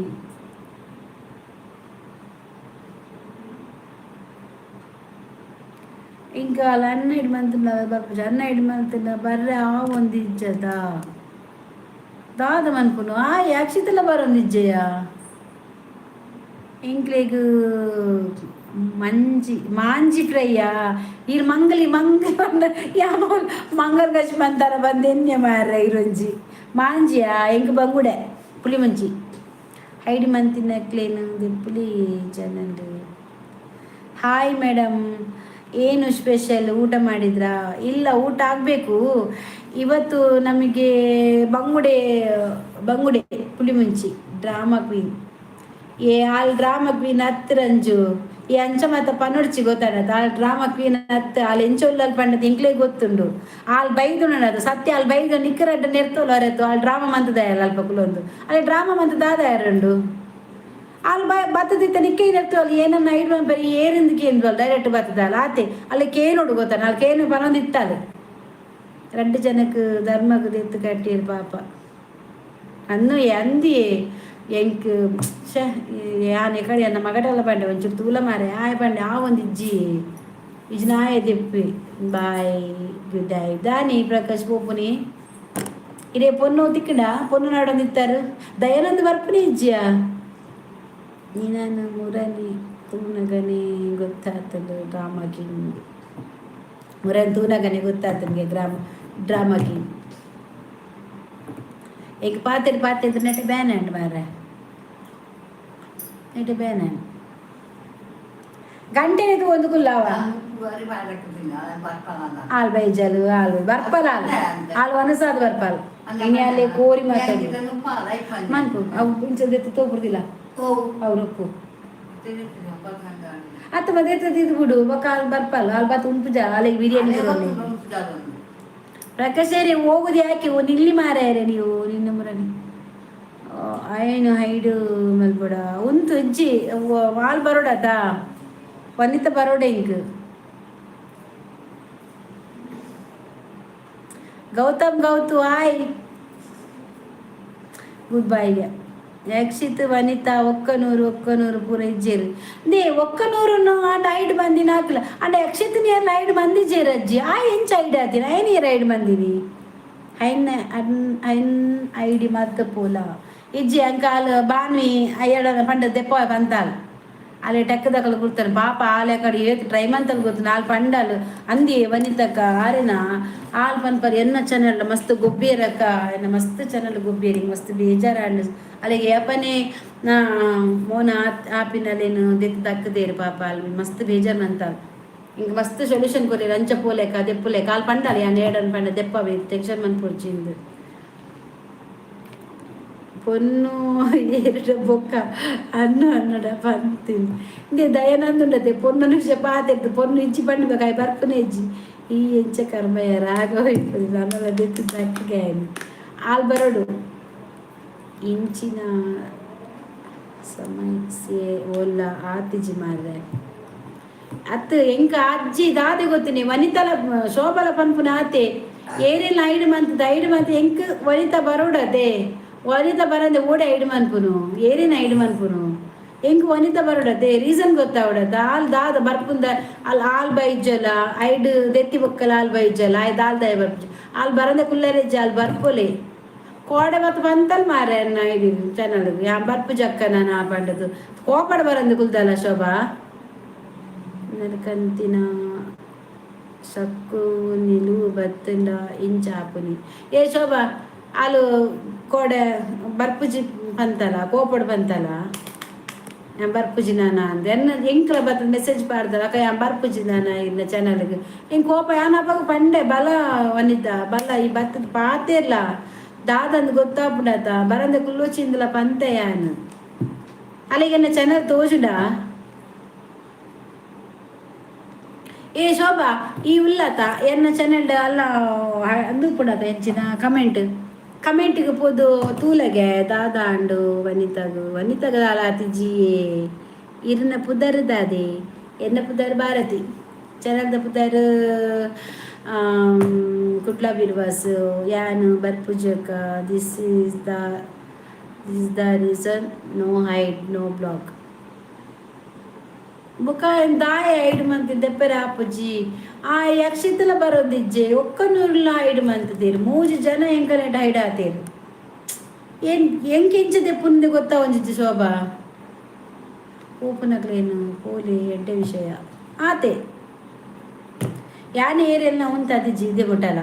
ఇంకా అలా అన్న ఇడమంతున్నారు ಬರ್ಪುಜ అన్న ఇడమంతున్న ಬರ್ರೆ ಆ ಒಂದು ಇಜ್ಜದ ದಾದ ಮನ್ಪುನು ಆ ಯಾಕ್ಷಿತಲ್ಲ ಬರೊಂದಿಜ್ಜೆಯ ಎಂಕ್ಲೆಗ್ ಮಂಜಿ ಮಾಂಜಿ ಫ್ರೈಯಾ ಇಲ್ಲಿ ಮಂಗಲಿ ಯಾವ ಮಂಗಲ್ ಗಚ್ ಬಂತಾರ ಬಂದೆನ್ನೆ ಮಾರ ಇರೊಂಜಿ ಮಾಂಜಿಯಾ ಎಂಕ್ ಬಂಗುಡೆ ಪುಳಿ ಮಂಜಿ ಹೈಡಿ ಮಂತಿನ ಕ್ಲೇನು ಪುಳಿ ಜನಂಡು. ಹಾಯ್ ಮೇಡಮ್, ಏನು ಸ್ಪೆಷಲ್? ಊಟ ಮಾಡಿದ್ರಾ? ಇಲ್ಲ, ಊಟ ಆಗಬೇಕು. ಇವತ್ತು ನಮಗೆ ಬಂಗುಡೆ ಬಂಗುಡೆ ಪುಳಿ ಮುಂಚಿ drama queen all drama queen ಹತ್ತಿರಂಜು ಈ ಅಂಚ ಮಾತ ಪನ್ನೊಡ್ಚಿ ಗೊತ್ತಾಡತ್ತ ಆಲ್ ಡ್ರಾಮಾ ಕ್ವೀನ್ ಹತ್ತು ಅಲ್ಲಿ ಎಂಚೊಲ್ಲಲ್ಲಿ ಪಂಡದ ಇಂಕ್ಲೇ ಗೊತ್ತುಂಡು. ಆಲ್ ಬೈದುಂಡು ಸತ್ಯ ಅಲ್ಲಿ ಬೈದು ನಿಕ್ಕರಡ್ಡ ನೆರ್ತೋಲು ಅರೆತ್ತು ಆಲ್ ಡ್ರಾಮಾ ಮಂತದಾಯಲ್ಲ ಅಲ್ಪ ಕುಲೊಂದು ಅಲ್ಲಿ ಡ್ರಾಮಾ ಮಂತದಾದ ಯಾರುಂಡು ಅಲ್ಲಿ ಬತ್ತದಿತ್ತ ನಿಕ್ಕೆ ನೆರ್ತು ಅಲ್ಲಿ ಏನನ್ನ ಐಡ್ ಬರೀ ಏರಿಂದ ಕೇಂದ್ರಲ್ಲ ಡೈರೆಕ್ಟ್ ಬರ್ತದಲ್ಲ ಆತೆ ಅಲ್ಲಿ ಕೇನೋಡು ಗೊತ್ತಾನ ಅಲ್ಲಿ ಕೇನು ಬರೋದು ಇತ್ತಲ್ಲ 2 ಜನಕ್ಕೆ ಧರ್ಮಕ್ಕೆ ಎತ್ತು ಕಟ್ಟಿರು ಪಾಪ ಅನ್ನು ಅಂದಿ ಎಂಕ್ ಯಾನೆ ಕಡೆ ನನ್ನ ಮಗಡೆಲ್ಲ ಬಂಡೆ ಒಂಚೂರು ತೂಲ ಮಾರೆ ಆಯ್ ಬಂಡೆ ಆ ಒಂದು ಇಜ್ಜಿ ನಾಯ ದೆಪ್ಪಿ ಬಾಯ್ ಗುಡ್ ಆಯ್ ದಾನಿ ಪ್ರಕಾಶ್ ಪೋಪುನಿ ಇದೇ ಪೊನ್ನು ತಿಕ್ಕಡ ಪೊನ್ನು ನಾಡೊಂದಿತ್ತಾರು ದಯಾನಂದ್ ಬರ್ಪುನಿ ಇಜ್ಜಿಯಾ ನೀನು ಮುರಳಿ ತೂನಗನೆ ಗೊತ್ತಾತಲು ಡ್ರಾಮಾ ಕಿಂಗ್ ಮುರಳಿ ತೂನಗನೆ ಗೊತ್ತಾತನಿಗೆ ಡ್ರಾಮಾ ಕಿಂಗ್ ಈಗ ಪಾತಿದ್ದು ನೆಟ್ಟೆ ಬ್ಯಾನ್ ಅಂಡ್ ಮಾರ್ರೆ ನೆಟ್ಟೆ ಬ್ಯಾನ್ ಅಂಡ್ ಗಂಟೆದು ಒಂದು ಕುಲ್ಲವ ಆಲ್ ಬೈಜಲು ಆಲ್ ಬರ್ಪಲ್ ಆಲ್ ಒನಸಾದ ಬರ್ಪಲ್ ಇನಿ ಅಲ್ಲಿ ಕೋರಿ ಮಾತಾಡಿ ಮನ್ಪು ಅವು ಇಂಚದೆತ್ತು ತೋಪುದಿಲ್ಲ ಅವ್ರು ಉಪ್ಪು ಅತ್ತ ಮತ್ತೆ ಎತ್ತದಿದ್ದು ಬಿಡು ಕಾಲು ಬರ್ಪಲ್ಲ ಅಲ್ಲಿ ಬತ್ತು ಉಂಟು ಜಾ ಅಲ್ಲಿಗೆ ಬಿರಿಯಾನಿ ಪ್ರಕಾಶೇರಿ ಹೋಗುದು ಯಾಕೆ ನಿಲ್ಲಿ ಮಾರ್ಯಾರೆ ನೀವು ನಿನ್ನ ಮುರನಿ ಏನು ಹೈಡು ಮಲ್ಬಿಡ ಉಂಟು ಇಜ್ಜಿ ವಾಲ್ ಬರೋಡತ ವನಿತ ಬರೋಡೆ ಇಂಕ್ ಗೌತು ಹಾಯ್ ಗುಡ್ ಬಾಯ್ಗೆ ಯಕ್ಷಿತ್ ವನಿತಾ ಒಕ್ಕನೂರು ಪೂರ ಇಜ್ಜೇರು ದೇ ಒಕ್ಕನೂರು ಆಟ ಐಡ್ ಬಂದಿನ ಹಾಕ್ಲ ಅಂಡ ಯಕ್ಷಿತ್ ನೀರ್ ಐಡ್ ಬಂದಿಜ್ಜೇರು ಅಜ್ಜಿ ಆ ಎಂಚ ಐಡ್ ಆತಿನ ಐನೀರ್ ಐಡ್ ಬಂದಿನಿ ಐನ್ ಐಡಿ ಮತ್ತ ಪೋಲ ಇಜ್ಜಿ ಅಂಕಾಲ್ ಬಾನ್ವಿ ಅಯ್ಯಡ ಪಂಡ ದೆಪ್ಪ ಬಂತಾಲ್ ಅಲ್ಲಿ ಟಕ್ಕದಕಲು ಕೊಡ್ತಾರೆ ಪಾಪ ಆಲೆ ಕಡೆ ಏತ್ ಟ್ರೈ ಮಂತಲ್ಲಿ ಗೊತ್ತು ನಾಲ್ ಪಂಡಲ್ ಅಂದಿ ವನಿತಕ್ಕ ಆರಿನ ಆಲ್ ಪನ್ಪರ್ ಎನ್ನ ಚಾನಲ್ ಮಸ್ತ್ ಗೊಬ್ಬೇರಕ್ಕ ಎನ್ನ ಮಸ್ತ್ ಚಾನಲ್ ಗೊಬ್ಬೇರಿ ಮಸ್ತ್ ಬೇಜಾರಾಂಡ್ ಅಲ್ಲಿಗೆ ಯಪ್ಪನೇ ಮೋನ ಆಪಿನಲ್ಲೇನು ದೆತ್ತು ದಕ್ಕದೇರು ಪಾಪ ಅಲ್ಲಿ ಮಸ್ತ್ ಬೇಜಾರ್ ಅಂತ ಹಿಂಗೆ ಮಸ್ತ್ ಸೊಲ್ಯೂಷನ್ ಕೊಡ್ರಿ ಅಂಚ ಪೋಲೆಕ ದೆಪ್ಪುಲೆ ಕಾಲ್ ಪಂಡಾలి ಆ ನೇಡನ್ ಪಂಡ ದೆಪ್ಪವೇ ಟೆನ್ಷನ್ ಮನ್ ಪೊಡ್ಚಿಂದು పొన్ను ఏడు బొక్క అన్నాడ పంతింది ఇంకే దయానంద ఉండదు పొన్ను నుంచి పాతెత్తు పొన్ను ఇచ్చి పండుగ కాయ బర్పునే ఇచ్చి ಈ ಎಂಚ ಕರ್ಮಯ್ಯ ರಾಗ ಹೋಯ್ತದೆ ನನ್ನೆಲ್ಲ ದೆತ್ತು ತಕ್ಕಿಗೆ ಆಲ್ ಬರೋಡು ಇಂಚಿನ ಸಮಸ್ಯೆ ಒಲ್ಲ ಆತಿಜಿ ಮಾರ್ರೆ ಅತ್ತು ಎಂಕ ಅಜ್ಜಿ ದಾದೆ ಗೊತ್ತಿನಿ ವನಿತಲ ಶೋಭಲ ಪನ್ಪುನ ಆತೆ ಏನೆಲ್ಲ ಐಡು ಮಂತ್ ಎಂಕ್ ವನಿತ ಬರೋಡದೆ ವನಿತ ಬರಂದೆ ಓಡೆ ಐಡು ಮನ್ಪುನು ಏನೇನು ಐಡು ಮನ್ಪುನು ಎಂಕ್ ವನಿತ ಬರೋಡದೆ ರೀಸನ್ ಗೊತ್ತಾವಡದ ಆಲ್ ದಾದ ಬರ್ಪುಂದ ಅಲ್ಲಿ ಆಲ್ ಬೈಜಲ ಐಡು ದೆತ್ತಿ ಬೊಕ್ಕಲ ಆಲ್ ಬೈಜಲ ಐದು ಆಲ್ ದಯ ಬರ್ಪು ಆಲ್ ಬರಂದೆ ಕುಲ್ಲರೆಜ್ಜ ಅಲ್ಲಿ ಬರ್ಪೊಲೆ ಕೋಡೆ ಮತ್ತು ಬಂತಲ್ ಮಾರೆ ಅನ್ನ ಇದು ಚಾನಲ್ ಯಾ ಬರ್ಪು ಜಕ್ಕ ನಾನು ಆ ಪಂಡದು ಕೋಪಡ ಬರಂದು ಕುಲ್ದಲ್ಲ ಶೋಭಾ ನರಕಂತಿನ ಸಕ್ಕು ನಿಲುವು ಬತ್ತಂಡ ಇಂಚ ಆಪುನಿ ಏ ಶೋಭಾ ಆಲು ಕೋಡೆ ಬರ್ಪುಜಿ ಬಂತಲ್ಲ ಕೋಪಡ್ ಬಂತಲ್ಲ ಬರ್ಪುಜಿ ನಾನ ಅಂದ ಎನ್ನ ಎಂಕ್ಲ ಬತ್ತ ಮೆಸೇಜ್ ಪಾಡ್ದಲ್ಲ ಅಕ್ಕ ಬರ್ಪುಜಿ ನಾನ ಇನ್ನ ಚಾನಲ್ಗೆ ಹಿಂಗೆ ಕೋಪ ಯಾನಪ್ಪಾಗ ಪಂಡೆ ಬಲ ವನಿತ ಬಲ ಈ ಬತ್ತದ ಪಾತೆ ಇಲ್ಲ ದಾದಂದು ಗೊತ್ತಾಗ್ಬಿಡತ್ತ ಬರಂದ ಕುಲ್ಲೋಚಿಂದಲ ಪಂತೆ ಯಾನು ಅಲ್ಲಿಗೆ ಎನ್ನ ಚಾನಲ್ ತೋಜುಡಾ ಏ ಶೋಭಾ ಈ ಉಲ್ಲತ ಎನ್ನ ಚಾನಲ್ ಅಲ್ಲ ಅಂದು ಕೊಡತ ಹೆಚ್ಚಿನ ಕಮೆಂಟ್ಗೆ ಪೋದು ತೂಲಗೆ ದಾದಾಂಡು ವನಿತಗ ದಾಲಾತಿಜಿ ಇರ್ನ ಪುದರ್ ದಾದೆ ಎನ್ನ ಪುದರ್ ಭಾರತಿ ಚಾನಲ್ದ ಪುದರ್ ಕುಟ್ಲ ಬಿರ್ವಾಸ್ ಯಾನು ಬರ್ಪುಜಕ this is the reason no hide no blog ಬುಕ್ಕ ದಾಯ ಐಡು ಮಂತ್ ದೆಪ್ಪರೆ ಆಪುಜಿ ಆ ಯಕ್ಷಿತಲ ಬರೋದಿಜ್ಜೆ ಒಕ್ಕನೂರ್ಲ ಐಡು ಮಂತದೇರು ಮೂಜು ಜನ ಎಂಕನೆ ಡೈಡ್ ಆತೇರು ಎಂಕೆಂಚ ದೆಪ್ಪುಂದೆ ಗೊತ್ತಾ ಒಂಜಿಜ್ಜೆ ಶೋಭಾ ಓಪನಕ್ಲೇನು ಪೋಲಿ ಎಡ್ಡೆ ವಿಷಯ ಆತೆ ಯಾನ್ ಏರೆಲ್ಲ ಉಂತಾದಿಜ್ಜಿ ಇದೆ ಗೊಟ್ಟಲ್ಲ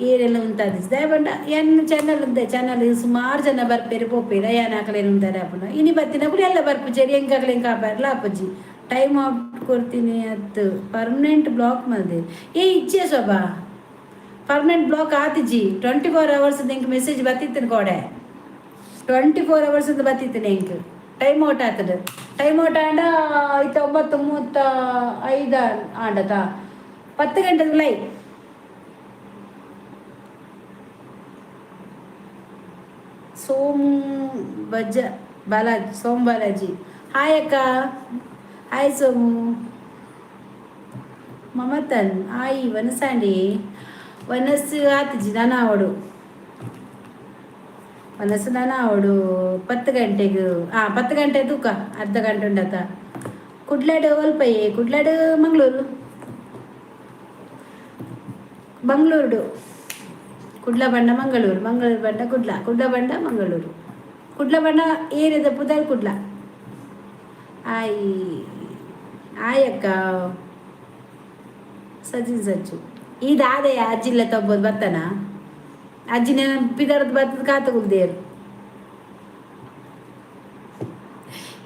ಏರೆಲ್ಲ ಉಂತಾದಿಜ್ಜಿ ದಯಬಂಡ ಎನ್ನ ಚಾನಲ್ ಉಂದೆ ಚಾನಲ್ ಸುಮಾರು ಜನ ಬರ್ಪೇರು ಪೋಪೇರ ಯಾನ್ ಹಾಕಲೇನು ಉಂತಾರೆ ಅಪ್ಪನ ಇನಿ ಬತ್ತಿನ ಕೂಡ ಎಲ್ಲ ಬರ್ಪುಜರಿ ಎಂಕಾಗ್ಲೇನ್ ಕಾಪಾರಲ್ಲ ಅಪ್ಪಜ್ಜಿ ಟೈಮ್ ಔಟ್ ಕೊಡ್ತೀನಿ ಅದು ಪರ್ಮನೆಂಟ್ ಬ್ಲಾಕ್ ಮಾಡಿದೆ ಏ ಇಚ್ಛೆ ಶೋಭಾ ಪರ್ಮನೆಂಟ್ ಬ್ಲಾಕ್ ಆತಿಜಿ 24 hours ಎಂಕ್ ಮೆಸೇಜ್ ಬತ್ತಿತ್ತೇನೆ ಕೋಡೆ 24 hours ಅಂತ ಬತ್ತಿತ್ತೇನೆ ಎಂಕ್ ಟೈಮ್ ಔಟ್ ಆಗ್ತದೆ ಟೈಮ್ ಔಟ್ ಆಂಡ 9:35 ಆಂಡತಾ 10 ಗಂಟೆದು ಲೈವ್ ಸೋಮ್ ಬಾಲಾಜಿ ಹಾಯ್ ಅಕ್ಕ ಹಾಯ್ ಸೋಮು ಮಮತನ್ ಹಾಯ್ ವನಸಾಂಡಿ ವನಸ್ಸು ಆತಿಜಿ ನಾನು ಅವಡು ವನಸ್ಸು ನಾನು ಅವಡು 10 ಗಂಟೆಗೆ 10 ಗಂಟೆ ತೂಕ ಅರ್ಧ ಗಂಟೆ ಉಂಡತ ಕುಡ್ಲಾಡು ಒಲ್ಪಯ್ಯೆ ಕುಡ್ಲಾಡು ಮಂಗಳೂರು ಕುಡ್ಲ ಬಂಡ ಮಂಗಳೂರು ಬಂಡ ಕುಡ್ಲ ಬಂಡ ಮಂಗಳೂರು ಕುಡ್ಲ ಬಂಡ ಏರಿದ ಪುದರ್ ಕುಡ್ಲ ಆಯಕ್ಕ ಸಜ್ಜು ಇದಾದೆಯ ಅಜ್ಜಿಲ್ಲ ತಗ್ಬೋದು ಬರ್ತಾನ ಅಜ್ಜಿನ ಪಿದರದ್ದು ಬರ್ತದ ಕಾತಗುಲ್ದೇರು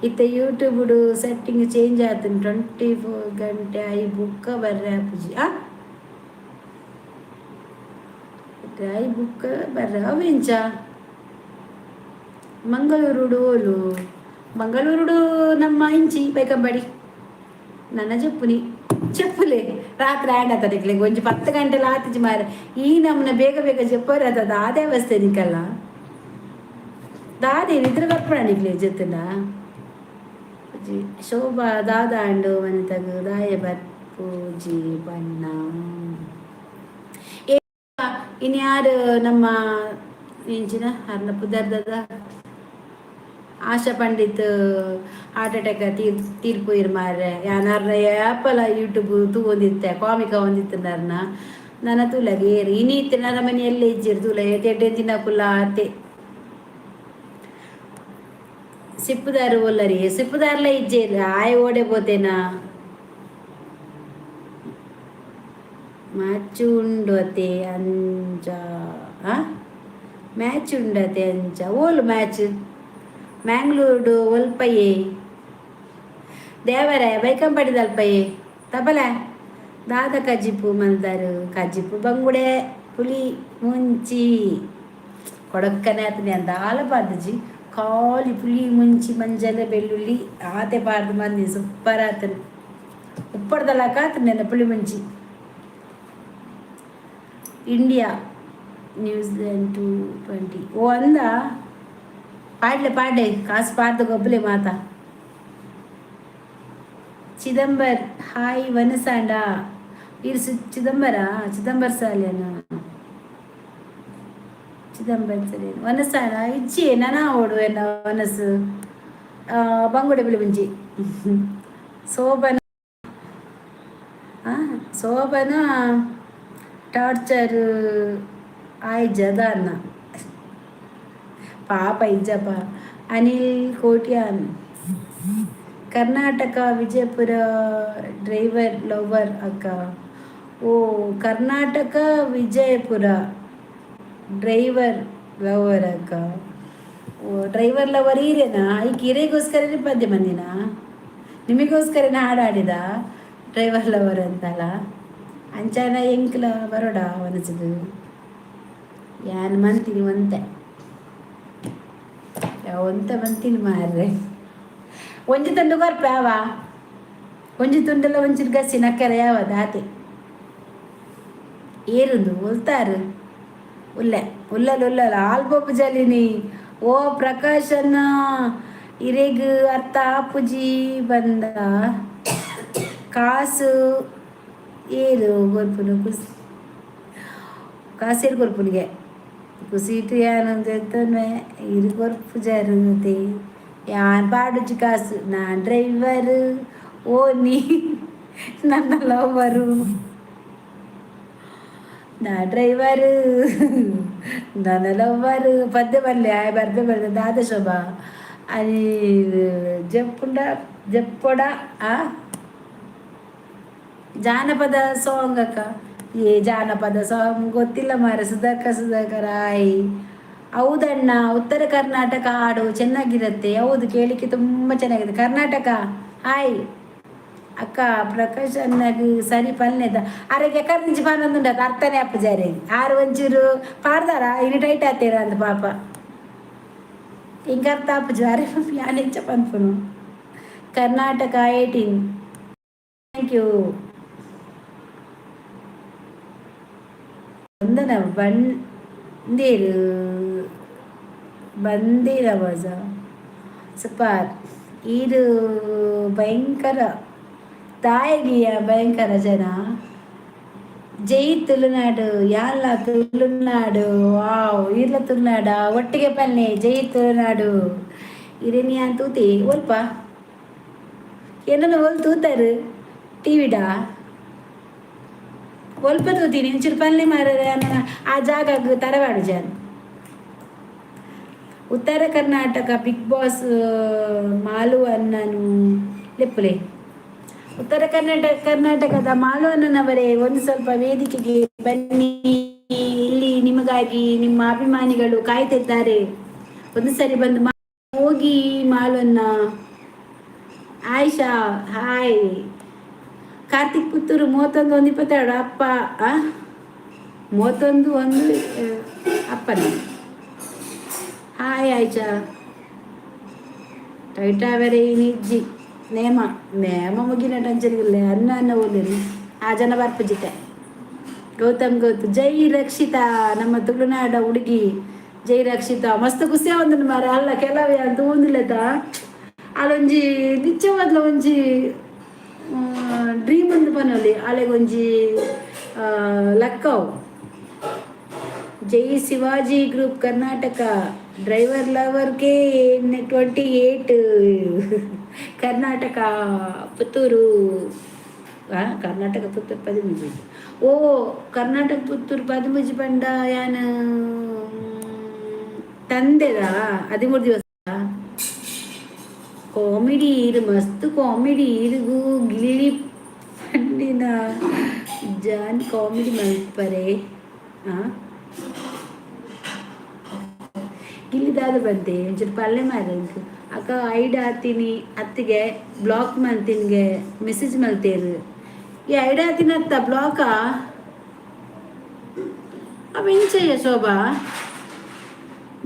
ಇತ್ತ ಯೂಟ್ಯೂಬ್ಡು ಸೆಟ್ಟಿಂಗ್ ಚೇಂಜ್ ಆತನು 24 ಗಂಟೆ ಐ ಬುಕ್ಕ ಬರ್ರೆ ಅಪ್ಪುಜಿ ಐ ಬುಕ್ಕ ಬರ್ರೆ ಅವೆಂಚ ಮಂಗಳೂರುಡು ನಮ್ಮ ಇಂಚಿ ಬೈಕಂಬಡಿ ನನ್ನ చెప్పులే రాత్రి ఆడతడికి కొంచెం 10 గంటలు ఆతిచి మారి ఈ నమ్మన ಬೇಗ చెప్పారు అద దాదే వస్తే నీకల్లా దాదే నిద్ర కప్పడానికి లేచెత్తున్నా ಶೋಭಾ ದಾದಾಂಡು ಮನೆತಗು ದಾಯ ಬರ್ಪೂಜಿ ಬಣ್ಣ ಇನ್ಯಾರು ನಮ್ಮ ಇಂಚಿನ ಅರ್ನ ಪುದರ್ದದ ಆಶಾ ಪಂಡಿತ್ ಹಾರ್ಟ್ ಅಟ್ಯಾಕ್ ತೀರ್ಪು ಮಾರ್ರೆ ಯಾನಾರ ಆ್ಯಪಲ್ಲ ಯೂಟ್ಯೂಬ್ ತೂಂದಿತ್ತೆ ಕಾಮಿಕ ಹೊಂದಿತ್ತನಾರ್ನ ನನ್ನ ತುಲಗೆ ಏರಿ ಇನೀತ್ ನನ್ನ ಮನೆಯಲ್ಲೇ ಇಜ್ಜಿರು ತುಲ ಎಡ್ಡೆ ದಿನ ಕುಲ್ಲ ಅತ್ತೆ ಸಿಪ್ಪುದಾರು ಒಲ್ಲರಿ ಸಿಪ್ಪುದಾರ್ಲ ಇಜ್ಜೇರಿ ಆಯ್ ಓಡೆ పోతేనా ಮ್ಯಾಚ್ ಉಂಡತೆ ಅಂಚ ಮ್ಯಾಚ್ ಉಂಡತೆ ಅಂಚ ಓಲ್ ಮ್ಯಾಚ್ ಮ್ಯಾಂಗ್ಳೂರು ಒಲ್ಪಯ್ಯೆ ದೇವರ ಬೈಕಂಪಡಿದಲ್ಪಯ್ಯೆ ತಬಲ ದಾದ ಕಜ್ಜಿಪ್ಪು ಮಲ್ದಾರು ಕಜ್ಜಿಪ್ಪು ಬಂಗುಡೆ ಪುಲಿ ಮುಂಚಿ ಕೊಡಕ್ಕನೆ ಆತನೆ ಅಂತ ಆಲಪಾದಜಿ ಖಾಲಿ ಪುಲಿ ಮುಂಚಿ ಮಂಜಲ ಬೆಳ್ಳುಳ್ಳಿ ಆತೆ ಪಾರ್ದು ಮಂದಿ ಸೂಪರ್ ಆತನು ಉಪ್ಪಡ್ದಲ್ಲ ಕಾತನೆ ಪುಳಿ ಮುಂಚಿ ಇಂಡಿಯಾ ನ್ಯೂಜಿಲೆಂಡ್ 2-20 ಓ ಅಂದ ಪಾಡ್ಲೆ ಪಾಡ್ಲೆ ಕಾಸು ಪಾಡ್ದು ಗೊಬ್ಬಲೆ ಮಾತಾ ಚಿದಂಬರ್ ಹಾಯ್ ವನಸಾಂಡ ಇರು ಚಿದಂಬರ ಸಾಲಿಯನ ಚಿದಂಬರ ಸರಿ ವನಸಾಂಡ ಇಚ್ಚಿ ನನ ಓಡು ಎನ್ನ ವನಸ್ಸು ಬಂಗುಡೆ ಬಿಳಿ ಮುಂಜಿ ಶೋಭನ ಶೋಭನ ಟಾರ್ಚರ್ ಜದಾನ್ನ ಪಾಪ ಇಜ್ಜಪ್ಪ ಅನಿಲ್ ಕೋಟ್ಯಾನ್ ಕರ್ನಾಟಕ ವಿಜಯಪುರ ಡ್ರೈವರ್ ಲವರ್ ಅಕ್ಕ ಓ ಕರ್ನಾಟಕ ವಿಜಯಪುರ ಡ್ರೈವರ್ ಲವರ್ ಅಕ್ಕ ಓ ಡ್ರೈವರ್ ಲವರ್ ಈರೇನಾ ಈ ಕಿರೆಗೋಸ್ಕರನೇ ಪದ್ಯ ಬಂದಿನ ನಿಮಗೋಸ್ಕರನೇ ಹಾಡಾಡಿದ ಡ್ರೈವರ್ ಲವರ್ ಅಂತಲ್ಲ ಅಂಚಾನ ಎಂಕ್ಲ ಬರೋಡ ಒನಸದು ಯಾನ್ ಮಂತೀನಿ ಒಂತೆ ಒಂತ ಮಂತೀನಿ ಮಾರ್ರೆ ಒಂಜಿ ತುಂಡು ಬರ್ಪೆ ಅವ ಒಂಜಿ ತುಂಡೆಲ್ಲ ಒಂಚಿನ ಗಸಿ ನಕ್ಕರೆ ಯಾವ ದಾತೆ ಏರುಂದು ಉಲ್ತಾರು ಉಲ್ಲಲ್ಲ ಆಲ್ಬೊಬ್ಬು ಜಲಿನಿ ಓ ಪ್ರಕಾಶನ ಇರೆಗ್ ಅರ್ಥ ಆಪುಜಿ ಬಂದ ಕಾಸು ಏರು ಗೊರ್ಪುನು ಕಾಸೇರು ಗೊರ್ಪುನಿಗೆ ಕುಸೀಟು ಯಾನೊಂದು ಎತ್ತನ್ವೆ ಇರು ಗೊರ್ಪು ಜರುದೆ ಯಾನ್ ಪಾಡುಜಿ ಕಾಸು ನಾನ್ ಡ್ರೈವರ್ ಓ ನೀ ನನ್ನ ಲವರು ನಾ ಡ್ರೈವರ್ ನನ್ನ ಲವ್ವರ್ ಪದ್ಯ ಬರಲಿ ಬರ್ಬೆ ಬರ್ದೆ ದಾದ ಶೋಭಾ అని ಜಪ್ಪೊಡ ಜಾನಪದ ಸಾಂಗ್ ಅಕ್ಕ ಜಾನಪದ ಸಾಂಗ್ ಗೊತ್ತಿಲ್ಲ ಮಾರ ಸುಧಾಕರ್ ಆಯ್ ಹೌದಣ್ಣ ಉತ್ತರ ಕರ್ನಾಟಕ ಹಾಡು ಚೆನ್ನಾಗಿರುತ್ತೆ ಹೌದು ಕೇಳಿಕ್ಕೆ ತುಂಬ ಚೆನ್ನಾಗಿದೆ ಕರ್ನಾಟಕ ಹಾಯ್ ಅಕ್ಕ ಪ್ರಕಾಶ್ ಅನ್ನಾಗ ಸರಿ ಪಲ್ನೆದ ಅರೆಗೆ ಕರ್ನಿಂಚಿ ಪಾನೊಂದುಂಡ ಅರ್ಥನೇ ಅಪ್ಪ ಜಾರಿ ಆರು ಒಂಚೂರು ಪಾಡ್ದಾರ ಇನ್ನು ಟೈಟ್ ಆಗ್ತೀರ ಅಂತ ಪಾಪ ಹಿಂಗೆ ಅರ್ಥ ಅಪ್ಪ ಜಾರಿ ಯಾನ್ ಹೆಚ್ಚ ಪನ್ಪುನು ಕರ್ನಾಟಕ 18 ಥ್ಯಾಂಕ್ ಯು ವಂದನ ಬಂದಿರ ಮಜ ಸೂಪರ್ ಇದು ಭಯಂಕರ ತಾಯಿಗಿಯ ಭಯಂಕರ ಜನ ಜೈ ತುಳುನಾಡು ಯಾಲ್ಲ ತುಳುನಾಡು ವಾವ್ ಇರ್ಲ ತುಳುನಾಡ ಒಟ್ಟಿಗೆ ಪಲ್ಲೆ ಜೈ ತುಳುನಾಡು ಇರೇನಿ ಅಂತ ತೂತಿ ಒಲ್ಪ ಏನೋ ಒಲ್ ತೂತಾರು ಟಿವಿಡಾ ಒಲ್ಪ ತೂತೀನಿ ಒಂಚೂರು ಪಲ್ಲೆ ಮಾರ ಆ ಜಾಗ ತರವಾಡು ಜನ ಉತ್ತರ ಕರ್ನಾಟಕ ಬಿಗ್ ಬಾಸ್ ಮಾಲು ಅನ್ನನು ಲೆಪ್ಪಲೆ ಉತ್ತರ ಕರ್ನಾಟಕದ ಮಾಲು ಅನ್ನನವರೇ ಒಂದು ಸ್ವಲ್ಪ ವೇದಿಕೆಗೆ ಬನ್ನಿ ಇಲ್ಲಿ ನಿಮಗಾಗಿ ನಿಮ್ಮ ಅಭಿಮಾನಿಗಳು ಕಾಯ್ತಿದ್ದಾರೆ ಒಂದು ಸರಿ ಬಂದು ಹೋಗಿ ಮಾಲು ಅನ್ನ ಆಯ್ಷಾ ಹಾಯ್ ಕಾರ್ತಿಕ್ ಪುತ್ತೂರು 31-1-22 ಅಪ್ಪ 31-1 ಅಪ್ಪನ ಹಾಯ್ ಆಯ್ಚಾ ಟೈಟಾವರೆ ನಿಜ್ಜಿ ನೇಮ ಮುಗಿನ ಟಂಚರಿಗಿಲ್ಲ ಅನ್ನ ಓದಿರಿ ಆ ಜನ ಬರ್ಪುಜಿತೆ ಗೌತಮ್ ಜೈ ರಕ್ಷಿತಾ ನಮ್ಮ ತುಳುನಾಡ ಹುಡುಗಿ ಜೈ ರಕ್ಷಿತಾ ಮಸ್ತ್ ಖುಷಿ ಒಂದು ಮಾರ ಅಲ್ಲ ಕೆಲವೇ ಅಂತ ಓದಿಲ್ಲದ ಅಲ್ಲೊಂಜಿ ನಿಚ್ಚವಾದ್ಲ ಒಂಜಿ ಡ್ರೀಮ್ ಒಂದು ಪನೋಲಿ ಅಲೆಗೊಂಜಿ ಲಕ್ಕವ್ ಜೈ ಶಿವಾಜಿ ಗ್ರೂಪ್ ಕರ್ನಾಟಕ ಡ್ರೈವರ್ ಲವರ್ಗೆ 28 ಕರ್ನಾಟಕ ಪುತ್ತೂರು ಕರ್ನಾಟಕ ಪುತ್ತೂರು 13 ಓ ಕರ್ನಾಟಕ ಪುತ್ತೂರು 13 ಬಂಡ ಯಾನ ತಂದೆದ 13 ದಿವಸ ಕಾಮಿಡಿ ಇರು ಮಸ್ತ್ ಕಾಮಿಡಿ ಇರುಗು ಗಿಳಿ ಪಂಡಿನ ಜಾನ್ ಕಾಮಿಡಿ ಮಲ್ಪರೆ ಗಿಲ್ಲಿದಾದ ಬಂತೆ ಒಂಚೂರು ಪಲ್ಲೆ ಮಾರಂಕ್ ಅಕ್ಕ ಐಡ್ ಹಾತೀನಿ ಅತ್ತಿಗೆ ಬ್ಲಾಕ್ ಮಾಡ್ತೀನಿಗೆ ಮೆಸೇಜ್ ಮಲ್ತೇರು ಈ ಐಡ್ ಹಾತೀನಿ ಅತ್ತ ಬ್ಲಾಕಾ ಅವೆಂಚಯ್ಯ ಶೋಭಾ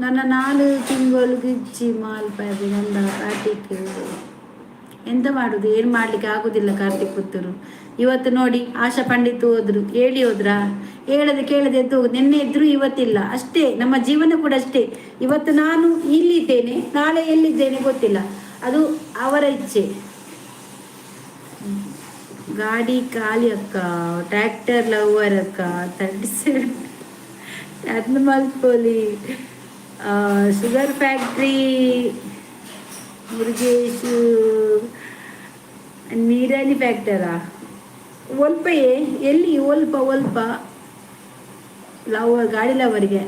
ನನ್ನ 4 ತಿಂಗಳು ಗಿಚ್ಚಿ ಮಾಲ್ಪಾದಿ ನನ್ನ ಪಾಟಿಕ್ ಎಂತ ಮಾಡುದು, ಏನು ಮಾಡ್ಲಿಕ್ಕೆ ಆಗುದಿಲ್ಲ ಕಾರ್ತಿಕ್ ಪುತ್ತೂರು. ಇವತ್ತು ನೋಡಿ ಆಶಾ ಪಂಡಿತ್ ಹೋದ್ರು, ಹೇಳಿ ಹೋದ್ರಾ? ಹೇಳದೆ ಕೇಳದೆ ಎದ್ದು ಹೋಗುದು. ನಿನ್ನೆ ಇದ್ರು ಇವತ್ತಿಲ್ಲ, ಅಷ್ಟೇ. ನಮ್ಮ ಜೀವನ ಕೂಡ ಅಷ್ಟೇ. ಇವತ್ತು ನಾನು ಇಲ್ಲಿದ್ದೇನೆ, ನಾಳೆ ಎಲ್ಲಿದ್ದೇನೆ ಗೊತ್ತಿಲ್ಲ, ಅದು ಅವರ ಇಚ್ಛೆ. ಗಾಡಿ ಖಾಲಿ ಅಕ್ಕ, ಟ್ರ್ಯಾಕ್ಟರ್ ಲವರ್ ಅಕ್ಕ, 37 ಅದನ್ನ ಮಲ್ಕೋಲಿ. ಶುಗರ್ ಫ್ಯಾಕ್ಟ್ರಿ ಮುರುಗೇಶು, ನೀರಾಣಿ ಫ್ಯಾಕ್ಟರಾ ಒಲ್ಪಯೇ ಎಲ್ಲಿ? ಒಲ್ಪ ಲವರ್, ಗಾಡಿ ಲವರಿಗೆ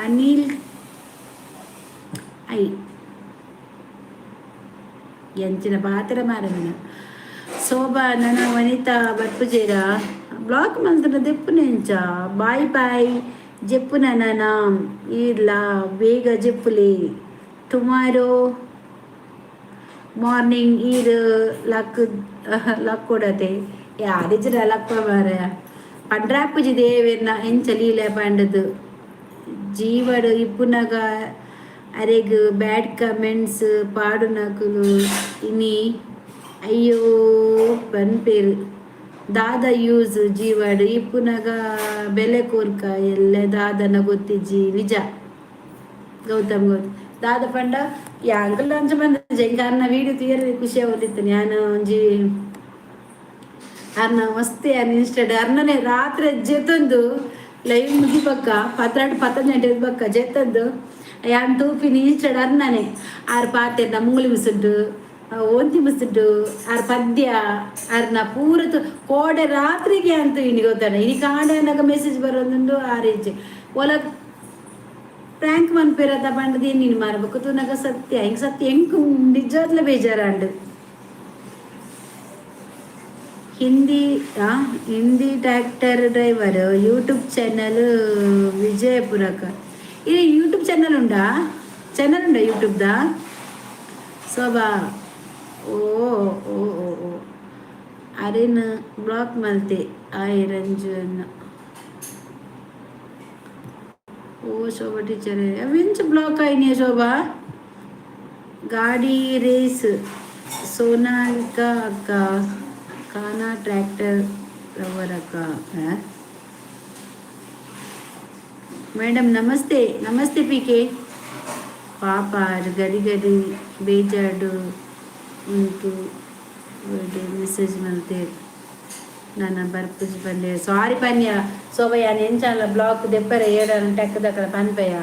ಅನಿಲ್ ಐ ಎಂಚಿನ ಪಾತ್ರ ಮಾರಮಿನ. ಶೋಭಾ ನನ್ನ ವನಿತಾ ಬಟ್ಪುಜೇರ ಬ್ಲಾಕ್ ಮಂತ್ರ ದೆಪ್ಪುನ ಎಂಚ ಬಾಯ್ ಬಾಯ್ ಜೆಪ್ಪು ನನ್ನ ಇಲ್ಲ ಬೇಗ ಜೆಪ್ಪುಲಿ. ಟುಮಾರೋ ಮಾರ್ನಿಂಗ್ ಈರ್ ಲಕ್ ಕೊಡತೆ ಯಾರಿಜ್ರ ಲಕ್ಕ ಮಾರ ಪಂಡ್ರಾಪುಜಿ ದೇವೇರ್ನ ಎಂಚಲೀಲ ಪಂಡದು ಜೀವಡು ಇಪ್ಪುನಗ ಅರೆಗ್ ಬ್ಯಾಡ್ ಕಮೆಂಟ್ಸ್ ಪಾಡು ನಕುಲು ಇನಿ ಅಯ್ಯೋ ಪನ್ಪೇರು ದಾದ ಯೂಸ್ ಜೀವಡು ಇಪ್ಪುನಗ ಬೆಲೆ ಕೋರ್ಕ ಎಲ್ಲ ದಾದನ ಗೊತ್ತಿಜ್ಜಿ ನಿಜ. ಗೌತಮ್ ದಾದ ಪಂಡ ಯಾಂಕಲ್ ಅಂಚ ಬಂದ ಜಂಗ ಅನ್ನ ವೀಡಿಯೋ ತೀರ ಖುಷಿ ಆಗೋದಿತ್ತು. ನಾನು ಒಂಜಿ ಅರ್ನ ಮಸ್ತ್ ಇನ್ಸ್ಟೆಡ್ ಅರ್ನನೆ ರಾತ್ರಿ ಜೆತ್ತೊಂದು ಲೈವ್ ಮುಗಿಬಕ್ಕ 12-15 ಬಕ್ಕ ಜೆತ್ತಂದು ಯಾನ್ ತೂಪಿನ ಇನ್ಸ್ಟೆಡ್ ಅರ್ನನೆ ಆರು ಪಾತೆರ್ನ ಮುಂಗುಳಿ ಮುಸುಂಡು ಒಂತಿ ಮುಸುಂಡು ಆರು ಪದ್ಯ ಅರ್ನ ಪೂರತು ಕೋಡೆ ರಾತ್ರಿಗೆ ಅಂತೂ ಇನಿ ಗೊತ್ತಾನೆ ಇನಿ ಕಾಂಡೆ ಅನ್ನಗ ಮೆಸೇಜ್ ಬರೋದುಂಡು ಆರೇಜ್ ಒಲಗ್ ಪ್ರ್ಯಾಂಕ್ ಮನ್ಪೇರದ ಬಂಡದು ನೀನು ಮಾರಬೇಕು ತೂನಗ ಸತ್ಯ ಹಿಂಗೆ ಸತ್ಯ ಹೆಂಗೆ ನಿಜವಾದ್ಲ ಬೇಜಾರಂಡು. Hindi tractor driver YouTube channel ವಿಜಯಪುರಕ. ಇದು ಯೂಟ್ಯೂಬ್ ಚಾನಲ್ ಉಂಡಾ ಯೂಟ್ಯೂಬ್ದ ಶೋಭಾ? ಓ ಓ ಓ ಓ ಅರೇನು ಬ್ಲಾಕ್ ಮಲ್ತೆ ಆಯ್ ರಂಜನ್. ಓ ಶೋಭಾ ಟೀಚರ್ ಅವೆಂಚ ಬ್ಲಾಕ್ ಆಯ್ನಿಯ ಶೋಭಾ? ಗಾಡಿ ರೇಸ್ ಸೋನಾಲಿಕಾ ಅಕ್ಕ ಖಾನಾ ಟ್ರ್ಯಾಕ್ಟರ್ ಲವರ್ ಅಕ್ಕ. Madam namaste P K. ಪಾಪ ಗಡಿ ಬೇಜಾಡು ಉಂಟು ಮೆಸೇಜ್ ಮಲ್ತೆ ನನ್ನ ಬರ್ಪುಜಿ ಪಂದೆ ಸಾರಿ ಪನ್ಯ ಸೋಬಯ್ಯ ಎಂಚಾಲ ಬ್ಲಾಕ್ ದೆಪ್ಪರೆ ಏಡನ್ನು ಟೆಕ್ಕದಕ್ಕಡ ಪನ್ಪಯ್ಯ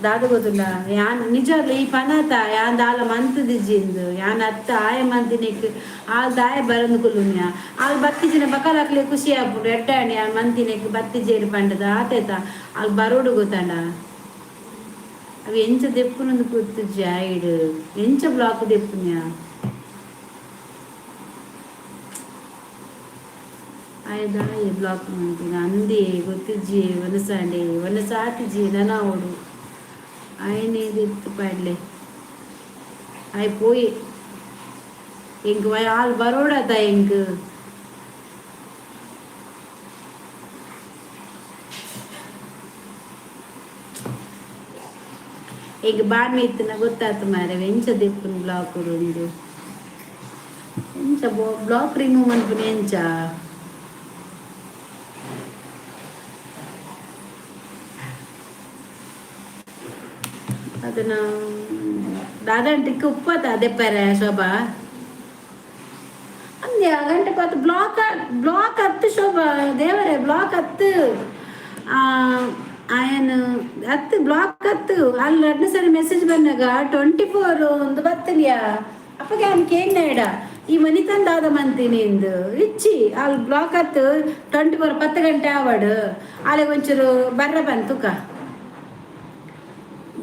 ದಾದ ಗೊತ್ತುಂಡ ಯಾನ್ ನಿಜವಾಗ್ಲು ಈ ಪನತ ಯಾನ್ ದಾಲ ಮಂತದಿಜ್ಜಿಂದು ಯಾನ್ ಅತ್ತ ಆಯ ಮಂತಿನಿಕ್ ಆಲ್ ದಾಯ ಬರಂದು ಕುಲ್ಲುನ್ಯ ಆಲ್ ಬತ್ತಿಜಿನ ಬಕಲಾಕ್ಲೆ ಖುಷಿ ಆಗ್ಬಿಡು ಎಡ್ಡಾಣಿ ಆ ಮಂತಿನಿಕ್ ಬತ್ತಿಜೇರು ಪಂಡದ ಆತೇತ ಅಲ್ಲಿ ಬರೋಡು ಗೊತ್ತಂಡ ಅವು ಎಂಚ ದೆಪ್ಪುನೊಂದು ಗೊತ್ತಿಜ್ಜಿ ಆಯ್ಡು ಎಂಚ ಬ್ಲಾಕ್ ದೆಪ್ಪುನ್ಯ ಆಯ್ದಾ ಈ ಬ್ಲಾಕ್ ಮಾಡ್ತೀನಿ ಅಂದೇ ಗೊತ್ತಿಜ್ಜಿ ಒಂದು ಸಾಟಿಜ್ಜಿ ನನ್ನ ಓಡು ಆಯ್ನೇದಿತ್ತು ಪಾಡ್ಲೆ ಆಯ್ ಪೋಯಿ ಹೆಂಗ್ ಆಲ್ ಬರೋಡದ ಹೆಂಗ್ ಈಗ ಬಾಡ್ಮಿ ಇತ್ತನ ಗೊತ್ತಾಯ್ತು ಮಾರೆ ಎಂಚ ದೆಪ್ಪುನ್ ಬ್ಲಾಕ್ ಉಂಡು ಎಂಚ ಬ್ಲಾಕ್ ರಿಮೂವ್ ಮನ್ಪುನ ಎಂಚ ಅದನ್ನ ದಾದಂಟಿಕ್ಕೆ ಉಪ್ಪತ್ತ ದೆಪ್ಪರೆ ಶೋಭಾ ಅಂದ್ಯ ಗಂಟೆ ಪತ್ತು ಬ್ಲಾಕ್ ಹತ್ತು ಶೋಭಾ ದೇವರೇ ಬ್ಲಾಕ್ ಹತ್ತು ಆಯನ್ ಹತ್ತು ಬ್ಲಾಕ್ ಹತ್ತು ಅಲ್ಲಿ 2 ಸರಿ ಮೆಸೇಜ್ ಬಂದಾಗ 24 ಒಂದು ಬತ್ತಲಿಯಾ ಅಪ್ಪಗೆ ಅವನಿಗೆ ಏನೇಡ ಈ ಮನಿ ತಂದಾದ ಮಂತೀನಿ ಇಂದು ಇಚ್ಚಿ ಅಲ್ಲಿ ಬ್ಲಾಕ್ ಹತ್ತು 24 10 ಗಂಟೆ ಆವಾಡು ಅಲ್ಲಿಗೆ ಒಂಚೂರು ಬರ್ರ ಬಂತುಕ.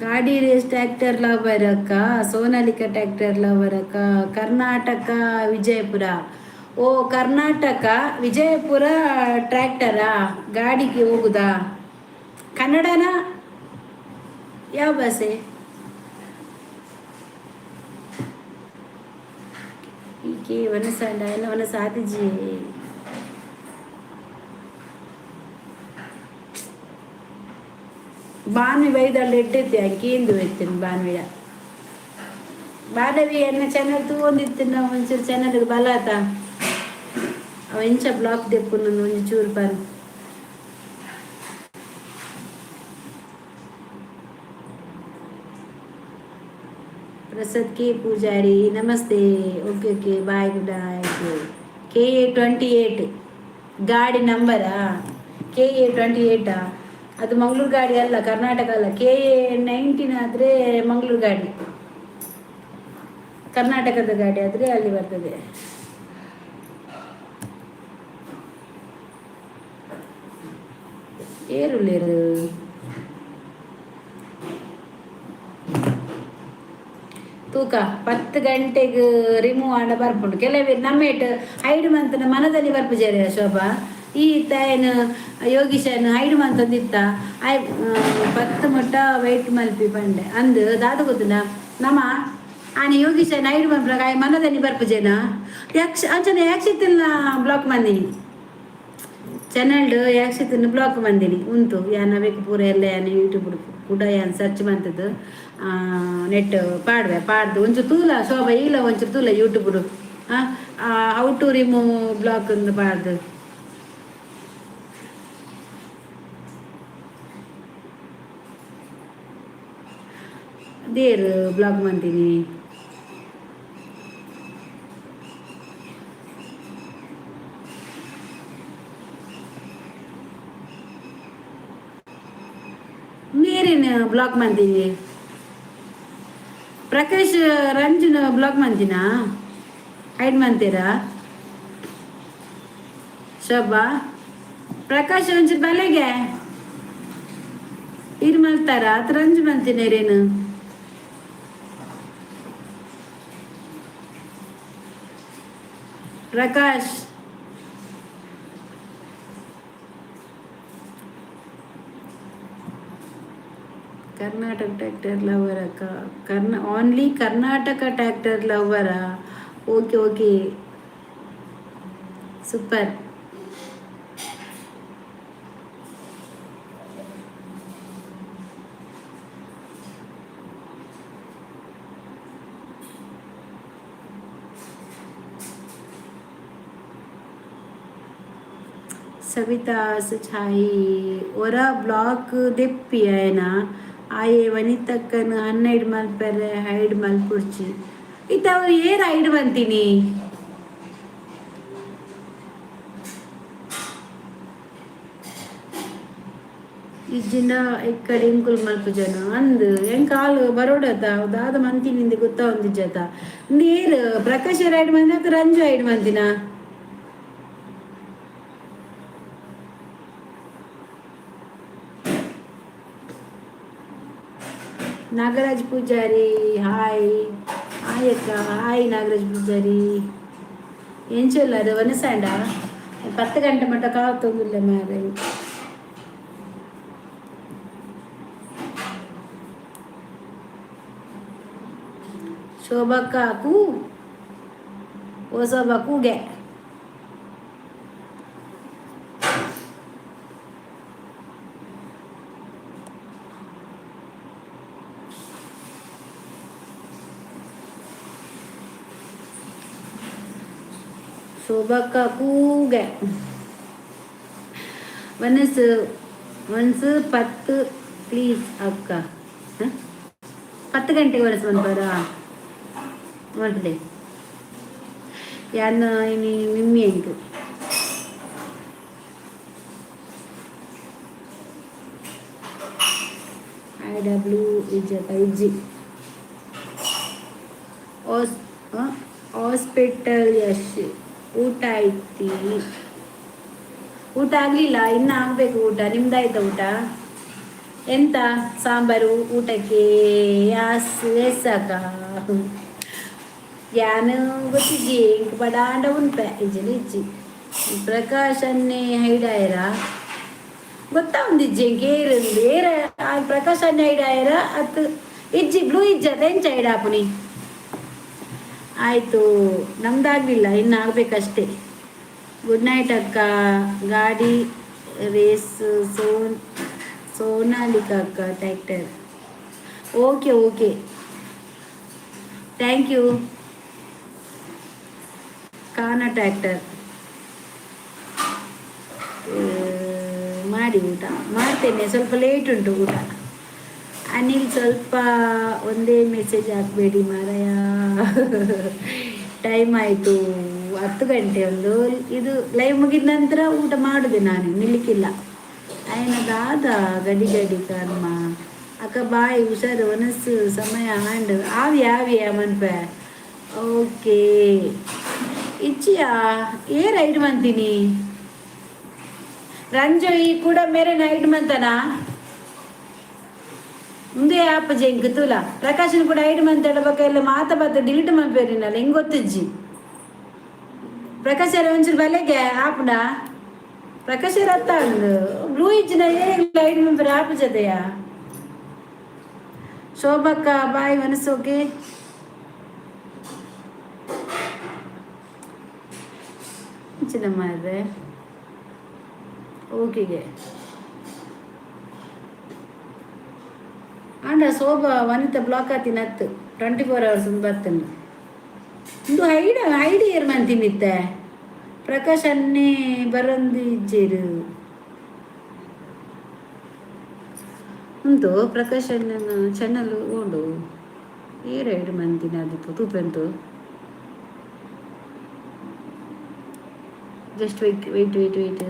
ಗಾಡಿ ರೇಸ್ ಟ್ರ್ಯಾಕ್ಟರ್ ಲವರ್ ಅಕ್ಕ ಸೋನಾಲಿಕಾ ಟ್ರ್ಯಾಕ್ಟರ್ ಲವರ್ ಅಕ್ಕ ಕರ್ನಾಟಕ ವಿಜಯಪುರ. ಓ ಕರ್ನಾಟಕ ವಿಜಯಪುರ ಟ್ರ್ಯಾಕ್ಟರಾ ಗಾಡಿಗೆ ಹೋಗುದಾ? ಕನ್ನಡನ ಯಾವ ಭಾಷೆ? ಈಕೆ ವನಸಂಡ ಎಲ್ಲ ವನಸಾತಿಜಿ ಬಾನ್ವಿ ಬೈದಲ್ಲಿ ಇಟ್ಟಿದ್ದೆ ಕೇಂದು ಎತ್ತೇನೆ ಬಾನ್ವಿಡ ಬಾಡವಿ ಎನ್ನ ಚಾನಲ್ ತಗೊಂಡಿತ್ತು ನಾವು ಒಂಚೂರು ಚಾನಲ್ ಬಲ ಆತ ಅವ ಇಂಚ ಬ್ಲಾಕ್ ದೆಪ್ಪು ನಾನು ಒಂಚೂರು ಬರ್ ಪ್ರಸಾದ್ ಕೆ ಪೂಜಾರಿ ನಮಸ್ತೆ. Okay okay bye good night. KA 28 ಗಾಡಿ ನಂಬರಾ? KA 28 ಅದು ಮಂಗಳೂರು ಗಾಡಿ ಅಲ್ಲ, ಕರ್ನಾಟಕ ಅಲ್ಲ. KA 19 ಆದರೆ ಮಂಗಳೂರು ಗಾಡಿ, ಕರ್ನಾಟಕದ ಗಾಡಿ ಆದರೆ ಅಲ್ಲಿ ಬರ್ತದೆ. ಏರುಳ್ಳೇರು ತೂಕ 10 ಗಂಟೆಗೆ ರಿಮೂವ್ ಆಂಡ ಬರ್ಪುಂಡು. ಕೆಲವೇ ನಮ್ಮೇಟ್ ಐಡು ಮಂತನ ಮನದಲ್ಲಿ ಬರ್ಪುಜಾರ ಶೋಭಾ. ಈ ತಾಯನು ಯೋಗೀಶನ್ ಐಡು ಮಂತ್ ಒಂದಿತ್ತ 10 ಮುಟ್ಟ ವೆಯ್ಟ್ ಮಲ್ಪಿ ಬಂಡೆ ಅಂದು ದಾದ ಗೊತ್ತುನ ನಮ್ಮ ಆನೆ ಯೋಗೀಶನ್ ಐಡು ಮಂತ್ ಮನದಲ್ಲಿ ಬರ್ಪುಜೇನ ಅಂಚನೆ ಯಾಕ್ಷಿತ್ತಿನ ಬ್ಲಾಕ್ ಮಂದಿನಿ ಚಾನಲ್ಡ್ ಯಾಕ್ಷಿತ್ತಿನ ಬ್ಲಾಕ್ ಮಂದಿನಿ ಉಂಟು ಯಾನ ಬೇಕು ಪೂರ ಎಲ್ಲ ಯಾನ ಯೂಟ್ಯೂಬ್ ಕೂಡ ಯಾನ್ ಸರ್ಚ್ ಮಾಡ್ತದ್ದು ನೆಟ್ ಪಾಡ್ದು ಒಂಚೂರು ತೂಲ ಶೋಭಾ ಇಲ್ಲ ಒಂಚೂರು ತೂಲ YouTube how to remove block ಒಂದು ಪಾಡ್ದು ದೇರ್ ಬ್ಲಾಗ್ ಮಾಡ್ತೀನಿ. ನೀರಿನ ಬ್ಲಾಗ್ ಮಾಡ್ತೀನಿ. ಪ್ರಕಾಶ್ ರಂಜನ್ ಬ್ಲಾಗ್ ಮಾಡ್ತೀನಾ ಹೈಡ್ ಮಾಡ್ತೀರಾ ಶೋಭಾ? ಪ್ರಕಾಶ್ ಒಂಚೂರು ಬಲೆಗೆ ಇರ್ ಮಾಡ್ತಾರ ಅತ್ ರಂಜು ಮಾಡ್ತೀನಿ ರೇನು ಪ್ರಕಾಶ್ ಕರ್ನಾಟಕ ಟ್ರ್ಯಾಕ್ಟರ್ ಲವರ ಓನ್ಲಿ ಕರ್ನಾಟಕ ಟ್ರ್ಯಾಕ್ಟರ್ ಲವರ. Okay okay super. सविता सुछाई ಒರ ಬ್ಲಾಕ್ ದೆಪ್ಪಿ ಆಯ್ನ ಆಯೆ ವನಿತಕ್ಕನ 12 ಮಲ್ಪೆರೆ ಹೈಡ್ ಮಲ್ಪುಡ್ಚಿ ಇತ್ತ ಅವ್ರು ಏರ್ ಹೈಡ್ ಬಂತೀನಿ ಇಜ್ಜಿಂದ ಇಕ್ಕಡೆ ಇಂಕುಲ್ ಮಲ್ಪ ಜನ ಅಂದು ಹೆಂಗೆ ಕಾಲು ಬರೋಡತ ದಾದ ಮಂತಿನಿಂದ ಗೊತ್ತಾ ಒಂದಿಜ್ಜತ ನೀರು ಪ್ರಕಾಶ್ ರೈಡ್ ಬಂದ ಅಥವಾ ರಂಜು ರೈಡ್ ಬಂದಿನ ನಾಗರಾಜ್ ಪೂಜಾರಿ ಹಾಯ್ ಅಕ್ಕ ಹಾಯ್ ನಾಗರಾಜ್ ಪೂಜಾರಿ ಏನ್ ಚೊಲ್ಲದು ಒನಸಾಂಡ 10 ಗಂಟೆ ಮಟ್ಟ ಕಾವತ್ತೊಂದಿಲ್ಲ ಮಾರೆ. ಶೋಭಕ್ಕ ಕೂ ಓ ಶೋಭಾ ಕೂಗೆ ಶೋಭಕ್ಕ ಕೂಗೆ ಒನ್ಸು 10 ಪ್ಲೀಸ್ ಅಕ್ಕ 10 ಗಂಟೆಗೆ ಒರೆಸ್ ಬಂತಾರ ನೋಡ್ದೆ ಯಾನ ನಿಮ್ಮಿ ಎಂಟು IW ಇಜ್ಜಿ ಹಾಸ್ಪಿಟಲ್ ಯಶ್ ಊಟ ಐತಿ ಊಟ ಆಗಲಿಲ್ಲ ಇನ್ನು ಆಗಬೇಕು ಊಟ ನಿಮ್ದಾಯ್ತಾ ಊಟ ಎಂತ ಸಾಂಬಾರು ಊಟಕ್ಕೆ ಎಸಾಕ ಯಾನು ಗೊತ್ತಿದ್ದಿ ಇಂಕ ಪಡಾಂಡ ಉಂಟೆ ಇಜ್ಜಲಿ ಇಜ್ಜಿ ಪ್ರಕಾಶ್ ಅನ್ನೆ ಹೈಡಾಯರ ಗೊತ್ತಾ ಒಂದಿಜ್ಜಿ ಕೇರಂದು ಏರ ಪ್ರಕಾಶ್ ಅನ್ನೆ ಹೈಡಾಯರ ಅತ್ ಇಜ್ಜಿ ಬ್ಲೂ ಇಜ್ಜದ ಎಂಚ ಹೈಡಾಪುನಿ ಆಯಿತು ನಮ್ದಾಗಲಿಲ್ಲ ಇನ್ನು ಆಗಬೇಕಷ್ಟೇ. ಗುಡ್ ನೈಟ್ ಅಕ್ಕ. ಗಾಡಿ ರೇಸ್ ಸೋನಾಲಿಕಾ ಅಕ್ಕ tractor okay okay thank you. ಕಾನ ಟ್ರ್ಯಾಕ್ಟರ್ ಮಾಡಿ ಊಟ ಮಾಡ್ತೇನೆ, ಸ್ವಲ್ಪ ಲೇಟ್ ಉಂಟು ಊಟ. ಅನಿಲ್ ಸ್ವಲ್ಪ ಒಂದೇ ಮೆಸೇಜ್ ಹಾಕಬೇಡಿ ಮಾರಾಯ. ಟೈಮ್ ಆಯಿತು 10 ಗಂಟೆ, ಒಂದು ಇದು ಲೈವ್ ಮುಗಿದ ನಂತರ ಊಟ ಮಾಡಿದೆ, ನಾನು ನಿಲ್ಲಿಕ್ಕಿಲ್ಲ. ಆಯ್ನದಾದ ಗಡಿ ಗಡಿ ಕರ್ಮ ಅಕ್ಕ ಬಾಯಿ ಹುಷಾರು ಒನಸ್ಸು ಸಮಯ ಆಂಡ್ ಆವಿ ಆವಿ ಮನ್ಪೆ. ಓಕೆ ಇಚ್ಚಿಯಾ ಏ ರೈಡ್ ಮಂತೀನಿ ರಂಜು ಈ ಕೂಡ ಮೇರೆ ನೈಟ್ ಮಂತನಾ ಮುಂದೆ ಆಪ ಜಂಕ್ ತೂಲ ಪ್ರಕಾಶನ್ ಕೂಡ ಐಡ್ ಮಂತಾಡ ಬಕ್ಕ ಎಲ್ಲ ಮಾತ ಬಾತ ಡಿಲೀಟ್ ಮಾಡ್ಬೇರಿನಲ್ಲ ಹೆಂಗ್ ಗೊತ್ತಿಜ್ಜಿ. ಪ್ರಕಾಶ್ ಒಂಚೂರು ಬಲೆಗೆ ಆಪುಡ ಪ್ರಕಾಶ್ ಅತ್ತ ಬ್ಲೂ ಇಜ್ಜಿನ ಏನಿಲ್ಲ ಐಡ್ ಮೆಂಬರ್ ಆಪ ಜತೆಯ ಶೋಭಕ್ಕ ಬಾಯ್ ಮನಸ್ಸೋಕೆ ಚಿನ್ನಮ್ಮ ಇದೆ ಓಕೆಗೆ ಆಂಡ ಶೋಭಾ ವನಿತ ಬ್ಲಾಕ್ ಆತಿನತ್ತು 24 hours ಬರ್ತೇನೆ. ಇಂದು ಐಡಿ ಏರ್ ಮಂತಿನಿತ್ತೆ ಪ್ರಕಾಶ್ ಅನ್ನೇ ಬರಂದು ಇಜ್ಜೇರು ಉಂಟು ಪ್ರಕಾಶ್ ಅನ್ನ ಚಾನಲ್ ಓಡು ಏರ್ ಐಡಿ ಮಂತಿನ ಅದಿತ್ತು ತೂಪೆಂತು. Just wait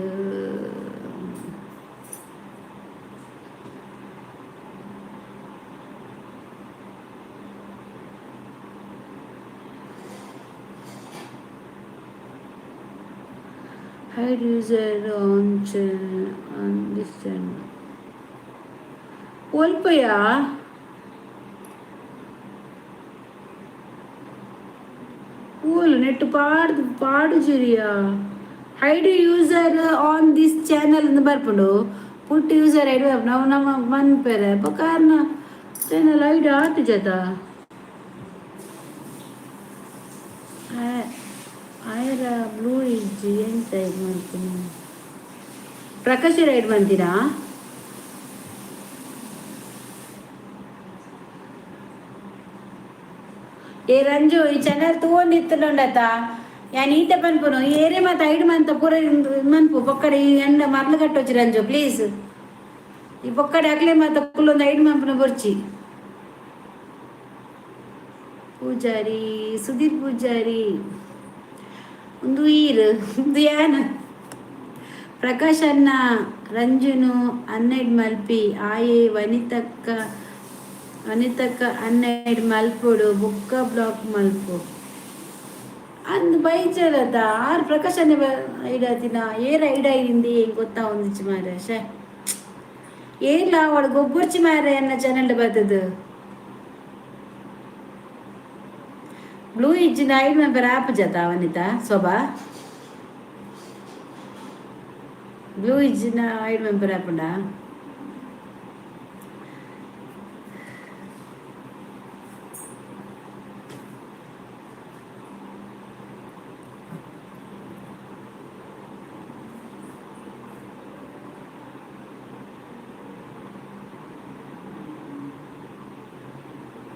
hide user on this channel. ಒಲ್ಪಯ್ಯ ಓಲ್ ನೆಟ್ ಪಾಡು ಜಿರಿಯ hide user on this channel ಅಂತ ಬರ್ಪುಂಡು ಪುಟ್ ಯೂಸರ್ ಐಡಿ ನಾವು ನಮ್ಮ ಮನ್ಪೆರೆ ಕಾರಣ ಚಾನಲ್ ಐಡಿ ಆತು ಜತ ಆಯರ ಬ್ಲೂ ಇಜ್ಜಿ ಎಂತ ಇದು ಮಾಡ್ತೀನಿ ಪ್ರಕಾಶ್ ರೈಡ್ ಬಂತೀರಾ. ಏ ರಂಜು ಈ ಚಾನಲ್ ತಗೊಂಡಿತ್ತು ನೋಡತ್ತ ಯಾನ್ ಈತ ಪನ್ಪುನು ಏರೆ ಮತ್ತೆ ಐಡ್ ಮಂತ ಪೂರ ಮನ್ಪು ಪೊಕ್ಕಡೆ ಈ ಎಂಡ ಮರ್ಲು ಕಟ್ಟೋಚಿ ರಂಜು ಪ್ಲೀಸ್ ಈ ಪೊಕ್ಕಡೆ ಅಕ್ಲೆ ಮತ್ತೆ ಪುಲ್ಲೊಂದು ಐಡ್ ಮಂಪುನ ಬರ್ಚಿ. ಪೂಜಾರಿ ಸುದೀಪ್ ಪೂಜಾರಿ ಒಂದು ಒಂದು ಯಾನ ಪ್ರಕಾಶ್ ಅನ್ನ ರಂಜುನು ಅನ್ನೈಡ್ ಮಲ್ಪಿ ಆಯೆ ವನಿತಕ್ಕ ಅನ್ನೈಡ್ ಮಲ್ಪುಡು ಬುಕ್ಕ ಬ್ಲಾಕ್ ಮಲ್ಪು ಅಂದು ಬೈಚರದ ಆರು ಪ್ರಕಾಶ್ ಅನ್ನ ಐಡಾತಿನ ಏರ ಐಡಾಯಿಂದಿ ಹೆಂಗೆ ಗೊತ್ತಾ ಒಂದಿಚ್ಚು ಮಾರ ಶೇ ಏನಿಲ್ಲ ಅವಳು ಗೊಬ್ಬರ್ಚಿ ಮಾರ ಅನ್ನ ಚಾನಲ್ ಬರ್ತದು ಬ್ಲೂ ಇಜ್ಜಿನ ಐಡ್ ಮೆಂಬರ್ ಆಪ್ ಜತ ವನಿತಾ ಶೋಭಾ ಬ್ಲೂ ಇಜ್ಜಿನ ಐಡ್ ಮೆಂಬರ್ ಆಪುಂಡ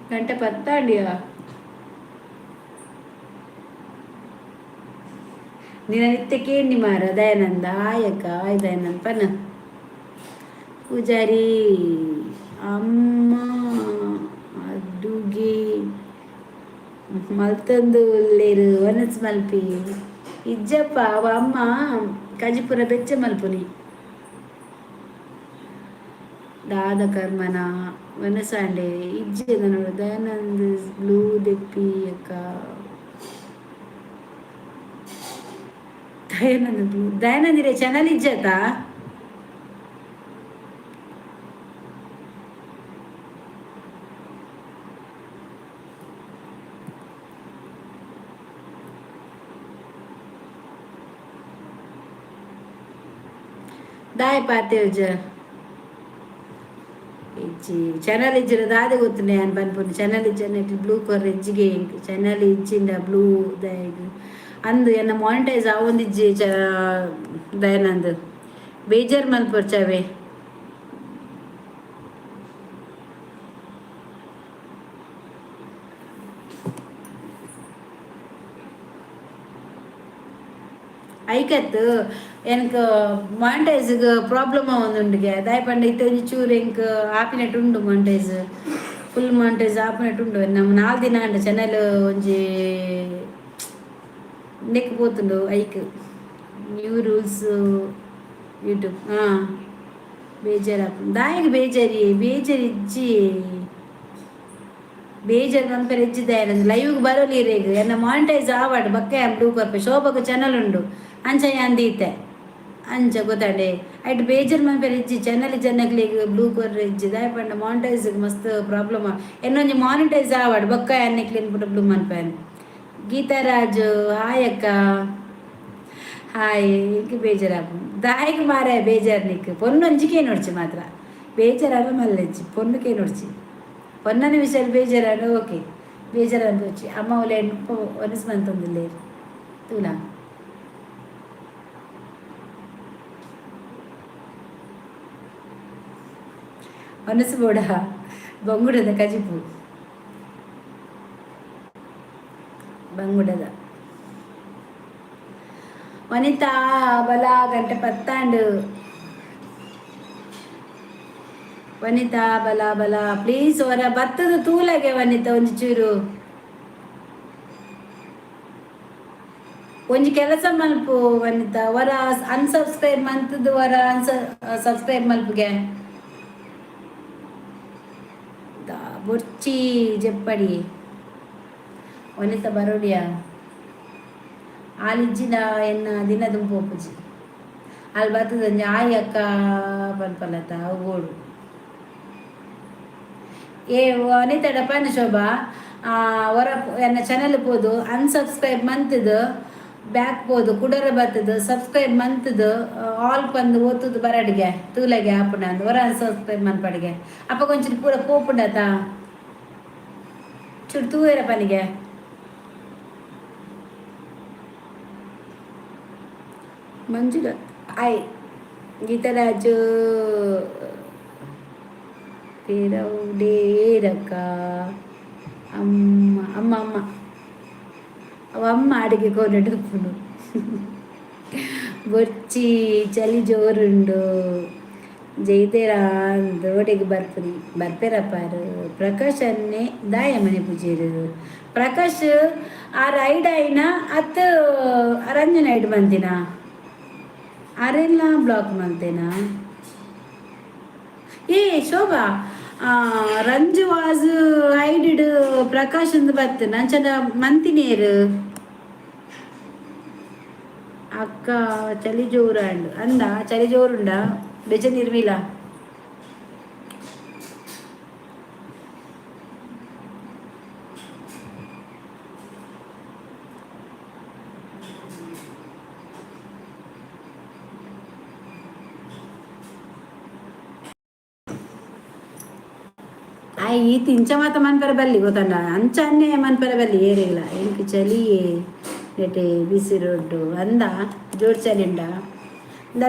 ಗಂಟೆ 10 ಅಂಡಿಯಾ ನಿನ್ನ ನಿತ್ಯ ಕೇಳಿ ಮಾರ ದಯಾನಂದ ಆಯಕ ಆಯ್ ದಯಾನಂದ ಪನ್ನ ಪೂಜಾರಿ ಅಮ್ಮ ಅಡುಗೆ ಮಲ್ತೊಂದು ಲೇರು ಒನಸ್ ಮಲ್ಪಿ ಇಜ್ಜಪ್ಪ ಅವ ಅಮ್ಮ ಕಜಿಪುರ ಬೆಚ್ಚ ಮಲ್ಪುನಿ ದಾದ ಕರ್ಮನ ವನಸಾಂಡೆ ಇಜ್ಜೆ ನೋಡು ದಯಾನಂದ್ ಬ್ಲೂ ದೆಪ್ಪಿ ಅಕ್ಕ ದಯಾನಂದಿರೆ ಚಾನಲ್ ಇಜ್ಜತ ದಾಯ ಪಾತೇವ್ಜ ಇಜ್ಜಿ ಚಾನಲ್ ಇಜ್ಜಿರ ದಾದೆ ಗೊತ್ತುನೆ ನಾನು ಬಂದ್ಪುಂಡು ಚಾನಲ್ ಇಜ್ಜನ ಬ್ಲೂ ಕಲರ್ ಇಜ್ಜಿಗೆ ಚಾನಲ್ ಇಜ್ಜಿಂದ ಬ್ಲೂ ದಾಯಗ್ ಅಂದು ಎನ್ನ ಮಾನಿಟೈಸ್ ಆವೊಂದಿಜ್ಜಿ ದಯಾನಂದ್ ಬೇಜಾರ್ ಮಲ್ಪರ್ಚಾವೆ ಐಕತ್ತು ಎನಕ್ ಮಾಂಟೇಜ್ಗೆ ಪ್ರಾಬ್ಲಮ್ ಆವೊಂದುಂಡುಗೆ ದಾಯಪಂಡ ಇತ್ತೆ ಒಂಜಿ ಚೂರು ಎಂಕ್ ಆಪಿನಟ್ಟು ಉಂಡು ಮಾಂಟೇಜ್ ಫುಲ್ ಮಾಂಟೇಜ್ ಆಪಿನಟ್ಟು ಉಂಡು ನಮ್ಮ 4 ದಿನ ಅಂಡ ಚಾನೆಲ್ ಒಂಜಿ ನೆಕ್ ಪೋತುಂಡು ಐಕ್ ನ್ಯೂ ರೂಲ್ಸ್ ಯೂಟ್ಯೂಬ್ ಬೇಜಾರು ದಾಯಿಗೆ ಬೇಜಾರು ಇಜ್ಜಿ ಬೇಜಾರು ಮನ್ಪೆರ್ ಇಜ್ಜಿದ್ದಾಯ ಲೈವ್ಗೆ ಬರೋಲಿರೇಗ ಎನ್ನ ಮಾನಿಟೈಸ್ ಆವಾಡು ಬಕ್ಕ ಬ್ಲೂ ಕೊರ್ಪೆ ಶೋಭಗ ಚಾನಲ್ ಉಂಡು ಅಂಚ ಅಂದೀತೆ ಅಂಚ ಗೊತ್ತಾಡೆ ಐಟ್ ಬೇಜಾರು ಮನ್ಪೆರ್ ಇಜ್ಜಿ ಚಾನಲ್ ಜನಗ್ಲಿಗೆ ಬ್ಲೂ ಕೊರ್ರೆ ಇಜ್ಜಿ ದಾಯ ಪಂಡ ಮಾನಿಟೈಸ್ಗೆ ಮಸ್ತ್ ಪ್ರಾಬ್ಲಮ್ ಎನ್ನೊಂಜಿ ಮಾನಿಟೈಸ್ ಆವಾಡು ಬಕ್ಕ ಅನ್ನಕ್ಲಿನ್ ಪುಟ ಬ್ಲೂ ಮನ್ಪೆನ್ ಗೀತಾರಾಜು ಹಾಯ್ ಅಕ್ಕ ಹಾಯ್ ಇಂಕ ಬೇಜಾರಾಪು ದಾಯಿಗೆ ಮಾರ ಬೇಜಾರು ನಿಕ್ ಪೊನ್ನೊಂಜಿಕೆ ನೋಡ್ಚಿ ಮಾತ್ರ ಬೇಜಾರಾಗ ಮಲ್ಲಜ್ಜಿ ಪೊನ್ನುಕೆ ನೋಡ್ಚಿ పొన్నని విషయాలు బేజారాడు ఓకే బేజారు అనుకోవచ్చు అమ్మ వాళ్ళ వనస్మంత ఉంది లేరు తూలా మనసు కూడా బంగుడద కజిపు బంగుడద వనిత బలా గంట పత్తాండు ವನಿತಾ ಬಲ ಪ್ಲೀಸ್ ಹೊರ ಭತ್ತದ ತೂಲಗೆ ವನಿತಾ ಒಂಜಿ ಚೂರು ಒಂಜಿ ಕೆಲಸ ಮಲ್ಪು ವನಿತಾ ಹೊರ ಅನ್ಸಬ್ಸ್ಕ್ರೈಬ್ ಮಂತದ್ದು ಹೊರ ಸಬ್ಸ್ಕ್ರೈಬ್ ಮಲ್ಪುಗೆ ಬೊರ್ಚಿ ಜಪ್ಪಡಿ ವನಿತಾ ಬರೋಡಿಯಾ ಆಲಿಜ್ಜಿನ ಎನ್ನ ದಿನದ ಪೋಪುಜಿ ಅಲ್ಲಿ ಬರ್ತದ ಆಯಿ ಅಕ್ಕ ಪಲ್ಪಲತ ಓಡು ಏ ವನಿತಾಡ ಪನ್ನ ಶೋಭಾ ಹೊರ ಎನ್ನ ಚಾನಲ್ ಪೋದು ಅನ್ಸಬ್ಸ್ಕ್ರೈಬ್ ಮಂತದು ಬ್ಯಾಕ್ ಪೋದು ಕುಡರ ಬರ್ತದು ಸಬ್ಸ್ಕ್ರೈಬ್ ಮಂತದು ಆಲ್ ಪಂದು ಓತುದು ಬರಡಿಗೆ ತೂಲಗೆ ಆಪುಂಡ ಅಂದು ಹೊರ ಅನ್ಸಬ್ಸ್ಕ್ರೈಬ್ ಮನ್ಪಡಿಗೆ ಅಪ್ಪ ಕೊಂಚ ಪೂರ ಪೋಪುಂಡತ ಚೂರು ತೂವೇರ ಪನಿಗೆ ಮಂಜುಳ ಆಯ್ ಗೀತರಾಜು ರಕ್ಕ ಅಮ್ಮ ಅಮ್ಮ ಅಮ್ಮ ಅವ ಅಮ್ಮ ಅಡಿಗೆ ಕೊಂಡುಪ್ಪುಂಡು ಬೊರ್ಚಿ ಚಳಿ ಜೋರುಂಡು ಜೈತೆರಾಂದ್ ಒಡೆಗೆ ಬರ್ಪೆರಪ್ಪಾರು ಪ್ರಕಾಶ್ ಅನ್ನೆ ದಾಯ ಮನೆ ಪೂಜೆರು ಪ್ರಕಾಶ್ ಆರು ಐಡ್ ಆಯ್ನ ಅತ್ತು ರಂಜನ ಐಡ್ ಬಂದಿನ ಅರೆಲ್ಲ ಬ್ಲಾಕ್ ಮಂತೇನಾ ಏ ಶೋಭಾ ರಂಜು ವಾಸ್ ಹೈಡಿಡ್ ಪ್ರಕಾಶ್ ಅಂದ್ ಬರ್ತ ನಂಚದ ಮಂತಿನೇರು ಅಕ್ಕ ಚಳಿ ಜೋರು ಅಂದ ಚಳಿ ಜೋರುಂಡ ಬೆಜ ನಿರ್ಮಿಲ ಈ ತಿಂಚ ಮಾತ ಮನ್ಪರ ಬಲ್ಲಿ ಗೊತ್ತಂಡ ಅಂಚನ್ನೇ ಮನ್ಪರ ಬಲ್ಲಿ ಏರಿಲ್ಲ ಎಂಕ್ ಚಲಿ ನೆಟೆ ಬಿಸಿ ರೊಡ್ಡು ಅಂದ ಜೋಡ್ ಚಲಿಂಡ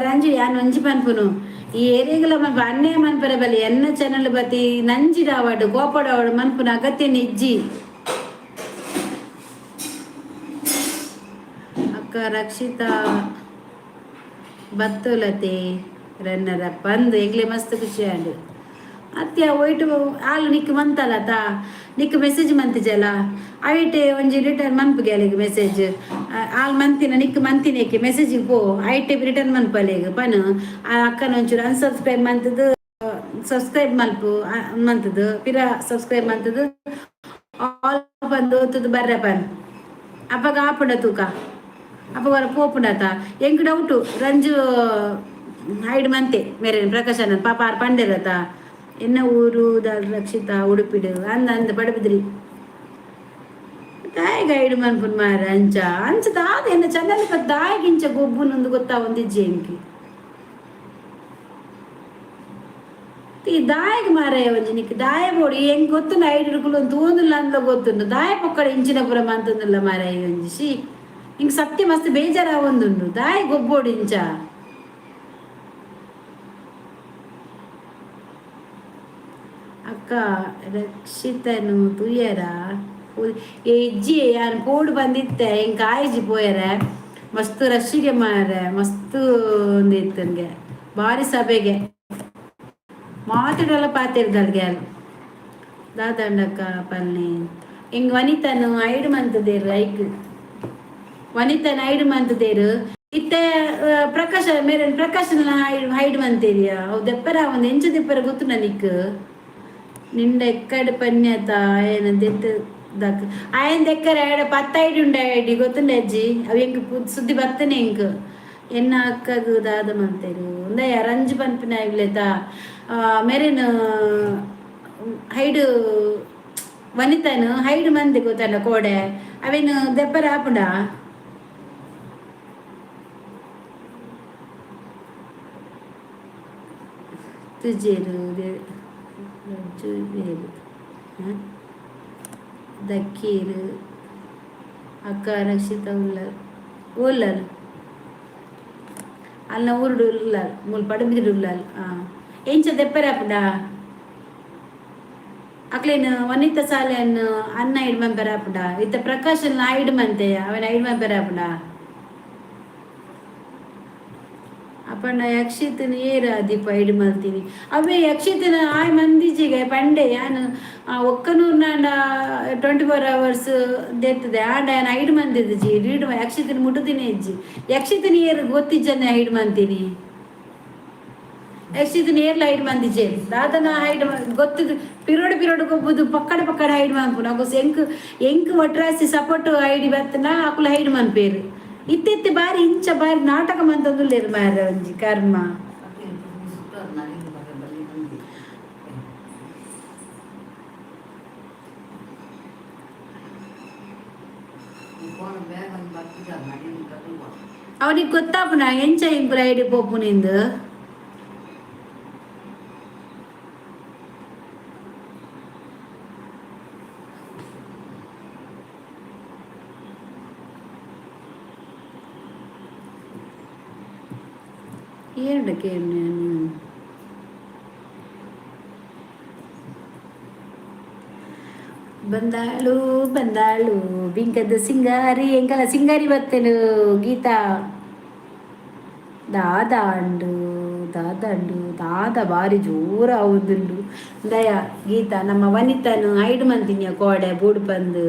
ರಂಜಿ ಯಾನ್ ಒಂಜಿ ಪನ್ಪುನು ಈ ಏರಿಯಾಗಲ ಮನ್ಪ ಅನ್ನೇ ಮನ್ಪರ ಬಲ್ಲಿ ಎನ್ನ ಚಾನಲ್ ಬತ್ತಿ ನಂಜಿಡಾವಾಡು ಕೋಪಡಾವಾಡು ಮನ್ಪುನ ಅಗತ್ಯನ ಇಜ್ಜಿ ಅಕ್ಕ ರಕ್ಷಿತಾ ಬತ್ತೋಲತೆ ರನ್ನರ ಪಂದು ಎಂಗ್ಲೆ ಮಸ್ತ್ ಖುಷಿ ಆಂಡು ಅತ್ಯ ಒಯ್ಟು ಆಲು ನಿಕ್ ಮಂತಲತ ನಿಕ್ ಮೆಸೇಜ್ ಮಂತಿಜಲ ಐಟೆ ಒಂಜಿ ರಿಟರ್ನ್ ಮನ್ಪುಗೆ ಅಲ್ಲಿಗೆ ಮೆಸೇಜ್ ಆಲ್ ಮಂತಿನ ನಿಕ್ ಮಂತಿನೇಕೆ ಮೆಸೇಜಿಗೆ ಪೋ ಐಟೆ ರಿಟರ್ನ್ ಮನ್ಪಲೆಗೆ ಪನ್ ಅಕ್ಕನ ಒಂಚೂರು ಅನ್ಸಬ್ಸ್ಕ್ರೈಬ್ ಮಂತದ್ದು ಸಬ್ಸ್ಕ್ರೈಬ್ ಮಲ್ಪು ಮಂತದ್ದು ಪಿರ ಸಬ್ಸ್ಕ್ರೈಬ್ ಮಂತದ್ದು ಆಲ್ ಬಂದು ಓತದ್ದು ಬರ್ರೆ ಪನ್ ಅಪ್ಪಗ ಆಪುಂಡ ತೂಕ ಅಪ್ಪ ಹೊರ ಪೋಪುಂಡತ ಎಂಕ್ ಡೌಟು ರಂಜು ಐಡ್ ಮಂತೆ ಮೇರೆ ಪ್ರಕಾಶನ ಪಾಪ ಆರು ಪಂಡಿರತ ಎನ್ನ ಊರು ರಕ್ಷಿತಾ ಉಡುಪಿಡು ಅಂದ ಪಡಬಿದ್ರಿ ತಾಯಿ ಗೈಡ್ ಮನ್ಪುನ್ ಮಾರ ಅಂಚ ತಾದ ಎನ್ನ ಚಂದಲಿ ದಾಯಿಗಿಂಚ ಗೊಬ್ಬುನೊಂದು ಗೊತ್ತಾ ಒಂದಿಜ್ಜಿ ಎಂಕಿ ಈ ದಾಯಿಗೆ ಮಾರಾಯ ಒಂಜಿ ನಿಕ್ ದಾಯ ಬೋಡಿ ಹೆಂಗ್ ಗೊತ್ತು ಐಡ್ ಹಿಡ್ಕೊಂಡು ಒಂದು ತೂಂದಿಲ್ಲ ಅಂದ್ಲ ಗೊತ್ತುಂಡು ದಾಯ ಪೊಕ್ಕಡ ಇಂಚಿನ ಪುರ ಮಂತಂದಿಲ್ಲ ಮಾರಾಯ ಒಂಜಿ ಶಿ ಹಿಂಗ್ ಸತ್ಯ ಮಸ್ತ್ ಬೇಜಾರ ಒಂದುಂಡು ದಾಯಿ ಗೊಬ್ಬೋಡು ಇಂಚ ಅಕ್ಕ ರಕ್ಷಿತನು ತುಯ್ಯರ ಇಜ್ಜಿ ಯಾನ್ ಕೂಡು ಬಂದಿತ್ತೆ ಹೆಂಗ್ ಕಾಯಿಜಿ ಪೋಯರ ಮಸ್ತ್ ರಶ್ಶಿಗೆ ಮಾರ್ರೆ, ಮಸ್ತ್ ಒಂದಿತ್ತನ್ಗೆ ಭಾರಿ ಸಭೆಗೆ ಮಾತಾಡಲ್ಲ ಪಾತಿರ್ದಲ್ಗೆ ದಾದಂಡಕ್ಕ ಪನ್ನೆ ಹಿಂಗ್ ವನಿತನು ಐಡು ಮಂತದೇರು ಐಕ್ ವನಿತನ ಐಡು ಮಂತದೇರು ಇತ್ತೆ ಪ್ರಕಾಶ ಮೇರೆ ಪ್ರಕಾಶನ ಐಡು ಮಂತೇರಿಯ ಅವು ದೆಪ್ಪರ ಒಂದು ಎಂಚ ದೆಪ್ಪರ ಗೊತ್ತು ನನಕ್ ನಿಂಡ ಎಕ್ಕಡ ಪನ್ಯತ ಆಯನ ದೆತ್ತು ದಕ್ ಆಯನ ದೆಕ್ಕರ ಆಡ 10 ಐಡಿ ಉಂಡ ಐಡಿ ಗೊತ್ತುಂಡ ಅಜ್ಜಿ ಅವು ಎಂಕ್ ಸುದ್ದಿ ಬರ್ತನೆ ಎಂಕ್ ಎನ್ನ ಅಕ್ಕಗ ದಾದ ಮಂತೇರು ಉಂದಯ ರಂಜು ಪನ್ಪಿನ ಇವ್ಲೆತ ಮೆರೆನ್ ಹೈಡು ವನಿತನು ಹೈಡು ಮಂದಿ ಗೊತ್ತಲ್ಲ ಕೋಡೆ ಅವೇನು ದೆಪ್ಪರ ಆಪುಂಡ ತುಜೇರು ಬೇರು ದಕ್ಕೀರು ಅಕ್ಕ ರಕ್ಷಿತ ಉಲ್ಲಲ್ ಅಲ್ಲ ಊರುಡು ಉಲ್ಲಲ್ ಮೂಲ್ ಪಡುಬಿರು ಉಲ್ಲಲ್ ಎಂಚ ದೆಪ್ಪರಾಪುಡ ಅಕ್ಲೇನು ವನಿತ ಸಾಲೆಯನ್ನು ಅನ್ನ ಐಡು ಮಂಪೆರಾಪುಡ ಇತ್ತ ಪ್ರಕಾಶನ್ ಐಡು ಮಂತೆಯ ಅವನ ಐಡು ಮಂಪೆರಾಪುಡ ಅಪ್ಪಣ್ಣ ಯಕ್ಷಿತನ ಏರ ದೀಪ ಐಡು ಮಲ್ತೀನಿ ಅವೇ ಯಕ್ಷಿತನ ಆಯ್ ಮಂದಿಜಿಗೆ ಪಂಡೆ ಯಾನು ಒಕ್ಕನೂರ್ನಾಂಡ 24 hours ದೆತ್ತದೆ ಆಂಡ ಯಾನು ಐಡು ಮಂದಿದ್ದು ಜಿ ರೀಡು ಯಕ್ಷಿತನ ಮುಟ್ಟುದಿನೇ ಇಜ್ಜಿ ಯಕ್ಷಿತನ ಏರು ಗೊತ್ತಿಜ್ಜನೆ ಐಡು ಮಂತೀನಿ ಯಕ್ಷಿತನ ಏರ್ಲ ಐಡು ಮಂದಿ ಜೇರಿ ದಾದನ ಐಡು ಗೊತ್ತಿದ್ದು ಪಿರೋಡು ಗೊಬ್ಬುದು ಪಕ್ಕಡ ಐಡು ಮನ್ಪುನ ಅಗೋಸ್ ಎಂಕ್ ಒಟ್ರಾಸಿ ಸಪೋರ್ಟ್ ಐಡಿ ಬತ್ತನ ಅಕುಲ ಐಡು ಮನ್ಪೇರು ಇತ್ತೆ ಬಾರಿ ಇಂಚ ಬಾರಿ ನಾಟಕ ಮಂತಂದುಲ್ಲೇರು ಮಾರ ಒಂಜಿ ಕರ್ಮ ಅವನಿಗೆ ಗೊತ್ತಾಪುನ ಎಂಚ ಇಂಪುರ ಐಡಿ ಪೋಪುನಿಂದು ಏನಕ್ಕೆ ಬಂದಾಳು ಬಿಂಕದ ಸಿಂಗಾರಿ ಎಂಕಲ ಸಿಂಗಾರಿ ಬತ್ತೇನು ಗೀತಾ ದಾದ ಬಾರಿ ಜೋರ ಹೌದುಂಡು ದಯ ಗೀತಾ ನಮ್ಮ ವನಿತನು ಐಡು ಮಂತಿನಿಯ ಕೋಡೆ ಬೂಡು ಬಂದು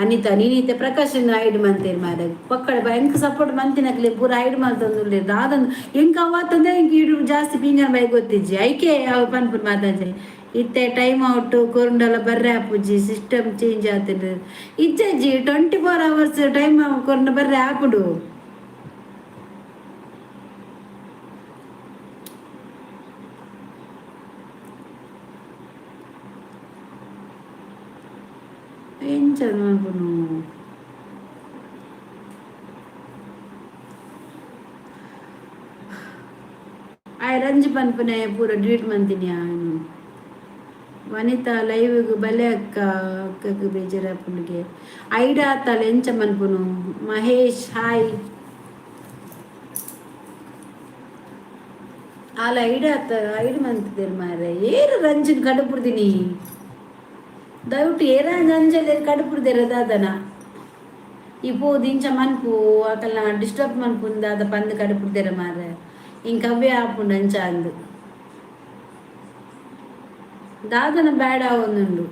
ಅನಿತಾ ನೀನಿತ್ತೆ ಪ್ರಕಾಶನ ಐಡು ಮಂತೇರು ಮಾರ ಪಕ್ಕಡ ಎಂಕ್ ಸಪೋರ್ಟ್ ಮಂತಿನಕ್ಲಿ ಪೂರ ಐಡು ಮಂತಂದು ದಾದಂದು ಎಂಕ್ ಅವತ್ತಂದ್ರೆ ಎಂಕ್ ಇಡು ಜಾಸ್ತಿ ಪಿಂಜನ್ ಬೈ ಗೊತ್ತಿಜ್ಜಿ ಐಕೆ ಅವ ಪನ್ಪುರ್ ಮಾತಾಡ್ರಿ ಇತ್ತೆ ಟೈಮ್ ಔಟ್ ಕೊರುಂಡಲ ಬರ್ರೆ ಆಪುಜಿ ಸಿಸ್ಟಮ್ ಚೇಂಜ್ ಆತುಂಡು ಇಜ್ಜಜ್ಜಿ 24 hours ಟೈಮ್ ಕೊರುಂಡ ಬರ್ರೆ ಆಪುಡು ಎಂಚ ಮಾಡ್ಕೊನು ಆಯ್ ರಂಜಿ ಪನ್ಪನೆ ಪೂರ ಡ್ಯೂಟ್ ಮಂತಿನಿ ಅವನು ವನಿತಾ ಲೈವ್ಗೆ ಬಲೆ ಅಕ್ಕಗೆ ಬೇಜಾರಪ್ಪನಿಗೆ ಐಡ ಆತಲ್ಲ ಎಂಚ ಮನ್ಪುನು ಮಹೇಶ್ ಹಾಯ್ ಅಲ್ಲ ಐಡ ಆತ ಐಡು ಮಂತಿದ್ದೇರು ಮಾರೆ ಏರು ರಂಜಿನ ಕಡುಪುರ್ದಿನಿ ದಯವಿಟ್ಟು ಏರ ರಂಜಲ್ಲಿ ಕಡುಪುರ್ದೇರ ದಾದನ ಇಪ್ಪು ದಿಂಚ ಮನ್ಪು ಆಕಲ್ನ ಡಿಸ್ಟರ್ಬ್ ಮನ್ಪುಂದ ಅದ ಪಂದು ಕಡುಪುರ್ದೇರ ಮಾರೆ ಇಂಕ ಅವೇ ಆಪುಂಡು ಅಂಚ ಅಂದು ದಾದನ ಬೇಡ ಒಂದುಂಡು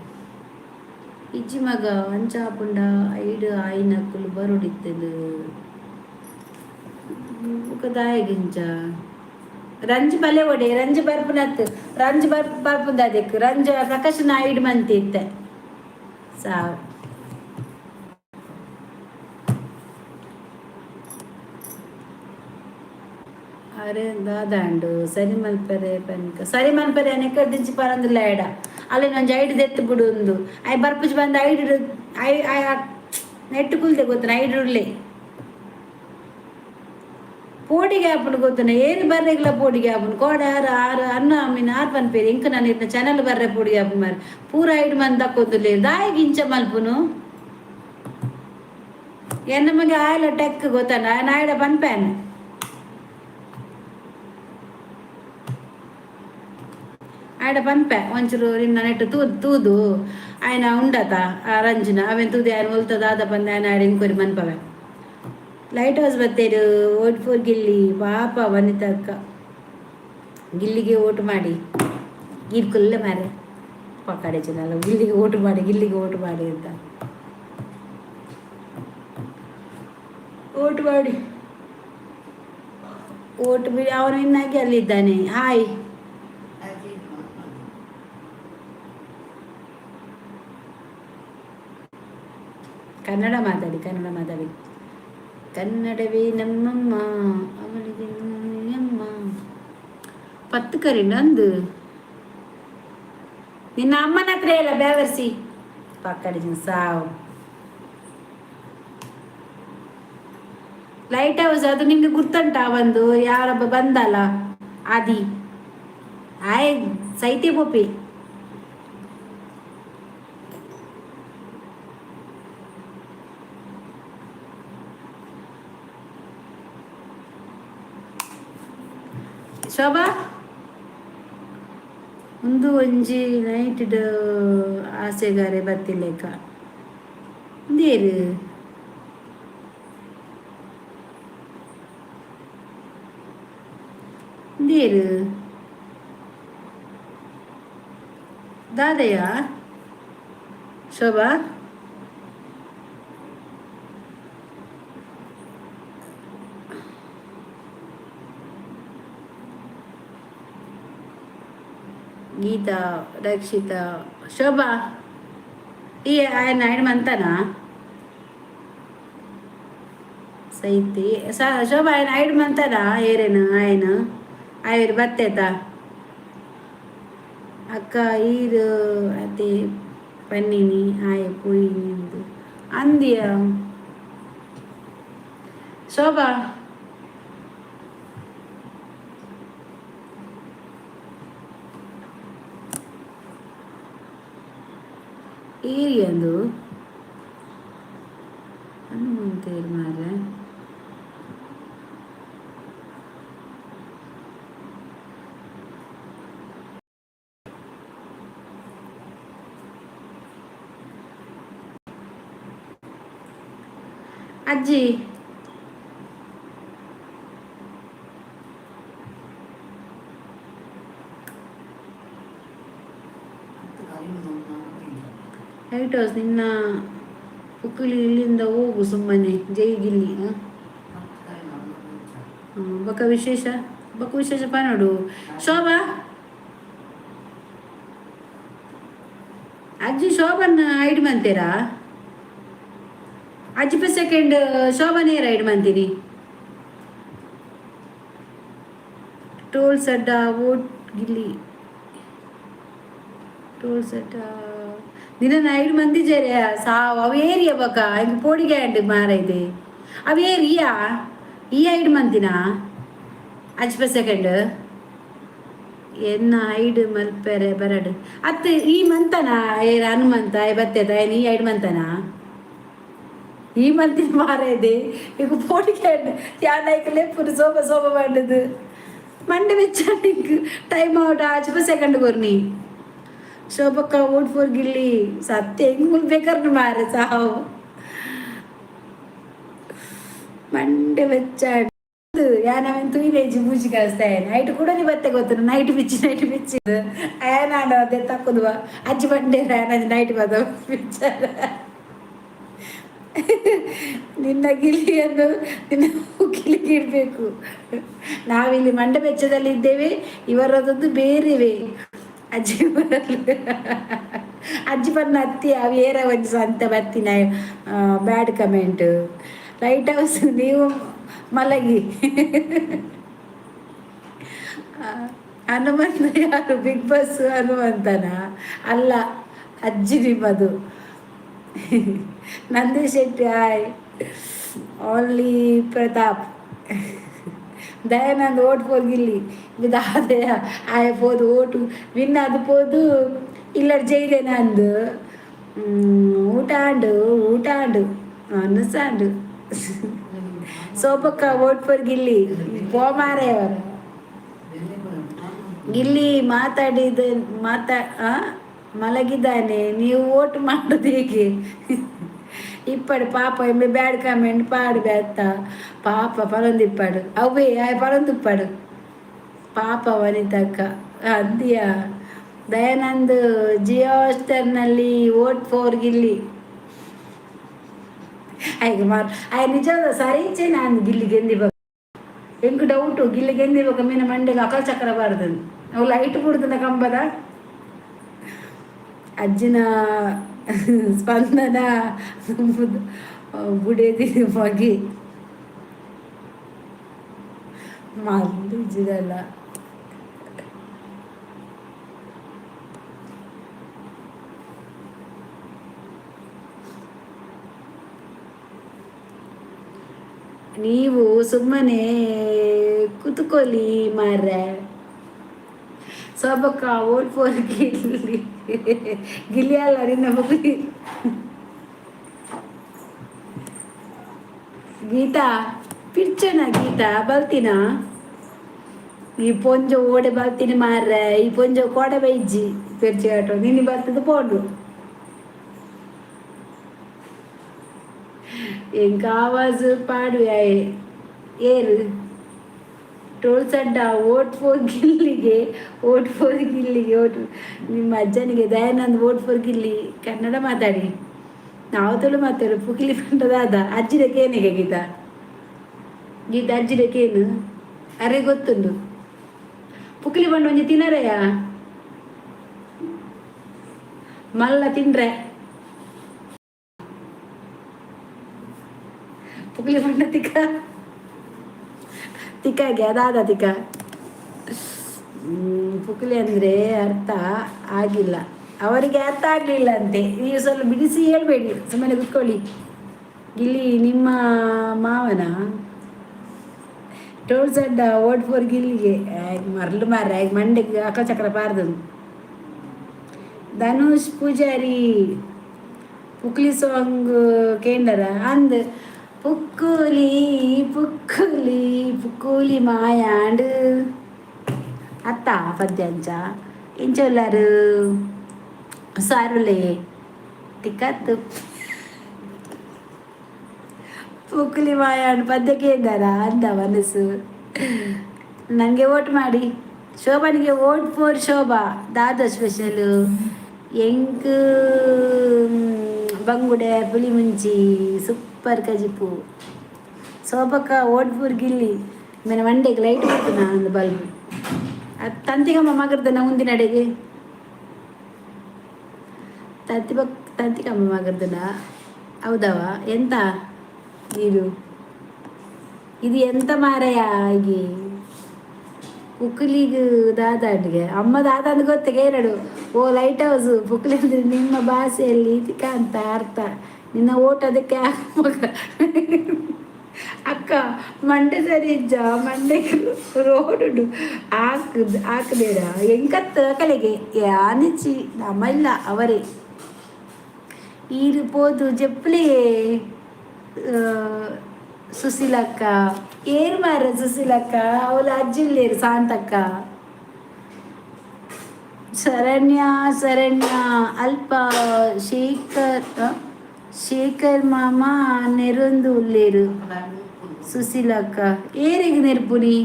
ಇಜ್ಜಿ ಮಗ ಅಂಚ ಆಪುಂಡ ಐಡು ಆಯ್ನಕ್ಕುಲು ಬರುಡಿತ್ತದು ದಾಯಗಿಂಚ ರಂಜ್ ಬಲೆ ಒಡೆ ರಂಜ್ ಬರ್ಪುನತ್ತು ರಂಜ್ ಬರ್ಪುಂದ ಅದಕ್ಕೆ ರಂಜ್ ಪ್ರಕಾಶನ ಐಡು ಮಂತಿ ಇತ್ತೆ ಸಾವು ಅರೆ ದಾದಾಂಡು ಸರಿ ಮಲ್ಪರೆ ಪನ್ಕ ಸರಿ ಮಲ್ಪರೆ ಅನೇಕ ದಿಂಚಿ ಪರಂದಿಲ್ಲ ಎಡ ಅಲ್ಲಿ ನಂಜಿ ಐಡು ದೆತ್ತು ಬಿಡು ಒಂದು ಐ ಬರ್ಪುಜಿ ಬಂದು ಐಡು ನೆಟ್ಟು ಕುಲ್ದೆ ಗೊತ್ತನ ಐಡು ಉಳ್ಳೆ ಪೋಡಿಗೆ ಆಪುಂಡು ಗೊತ್ತನ ಏನು ಬರ್ರೆಗ್ಲ ಪೋಡಿಗೆ ಆಪುಂಡು ಕೋಡೆ ಆರು ಅನ್ನ ಮೀನು ಆರು ಪನ್ಪೇರಿ ಇಂಕ ನಾನು ಇರ್ನ ಚಾನಲ್ ಬರ್ರೆ ಪೋಡಿಗೆ ಆಪು ಮಾರಿ ಪೂರ ಐಡು ಮಂದಿ ತಕ್ಕೊತ್ತುಲೆ ದಾಯಿಗೆ ಇಂಚ ಮಲ್ಪುನು ಎನ್ನ ಮಗೆ ಆಯ್ಲ ಟೆಕ್ ಗೊತ್ತನ ನಾಯ್ಡ ಪನ್ಪೇನು ಆಯ್ಡ ಪನ್ಪೆ ಒಂಚೂರು ನಿನ್ನ ನೆಟ್ಟು ತೂದು ಆಯ್ನ ಉಂಡತ ರಂಜಿನ ಅವೇನು ತೂದು ಯಾರು ಹೊಲ್ತದ ಆದ ಬಂದು ಆಯ್ನ ಆಯ್ಡ ಇಂಕೊರಿ ಮನ್ಪವೆ ಲೈಟ್ ಹೌಸ್ ಬತ್ತೇರು ಓಟ್ ಫೋರ್ ಗಿಲ್ಲಿ ಪಾಪ ವನಿತಾ ಅಕ್ಕ ಗಿಲ್ಲಿಗೆ ಓಟ್ ಮಾಡಿ ಗೀರ್ಕುಲ್ಲ ಮಾರೆ ಪಕ್ಕಡೆ ಜನ ಗಿಲ್ಲಿಗೆ ಓಟ್ ಮಾಡಿ ಗಿಲ್ಲಿಗೆ ಓಟ್ ಮಾಡಿ ಅಂತ ಓಟ್ ಮಾಡಿ ಓಟ್ ಬಿಡಿ ಅವನು ಇನ್ನಾಗಿ ಅಲ್ಲಿದ್ದಾನೆ. ಹಾಯ್ ಕನ್ನಡ ಮಾತಾಡಿ ಕನ್ನಡ ಮಾತಾಡಿ. ಕನ್ನಡವೇ ನಮ್ಮಮ್ಮ ಅವಳಿಗೆ ಅಮ್ಮ ಪತ್ತು ಕರಿ ನಂದು ನಿನ್ನ ಅಮ್ಮನ ಹತ್ರ ಇಲ್ಲ ಬೇವರ್ಸಿ ಪಕ್ಕಡಿ ಸಾವು. ಲೈಟ್ ಹೌಸ್ ಅದು ನಿಮ್ಗೆ ಗುರ್ತುಂಟ ಒಂದು ಯಾರೊಬ್ಬ ಬಂದಲ್ಲ ಆದಿ ಆಯ್ ಸೈತೆ ಪೋಪಿ ಶೋಭಾ ಒಂದು ಒಂಜಿ ನೈಟ್ ಆಸೆಗಾರೆ ಬತ್ತಿಲ್ಲೇಕ ನೀರು ನೀರು ದಾದಯ್ಯ ಶೋಭಾ ಗೀತಾ ರಕ್ಷಿತಾ ಶೋಭಾ ಈ ఆయన మంతనా ಸೈತಿ ಶೋಭಾ ఆయన 5 ಮಂತನಾ ಏರೇನು ఆయన ಬತ್ತೇತ ಅಕ್ಕ ಈರು ಅದೇ ಪನ್ನಿನಿ ಆಯ ಪೋಯಿ ನಿಂದು ಅಂದಿಯ ಶೋಭಾ ಏರಿಯಂದು ಹನುಮಂತೇರು ಮಾರ್ರೆ ಅಜ್ಜಿ ಲೈಟ್ ಹೌಸ್ ನಿನ್ನ ಪುಕ್ಕಳಿ ಇಲ್ಲಿಂದ ಹೋಗು ಸುಮ್ಮನೆ ಜೈಗಿಲ್ಲಿ ಬಕ ವಿಶೇಷ ಪನೋಡು ಶೋಭಾ ಅಜ್ಜಿ ಶೋಭನ್ ಐಡ್ ಮಂತೀರಾ ಅಜ್ಜಿ ಪೆ ಸೆಕೆಂಡ್ ಶೋಭನೇ ರೈಡ್ ಮಂತೀನಿ ಟೋಲ್ ಸಡ್ಡ ಓಟ್ ಗಿಲ್ಲಿ ಟೋಲ್ ಸಡ್ಡ ನಿನ್ನ 5 ಮಂದಿ ಜರೆ ಸಾವು ಅವು ಏರಿಯ ಬಕ ಇಂಕ ಪೋಡಿಗೆ ಅಂಡ್ ಮಾರೈದೆ ಅವು ಏರಿಯಾ ಈ 5 ಮಂದಿನ ಅಜ್ಜಿ ಪೆ ಸೆಕೆಂಡ್ ಎನ್ನ 5 ಮಲ್ಪೆರೆ ಬರಡು ಅತ್ತ ಈ ಮಂತನ ಏರ ಹನುಮಂತ ಬತ್ತದ ಈ 5 ಮಂತನ ಈ ಮಂತಿನ ಮಾರೈದೆ ಈಗ ಪೋಡಿಗೆ ಅಂಡ್ ಯಾನೈಕ ಲೆಪ್ಪುಡು ಸೋಬ ಮಾಡಿದ್ದು ಮಂಡೆ ಬೆಚ್ಚ ಟೈಮ್ ಔಟ್ ಅಜ್ಜಿ ಪೆ ಸೆಕೆಂಡ್ ಕೊರ್ನಿ ಶೋಭಕ್ಕ ಓಟ್ ಫೋರ್ ಗಿಲ್ಲಿ ಸತ್ಯ ಹೆಂಗ್ ಮುಲ್ಬೇಕಾರ್ನು ಮಾರೆ ಸಾವು ಮಂಡೆ ಬೆಚ್ಚ ಯಾನವನ್ ತುಯಿಲೇಜಿ ಮೂಜಿ ಕಳಿಸ್ತಾ ನೈಟ್ ಕೂಡ ನೀ ಬತ್ತೆ ಗೊತ್ತು ನೈಟ್ ಬಿಚ್ಚಿದ್ದು ನಾನು ಅದೇ ತಕ್ಕುದುವ ಅಜ್ಜಿ ಬಂಡೆ ನೈಟ್ ಬದ ಪಿಚ್ಚರ್ ನಿನ್ನ ಗಿಲಿಯನ್ನು ನಿನ್ನ ಗಿಲಿಗೆ ಇಡಬೇಕು. ನಾವಿಲ್ಲಿ ಮಂಡೆ ಬೆಚ್ಚದಲ್ಲಿ ಇದ್ದೇವೆ, ಇವರದೊಂದು ಬೇರೆವೇ. ಅಜ್ಜಿ ಅಜ್ಜಿ ಬನ್ನ ಹತ್ತಿ ಅವು ಏರ ಒಂದು ಸಂತ ಬತ್ತಿನ ಬ್ಯಾಡ್ ಕಮೆಂಟ್. ಲೈಟ್ ಹೌಸ್ ನೀವು ಮಲಗಿ. ಹನುಮಂತ ಯಾರು? ಬಿಗ್ ಬಾಸ್ ಹನುಮಂತನ ಅಲ್ಲ, ಅಜ್ಜಿ ನಿಮ್ಮದು. Nandish Shetty hi. Only Prathap Dayanand vote ಹೋಗಿಲ್ಲಿ ಇದಾದೆ ಆಯ್ಬೋದು ಓಟು ವಿನ್ ಅದು ಪೋದು ಇಲ್ಲ ಜೈಲೆ ನಂದು ಊಟ ಆಂಡು ಅನ್ನಸಾಂಡು ಸೋಪಕ್ಕ ಓಟ್ ಫೋರ್ ಗಿಲ್ಲಿ ಪೋಮಾರೆ ಅವರು ಗಿಲ್ಲಿ ಮಲಗಿದ್ದಾನೆ, ನೀವು ಓಟ್ ಮಾಡೋದು ಹೇಗೆ? ఇప్పడు పాప ఎంబ బ్యాడ్ కామెంట్ పాడు బేత్త పాప పలందిప్పాడు అవే పలందిప్పాడు ಪಾಪ ವನಿತಕ್ಕ ಅಂತೀಯಾ ದಯಾನಂದ್ ಜಿಯೋ ಹಾಟ್‌ಸ್ಟಾರ್‌ನಲ್ಲಿ ವೋಟ್ ಫಾರ್ ಗಿಲ್ಲಿ ಆಯ್ಕೆ ಮಾರ್ ಆಯ್ ನಿಜವಾದ ಸರೀಚೆ ನಾನು ಗಿಲ್ಲಿ ಗೆಂದಿಬೇಕು ಎಂಕು ಡೌಟು ಗಿಲ್ಲಿ ಗೆಂದಿಬೇಕು ಮೀನ ಮಂಡೆಗೆ ಅಕಲ್ ಚಕ್ರ ಬಾರ್ದನು ಅವು ಲೈಟ್ ಬಿಡ್ದನ ಕಂಬದ ಅಜ್ಜಿನ ಸ್ಪಂದನ ಬುಡೇದಿ ಮಗಿ ಮಲ್ಲ ನೀವು ಸುಮ್ಮನೆ ಕುತ್ಕೊಳ್ಳಿ ಮಾರ್ರೆ ಸೊಬಕ ಓಟ್ ಫೋರ್ ಗಿಲ್ಲಿ ಗಿಲ್ಲಿ ಅಲ್ಲ ನಿನ್ನ ಮಗು ಗೀತಾ ಪಿರ್ಚನ ಗೀತಾ ಬಲ್ತಿನ ಈ ಪೊಂಜ ಓಡೆ ಬಲ್ತೀನಿ ಮಾರ್ರೆ ಈ ಪೊಂಜ ಕೋಡೆ ಬೈಜಿ ಪೆರ್ಚಿಗಾಟು ನಿನ್ನ ಬರ್ತದ ಪೋಡು ಎಂಕ ಆವಾಜ್ ಪಾಡುವೆ ಏರು ಟೋಲ್ ಸಡ್ಡ ಓಟ್ ಫೋರ್ ಗಿಲ್ಲಿಗೆ ಓಟ್ ಫೋರ್ ಗಿಲ್ಲಿಗೆ ಓಟ್ ನಿಮ್ಮ ಅಜ್ಜನಿಗೆ ದಯಾನಂದ್ ಓಟ್ ಫೋರ್ ಗಿಲ್ಲಿ ಕನ್ನಡ ಮಾತಾಡಿ ನಾವು ತುಳು ಮಾತಾಡು ಪುಕಿಲಿ ಪಂಡದಾದ ಅಜ್ಜಿರಕ್ಕೇನಿಗೆ ಗೀತಾ ಗೀತಾ ಅಜ್ಜಿರಕ್ಕೇನು ಅರೆ ಗೊತ್ತುಂಡು ಪುಕಿಲಿ ಪಂಡ ಒಂಜಿ ತಿನ್ನರೆಯ ಮಲ್ಲ ತಿನ್ರೆ ಪುಕ್ಲಿ ಬಣ್ಣ ತಿಕ್ಕ ತಿಕ್ಕಾಗೆ ಅದಾದ ತಿಕ್ಕ ಪುಕ್ಲಿ ಅಂದರೆ ಅರ್ಥ ಆಗಿಲ್ಲ ಅವರಿಗೆ ಅರ್ಥ ಆಗಲಿಲ್ಲ ಅಂತೆ ನೀವು ಸ್ವಲ್ಪ ಬಿಡಿಸಿ ಹೇಳ್ಬೇಡಿ ಸುಮ್ಮನೆ ಕುತ್ಕೊಳ್ಳಿ ಗಿಲ್ಲಿ ನಿಮ್ಮ ಮಾವನ ಟೋಲ್ ಸಡ್ಡ ಓಟ್ ಫೋರ್ ಗಿಲ್ಲಿಗೆ ಮರಳು ಮಾರ ಮಂಡೆಗೆ ಅಕ್ಕಚಕ್ರ ಪಾರ್ದನು ಧನುಷ್ ಪೂಜಾರಿ ಪುಕ್ಲಿ ಸಾಂಗ್ ಕೇಂದ್ರ ಅಂದ್ ಪುಕ್ಕುಲಿ ಪುಕ್ಕುಲಿ ಪುಕ್ಕುಲಿ ಮಾಯಾಂಡು ಅತ್ತ ಪದ್ಯಂಚ ಇಂಚೊಲ್ಲರು ಸಾರುಲೆ ತಿಕ್ಕತ್ತು ಪುಕ್ಕುಲಿ ಮಾಯಾಂಡು ಪದ್ಯಕ್ಕೆ ಇದ್ದಾರ ಅಂದ ಮನಸ್ಸು ನನಗೆ ಓಟ್ ಮಾಡಿ ಶೋಭನಿಗೆ ಓಟ್ ಫೋರ್ ಶೋಭಾ ದಾದ ಸ್ಪೆಷಲು ಎಂಕ್ ಬಂಗುಡೆ ಪುಲಿ ಮುಂಚಿ ಸೂಪರ್ ಕಜಿಪು ಶೋಭಕ್ಕ ಓಟ್ ಫೋರ್ ಗಿಲ್ಲಿ ಮೇನ ಮಂಡೆಗೆ ಲೈಟ್ ಬರ್ತನ ಒಂದು ಬಲ್ಬ್ ಅದು ತಂತಿಗಮ್ಮ ಮಗರ್ದನ ಮುಂದಿನ ಅಡೆಗೆ ತಂತಿಗಮ್ಮ ಮಗರ್ದನ ಹೌದವ ಎಂತ ಇದು ಎಂತ ಮಾರಯ್ಯ ಹೀಗೆ ಪುಕ್ಲಿಗೆ ದಾದಾಡ್ಗೆ ಅಮ್ಮ ದಾದ ಅಂದ್ ಗೊತ್ತಿಗೆ ಎರಡು ಓ ಲೈಟ್ ಹೌಸ್ ಪುಕ್ಲಿ ಅಂದ್ರೆ ನಿಮ್ಮ ಭಾಷೆಯಲ್ಲಿ ಇದಕ್ಕೆ ಅಂತ ಅರ್ಥ ನಿನ್ನ ಓಟ್ ಅದಕ್ಕೆ ಮಗ ಅಕ್ಕ ಮಂಡೆ ಸರಿ ಇಜ್ಜ ಮಂಡೆಗೆ ರೋಡು ಹಾಕಬೇಡ ಎಂಕತ್ತ ಕಲೆಗೆ ಯಾನಿಚ್ಚಿ ನಮ್ಮ ಇಲ್ಲ ಅವರೇ ಈರುಪೋದು ಜಪ್ಲಿಯೇ ಸುಶೀಲಕ್ಕ ಏರು ಮಾರ ಸುಶೀಲಕ್ಕ ಅವಳ ಅಜ್ಜಿಲ್ಲೇರು ಶಾಂತಕ್ಕ ಶರಣ್ಯ ಅಲ್ಪ ಶೇಖರ್ ಮಾಮ ನೆರೊಂದು ಉಲ್ಲೇರು ಸುಶೀಲಕ್ಕ ಏರಿಗೆ ನೆರ್ಪುನಿ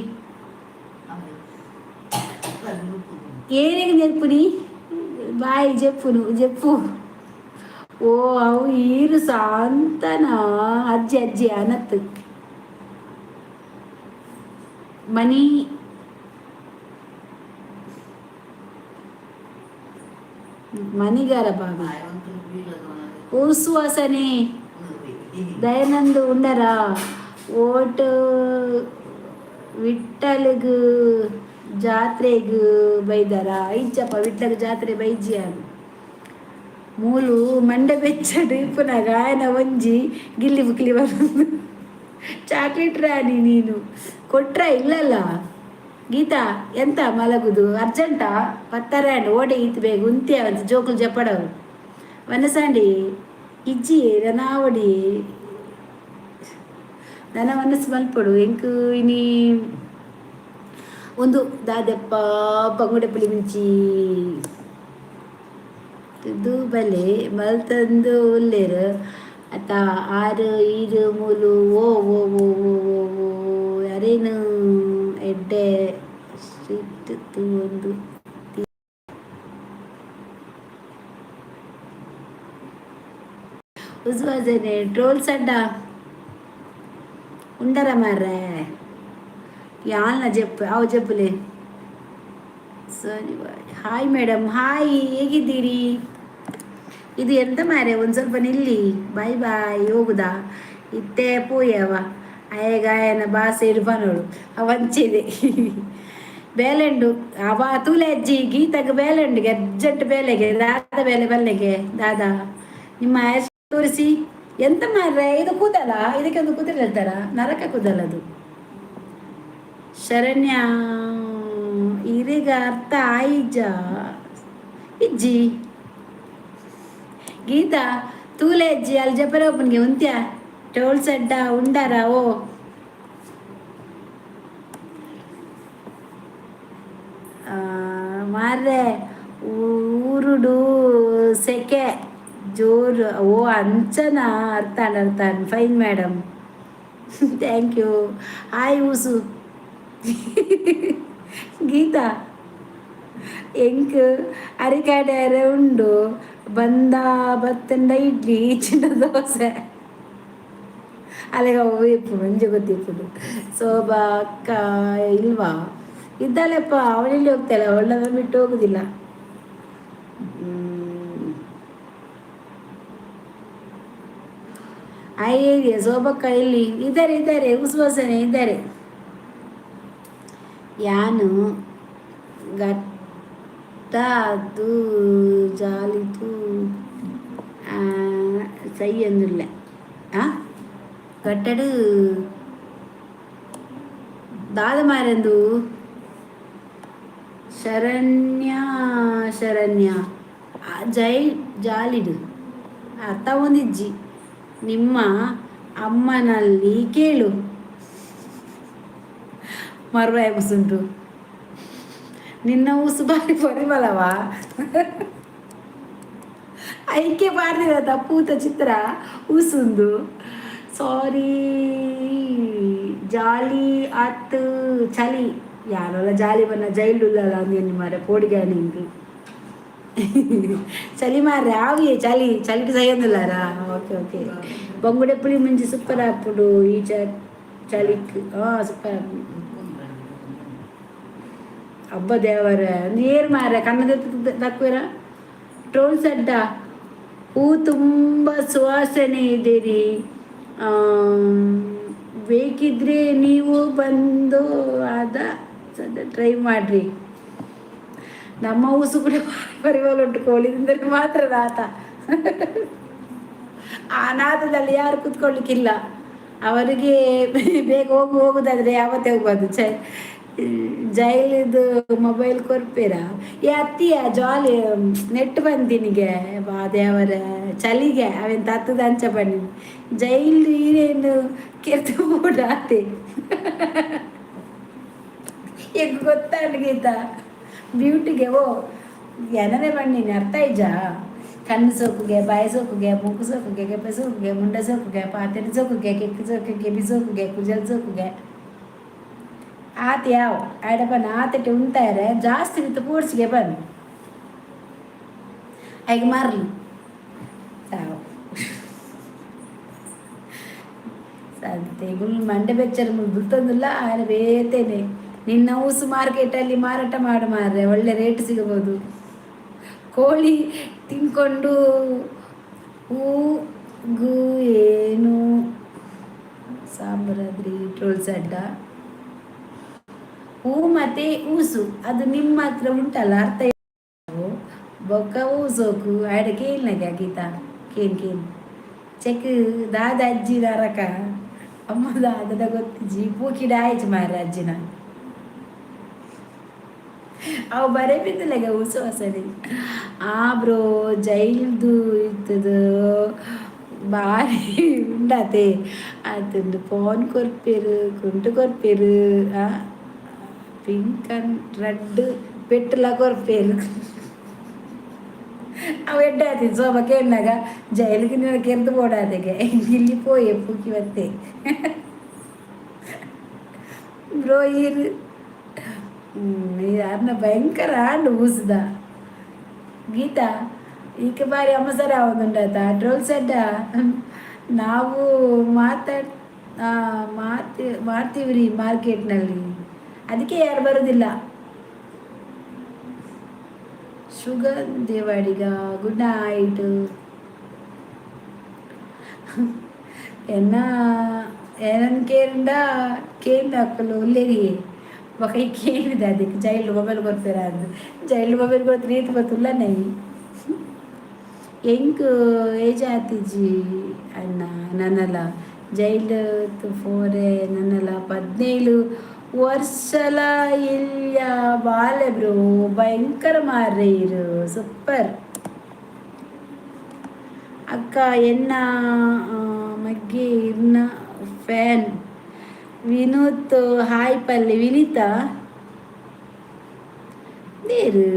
ಏರಿಗೆ ನೆರ್ಪುನಿ ಬಾಯಿ ಜಪ್ಪು ಓ ಅವು ಈರು ಶಾಂತನ ಅಜ್ಜಿ ಅನತ್ ಮನಿ ಮನಿಗಾರ ಬಾಬಿ ಓ ಸುವಾಸನೆ ದಯಾನಂದ್ ಉಂಡರ ಓಟ್ ವಿಠ್ಠಲ್ಗ್ ಜಾತ್ರೆಗ್ ಬೈದಾರ ಐಚಪ್ಪ ವಿಠ್ಠಲ್ ಜಾತ್ರೆ ಬೈಜಿಯಾನು ಮೂಲು ಮಂಡೆ ಬೆಚ್ಚಡು ಇಪ್ಪುನಾಗ ಆಯನ ಒಂಜಿ ಗಿಲ್ಲಿ ಬುಕ್ಲಿ ಬರೋದು ಚಾಕ್ಲೇಟ್ ರಾಣಿ ನೀನು ಕೊಟ್ರ ಇಲ್ಲಲ್ಲ ಗೀತಾ ಎಂತ ಮಲಗುದು ಅರ್ಜೆಂಟಾ ಪತ್ತರ್ಯಾಂಡ್ ಓಡೆ ಈತ್ ಬೇಗ ಉಂತೆ ಅಂತ ಜೋಕುಲು ಜಪ್ಪಡವು ವನಸಾಂಡಿ ಇಜ್ಜಿ ರನಾವಡಿ ನನ್ನ ಮನಸ್ಸು ಮಲ್ಪಡು ಎಂಕು ಇನಿ ಒಂದು ದಾದಪ್ಪ ಪಂಗುಡೆ ಪುಲಿ ಮಿಂಚಿ ಇದು ಬಲೆ ಮಲ್ತಂದು ಉಲ್ಲೇರು ಆತ ಆರು ಈರು ಮೂಲು ಓ ಓ ಓ ಓ ಓ ಓ ಯಾರೇನು ಎಡ್ಡೆ ಸಿಟ್ಟು ಒಂದು ಉಸ್ವಾಜನೆ ಟ್ರೋಲ್ಸ್ ಅಡ್ಡ ఉండర మర్రే యాల్న చెప్పు ಅವು చెప్పులే ಸರಿ ಹಾಯ್ ಮೇಡಮ್ ಹಾಯ್ ಹೇಗಿದ್ದೀರಿ ಇದು ಎಂತ ಮಾರೆ ಒಂದು ಸ್ವಲ್ಪ ನಿಲ್ಲಿ ಬಾಯ್ ಬಾಯ್ ಹೋಗುದಾ ಇತ್ತೇ ಪೋಯವ ಅಯ್ಯಗಾಯನ ಬಾಸೆ ಇಡ್ಬನೋಳು ಅವಂಚಿದೆ ಬೇಲೆಂಡು ಅವ ತೂಲೆ ಅಜ್ಜಿ ಗೀತಗೆ ಬೇಲೆಂಡಿಗೆ ಅರ್ಜೆಂಟ್ ಬೇಲೆಗೆ ದಾದ ಬೇಲೆ ಬಲ್ಲೆಗೆ ದಾದಾ ನಿಮ್ಮ ಹೆಸರು ತೋರಿಸಿ ಎಂತ ಮಾರ್ರೆ ಇದು ಕೂದಲ ಇದಕ್ಕೆ ಒಂದು ಕುದುರೆ ನರಕ ಕೂದಲ ಅದು ಶರಣ್ಯ ಇರಿಗ ಅರ್ಥ ಆಯ್ಜ ಇಜ್ಜಿ ಗೀತಾ ತೂಲೆ ಅಜ್ಜಿ ಅಲ್ಲಿ ಜಪರ ಒಬ್ಬನಿಗೆ ಉಂತ್ಯ ಟೋಲ್ ಸಡ್ಡ ಉಂಡಾರ ಓ ಮಾರ್ರೆ ಊರುಡು ಸೆಕೆ ಜೋರು ಓ ಅಂಚನ ಅರ್ಥಾನ್ fine madam thank you hi ಊಸು ಗೀತಾ ಎಂಕ್ ಅರಿಕಾಡ್ಯಾರ ಉಂಡು ಬಂದ ಬತ್ತಂಡ ಇಡ್ಲಿ ಚಿನ್ನ ದೋಸೆ ಅಲ್ಲಿಗೆ ಇಪ್ಪು ಮಂಜು ಗೊತ್ತಿಪ್ಪುಡು ಶೋಭಾ ಅಕ್ಕ ಇಲ್ವಾ ಇದ್ದಾಳೆಪ್ಪ ಅವಳಲ್ಲಿ ಹೋಗ್ತಾಳೆ ಅವಳನ್ನ ಬಿಟ್ಟು ಹೋಗುದಿಲ್ಲ ಅಯ್ಯ ಶೋಭಕ್ಕ ಇಲ್ಲಿ ಇದ್ದಾರೆ ಉಸುವಾಸನೆ ಇದ್ದಾರೆ ಯಾನು ಗಟ್ಟ ಅದು ಜಾಲಿತು ಸೈ ಅಂದಿಲ್ಲ ಗಟ್ಟಡು ದಾದಮಾರೆಂದು ಶರಣ್ಯ ಜೈ ಜಾಲಿಡು ಅರ್ಥ ಒಂದಿಜ್ಜಿ ನಿಮ್ಮ ಅಮ್ಮನಲ್ಲಿ ಕೇಳು ಮರ್ವಾಯ ಮುಸುಂಟು ನಿನ್ನ ಉಸು ಬಾರಿ ಪರಿಮಳವಾ ಐಕೆ ಬಾರ್ದಿರ ತಪ್ಪೂತ ಚಿತ್ರ ಉಸುಂದು ಸಾರಿ ಜಾಲಿ ಆತು ಚಳಿ ಯಾರಲ್ಲ ಜಾಲಿ ಬನ್ನ ಜೈಲುಲ್ಲ ಅಂದೇನು ಮಾರೆ ಪೋಡಿಗೆ ನಿಂಗೆ ಚಳಿ ಮಾರ್ರೆ ಆವಿಯೇ చలికి సయ్యందులారా ఓకే బొంగుడెప్పుడు మంచి సూపర్ అప్పుడు ఈ చలికి సూపర్ ಹಬ್ಬ ದೇವರ ನೀರು ಮಾರ ಕಣ್ಣದ ತಕ್ಕುವರ ಟ್ರೋಲ್ಸ್ ಅಡ್ಡ ಹೂ ತುಂಬ ಸುವಾಸನೆ ಇದೀರಿ ಬೇಕಿದ್ರೆ ನೀವು ಬಂದು ಅದ ಟ್ರೈ ಮಾಡ್ರಿ ನಮ್ಮ ಊಸು ಕೂಡ ಪರಿವಾಲುಂಟು ಕೋಳಿದಿಂದರೆ ಮಾತ್ರ ನಾತ ಆ ನಾತದಲ್ಲಿ ಯಾರು ಕುತ್ಕೊಳ್ಳಿಕ್ಕಿಲ್ಲ ಅವರಿಗೆ ಬೇಗ ಹೋಗುದಾದ್ರೆ ಯಾವತ್ತೇ ಹೋಗ್ಬಾರ್ದು ಜೈಲಿದು ಮೊಬೈಲ್ ಕೊರ್ಪೇರ ಏ ಅತ್ತಿಯ ಜಾಲಿ ನೆಟ್ಟು ಬಂದಿನಿಗೆ ಬಾ ದೇವರ ಚಳಿಗೆ ಅವೆಂತ ಹತ್ತದ ಅಂಚ ಬನ್ನಿ ಜೈಲ್ ಈರೇನು ಕೆರ್ತು ಓಡಾತೆ ಈಗ ಗೊತ್ತಾಡ್ ಗೀತಾ ಬ್ಯೂಟಿಗೆ ಓ ಏನನೇ ಬಣ್ಣಿನಿ ಅರ್ಥ ಇಜ್ಜ ಕಣ್ಣು ಸೋಕುಗೆ ಬಾಯಿ ಸೋಕುಗೆ ಮೂಗು ಸೋಕುಗೆ ಗೆಪ್ಪೆ ಸೋಕುಗೆ ಮುಂಡ ಸೋಕುಗೆ ಪಾತೆನ ಸೋಕುಗೆ ಕೆಕ್ಕಿ ಸೋಕುಗೆ ಬಿಸೋಕುಗೆ ಕುಜಲ್ ಸೋಕುಗೆ ಆತ ಯಾವ ಆಡ ಬನ್ನ ಆತಕ್ಕೆ ಉಂಟಾರೆ ಜಾಸ್ತಿ ಇತ್ತು ಪೋಡ್ಸಿಗೆ ಬನ್ನಿ ಐಗೆ ಮಾರ್ಲಿ ಸಾವು ಸಂತೆಗುಲ್ ಮಂಡೆ ಬೆಚ್ಚರ ಮುಲ್ತಂದಿಲ್ಲ ఆయన ಬೇತೇನೆ ನಿನ್ನ ಊಸು ಮಾರ್ಕೆಟಲ್ಲಿ ಮಾರಾಟ ಮಾಡು ಮಾರ್ರೆ ಒಳ್ಳೆ ರೇಟ್ ಸಿಗಬಹುದು ಕೋಳಿ ತಿನ್ಕೊಂಡು ಹೂಗು ಏನು ಸಾಂಬಾರಾದ್ರಿ ಟ್ರೋಲ್ಸ್ ಅಡ್ಡ ಹೂ ಮತ್ತೆ ಊಸು ಅದು ನಿಮ್ಮ ಹತ್ರ ಉಂಟಲ್ಲ ಅರ್ಥ ಬೊಕ್ಕ ಊಸೋಕು ಆಡ ಕೇಳ್ನಾಗ ಗೀತಾ ಕೇನ್ ಚೆಕ್ ದಾದ ಅಜ್ಜಿ ದಾರಕ ಅಮ್ಮ ದಾದದ ಗೊತ್ತಿಜ್ಜಿ ಪೂಕಿಡ ಆಯ್ತು ಮಾರ ಅಜ್ಜಿನ ಅವು ಬರೇ ಬಿದ್ದಲಾಗ ಊಸು ಹೊಸದಿ ಬ್ರೋ ಜೈಲ್ದು ಇತ್ತದು ಭಾರಿ ಉಂಡಾತೆ ಅದೊಂದು ಫೋನ್ ಕೊರ್ಪೇರು ಕುಂಟು ಕೊರ್ಪೇರು ಪಿಂಕ್ ಅಂಡ್ ರೆಡ್ ಪೆಟ್ಟಲ ಕೊರ್ಪೇರು ಅವು ಎಡ್ಡೆ ಆತಿದ್ದು ಸೋಮ ಕೇಳಿನಾಗ ಜೈಲಿಗೆ ನೀವು ಕೆರೆದು ಓಡಾದೆಗೆ ಇಲ್ಲಿ ಪೋಯೆ ಪೂಕಿ ಬತ್ತೆ ಬ್ರೋ ಇರು ಯಾರನ್ನ ಭಯಂಕರ ಆಂಡು ಊಸ್ದ ಗೀತಾ ಈಕೆ ಬಾರಿ ಅಮ್ಮಸರ ಆವೊಂದುಂಡಾತ ಟ್ರೋಲ್ ಸೆಡ್ಡ ನಾವು ಮಾತಾಡ್ ಮಾಡ್ತೀವ್ರಿ ಮಾರ್ಕೆಟ್ನಲ್ಲಿ ಅದಕ್ಕೆ ಯಾರು ಬರೋದಿಲ್ಲ. ಶುಗರ್ ದೇವಾಡಿಗ ಗುಡ್ ನೈಟ್ ಎನ್ನ ಏನನ್ನು ಕೇಂಡ ಕೇಂದ ಹಾಕಲು ಒಳ್ಳೆರಿ ಮಕ್ಕಳು ಕೇಳಿದೆ ಅದಕ್ಕೆ ಚೈಲ್ಡ್ ಮೊಬೈಲ್ ಕೊಡ್ತೀರ ಅದು ಚೈಲ್ಡ್ ಮೊಬೈಲ್ ಕೊಡ್ತೀರಿ ರೀತಿ ಗೊತ್ತಿಲ್ಲ ನೈ ಹೆಂಗ್ ಏಜ್ ಆತಿಜಿ ಅಣ್ಣ ನನ್ನಲ್ಲ ಜೈಲ್ ಫೋರೆ ನನ್ನಲ್ಲ 17 ವರ್ಷಲ ಇಲ್ಲ ಬಾಲೆ ಬ್ರೋ ಭಯಂಕರ ಮಾರ್ರೆ ಇರು ಸೂಪರ್ ಅಕ್ಕ ಎನ್ನ ಮಗ್ಗೆ ಇನ್ನ ಫ್ಯಾನ್ ವಿನೂತ್ ಹಾಯ್ ಪಲ್ಲೆ ವಿನೀತಾ ನೀರು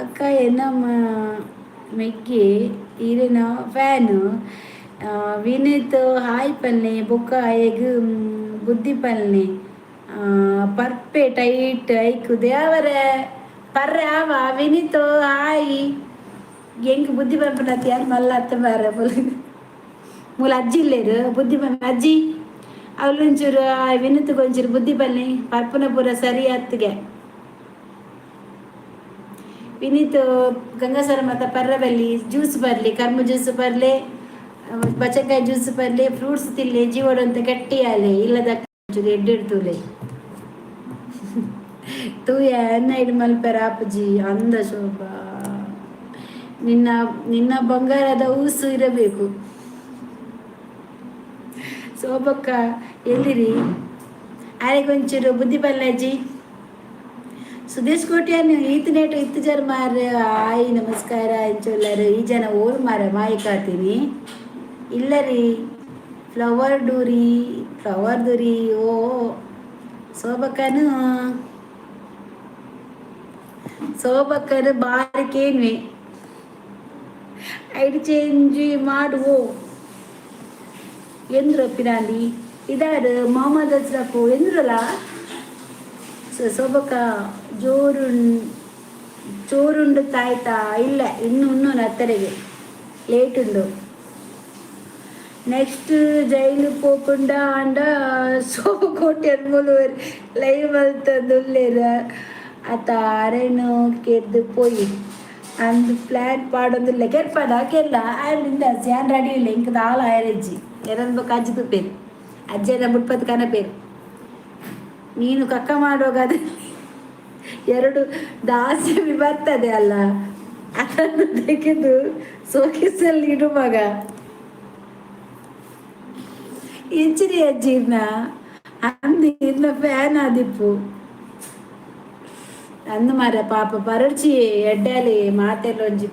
ಅಕ್ಕ ಎನ್ನ ಮೆಗ್ಗೆ ಇರಿನ ಫ್ಯಾನು ವಿನೀತ್ ಹಾಯ್ ಪಲ್ಲೆ ಬೊಕ್ಕ ಎಗ್ ಬುದ್ಧಿ ಪಲ್ಲೆ ಪರ್ಪೆ ಟೈಟ್ ಐಕು ದೇವರ ಪರ್ರೆ ಆವ ವಿನೀತ್ ಹಾಯ್ ಹೆಂಗ್ ಬುದ್ಧಿ ಪಂಪನತಿ ಯಾರು ಮಲ್ಲ ಅತ್ತ ಬಾರ ಮೂಲ ಅಜ್ಜಿ ಇಲ್ಲೇರು ಬುದ್ಧಿ ಪಂಪ ಅಜ್ಜಿ ಅವಳೊಂಚೂರು ವಿನೂತ್ ಒಂಚೂರು ಬುದ್ಧಿ ಪಲ್ಲೆ ಪರ್ಪನ ಪೂರ ಸರಿ ಅತ್ತಿಗೆ ವಿನೀತ್ ಗಂಗಾಸರ ಮತ್ತು ಪರ್ರ ಬಲ್ಲಿ ಜ್ಯೂಸ್ ಬರಲಿ ಕರ್ಮು ಜ್ಯೂಸ್ ಬರಲಿ ಬಚಕಾಯಿ ಜ್ಯೂಸ್ ಬರಲಿ ಫ್ರೂಟ್ಸ್ ತಿನ್ಲಿ ಜೀವಡು ಅಂತ ಗಟ್ಟಿ ಆಲೆ ಇಲ್ಲದ ಎಡ್ಡಿಡ್ತೂಲೆ ತೂಯ ಎನ್ನ ಇಡು ಮಲ್ಪರ ಅಪ್ಪಜಿ ಅಂದ ಶೋಭಾ ನಿನ್ನ ನಿನ್ನ ಬಂಗಾರದ ಊಸು ಇರಬೇಕು ಶೋಭಕ್ಕ ಎಲ್ಲಿರಿ ಆರೆಗೊಂಚೂರು ಬುದ್ಧಿ ಬಲ್ಲಾಜಿ ಸುದೇಶ್ ಕೋಟ್ಯಾನು ಈತ ನೇಟು ಇತ್ತು ಜರ ಮಾರ ಆಯ್ ನಮಸ್ಕಾರ ಇಂಚೊಲ್ಲರು ಈ ಜನ ಓರ್ ಮಾರ ಮಾಯಿ ಕಾತೀನಿ ಇಲ್ಲ ರೀ ಫ್ಲವರ್ ದುರಿ ಓ ಸೋಬಕ್ಕನು ಬಾರಿಕೇನ್ವಿ ಐಡಿ ಚೇಂಜ್ ಮಾಡುವೋ ಎಂದ್ರು ಪಿರಾಂಡಿ ಇದಾರು ಮೊಹಮ್ಮದ್ ಅಸ್ರಫು ಎಂದ್ರಲ್ಲ ಸೊಬಕ ಚೋರುಂಡು ತಾಯ್ತಾ ಇಲ್ಲ ಇನ್ನು ಅತ್ತರೆಗೆ ಲೇಟ್ ಉಂಡು ನೆಕ್ಸ್ಟ್ ಜೈಲು ಪೋಕುಂಡ ಅಂಡ ಸೋಕೋಟಿ ಅನ್ಬೋದು ಲೈವ್ ಅಂತಂದುಲ್ಲೇರ ಆತ ಅರೇನು ಕೆದ್ದು ಪೋಯಿ ಅಂದು ಪ್ಲ್ಯಾನ್ ಪಾಡೊಂದಿಲ್ಲ ಕೆರ್ಪಡ ಅಲ್ಲಿಂದ ಸ್ಯಾನ್ ರೆಡಿ ಇಲ್ಲ ಇಂಕದ ಆಳು ಆಯರಜ್ಜಿ ಎರನ್ಬೇಕು ಅಜ್ಜಿ ತುಪ್ಪೇರು ಅಜ್ಜಿಯನ್ನ ಮುಟ್ಪತ್ತು ಕನಪೇರು ನೀನು ಕಕ್ಕ ಮಾಡುವಾಗ ಎರಡು ದಾಸಿ ಬರ್ತದೆ ಅಲ್ಲ ಅದನ್ನು ತೆಗೆದು ಸೋಕಿಸಲ್ಲಿ ಇಡುವಾಗ ಇಂಚಿರಿ ಅಜ್ಜಿನ ಅಂದು ಇನ್ನ ಫ್ಯಾನ್ ಆದಿಪ್ಪು ಅಂದು ಮಾರ ಪಾಪ ಪರಡ್ಚಿ ಎಡ್ಡಾಲಿ ಮಾತೆಲ್ಲೊಂಜಿ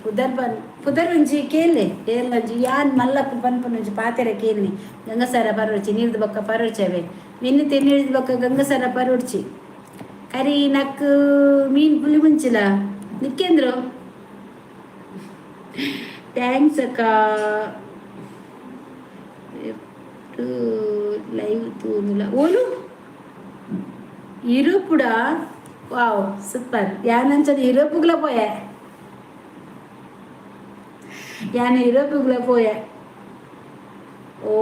ಪುದರ್ ಒಂಜಿ ಕೇಳಿ ಏರ್ಲೊಂಜಿ ಯಾನ್ ಮಲ್ಲಪ್ಪು ಪನ್ಪುನೊಂಜಿ ಪಾತೆರ ಕೇಳಿ ಗಂಗಸರ ಪರಡ್ಚಿ ನೀರ್ದು ಬೊಕ್ಕ ಪರಡ್ಚವೆ ನಿನ್ನೆ ನೀರ್ದು ಬೊಕ್ಕ ಗಂಗಸರ ಪರಡ್ಚಿ ಕರಿ ನಕ್ಕು ಮೀನು ಪುಲಿ ಮುಂಚಿಲ ನಿಕ್ಕೇಂದ್ರು ಥ್ಯಾಂಕ್ಸ್ ಅಕ್ಕ ಲೈವ್ ತೂಮಿಲ್ಲ ಓಲು ಯೂರೋಪುಡ ವಾವ್ ಸೂಪರ್ ಯಾನಂಚದ ಯೂರೋಪ್ಗುಲ ಪೋಯ ಯಾನು ಯೂರೋಪ್ಗುಲ ಪೋಯ ಓ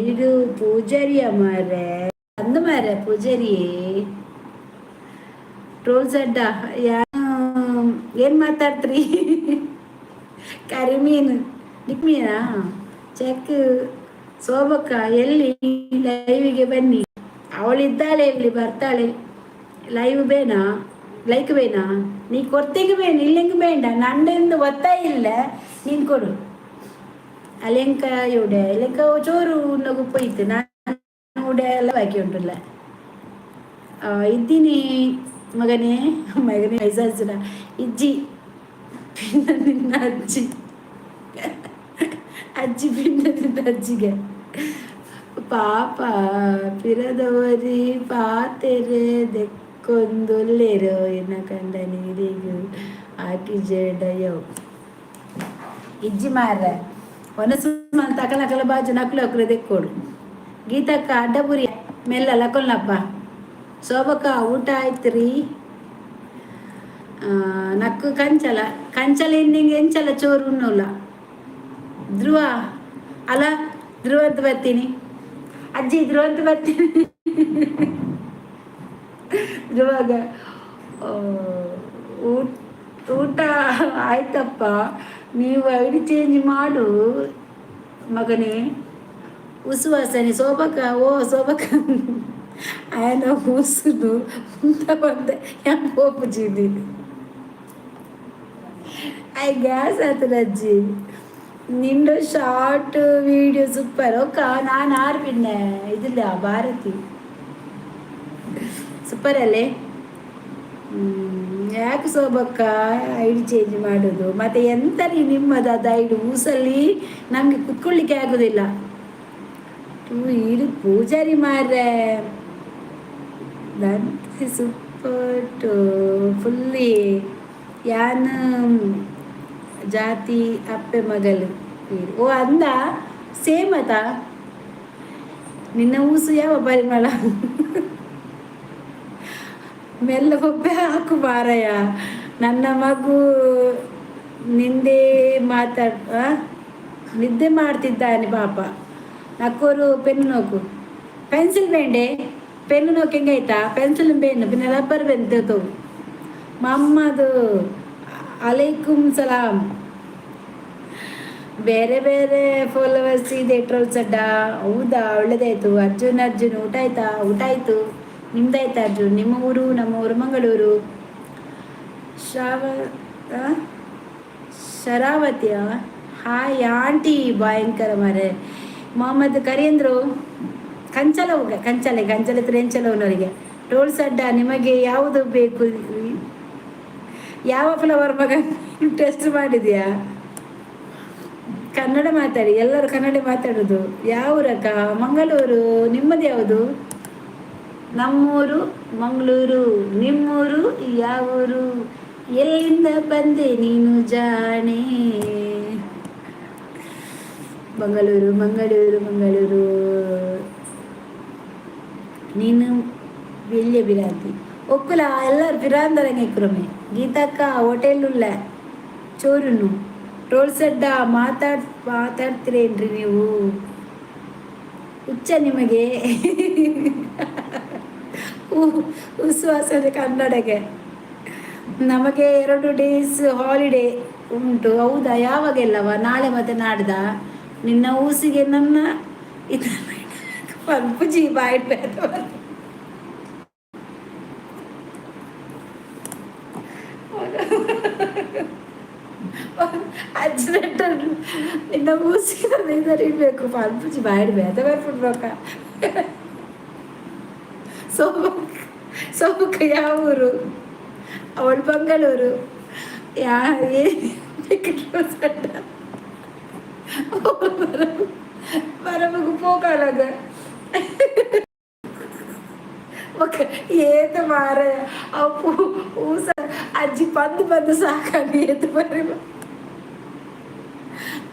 ಇದು ಪೂಜಾರಿಯ ಮಾರೆ ಅಂದು ಮಾರೆ ಪೂಜಾರಿಯೇ ಟ್ರೋಲ್ಸ್ ಅಡ್ಡ ಯಾನು ಏನು ಮಾತಾಡ್ತ್ರಿ ಕರಿಮೀನು ನಿಕ್ಮೀನಾ ಚೆಕ್ ಸೋಬಕ್ಕ ಎಲ್ಲಿ ಲೈವಿಗೆ ಬನ್ನಿ ಅವಳಿದ್ದಾಳೆ ಇಲ್ಲಿ ಬರ್ತಾಳೆ ಲೈವ್ ಬೇನಾ ಲೈಕ್ ಬೇನಾ ನೀ ಕೊಡ್ತೆಂಗೆ ಬೇನು ಇಲ್ಲೆಂಗೆ ಬೇಡ ನಂಡೆಂದು ಒತ್ತಾಯ ಇಲ್ಲ ನೀನು ಕೊಡು ಅಲೆಂಕ ಇವುಡೆ ಇಲೆಂಕ ಚೋರು ಉಣ್ಣಗು ಪೋಯ್ತು ನಾನು ಉಡೆ ಎಲ್ಲ ಬಾಕಿ ಉಂಟಲ್ಲ ಇದ್ದೀನಿ ಮಗನೇ ವಯಸ್ಸಾಸಿನ ಇಜ್ಜಿ ಪಿನ್ನ ನಿನ್ನ ಅಜ್ಜಿ ಪಿನ್ನ ನಿನ್ನ ಅಜ್ಜಿಗೆ ಪಾಪ ಪಿರದವರಿ ಪಾತೆರೆ ದೆಕ್ಕೊಂದೊಲ್ಲೆರು ಎನ್ನ ಕಂಡ ನೀರಿಗೂ ಆಕಿ ಜೇಡಯ್ಯೋ ಇಜ್ಜಿ ಮಾರ್ರೆ ಒನಸು ಮಲ್ ತಕಲಕಲ ಬಾಜು ನಕ್ಲು ಅಕ್ಲು ದೆಕ್ಕೋಡು ಗೀತಕ್ಕ ಅಡ್ಡಪುರಿ ಮೆಲ್ಲ ಲಕೊಲ್ನಪ್ಪ ಶೋಭಕ್ಕ ಊಟ ಆಯ್ತು ರೀ ನಕ್ಕು ಕಂಚಲ ಇನ್ನಿಂಗೆ ಎಂಚಲ ಚೋರು ಉಣ್ಣೋಲ್ಲ ಧ್ರುವ ಅಲ್ಲ ಧ್ರುವ ಅಂತ ಬರ್ತೀನಿ ಅಜ್ಜಿ ಧ್ರುವ ಅಂತ ಬರ್ತೀನಿ ಧ್ರುವಾಗ ಊಟ ಆಯ್ತಪ್ಪ ನೀವು ಐಡಿ ಚೇಂಜ್ ಮಾಡು ಮಗನೇ ಉಸುವಾಸನೆ ಶೋಭಕ ಓ ಶೋಭಕ ఆయన ఊసుడు ఇంతమంది పోపు జీవి ఐ గ్యాస్ అతనಜ್ಜಿ ನಿಂದು ಶಾರ್ಟ್ ವಿಡಿಯೋ ಸೂಪರ್ ಓಕ ನಾನು ಆರ್ಪಿನ್ನೆ ಇದಿಲ್ಲ ಭಾರತಿ ಸೂಪರ್ ಅಲ್ಲೇ ಯಾಕೆ ಶೋಭಕ್ಕ ಐಡಿ ಚೇಂಜ್ ಮಾಡೋದು ಮತ್ತೆ ಎಂತ ನಿಮ್ಮದು ಅದು ಐಡಿ ಊಸಲ್ಲಿ ನಮಗೆ ಕುತ್ಕೊಳ್ಳಿಕ್ಕೆ ಆಗೋದಿಲ್ಲ ಇದು ಪೂಜಾರಿ ಮಾರ್ರೆ ದಂತೆ ಸೂಪರ್ ಫುಲ್ಲಿ ಯಾನ್ ಜಾತಿ ಅಪ್ಪೆ ಮಗಲು ಓ ಅಂದ ಸೇಮ್ ಅತ ನಿನ್ನ ಊಸು ಯಾವ ಪರಿಮಳ ಮೆಲ್ಲ ಒಬ್ಬೆ ಹಾಕು ಮಾರಯ್ಯ ನನ್ನ ಮಗು ನಿಂದೆ ನಿದ್ದೆ ಮಾಡ್ತಿದ್ದಾನೆ ಪಾಪ ನಕ್ಕೋರು ಪೆನ್ನು ನೋಕು ಪೆನ್ಸಿಲ್ ಬೇಂಡೆ ಪೆನ್ನು ನೋಕು ಹೆಂಗಾಯ್ತಾ ಪೆನ್ಸಿಲ್ ಬೇನು ಪಿನ್ನ ರಬ್ಬರ್ ಪೆನ್ ತೆಗೆದು ಮಮ್ಮದು ಅಲೈಕುಮ್ ಸಲಾಂ ಬೇರೆ ಬೇರೆ ಫಾಲೋವರ್ಸ್ ಇದೆ ಟ್ರೋಲ್ಸ್ ಅಡ್ಡ ಹೌದಾ ಒಳ್ಳೇದಾಯ್ತು ಅರ್ಜುನ್ ಊಟ ಆಯ್ತಾ ಊಟ ಆಯ್ತು ನಿಮ್ದಾಯ್ತಾ ಅರ್ಜುನ್ ನಿಮ್ಮ ಊರು ನಮ್ಮ ಊರು ಮಂಗಳೂರು ಶರಾವತಿಯ ಹಾಯ್ ಆಂಟಿ ಭಯಂಕರ ಮಾರೆ ಮೊಹಮ್ಮದ್ ಕರೀಂದ್ರು ಕಂಚಲ ಕಂಚಲೆ ಹತ್ರ ಎಂಚಲವನವರಿಗೆ ಟೋಲ್ಸ್ ಅಡ್ಡ ನಿಮಗೆ ಯಾವುದು ಬೇಕು ಯಾವ ಫ್ಲವರ್ ಮಗ ಟೆಸ್ಟ್ ಮಾಡಿದ್ಯಾ ಕನ್ನಡ ಮಾತಾಡಿ ಎಲ್ಲರೂ ಕನ್ನಡ ಮಾತಾಡೋದು ಯಾವ ರಕ ಮಂಗಳೂರು ನಿಮ್ಮದು ಯಾವುದು ನಮ್ಮೂರು ಮಂಗಳೂರು ನಿಮ್ಮೂರು ಯಾವೂರು ಎಲ್ಲಿಂದ ಬಂದೆ ನೀನು ಜಾಣೆ ಮಂಗಳೂರು ಮಂಗಳೂರು ಮಂಗಳೂರು ನೀನು വലിയ பிராந்தி ஒக்குல எல்லாரும் பிராந்தரங்க இக்குறமே ಗೀತಕ್ಕ ಹೋಟೆಲ್ ಚೋರುನು ಟೋಲ್ಸ್ ಅಡ್ಡ ಮಾತಾಡ್ತೀರೇನ್ರಿ ನೀವು ಹುಚ್ಚ ನಿಮಗೆ ವಿಶ್ವಾಸದ ಕನ್ನಡಗೆ ನಮಗೆ 2 ಡೇಸ್ ಹಾಲಿಡೇ ಉಂಟು ಹೌದಾ ಯಾವಾಗೆಲ್ಲವ ನಾಳೆ ಮತ್ತೆ ನಾಡ್ದ ನಿನ್ನ ಊಸಿಗೆ ನನ್ನ ಪಂಪುಜಿ ಬಾಯ್ಬೇಡ ಅಜ್ಜಿನಟ್ಟ ನಿನ್ನ ಊಸಿಗೆ ಇದರಿಬೇಕು ಪಂಪುಜಿ ಬಾಯ್ಬೇಡ ಬರ್ಬಿಡ್ಬೇಕ ಸೋಮಕ್ಕ ಯಾವ ಊರು ಅವಳು ಮಂಗಳೂರು ಬರಬೇಕು ಹೋಗಲಾಗ ಏತ ಮಾರ ಅಪ್ಪು ಊಸ ಅಜ್ಜಿ ಬಂದು ಸಾಕಾಗಿ ಏತ ಬರ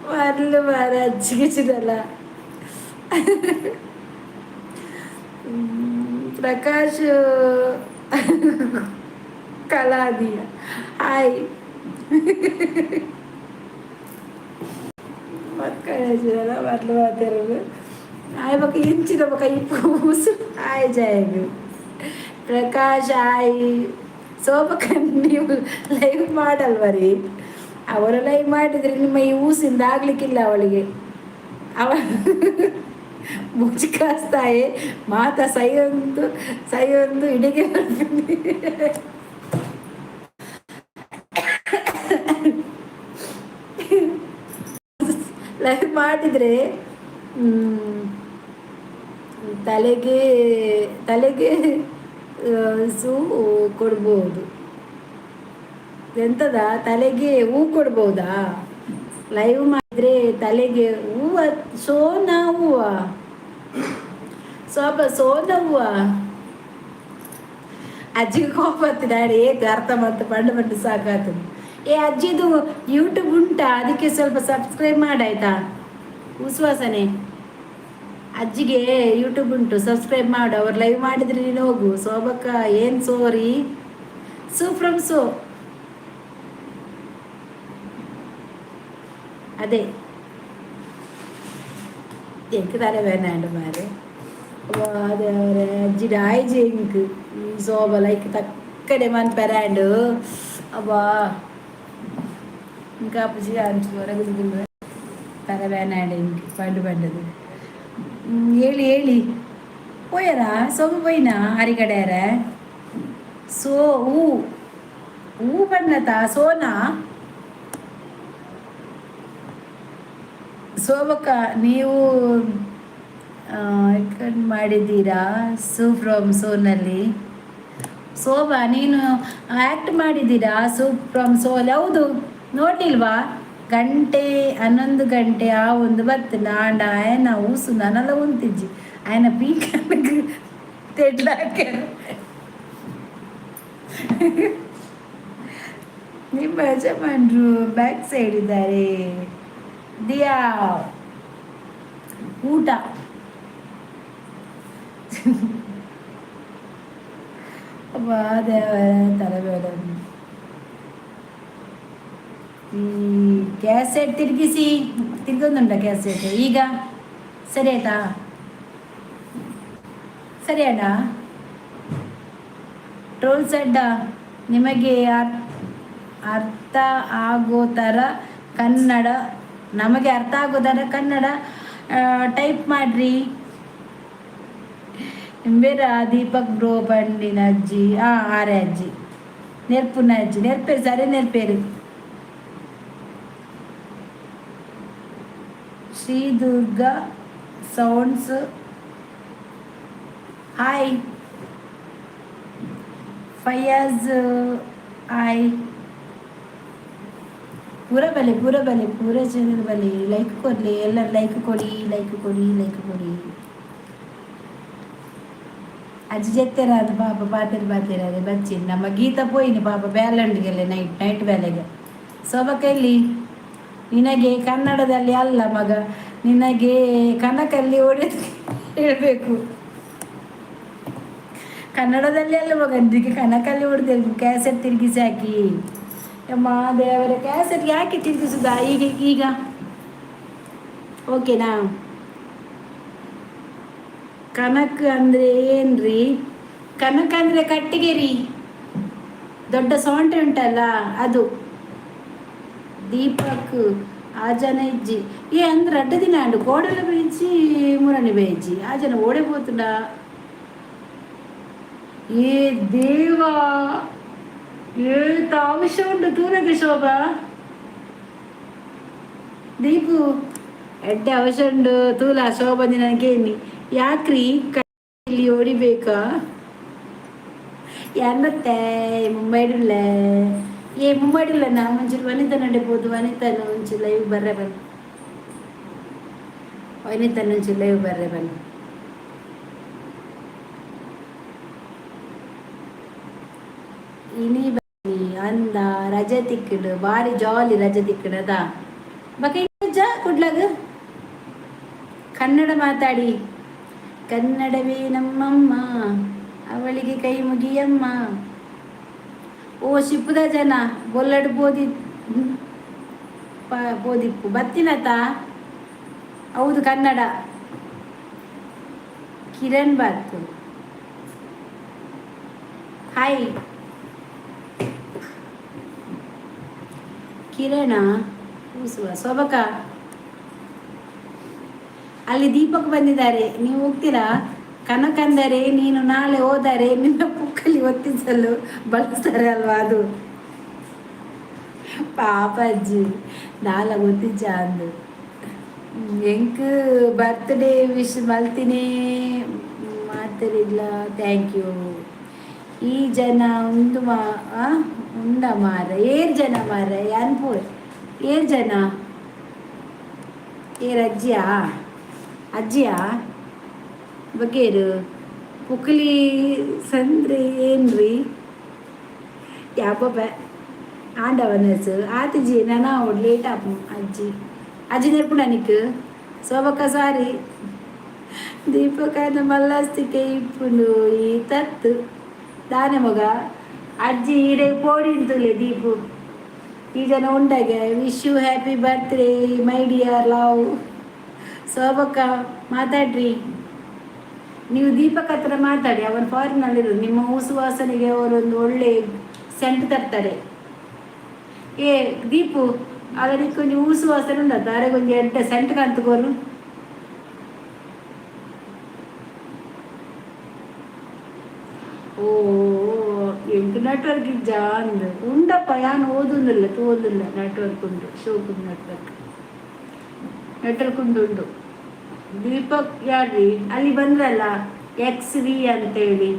ಮರಲು ಮಾರ ಅಜ್ಜಿಗೆ ಚಿದಲ್ಲ ಪ್ರಕಾಶ್ ಕಲಾದಿಯ ಹಾಯ್ ಮಕ್ಕಳ ಮರಲು ಮಾತಾಡೋದು ಆಯ್ ಬಕ್ಕ ಇಂಚಿನ ಬಕ್ಕ ಇಪ್ಪು ಆಯ್ ಜಾಯದು ಪ್ರಕಾಶ್ ಆಯ್ ಸೋಬಕ್ಕ ನೀವು ಲೈವ್ ಮಾಡಲ್ವರಿ ಅವರು ಲೈವ್ ಮಾಡಿದ್ರೆ ನಿಮ್ಮ ಈ ಊಸಿಂದ ಆಗ್ಲಿಕ್ಕಿಲ್ಲ ಅವಳಿಗೆ ಅವ ಮುಚ್ಕಾಸ್ತಾಯೆ ಮಾತ ಸೈಯೊಂದು ಇಡಿಗೆ ಲೈವ್ ಮಾಡಿದ್ರೆ ತಲೆಗೆ ಸೂ ಕೊಡ್ಬೋದು ಎಂತದ ತಲೆಗೆ ಹೂ ಕೊಡ್ಬೋದಾ ಲೈವ್ ಮಾಡಿದ್ರೆ ತಲೆಗೆ ಹೂವ ಸೋನ ಹೂವ ಸೋನ ಹೂವ ಅಜ್ಜಿಗೆ ಕೋಪ ಡ್ಯಾಡಿ ಏಕ ಅರ್ಥ ಮಾಡ್ತು ಪಂಡು ಸಾಕಾತು ಏ ಅಜ್ಜಿದು ಯೂಟ್ಯೂಬ್ ಉಂಟಾ? ಅದಕ್ಕೆ ಸ್ವಲ್ಪ ಸಬ್ಸ್ಕ್ರೈಬ್ ಮಾಡಾಯ್ತಾ? ಉಸ್ವಾಸನೆ ಅಜ್ಜಿಗೆ ಯೂಟ್ಯೂಬ್ ಉಂಟು, ಸಬ್ಸ್ಕ್ರೈಬ್ ಮಾಡು. ಅವ್ರು ಲೈವ್ ಮಾಡಿದ್ರೆ ನೀನು ಹೋಗು. ಸೋಬಕ್ಕ ಏನು ಸೋರಿ ಸೂ ಫ್ರಮ್ ಸೋ ಅದೇ എനിക്ക് തല വേദനയുണ്ട് അപ്പോൾ അത് അജ്ജിയുടെ ആയിജ എനിക്ക് ഈ സോബ ലൈക്ക് തക്കടെ മൻ പെരാണ്ട് അപ്പോൾ എനിക്ക് അപ്പച്ചി കാണിച്ചു കുറെ തല വേദനയുണ്ട് എനിക്ക് പണ്ടത് ಹೇಳಿ ಹೇಳಿ ಹೋಯಾರ ಸೋಮು ಹೋಯ್ನಾ ಹರಿಗಡೆಯಾರ ಸೋ ಹೂ ಬಣ್ಣತ ಸೋನಾ ಸೋಬಕ್ಕ ನೀವು ಮಾಡಿದ್ದೀರಾ ಸೂ ಫ್ರಮ್ ಸೋನಲ್ಲಿ? ಶೋಭಾ ನೀನು ಆ್ಯಕ್ಟ್ ಮಾಡಿದ್ದೀರಾ ಸೂ ಫ್ರಮ್ ಸೋಲ್? ಹೌದು, ನೋಡಿಲ್ವಾ? ಗಂಟೆ 11 ಗಂಟೆ ಆ ಒಂದು ಬತ್ತು ನಾಂಡ ಆಯನ ಊಸು ನನೆಲ್ಲ ಉಂತಿಜ್ಜಿ ಆಯನ ಪೀಕ್ ತೆಡ್ಲಾಕ ನಿಮ್ಮ ಯಜಮಾನ್ರು ಬ್ಯಾಕ್ ಸೈಡ್ ಇದ್ದಾರೆ. ದಿಯಾ ಊಟ ತಲೆಬೇಡ. ಈ ಕ್ಯಾಸೆಟ್ ತಿರ್ಗೊಂದುಂಟ ಕ್ಯಾಸೆಟ್ ಈಗ ಸರಿ ಆಯ್ತಾ? ಸರಿ ಅಣ್ಣ. ಟ್ರೋಲ್ಸ್ ಅಡ್ಡ ನಿಮಗೆ ಅರ್ಥ ಆಗೋ ಥರ ಕನ್ನಡ, ನಮಗೆ ಅರ್ಥ ಆಗೋ ಥರ ಕನ್ನಡ ಟೈಪ್ ಮಾಡ್ರಿ. ಬೇರ ದೀಪಕ್ ಬ್ರೋ ಬಂಡಿನ ಅಜ್ಜಿ ಆರೆ ಅಜ್ಜಿ ನೆರ್ಪುನ ಅಜ್ಜಿ ನೆರ್ಪೇರು ಸರಿ ನೆರ್ಪೇರು. Sridurga sounds hi. Fayaz hi. ಪೂರ ಬಲೆ ಪೂರ ಚಾನಲ್ ಬಲೆ ಲೈಕ್ ಕೊಡಲಿ ಎಲ್ಲರೂ, ಲೈಕ್ ಕೊಡಿ. ಅಜ್ಜಿ ಜೆತ್ತೇರ ಅದು ಪಾಪ ಬಾತಿರ ಅದೇ ಬಚ್ಚಿ ನಮ್ಮ ಗೀತ ಪೋಯಿನಿ ಪಾಪ ಬ್ಯಾಲೆಂಡ್ಗೆಲ್ಲ ನೈಟ್ ಬೇಲೆಗೆ. ಸೊಬಕಲ್ಲಿ ನಿನಗೆ ಕನ್ನಡದಲ್ಲಿ ಅಲ್ಲ ಮಗ, ನಿನಗೆ ಕನಕಲ್ಲಿ ಹೊಡೆದು ಹೇಳಬೇಕು. ಕನ್ನಡದಲ್ಲಿ ಅಲ್ಲ ಮಗ, ನಿನಗೆ ಕನಕಲ್ಲಿ ಹೊಡೆದು ಕ್ಯಾಸೆಟ್ ತಿರುಗಿಸಿ ಹಾಕಿ. ಅಮ್ಮ ದೇವರ ಕ್ಯಾಸೆಟ್ ಯಾಕೆ ತಿರುಗಿಸುದ ಈಗ ಓಕೆನಾ? ಕನಕ್ ಅಂದರೆ ಏನ್ರಿ? ಕನಕ ಅಂದರೆ ಕಟ್ಟಿಗೆ ರೀ, ದೊಡ್ಡ ಸೌಂಡ್ರಿ ಉಂಟಲ್ಲ ಅದು. ದೀಪಕ್ ಆ ಜನ ಇಜ್ಜಿ ಏ ಅಂದ್ರೆ ಅಡ್ಡ ದಿನ ಅಂಡು ಕೋಡೆಲ್ಲ ಬೇಯಿಸಿ ಮೂರನೇ ಬೇಯಿಸಿ ಆ ಜನ ಓಡಿపోతుంಡ. ಏ ದೇವಾ ಏತ ಅವಶ್ಯ ಉಂಟು ತೂರಗೆ ಶೋಭಾ ದೀಪು ಎಡ್ಡೆ ಅವಶ್ಯ ಉಂಡು ತೂಲ ಶೋಭಾದಿ ನನಗೇನಿ ಯಾಕ್ರಿ ಕೈಲಿ ಹೊಡಿಬೇಕಾ? ಎನ್ನತ್ತೆ ಮುಂಬೈಡುಲ್ಲ ಏ ಮುಂಬೈಡಿಲ್ಲ ನಾ ಒಂಚೂರು ವನಿತ ನಡಿಬೋದು. ವನಿತನು ಒಂಚೂರು ಲೈವ್ ಬರ್ರೆ ಬನ್ನಿ. ವನಿತನು ಒಂಚೂರು ಲೈವ್ ಬರ್ರೆ ಬನ್ನಿ. ಇನಿ ಬನ್ನಿ ಅಂದ ರಜೆ ತಿಕ್ಕಡು ಭಾರಿ ಜಾಲಿ ರಜೆ ತಿಕ್ಕಡದ ಬಕೈಜ ಕುಡ್ಲಾಗ ಕನ್ನಡ ಮಾತಾಡಿ. ಕನ್ನಡವೇ ನಮ್ಮಮ್ಮ ಅವಳಿಗೆ ಕೈ ಮುಗಿಯಮ್ಮ. ಓ ಶಿಪ್ಪುದ ಜನ ಬೊಲ್ಲಡು ಬೋದಿಪ್ಪು ಬತ್ತಿನತ. ಹೌದು ಕನ್ನಡ. ಕಿರಣ್ ಬಾತು ಹಾಯ್. ಕಿರಣ ಕೂಸುವ ಸೊಬಕ ಅಲ್ಲಿ ದೀಪಕ್ ಬಂದಿದ್ದಾರೆ, ನೀವು ಹೋಗ್ತೀರಾ? ಕನಕಂದರೆ ನೀನು ನಾಳೆ ಹೋದರೆ ನಿನ್ನ ಪುಕ್ಕಲ್ಲಿ ಒತ್ತಿಸಲು ಬಳಸ್ತಾರೆ ಅಲ್ವಾ ಅದು. ಪಾಪ ಅಜ್ಜಿ ನಾಲ ಗೊತ್ತಿಜ್ಜ ಅಂದು ಎಂಕ್ ಬರ್ತ್ಡೇ ವಿಶ್ ಮಲ್ತಿನೇ ಮಾತಾಡಿಲ್ಲ. Thank you. ಈ ಜನ ಒಂದು ಉಂಡ ಮಾರ ಏರ್ ಜನ ಮಾರ ಅನ್ಪೋರ್ ಏರ್ ಜನ ಏರ್ ಅಜ್ಜಿಯಾ ಬಗ್ಗೇರು ಪುಕ್ಲಿ ಸಂದ್ರೆ ಏನ್ರಿ ಯಾಬ ఆండవనెస్ ఆతిజీ నానా లేట్ ఆపు అజ్జి అజ్జి నేర్పుడా నీకు శోభక్కసారి ದೀಪಕನ ಮಲ್ಲಸ್ತಿಕೆ ಇಪ್ಪುಂಡು ಈ ತತ್ತು ದಾನೆ ಮಗ ಅಜ್ಜಿ ಈಡೆ ಪೋಡಿಂತುಲೆ ದೀಪು ಈಗನ ಉಂಡಾಗೆ wish you happy birthday my dear love ಶೋಭಕ್ಕ ಮಾತಾಡ್ರಿ ನೀವು ದೀಪಕ್ ಹತ್ರ ಮಾತಾಡಿ ಅವನು ಫಾರಿನಲ್ಲಿರೋದು ನಿಮ್ಮ ಉಸುವಾಸನೆಗೆ ಅವರೊಂದು ಒಳ್ಳೆ ಸೆಂಟ್ ತರ್ತಾರೆ ಏ ದೀಪು ಅದಕ್ಕೆ ಕೊಂಚ ಉಸುವಾಸನೆ ಉಂಡತ್ತ ಅರೆ ಕೊಂಚ ಎಡ್ಡೆ ಸೆಂಟ್ ಕಂತುಕೋರು ಓ ಎಂಟು ನೆಟ್ವರ್ಕ್ ಇಜ್ಜಾ ಅಂದ ಉಂಡಪ್ಪ ಯಾನು ಓದುಂದಿಲ್ಲ ತೋದಿಲ್ಲ ನೆಟ್ವರ್ಕ್ ಉಂಡು ಶೋಕುಂಡು ನೆಟ್ವರ್ಕ್ ಉಂಡು ದೀಪಕ್ ಯಾರ್ರಿ ಅಲ್ಲಿ ಬಂದ್ರಲ್ಲ XV ಅಂತೇಳಿ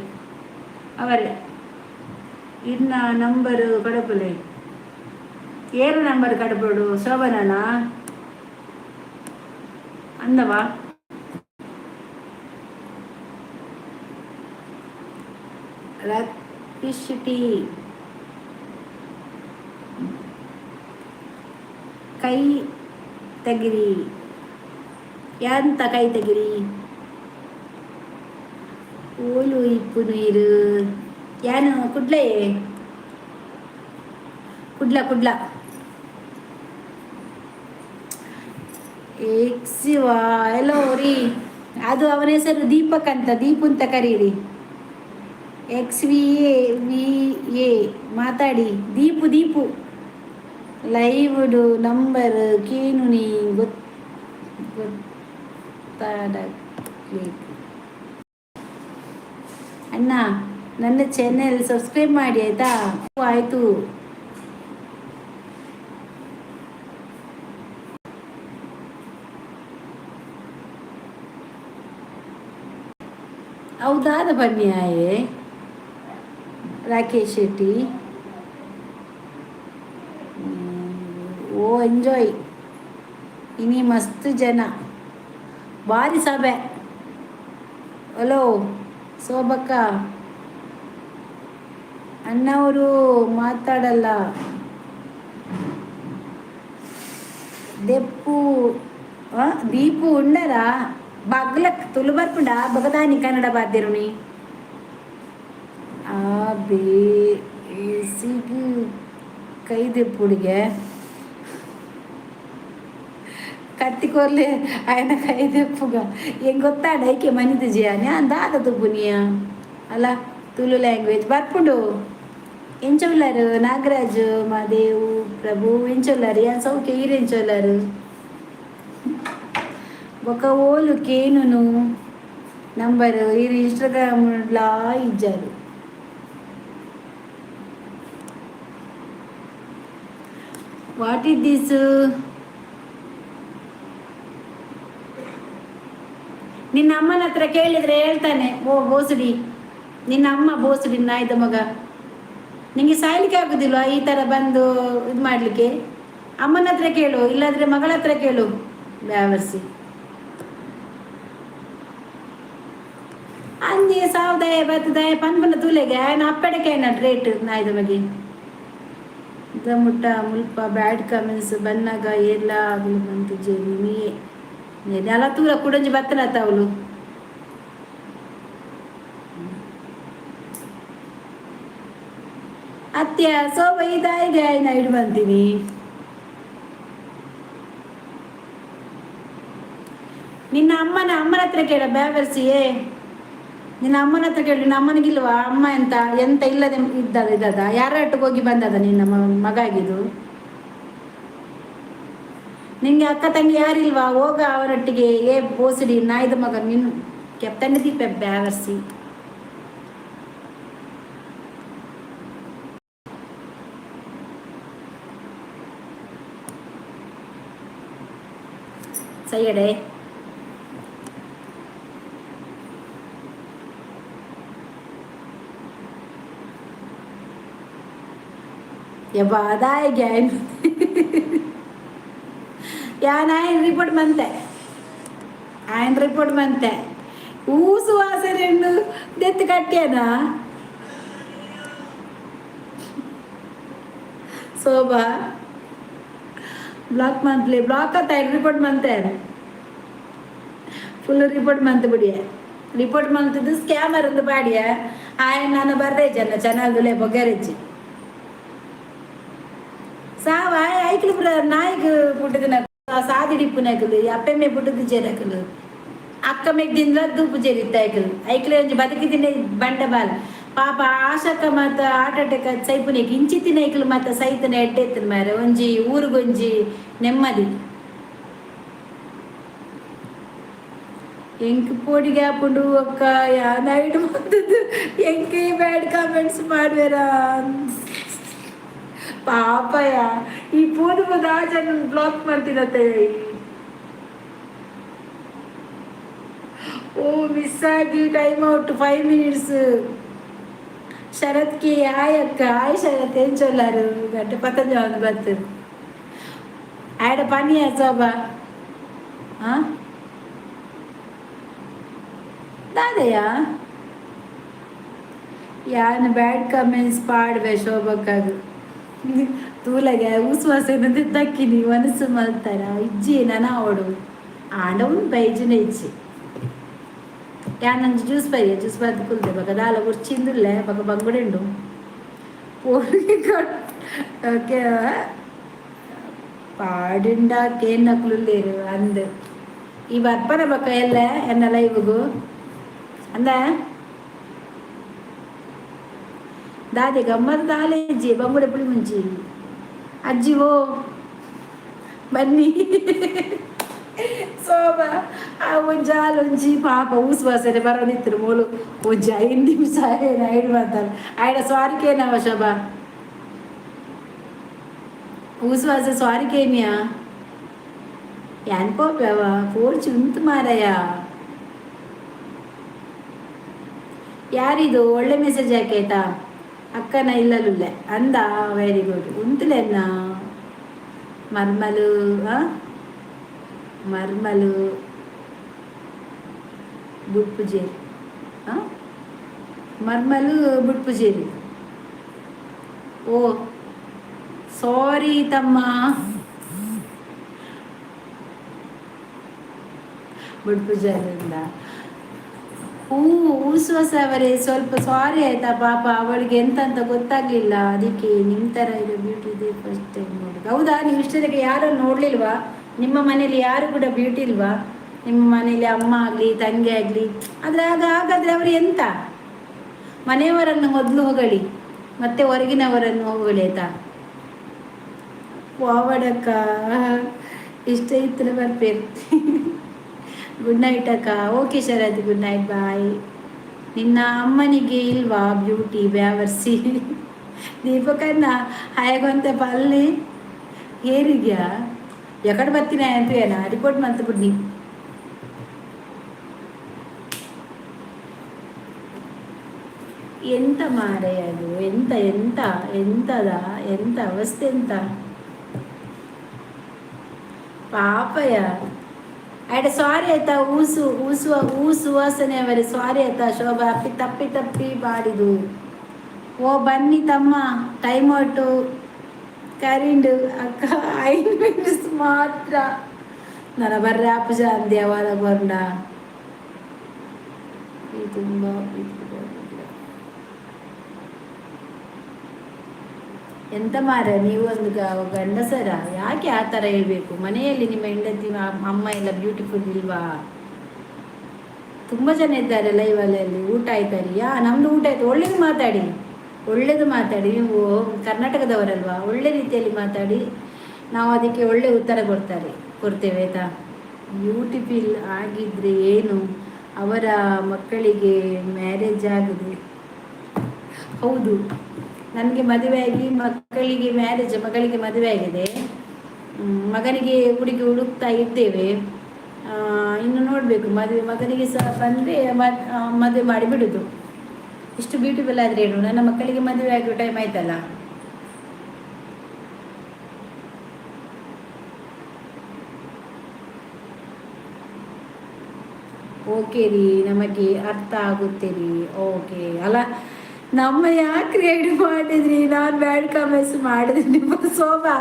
ಅವರೇ ಇನ್ನ ನಂಬರ್ ಕಡಪಲೆ ಏರು ನಂಬರ್ ಕಡಪಡು ಶೋಭನನ ಅಂದವಾ ರಕ್ಷಿಟಿ ಕೈ ತೆಗಿರಿ ಎಂತ ಕೈ ತೆಗಿರಿ ಓಲು ಇಪ್ಪು ನೀರು ಯಾನು ಕುಡ್ಲೇ ಕುಡ್ಲ ಎಕ್ಸಿವಾ ಎಲ್ಲೋ ರೀ ಅದು ಅವನ ಹೆಸರು ದೀಪಕ್ ಅಂತ ದೀಪು ಅಂತ ಕರೀರಿ XVA ಮಾತಾಡಿ ದೀಪು ಲೈವ್ಡು ನಂಬರ್ ಕೇನು ನೀ ಗೊತ್ತಾಡ ಅಣ್ಣ ನನ್ನ ಚಾನೆಲ್ ಸಬ್ಸ್ಕ್ರೈಬ್ ಮಾಡಿ ಆಯ್ತಾ ಆಯ್ತು ಹೌದಾದ ಬನ್ನಿ ಆಯೇ ರಾಕೇಶ್ ಶೆಟ್ಟಿ ಓ ಎಂಜಾಯ್ ಇನಿ ಮಸ್ತ್ ಜನ ಭಾರಿ ಸಭೆ ಹಲೋ ಶೋಭಕ್ಕ ಅಣ್ಣವರು ಮಾತಾಡಲ್ಲ ದೆಪ್ಪು ದೀಪು ಉಂಡರ ಬಗ್ಲಕ್ ತುಳು ಬರ್ಪುಂಡ ಬಗದಾನಿ ಕನ್ನಡ ಬಾದ್ದಿರುಣಿ ಆ ಬೇಸಿಗೆ ಕೈ ದೆಪ್ಪುಡಿಗೆ ಕತ್ತಿಕೊರ್ಲೆ ఆయన ಕೈ ದೆಪ್ಪುಗ ಹೆಂಗ್ ಗೊತ್ತಾಡ ಐಕೆ ಮನಿದ ಜಿಯಾನೆ ಅಂದಾದ ತುಪ್ಪುನಿಯ ಅಲ್ಲ ತುಳು ಲ್ಯಾಂಗ್ವೇಜ್ ಬರ್ಪುಂಡು ಎಂಚೊಲ್ಲರು ನಾಗರಾಜು ಮಾದೇವು ಪ್ರಭು ಎಂಚೊಲ್ಲರು ಯಾನ್ ಸೌಖ್ಯ ಈರೆಂಚೊಲ್ಲರು ఒక ఓలు కేనును నంబరు ఈ ఇన్స్టాగ్రామ్లా ఇచ్చారు వాట్ ఈస్ దిస్ ನಿನ್ನ ಅಮ್ಮನ ಹತ್ರ ಕೇಳಿದ್ರೆ ಹೇಳ್ತಾನೆ ಓ ಬೋಸುಡಿ ನಿನ್ನ ಅಮ್ಮ ಬೋಸುಡಿ ನಾಯ್ದ ಮಗ ನಿಂಗೆ ಸಾಯ್ಲಿಕ್ಕೆ ಆಗುದಿಲ್ವಾ ಈ ಥರ ಬಂದು ಇದು ಮಾಡಲಿಕ್ಕೆ ಅಮ್ಮನ ಹತ್ರ ಕೇಳು ಇಲ್ಲಾಂದ್ರೆ ಮಗಳ ಹತ್ರ ಕೇಳು ಬ್ಯಾವರ್ಸಿ ಅಂದಿ ಸಾವ್ದಾಯ ಬತ್ತದಾಯ ಪನ್ಪನ ತೂಲೆಗೆ ఆయన అప్పటికే ರೇಟ್ ನಾಯ್ದ ಮಗೆ ಮುಟ್ಟ ಮುಲ್ಪ ಬ್ಯಾಡ್ ಕಮೆಂಟ್ಸ್ ಬನ್ನಾಗ ಎಲ್ಲ ಆಗಲು ಬಂತು ಜೇನಿಯೇ ನೆಲ ತೂರ ಕುಡಂಜಿ ಬತ್ತನತ್ತ ಅವಳು ಅತ್ಯ ಸೋಬ ಇದಾಯಿಗೆ ಆಯ್ನ ಇಡು ಬಂತೀನಿ ನಿನ್ನ ಅಮ್ಮನ ಹತ್ರ ಕೇಳ ಬ್ಯಾವರ್ಸಿಯೇ ನಿನ್ನ ಅಮ್ಮನ ಹತ್ರ ಕೇಳಿ ನಿನ್ನ ಅಮ್ಮನಿಗಿಲ್ವಾ ಅಮ್ಮ ಎಂತ ಇಲ್ಲದೆ ಇದ್ದದ ಯಾರೊಟ್ಟಿಗೆ ಹೋಗಿ ಬಂದದ ನಿನ್ನ ಮಗ ಆಗಿದ್ದು ನಿಂಗೆ ಅಕ್ಕ ತಂಗಿ ಯಾರಿಲ್ವಾ ಹೋಗ ಅವರೊಟ್ಟಿಗೆ ಏ ಬೋಸಡಿ ನಾಯ್ದ ಮಗ ನೀನು ಕೆಪ್ತಂಡ ದೀಪ ಬ್ಯಾವರ್ಸಿ ಸೈಯಡೆ ಬಾದಾಯಿಗೆ ఆయన ರಿಪೋರ್ಟ್ ಬಂತೆ ಊಸು ವಾಸನೆ ದೆತ್ತು ಕಟ್ಟ್ಯಾನ ಶೋಭಾ ಬ್ಲಾಕ್ ಮಂತ್ಲಿ ಬ್ಲಾಕ್ ಅಂತ ರಿಪೋರ್ಟ್ ಮಂತಾರೆ ಫುಲ್ ರಿಪೋರ್ಟ್ ಮಂತ್ ಬಿಡಿಯ ರಿಪೋರ್ಟ್ ಮಂತದ್ದು ಸ್ಕ್ಯಾಮರ್ ಒಂದು ಬಾಡಿಯ ಆಯ ನಾನು ಬರ್ದೇ ಜನ ಚೆನ್ನಾಗಿ ಬೊಗ್ಗರಿಚ್ಚಿ ಸಾವ ಐಕ್ಲು ಪುರ ನಾಯಿಗೆ ಪುಟ್ಟದ ಸಾದಿಡಿಪ್ಪು ನಕಲು ಅಪ್ಪೆಮ್ಮೆ ಪುಟ್ಟದ ಜೇರಕಲು ಅಕ್ಕ ಮೆಗ್ದಿಂದ ದೂಪು ಜೇರಿತ್ತ ಐಕಲು ಐಕ್ಲೆ ಒಂಜಿ ಬದುಕಿದಿನ ಬಂಡ ಬಾಲ್ ಪಾಪ ಆಶಕ ಮತ್ತ ಹಾರ್ಟ್ ಅಟ್ಯಾಕ್ ಸೈಪುನೇಕ್ ಇಂಚಿತ್ತಿನ ಐಕಲು ಮತ್ತ ಸೈತನ ಎಡ್ಡೆತ್ತನ ಮಾರೆ ಒಂಜಿ ಊರಿಗೊಂಜಿ ನೆಮ್ಮದಿ ಎಂಕ್ ಪೋಡಿಗೆ ಹಾಕೊಂಡು ಅಕ್ಕ ಯಾ ನೈಟ್ ಬಂದದ್ದು ಎಂಕೆ ಬ್ಯಾಡ್ ಕಾಮೆಂಟ್ಸ್ ಮಾಡ್ಬೇರ ಪಾಪಯ ಈ ಪೋದು ಬಂದು ಆ ಜನ ಬ್ಲಾಕ್ ಮಾಡ್ತಿರತ್ತೆ ಓ ಮಿಸ್ ಆಗಿ ಟೈಮ್ ಔಟ್ 5 minutes ಶರತ್ಗೆ ಹಾಯ್ ಅಕ್ಕ ಹಾಯ್ ಶರತ್ ಏನ್ ಚೊಲ್ಲಾರು ಗಂಟೆ ಪತಂಜ ಒಂದು ಬತ್ತು ಆಡ ಪನಿಯ ಸೋಬಾ ಹಾ ದಾದಯ್ಯ ಯಾನ್ ಬ್ಯಾಡ್ ಕಮೆಂಟ್ಸ್ ಪಾಡ್ಬೆ ಶೋಭಕ್ಕಾಗ ತೂಲಗೆ ಉಸ್ವಾಸ ತಕ್ಕಿನಿ ಮನಸ್ಸು ಮಲ್ತಾರ ಇಜ್ಜಿ ನನ ಅವಡು ಆಂಡವನ್ ಬೈಜಿನ ಇಜ್ಜಿ ಯಾನಂಜಿ ಜ್ಯೂಸ್ ಬೈಯ ಜ್ಯೂಸ್ ಬರ್ದು ಕುಲ್ದೆ ಬಗ ದಾಲ ಉರ್ಚಿಂದುಲ್ಲೆ ಬಗ ಬಂಗುಡೆಂಡು ಪೋಡಿಗೆ ಓಕೆ ಪಾಡಿಂಡಾಕೆ ನಕ್ಲುಲ್ಲೇರು ಅಂದ್ ಈ ಬರ್ಪನ ಬಕ್ಕ ಎಲ್ಲ ಎನ್ನ ಲೈವ್ಗೂ ಅಂದ ದಾದೆ ಗಮ್ಮತ್ ದಾಲೇಜಿ ಬಂಗುಡೆ ಪುಳಿ ಮುಂಚಿ ಅಜ್ಜಿ ಓ ಬನ್ನಿ ಸೋಬ ಆ ಒಂಜಿ ಆಲೊಂಜಿ ಪಾಪ ಊಸುವಾಸನೆ ಬರೋದಿತ್ತರು ಮೂಲು ಒಂಜಿ 5 ನಿಮಿಷ ಏನು ಐಡ್ ಮಾಡ್ತಾರೆ ಆಯ್ಡ ಸ್ವಾರಿಕೇನವ ಶೋಭಾ ಊಸುವಾಸ ಸ್ವಾರಿಕೇಮಿಯಾ ಯಾನ್ ಪೋಪ್ಯವ ಪೋರ್ಚಿ ಉಂಟು ಮಾರಯ್ಯ ಯಾರಿದು ಒಳ್ಳೆ ಮೆಸೇಜ್ ಹಾಕೇತಾ ಅಕ್ಕನ ಇಲ್ಲಲುಲ್ಲೆ ಅಂದ ವೆರಿ ಗುಡ್ ಉಂತುಲೆನ್ನ ಮರ್ಮಲು ಮರ್ಮಲು ಬುಡ್ಪುಜೇರಿ ಮರ್ಮಲು ಬುಡ್ಪುಜೇರಿ ಓ ಸಾರಿ ತಮ್ಮ ಬುಡ್ಪುಜಾರಿಂದ ಊಸುವಸ ಅವರೇ ಸ್ವಲ್ಪ ಸಾರಿ ಆಯ್ತಾ ಪಾಪ ಅವಳಿಗೆ ಎಂತಂತ ಗೊತ್ತಾಗ್ಲಿಲ್ಲ ಅದಕ್ಕೆ ನಿಮ್ಮ ಥರ ಇರೋ ಬ್ಯೂಟಿ ಇದೆ ಫಸ್ಟ್ ಟೈಮ್ ನೋಡಿ ಹೌದಾ ನೀವು ಇಷ್ಟಕ್ಕೆ ಯಾರು ನೋಡ್ಲಿಲ್ವಾ ನಿಮ್ಮ ಮನೇಲಿ ಯಾರು ಕೂಡ ಬ್ಯೂಟಿ ಇಲ್ವಾ ನಿಮ್ಮ ಮನೇಲಿ ಅಮ್ಮ ಆಗಲಿ ತಂಗಿ ಆಗಲಿ ಆದರೆ ಹಾಗಾದರೆ ಅವರು ಎಂತ ಮನೆಯವರನ್ನು ಮೊದಲು ಹೊಗಳಿ ಮತ್ತೆ ಹೊರಗಿನವರನ್ನು ಹೊಗಳಿ ಆಯ್ತಾ ವಾವಡಕ್ಕ ಇಷ್ಟ ಇತ್ತು ಬರ್ಪೇರು ಗುಡ್ ನೈಟ್ ಅಕ್ಕ ಓಕೆ ಶರತ್ ಗುಡ್ ನೈಟ್ ಬಾಯ್ ನಿನ್ನ ಅಮ್ಮನಿಗೆ ಇಲ್ವಾ ಬ್ಯೂಟಿ ಬ್ಯಾವರ್ಸಿ ದೀಪಕನ್ನ ಹಾಯಗೊಂತ ಪಲ್ಲಿ ಹೇರಿಗ್ಯಾ ಎಕಡೆ ಬರ್ತೀನಿ ಅಂತ ಏನ ರಿಪೋರ್ಟ್ ಮಾಡ್ತು ಬಿಡ್ನಿ ಎಂತ ಮಾರೆ ಅದು ಎಂತ ಎಂತ ಎಂತದ ಎಂತ ಅವಸ್ಥೆ ಎಂತ ಪಾಪಯ ಆಯ್ಡ ಸಾರಿ ಆಯ್ತಾ ಊಸುವಾಸನೆ ಅವರೇ ಸಾರಿ ಆಯ್ತಾ ಶೋಭಾ ತಪ್ಪಿ ಮಾಡಿದು ಓ ಬನ್ನಿ ತಮ್ಮ ಟೈಮ್ ಔಟು ಕರಿಂಡು ಅಕ್ಕ 5 minutes ಮಾತ್ರ ನನ್ನ ಬರ್ರೆ ಅಪ್ಪಜ ಅಂದೆ ಅವಾಗ ಬಂಡ ತುಂಬ ಎಂತ ಮಾರ ನೀವು ಒಂದು ಗಂಡಸರ ಯಾಕೆ ಆ ಥರ ಹೇಳ್ಬೇಕು ಮನೆಯಲ್ಲಿ ನಿಮ್ಮ ಹೆಂಡತಿ ಅಮ್ಮ ಎಲ್ಲ ಬ್ಯೂಟಿಫುಲ್ ಇಲ್ವಾ ತುಂಬ ಜನ ಇದ್ದಾರೆ ಲೈವಲ್ಲಿ ಊಟ ಆಯ್ತಾರೆ ನಮ್ದು ಊಟ ಆಯ್ತು ಒಳ್ಳೇದು ಮಾತಾಡಿ ನೀವು ಕರ್ನಾಟಕದವರಲ್ವಾ ಒಳ್ಳೆ ರೀತಿಯಲ್ಲಿ ಮಾತಾಡಿ ನಾವು ಅದಕ್ಕೆ ಒಳ್ಳೆ ಉತ್ತರ ಕೊಡ್ತೇವೆ ಆಯ್ತಾ ಬ್ಯೂಟಿಫುಲ್ ಆಗಿದ್ರೆ ಏನು ಅವರ ಮಕ್ಕಳಿಗೆ ಮ್ಯಾರೇಜ್ ಆಗಿದೆ ಹೌದು ನನಗೆ ಮದುವೆಯಾಗಿ ಮಗಳಿಗೆ ಮದುವೆ ಆಗಿದೆ ಮಗನಿಗೆ ಹುಡುಗಿ ಹುಡುಕ್ತಾ ಇದ್ದೇವೆ ಇನ್ನು ನೋಡಬೇಕು ಮಗನಿಗೆ ಸಹ ಬಂದರೆ ಮದುವೆ ಮಾಡಿ ಬಿಡೋದು ಇಷ್ಟು ಬ್ಯೂಟಿಫುಲ್ ಆದರೆ ಏನು ನನ್ನ ಮಕ್ಕಳಿಗೆ ಮದುವೆ ಆಗೋ ಟೈಮ್ ಆಯ್ತಲ್ಲ ಓಕೆ ರೀ ನಮಗೆ ಅರ್ಥ ಆಗುತ್ತೆ ರೀ ಓಕೆ ಅಲ್ಲ ನಮ್ಮ ಯಾಕೆ ರೆಡಿ ಮಾಡಿದ್ರಿ? ನಾನು ಬ್ಯಾಡ್ ಕಮೆಂಟ್ಸ್ ಮಾಡಿದ್ರಿ ನಿಮ್ಮ ಶೋಭಾ.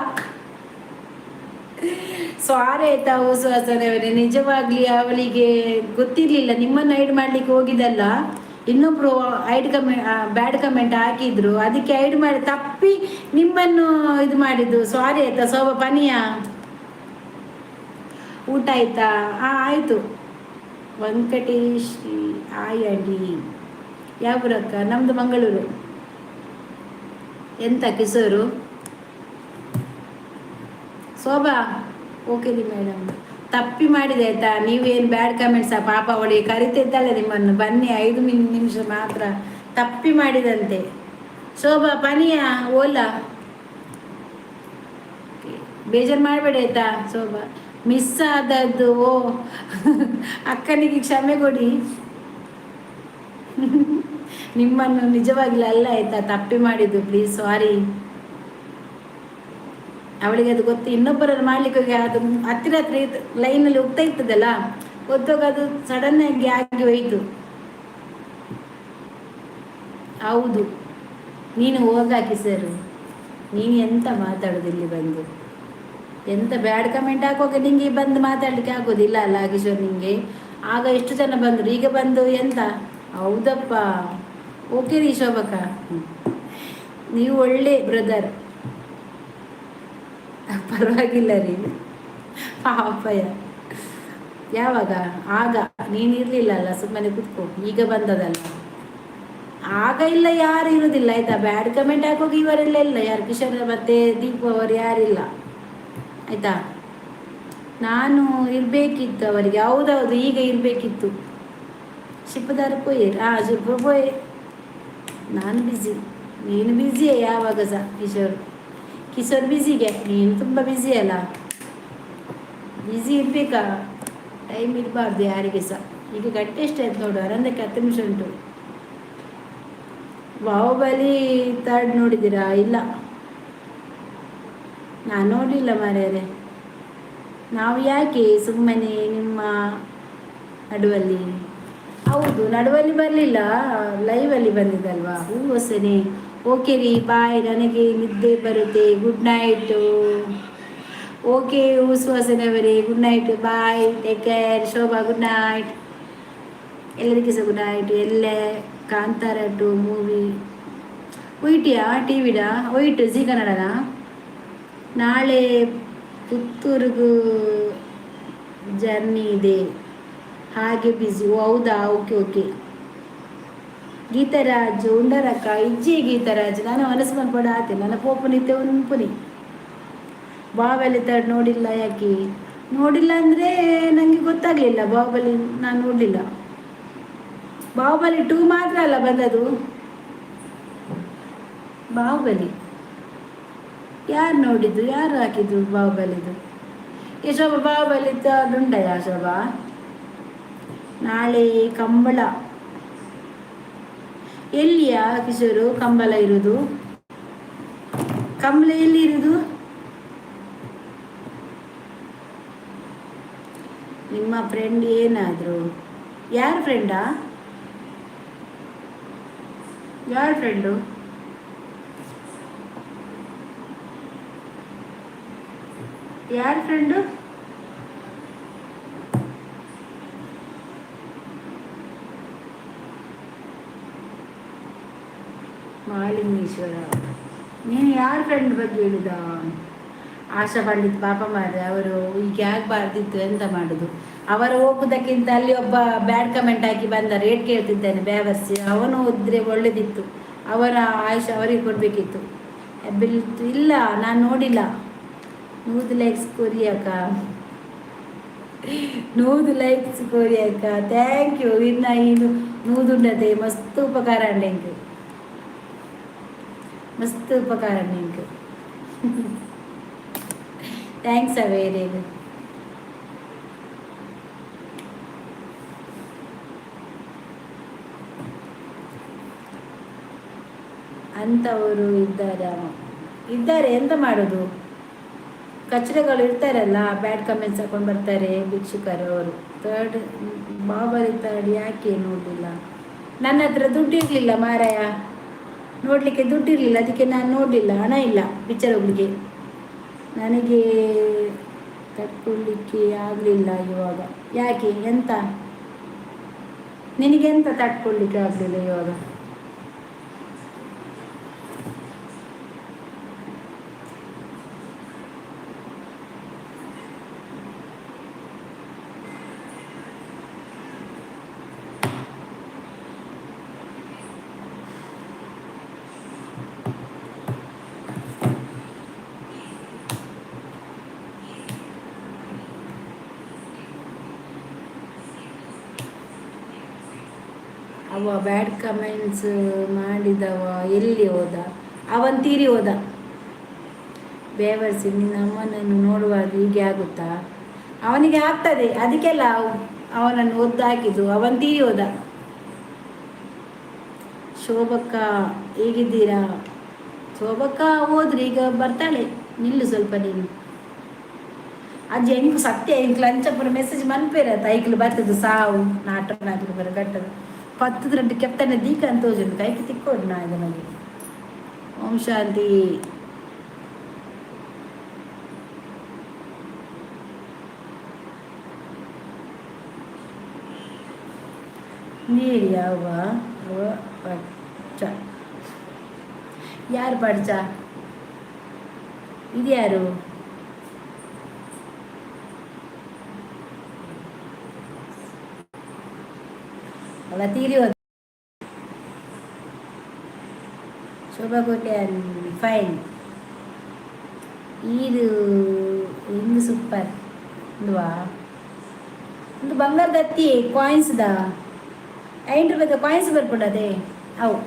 ಸಾರಿ ಆಯ್ತಾ ಹೊಸವಸನವರೇ, ನಿಜವಾಗ್ಲಿ ಅವಳಿಗೆ ಗೊತ್ತಿರ್ಲಿಲ್ಲ ನಿಮ್ಮನ್ನು ಐಡ್ ಮಾಡ್ಲಿಕ್ಕೆ ಹೋಗಿದ್ದಲ್ಲ, ಇನ್ನೊಬ್ರು ಐಡ್ ಕಮೆಂಟ್ ಬ್ಯಾಡ್ ಕಮೆಂಟ್ ಹಾಕಿದ್ರು, ಅದಕ್ಕೆ ಐಡ್ ಮಾಡಿ ತಪ್ಪಿ ನಿಮ್ಮನ್ನು ಇದು ಮಾಡಿದ್ದು. ಸಾರಿ ಆಯ್ತಾ ಶೋಭಾ. ಪನಿಯ ಊಟ ಆಯ್ತಾ? ಆಯ್ತು. ವೆಂಕಟೇಶ್ ಆಯ್ ಅಡಿ. ಯಾವ ಊರಕ್ಕ? ನಮ್ದು ಮಂಗಳೂರು. ಎಂತ ಕಿಸೋರು? ಶೋಭಾ ಓಕೆ ರೀ ಮೇಡಮ್, ತಪ್ಪಿ ಮಾಡಿದೆ ಆಯ್ತಾ. ನೀವೇನು ಬ್ಯಾಡ್ ಕಮೆಂಟ್ಸ, ಪಾಪ ಅವಳಿಗೆ ಕರಿತಿದ್ದಾಳೆ ನಿಮ್ಮನ್ನು, ಬನ್ನಿ 5 ನಿಮಿಷ ಮಾತ್ರ. ತಪ್ಪಿ ಮಾಡಿದಂತೆ. ಶೋಭಾ ಪನಿಯ ಓಲಾ, ಬೇಜಾರು ಮಾಡಬೇಡಿ ಆಯ್ತಾ ಶೋಭಾ. ಮಿಸ್ ಆದದ್ದು ಓ ಅಕ್ಕನಿಗೆ ಕ್ಷಮೆ ಕೊಡಿ. ನಿಮ್ಮನ್ನು ನಿಜವಾಗಿಲ್ಲ ಅಲ್ಲ ಆಯ್ತಾ, ತಪ್ಪಿ ಮಾಡಿದ್ದು, ಪ್ಲೀಸ್ ಸಾರಿ. ಅವಳಿಗೆ ಅದು ಗೊತ್ತು, ಇನ್ನೊಬ್ಬರನ್ನು ಮಾಡ್ಲಿಕ್ಕೆ ಹೋಗಿ ಅದು ಹತ್ತಿರ ಹತ್ರ ಲೈನಲ್ಲಿ ಹೋಗ್ತಾ ಇರ್ತದಲ್ಲ, ಗೊತ್ತಾಗ ಅದು ಸಡನ್ ಆಗಿ ಹೋಯ್ತು. ಹೌದು, ನೀನು ಹೋಗಾಕಿ ಸರ್, ನೀನು ಎಂತ ಮಾತಾಡೋದು ಇಲ್ಲಿ ಬಂದು? ಎಂತ ಬ್ಯಾಡ್ ಕಮೆಂಟ್ ಹಾಕುವಾಗ ನಿಂಗೆ ಬಂದು ಮಾತಾಡ್ಲಿಕ್ಕೆ ಆಗೋದಿಲ್ಲ ಅಲ್ಲ ಕಿಶೋರ್ ನಿಂಗೆ? ಆಗ ಎಷ್ಟು ಜನ ಬಂದರು, ಈಗ ಬಂದು ಎಂತ? ಹೌದಪ್ಪ, ಓಕೆ ರೀ ಶೋಭಕ್ಕ, ನೀವು ಒಳ್ಳೆ ಬ್ರದರ್. ಪರವಾಗಿಲ್ಲ ರೀ ಪಾಪಯ್ಯ. ಯಾವಾಗ? ಆಗ ನೀನು ಇರಲಿಲ್ಲ ಅಲ್ಲ, ಸುಮ್ಮನೆ ಕುತ್ಕೋ. ಈಗ ಬಂದದಲ್ಲ, ಆಗ ಇಲ್ಲ, ಯಾರು ಇರುವುದಿಲ್ಲ ಆಯ್ತಾ. ಬ್ಯಾಡ್ ಕಮೆಂಟ್ ಹಾಕೋಗಿ ಇವರೆಲ್ಲ ಇಲ್ಲ, ಯಾರು ಕಿಶೋರ್ ಮತ್ತೆ ದೀಪು ಅವರು ಯಾರಿಲ್ಲ ಆಯ್ತಾ. ನಾನು ಇರಬೇಕಿತ್ತು ಅವರಿಗೆ, ಹೌದೌದು, ಈಗ ಇರಬೇಕಿತ್ತು. ಶಿಪ್ಪದಾರ ಪೋಯ್ ಶಿಲ್ಪ ಪೋಯ್. ನಾನು ಬ್ಯುಸಿ, ನೀನು ಬ್ಯುಸಿಯೇ ಯಾವಾಗ ಸಹ ಕಿಶೋರ್ ಬ್ಯುಸಿಗೆ. ನೀನು ತುಂಬ ಬ್ಯುಸಿ ಅಲ್ಲ, ಬ್ಯುಸಿ ಇರಬೇಕಾ, ಟೈಮ್ ಇರಬಾರ್ದು ಯಾರಿಗೆ ಸಹ. ಈಗ ಗಂಟೆ ಎಷ್ಟಾಯ್ತು ನೋಡು, 10 ನಿಮಿಷ ಉಂಟು. ಬಾಹುಬಲಿ 3 ನೋಡಿದ್ದೀರಾ? ಇಲ್ಲ, ನಾನು ನೋಡಲಿಲ್ಲ ಮಾರ್ಯಾರೆ. ನಾವು ಯಾಕೆ ಸುಮ್ಮನೆ ನಿಮ್ಮ ನಡುವಲ್ಲಿ? ಹೌದು, ನಡುವಲ್ಲಿ ಬರಲಿಲ್ಲ, ಲೈವಲ್ಲಿ ಬಂದಿದ್ದಲ್ವಾ. ಹೊಸನೇ. ಓಕೆ ರೀ, ಬಾಯ್, ನನಗೆ ನಿದ್ದೆ ಬರುತ್ತೆ, ಗುಡ್ ನೈಟು. ಓಕೆ ಹೊಸನವರೇ, good night, bye, take care. Shobha good night, ಎಲ್ಲರಿಗೂ ಸಹ ಗುಡ್ ನೈಟ್. ಎಲ್ಲೇ ಕಾಂತಾರ 2 ಮೂವಿ ಒಯ್ಟಿಯಾ? ಟಿ ವಿಡಾ ಒಯ್ಟು? ಜಿ ಕನ್ನಡನಾ? ನಾಳೆ ಪುತ್ತೂರಿಗೂ ಜರ್ನಿ ಇದೆ, ಹಾಗೆ ಬ್ಯುಸಿ. ಹೌದಾ, ಓಕೆ ಓಕೆ. ಗೀತರಾಜ್ ಉಂಡರಕ್ಕ ಇಜ್ಜಿ ಗೀತರಾಜ್, ನಾನು ಮನಸ್ಸು ಮನ್ಪಡ ಆತೆ, ನನ್ನ ಪೋಪುನಿತ್ತೆ ಉನ್ಪುನಿ. ಬಾಹುಬಲಿ 3 ನೋಡಿಲ್ಲ, ಯಾಕೆ ನೋಡಿಲ್ಲ ಅಂದರೆ ನನಗೆ ಗೊತ್ತಾಗಲಿಲ್ಲ. ಬಾಹುಬಲಿ ನಾನು ನೋಡಲಿಲ್ಲ. ಬಾಹುಬಲಿ 2 ಮಾತ್ರ ಅಲ್ಲ ಬಂದದು. ಬಾಹುಬಲಿ ಯಾರು ನೋಡಿದ್ದು? ಯಾರು ಹಾಕಿದ್ರು ಬಾಹುಬಲಿದು? ಶೋಭಾ ಬಾಹುಬಲಿ ಉಂಟಯಾ ಶೋಭಾ? ನಾಳೆ ಕಂಬಳ ಎಲ್ಲಿಯಾ ಕಿಶೋರು? ಕಂಬಳ ಇರುವುದು? ಕಂಬಳ ಎಲ್ಲಿ ಇರುವುದು? ನಿಮ್ಮ ಫ್ರೆಂಡ್ ಏನಾದ್ರು? ಯಾರ ಫ್ರೆಂಡಾ? ಯಾರ ಫ್ರೆಂಡು? ಯಾರ ಫ್ರೆಂಡು? ಮಾಲಿಂಗೇಶ್ವರ. ನೀನು ಯಾರ ಫ್ರೆಂಡ್ ಬಗ್ಗೆ ಹೇಳಿದ? ಆಶಾ ಪಂಡಿತ್. ಪಾಪ ಮಾರ್ರೆ, ಅವರು ಈಗ ಆಗಬಾರ್ದಿತ್ತು, ಎಂತ ಮಾಡೋದು. ಅವರು ಹೋಗುವುದಕ್ಕಿಂತ ಅಲ್ಲಿ ಒಬ್ಬ ಬ್ಯಾಡ್ ಕಮೆಂಟ್ ಹಾಕಿ ಬಂದ, ರೇಟ್ ಕೇಳ್ತಿದ್ದಾನೆ ಬೇವರ್ಸಿ, ಅವನು ಹೋದ್ರೆ ಒಳ್ಳೇದಿತ್ತು. ಅವರ ಆಯುಷ್ ಅವರಿಗೆ ಕೊಡಬೇಕಿತ್ತು. ಇಲ್ಲ, ನಾನು ನೋಡಿಲ್ಲ. 100 ಲೈಕ್ಸ್ ಕೊರಿಯಕ್ಕ, 100 ಲೈಕ್ಸ್ ಕೊರಿಯಕ್ಕ, ಥ್ಯಾಂಕ್ ಯು. ಇನ್ನು 100 ಉಂಡತೆ, ಮಸ್ತ್ ಉಪಕಾರ ಅಂಡೆಂಗೆ, ಮಸ್ತ್ ಉಪಕಾರ ನಿಂಗೆ. ಥ್ಯಾಂಕ್ಸ್ ಅವೇರೇ. ಅಂಥವರು ಇದ್ದಾರೆ, ಎಂತ ಮಾಡೋದು. ಕಚರೆಗಳು ಇರ್ತಾರಲ್ಲ, ಬ್ಯಾಡ್ ಕಮೆಂಟ್ಸ್ ಹಾಕೊಂಡು ಬರ್ತಾರೆ ಭಿಕ್ಷುಕರು. ಅವರು 3 ಬಾಹುಬಲಿ 3 ಯಾಕೆ ನೋಡಲಿಲ್ಲ? ನನ್ನ ಹತ್ರ ದುಡ್ಡು ಇರಲಿಲ್ಲ ಮಾರಾಯ. ನೋಡಲಿಕ್ಕೆ ದುಡ್ಡಿರಲಿಲ್ಲ, ಅದಕ್ಕೆ ನಾನು ನೋಡಲಿಲ್ಲ, ಹಣ ಇಲ್ಲ ಪಿಕ್ಚರ್ ಹೋಗ್ಲಿಕ್ಕೆ. ನನಗೆ ತಡ್ಕೊಳ್ಳಿಕ್ಕೆ ಆಗಲಿಲ್ಲ ಇವಾಗ. ಯಾಕೆ, ಎಂತ ನಿನಗೆಂತ ತಡ್ಕೊಳ್ಳಿಕ್ಕೆ ಆಗಲಿಲ್ಲ ಇವಾಗ? ಅವ ಬ್ಯಾಡ್ ಕಮೆಂಟ್ಸ್ ಮಾಡಿದವ ಎಲ್ಲಿ ಹೋದ? ಅವನ್ ತೀರಿ ಹೋದ. ಬೇವರ್ಸಿ, ನಿನ್ನ ಅಮ್ಮನನ್ನು ನೋಡುವಾಗ ಹೀಗೆ ಆಗುತ್ತಾ? ಅವನಿಗೆ ಆಗ್ತದೆ, ಅದಕ್ಕೆಲ್ಲ ಅವನನ್ನು ಒದ್ದಾಕಿದ್ದು. ಅವನ್ ತೀರಿ ಹೋದ. ಶೋಭಕ್ಕ ಹೇಗಿದ್ದೀರಾ? ಶೋಭಕ್ಕ ಹೋದ್ರಿ, ಈಗ ಬರ್ತಾಳೆ. ನಿಲ್ಲು ಸ್ವಲ್ಪ ನೀನು. ಅಜ್ಜಿ ಎಂಕು ಸತ್ಯ ಎಂಕ್ ಲಂಚಪುರ ಮೆಸೇಜ್ ಮನ್ಪೇರತ್ತ ಐಕ್ಲು ಬರ್ತದೆ ಸಾವು ನಾಟಕ ಬರ ಕಟ್ಟದು 10 ಕೆಪ್ತನ ದೀಕ ಅಂತ ತೋಜುಂಡು ಕೈಗೆ ತಿಕ್ಕೋಡು ನಾ ಇದು ನನಗೆ. ಓಂ ಶಾಂತಿ. ನೀರು ಯಾವ ಪಡ್ಚ? ಯಾರು ಪಡ್ಚ? ಇದು ಯಾರು? ಅಲ್ಲ ತೀರಿ ಹೋದ. ಶೋಭಾ ಕೋಟೆ ಫೈನ್. ಇದು ಹಿಂಗೆ ಸೂಪರ್ ಇಲ್ವಾ? ಒಂದು ಬಂಗಾರದ ಹತ್ತಿ ಕಾಯಿನ್ಸ್ದ 5 ರೂಪಾಯಿದ ಕಾಯಿನ್ಸ್ ಬರ್ಕೊಡದೆ ಅವು.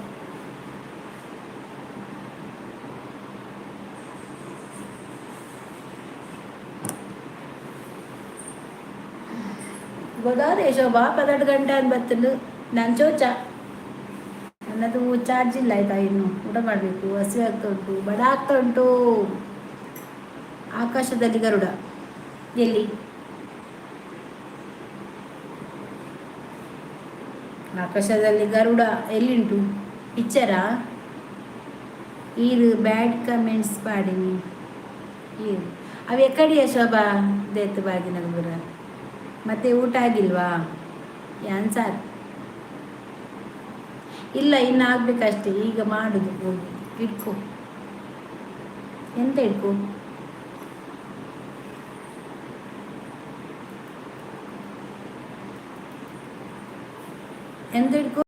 ಗೊತ್ತಾದೆ ಶೋಭಾ 12 ಗಂಟೆ ಅಂತ ಬರ್ತಲು. ನಾನು ಚೋಚ, ನನ್ನದು ಚಾರ್ಜ್ ಇಲ್ಲ ಆಯ್ತಾ, ಇನ್ನು ಊಟ ಮಾಡಬೇಕು, ಹಸಿವೆ ಆಗ್ತಾ ಉಂಟು, ಬಡ ಆಗ್ತಾ ಉಂಟು. ಆಕಾಶದಲ್ಲಿ ಗರುಡ ಎಲ್ಲಿ? ಆಕಾಶದಲ್ಲಿ ಗರುಡ ಎಲ್ಲಿಂಟು? ಪಿಕ್ಚರಾ? ಈರು ಬ್ಯಾಡ್ ಕಮೆಂಟ್ಸ್ ಪಾಡಿನಿ ಈರು ಅವು ಎಕಡಿಯ ಶೋಭಾ ದೇತ್ ಬಾಗಿ ನಗಬುರ. ಮತ್ತೆ ಊಟ ಆಗಿಲ್ವಾ? ಸಾರ್ ಇಲ್ಲ, ಇನ್ನು ಆಗ್ಬೇಕಷ್ಟೇ. ಈಗ ಮಾಡುದು. ಹೋಗಿ ಇಟ್ಕೊ. ಎಂತ ಇಟ್ಕೊ? ಎಂತ ಇಟ್ಕೊ?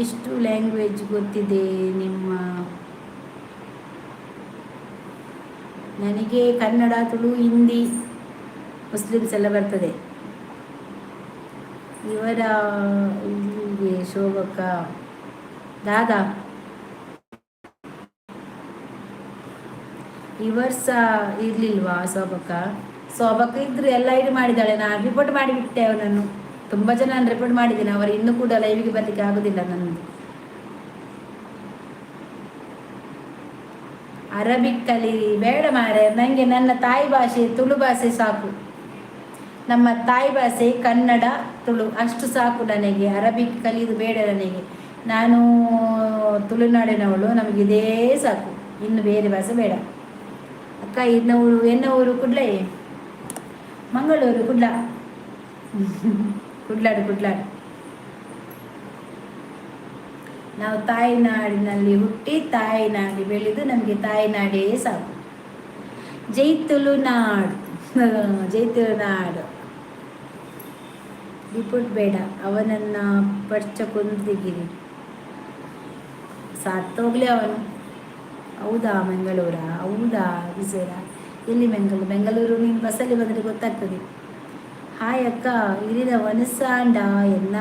ಎಷ್ಟು ಲ್ಯಾಂಗ್ವೇಜ್ ಗೊತ್ತಿದೆ ನಿಮ್ಮ? ನನಗೆ ಕನ್ನಡ, ತುಳು, ಹಿಂದಿ, ಮುಸ್ಲಿಮ್ಸ್ ಎಲ್ಲ ಬರ್ತದೆ. ಇವರ ಇಲ್ಲಿಗೆ ಶೋಭಕ್ಕ ದಾದಾ ಇವರ್ಸ ಇರ್ಲಿಲ್ವಾ? ಶೋಭಕ್ಕ ಇದ್ರು ಎಲ್ಲ ಇದು ಮಾಡಿದ್ದಾಳೆ. ನಾನು ರಿಪೋರ್ಟ್ ಮಾಡಿಬಿಟ್ಟೆ ಅವನನ್ನು. ತುಂಬ ಜನ ನಾನು ರಿಪೋರ್ಟ್ ಮಾಡಿದ್ದೇನೆ. ಅವರು ಇನ್ನೂ ಕೂಡ ಲೈವಿಗೆ ಬರಲಿಕ್ಕೆ ಆಗೋದಿಲ್ಲ ನನ್ನದು. ಅರಬಿಕ್ ಕಲೀರಿ ಬೇಡ ಮಾರೆ, ನನಗೆ ನನ್ನ ತಾಯಿ ಭಾಷೆ ತುಳು ಭಾಷೆ ಸಾಕು. ನಮ್ಮ ತಾಯಿ ಭಾಷೆ ಕನ್ನಡ, ತುಳು ಅಷ್ಟು ಸಾಕು ನನಗೆ. ಅರಬಿಕ್ ಕಲಿಯೋದು ಬೇಡ ನನಗೆ. ನಾನು ತುಳುನಾಡಿನವಳು, ನಮಗಿದೇ ಸಾಕು, ಇನ್ನು ಬೇರೆ ಭಾಷೆ ಬೇಡ. ಅಕ್ಕ ಎನ್ನ ಊರು ಕುಡ್ಲೆ, ಮಂಗಳೂರು, ಕುಡ್ಲಾಡು. ನಾವು ತಾಯಿನಾಡಿನಲ್ಲಿ ಹುಟ್ಟಿ ತಾಯಿನಾಡಿ ಬೆಳೆದು ನಮಗೆ ತಾಯಿನಾಡೇ ಸಾಕು. ಜೈ ತುಳುನಾಡು. ರಿಪೋರ್ಟ್ ಬೇಡ, ಅವನನ್ನ ಪಡ್ಚಕೊಂದಿಗಿರಿ ಸಾತ್ತೋಗ್ಲಿ ಅವನು. ಹೌದಾ? ಮಂಗಳೂರಾ? ಹೌದಾ? ವಿಜಯ ಎಲ್ಲಿ? ಬೆಂಗಳೂರು ನೀನು ಬಸ್ಸಲ್ಲಿ ಬಂದರೆ ಗೊತ್ತಾಗ್ತದೆ. ಹಾಯ್ ಅಕ್ಕ, ಇರಿದ ಒನಸಾಂಡ ಎನ್ನ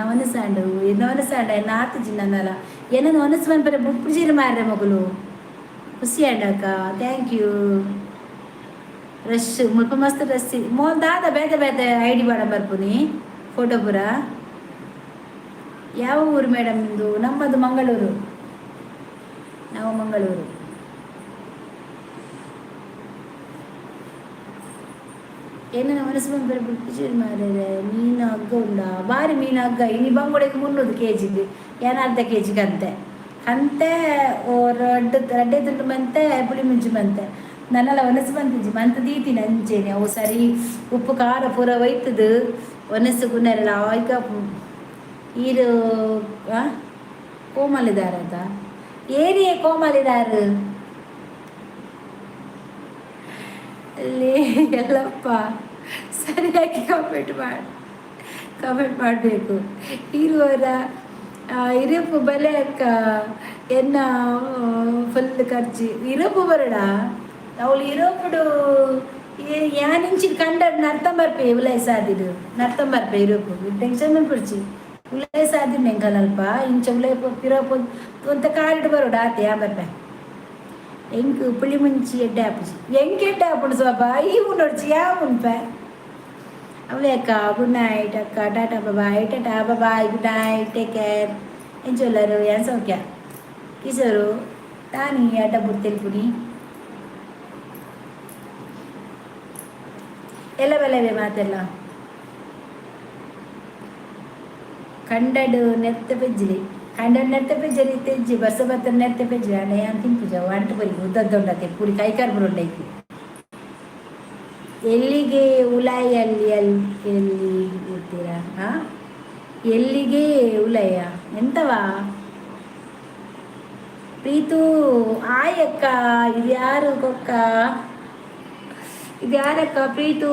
ಆತು ಜಿನ್ನಲ್ಲ ಏನನ್ನು ಒನಸು ಬಂದ್ಬರ ಬುಪ್ಪಿಜಿರು ಮಾರ್ರೆ ಮಗಳು. ಖುಷಿ ಅಕ್ಕ, ಥ್ಯಾಂಕ್ ಯು. ರಶ್ ಮುಲ್ಪ ಮಸ್ತ್ ರಶ್ ಮೋಲ್ ದಾದ ಬೇತೆ ಐಡಿ ಬಾಡ ಬರ್ಪುನಿ ಫೋಟೋ ಪುರ. ಯಾವ ಊರು ಮೇಡಮ್ ನಿಮ್ಮದು? ನಮ್ಮದು ಮಂಗಳೂರು. ನಾವು ಮಂಗಳೂರು. ಏನ ಮನಸ್ಸು ಬಂದು ಬಿಡ್ಪಿಸಿರು ಮಾರ್ರೆ. ಮೀನು ಹಗ್ಗ ಉಂಡ ಭಾರಿ ಮೀನು ಹಗ್ಗ ಇನಿ ಬಂಗುಡೆಗೆ 300 kg ಏನ ಅರ್ಧ kg ಕಂತೆ ರಡ್ಡೆ ತುಂಡು ಮಂತೆ ಪುಳಿ ಮುಂಚಿ ಮಂತೆ ನನ್ನೆಲ್ಲ ಒನಸು ಬಂತಿಜ್ಜಿ ಮಂತ ದೀತಿನಿ ಅಂಚೇನೆ ಅವು ಸರಿ ಉಪ್ಪು ಖಾರ ಪೂರ ಒಯ್ತದು ಒನಸು ಗುನ್ನರೆಲ್ಲ ಆಯ್ಕ ಈರು ಕೋಮಲಿದಾರದ ಏರಿಯೇ ಕೋಮಲಿದಾರು ಅಲ್ಲಿ ಎಲ್ಲಪ್ಪ ಸರಿಯಾಗಿ ಕಮೆಂಟ್ ಮಾಡಬೇಕು. ಇರುವರ ಇರಪ್ಪು ಬಲೆ ಅಕ್ಕ ಎನ್ನ ಫುಲ್ ಖರ್ಚು ಇರಪ್ಪು ಬರಡ ಅವಳು ಇರೋಪುಡು ಯಾನಿಂಚಿನ ಕಂಡಡ್ ನರ್ತಂ ಬರ್ಪೆ ಉಲಾಯಿಸಾದಿಡು ನರ್ತಂ ಬರ್ಪೆ ಇರೋಪು ಟೆನ್ಷನ್ ಬಿಡ್ಚಿ ಉಲಾಯಿಸಾದಿಡು ನೆಂಕಲ್ಪ ಇಂಚ ಉಲಾಯ್ಪು ಇರೋಪು ಒಂತ ಕಾರಿಡ್ ಬರೋಡು ಆತೆ ಯಾ ಬರ್ಪೆ ಎಂಕ್ ಪುಳಿ ಮುಂಚಿ ಎಡ್ಡೆ ಹಾಪುಜಿ ಎಂಕ್ ಎಡ್ಡೆ ಹಾಪುಂಡು ಸೋಪ ಇವು ನೋಡ್ಚಿ ಯಾವ ಉಂಪೆ ಅವಳೆ ಅಕ್ಕ ಗುಡ್ ನೈಟ್ ಅಕ್ಕ tata bye tata bye good night take care ಎಂಚೊಲ್ಲರು ಏನು ಸೌಖ್ಯ ಕಿಸರು ತಾನಿ ಅಡ್ಡ ಬುಡ್ತೇನೆ ಪುಡಿ ಎಲ್ಲ ಬಲವೇ ಮಾತೆಲ್ಲ ಕಂಡಡು ನೆತ್ತ ಪೆಜ್ಜಿಲಿ ಕಂಡಡು ನೆತ್ತ ಪೆಜ್ಜಲಿ ತೆಜ್ಜಿ ಬರ್ಸ ಬತ್ತ ನೆತ್ತ ಪೆಜ್ಜಿ ಅಣ್ಣ ಏನು ತಿಂಪುಜ ಅಂಟು ಬರಿ ಉದ್ದದ್ದೊಂಡತೆ ಪುರಿ ಕೈಕಾರ್ ಬರೋಂಡೈತಿ ಎಲ್ಲಿಗೆ ಉಲಾಯಿ ಎಲ್ಲಿ ಇರ್ತೀರಾ ಎಲ್ಲಿಗೆ ಉಲಯ ಎಂತವಾ ಪ್ರೀತು ಆಯಕ್ಕ ಇದ್ಯಾರು ಕೊಕ್ಕ ಇದ್ಯಾರಕ್ಕ ಪ್ರೀತು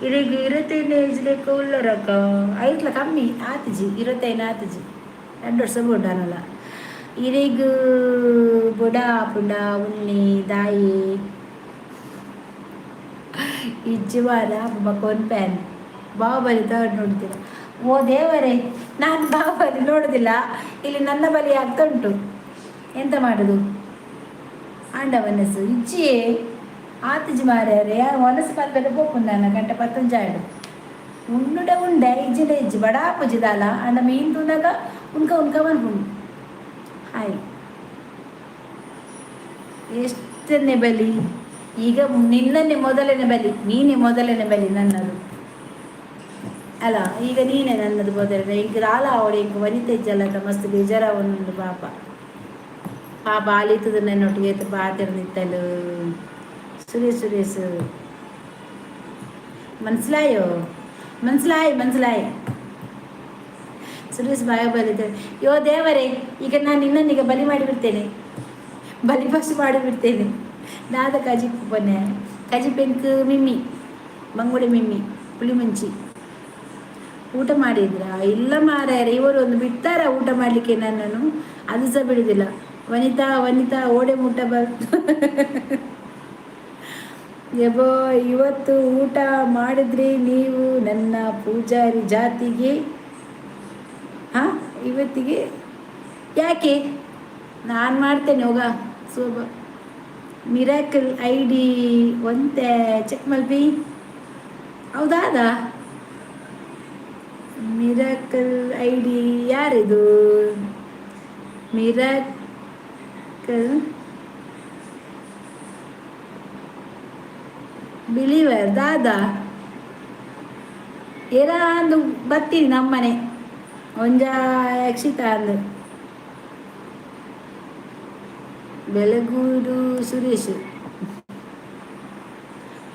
ಇರಿಗೆ 25 ಏಜ್ಲೆಕ್ಕ ಉಳ್ಳರಕ್ಕ ಐತ್ಲ ಕಮ್ಮಿ ಆತಜಿ 25 ಆತಜಿ 2 ವರ್ಷ ಬೋಡಾನಲ್ಲ ಇರಿಗ ಬುಡ ಪುಂಡ ಉಣ್ಣಿ ದಾಯಿ ಇಜ್ಜುವಾರ ಬಕೋನ್ ಪ್ಯಾನ್ ಬಾಹುಬಲಿ ತರ್ಡ್ ನೋಡ್ತೀರ ಓ ದೇವರೇ ನಾನು ಬಾಹುಬಲಿ ನೋಡೋದಿಲ್ಲ ಇಲ್ಲಿ ನನ್ನ ಬಲಿ ಆಗ್ತಾ ಉಂಟು ಎಂತ ಮಾಡೋದು ಆಂಡ ಮನಸ್ಸು ಇಜ್ಜಿಯೇ ಆತಜಿ ಮಾರ್ಯಾರೆ ಮನಸ್ಸು ಪಲ್ಪದ ಪೋಪುಂದಾನ ಗಂಟ 15 ಆಡು ಉಂಡೆ ಇಜ್ಜಿನ ಇಜ್ಜಿ ಬಡಾಪುಜಿ ದಾಲ ಅಂಡ ಮೀನು ತೂದಾಗ ಉನ್ಕ ಮನ್ಪುಂಡು ಹಾಯ್ ಎಷ್ಟನೇ ಬಲಿ ಈಗ ನಿನ್ನನ್ನೇ ಮೊದಲನೇ ಬಲಿ ನೀನೇ ಮೊದಲನೇ ಬಲಿ ನನ್ನದು ಅಲ್ಲ ಈಗ ನೀನೇ ನನ್ನದು ಮೊದಲನೇ ಈಗ ರಾಲ ಅವಳು ಈಗ ವನಿತೆ ಇಜ್ಜಲ್ಲ ಮಸ್ತ್ ಬೇಜಾರ ಒಂದು ಪಾಪ ಆಲಿತದ ನನ್ನೊಟ್ಟಿಗೆ ಪಾತಿರ್ದಿತ್ತಲು ಸುರೇಶ್ ಮನ್ಸಲಾಯೋ ಮನ್ಸಲಾಯ್ ಸುರೇಶ್ ಬಾಯ ಬಲಿತಾರೆ ಯೋ ದೇವರೇ ಈಗ ನಾನು ನಿನ್ನನ್ನೀಗ ಬಲಿ ಮಾಡಿಬಿಡ್ತೇನೆ ಬಲಿಪಶು ಮಾಡಿಬಿಡ್ತೇನೆ ನಾದ ಕಜಿ ಪೆಂಕ್ ಮಿಮ್ಮಿ ಮಂಗುಡೆ ಮಿಮ್ಮಿ ಪುಳಿ ಮುಂಚಿ ಊಟ ಮಾಡಿದ್ರ ಇಲ್ಲ ಮಾರ್ಯಾರ ಇವರು ಒಂದು ಬಿಡ್ತಾರ ಊಟ ಮಾಡಲಿಕ್ಕೆ ನನ್ನನ್ನು ಅದು ಸಹ ಬಿಡುದಿಲ್ಲ ವನಿತಾ ಓಡೆ ಮುಟ್ಟ ಯಬೋ ಇವತ್ತು ಊಟ ಮಾಡಿದ್ರಿ ನೀವು ನನ್ನ ಪೂಜಾರಿ ಜಾತಿಗೆ ಇವತ್ತಿಗೆ ಯಾಕೆ ನಾನು ಮಾಡ್ತೇನೆ ಹೋಗ ಸೋಬ ಮಿರಾಕಲ್ ID ಒಂತೆ ಚೆಕ್ ಮಲ್ಪಿ ಹೌದಾದ ಮಿರಾಕಲ್ ID ಯಾರಿದು ಮಿರಾಕಲ್ ಬಿಲೀವರ್ ದಾದಾ ಏರಾ ಅಂದು ಬರ್ತೀನಿ ನಮ್ಮನೆ ಒಂಜ ಯಕ್ಷಿತ ಅಂದು ಬೆಳಗೂರು ಸುರೇಶ್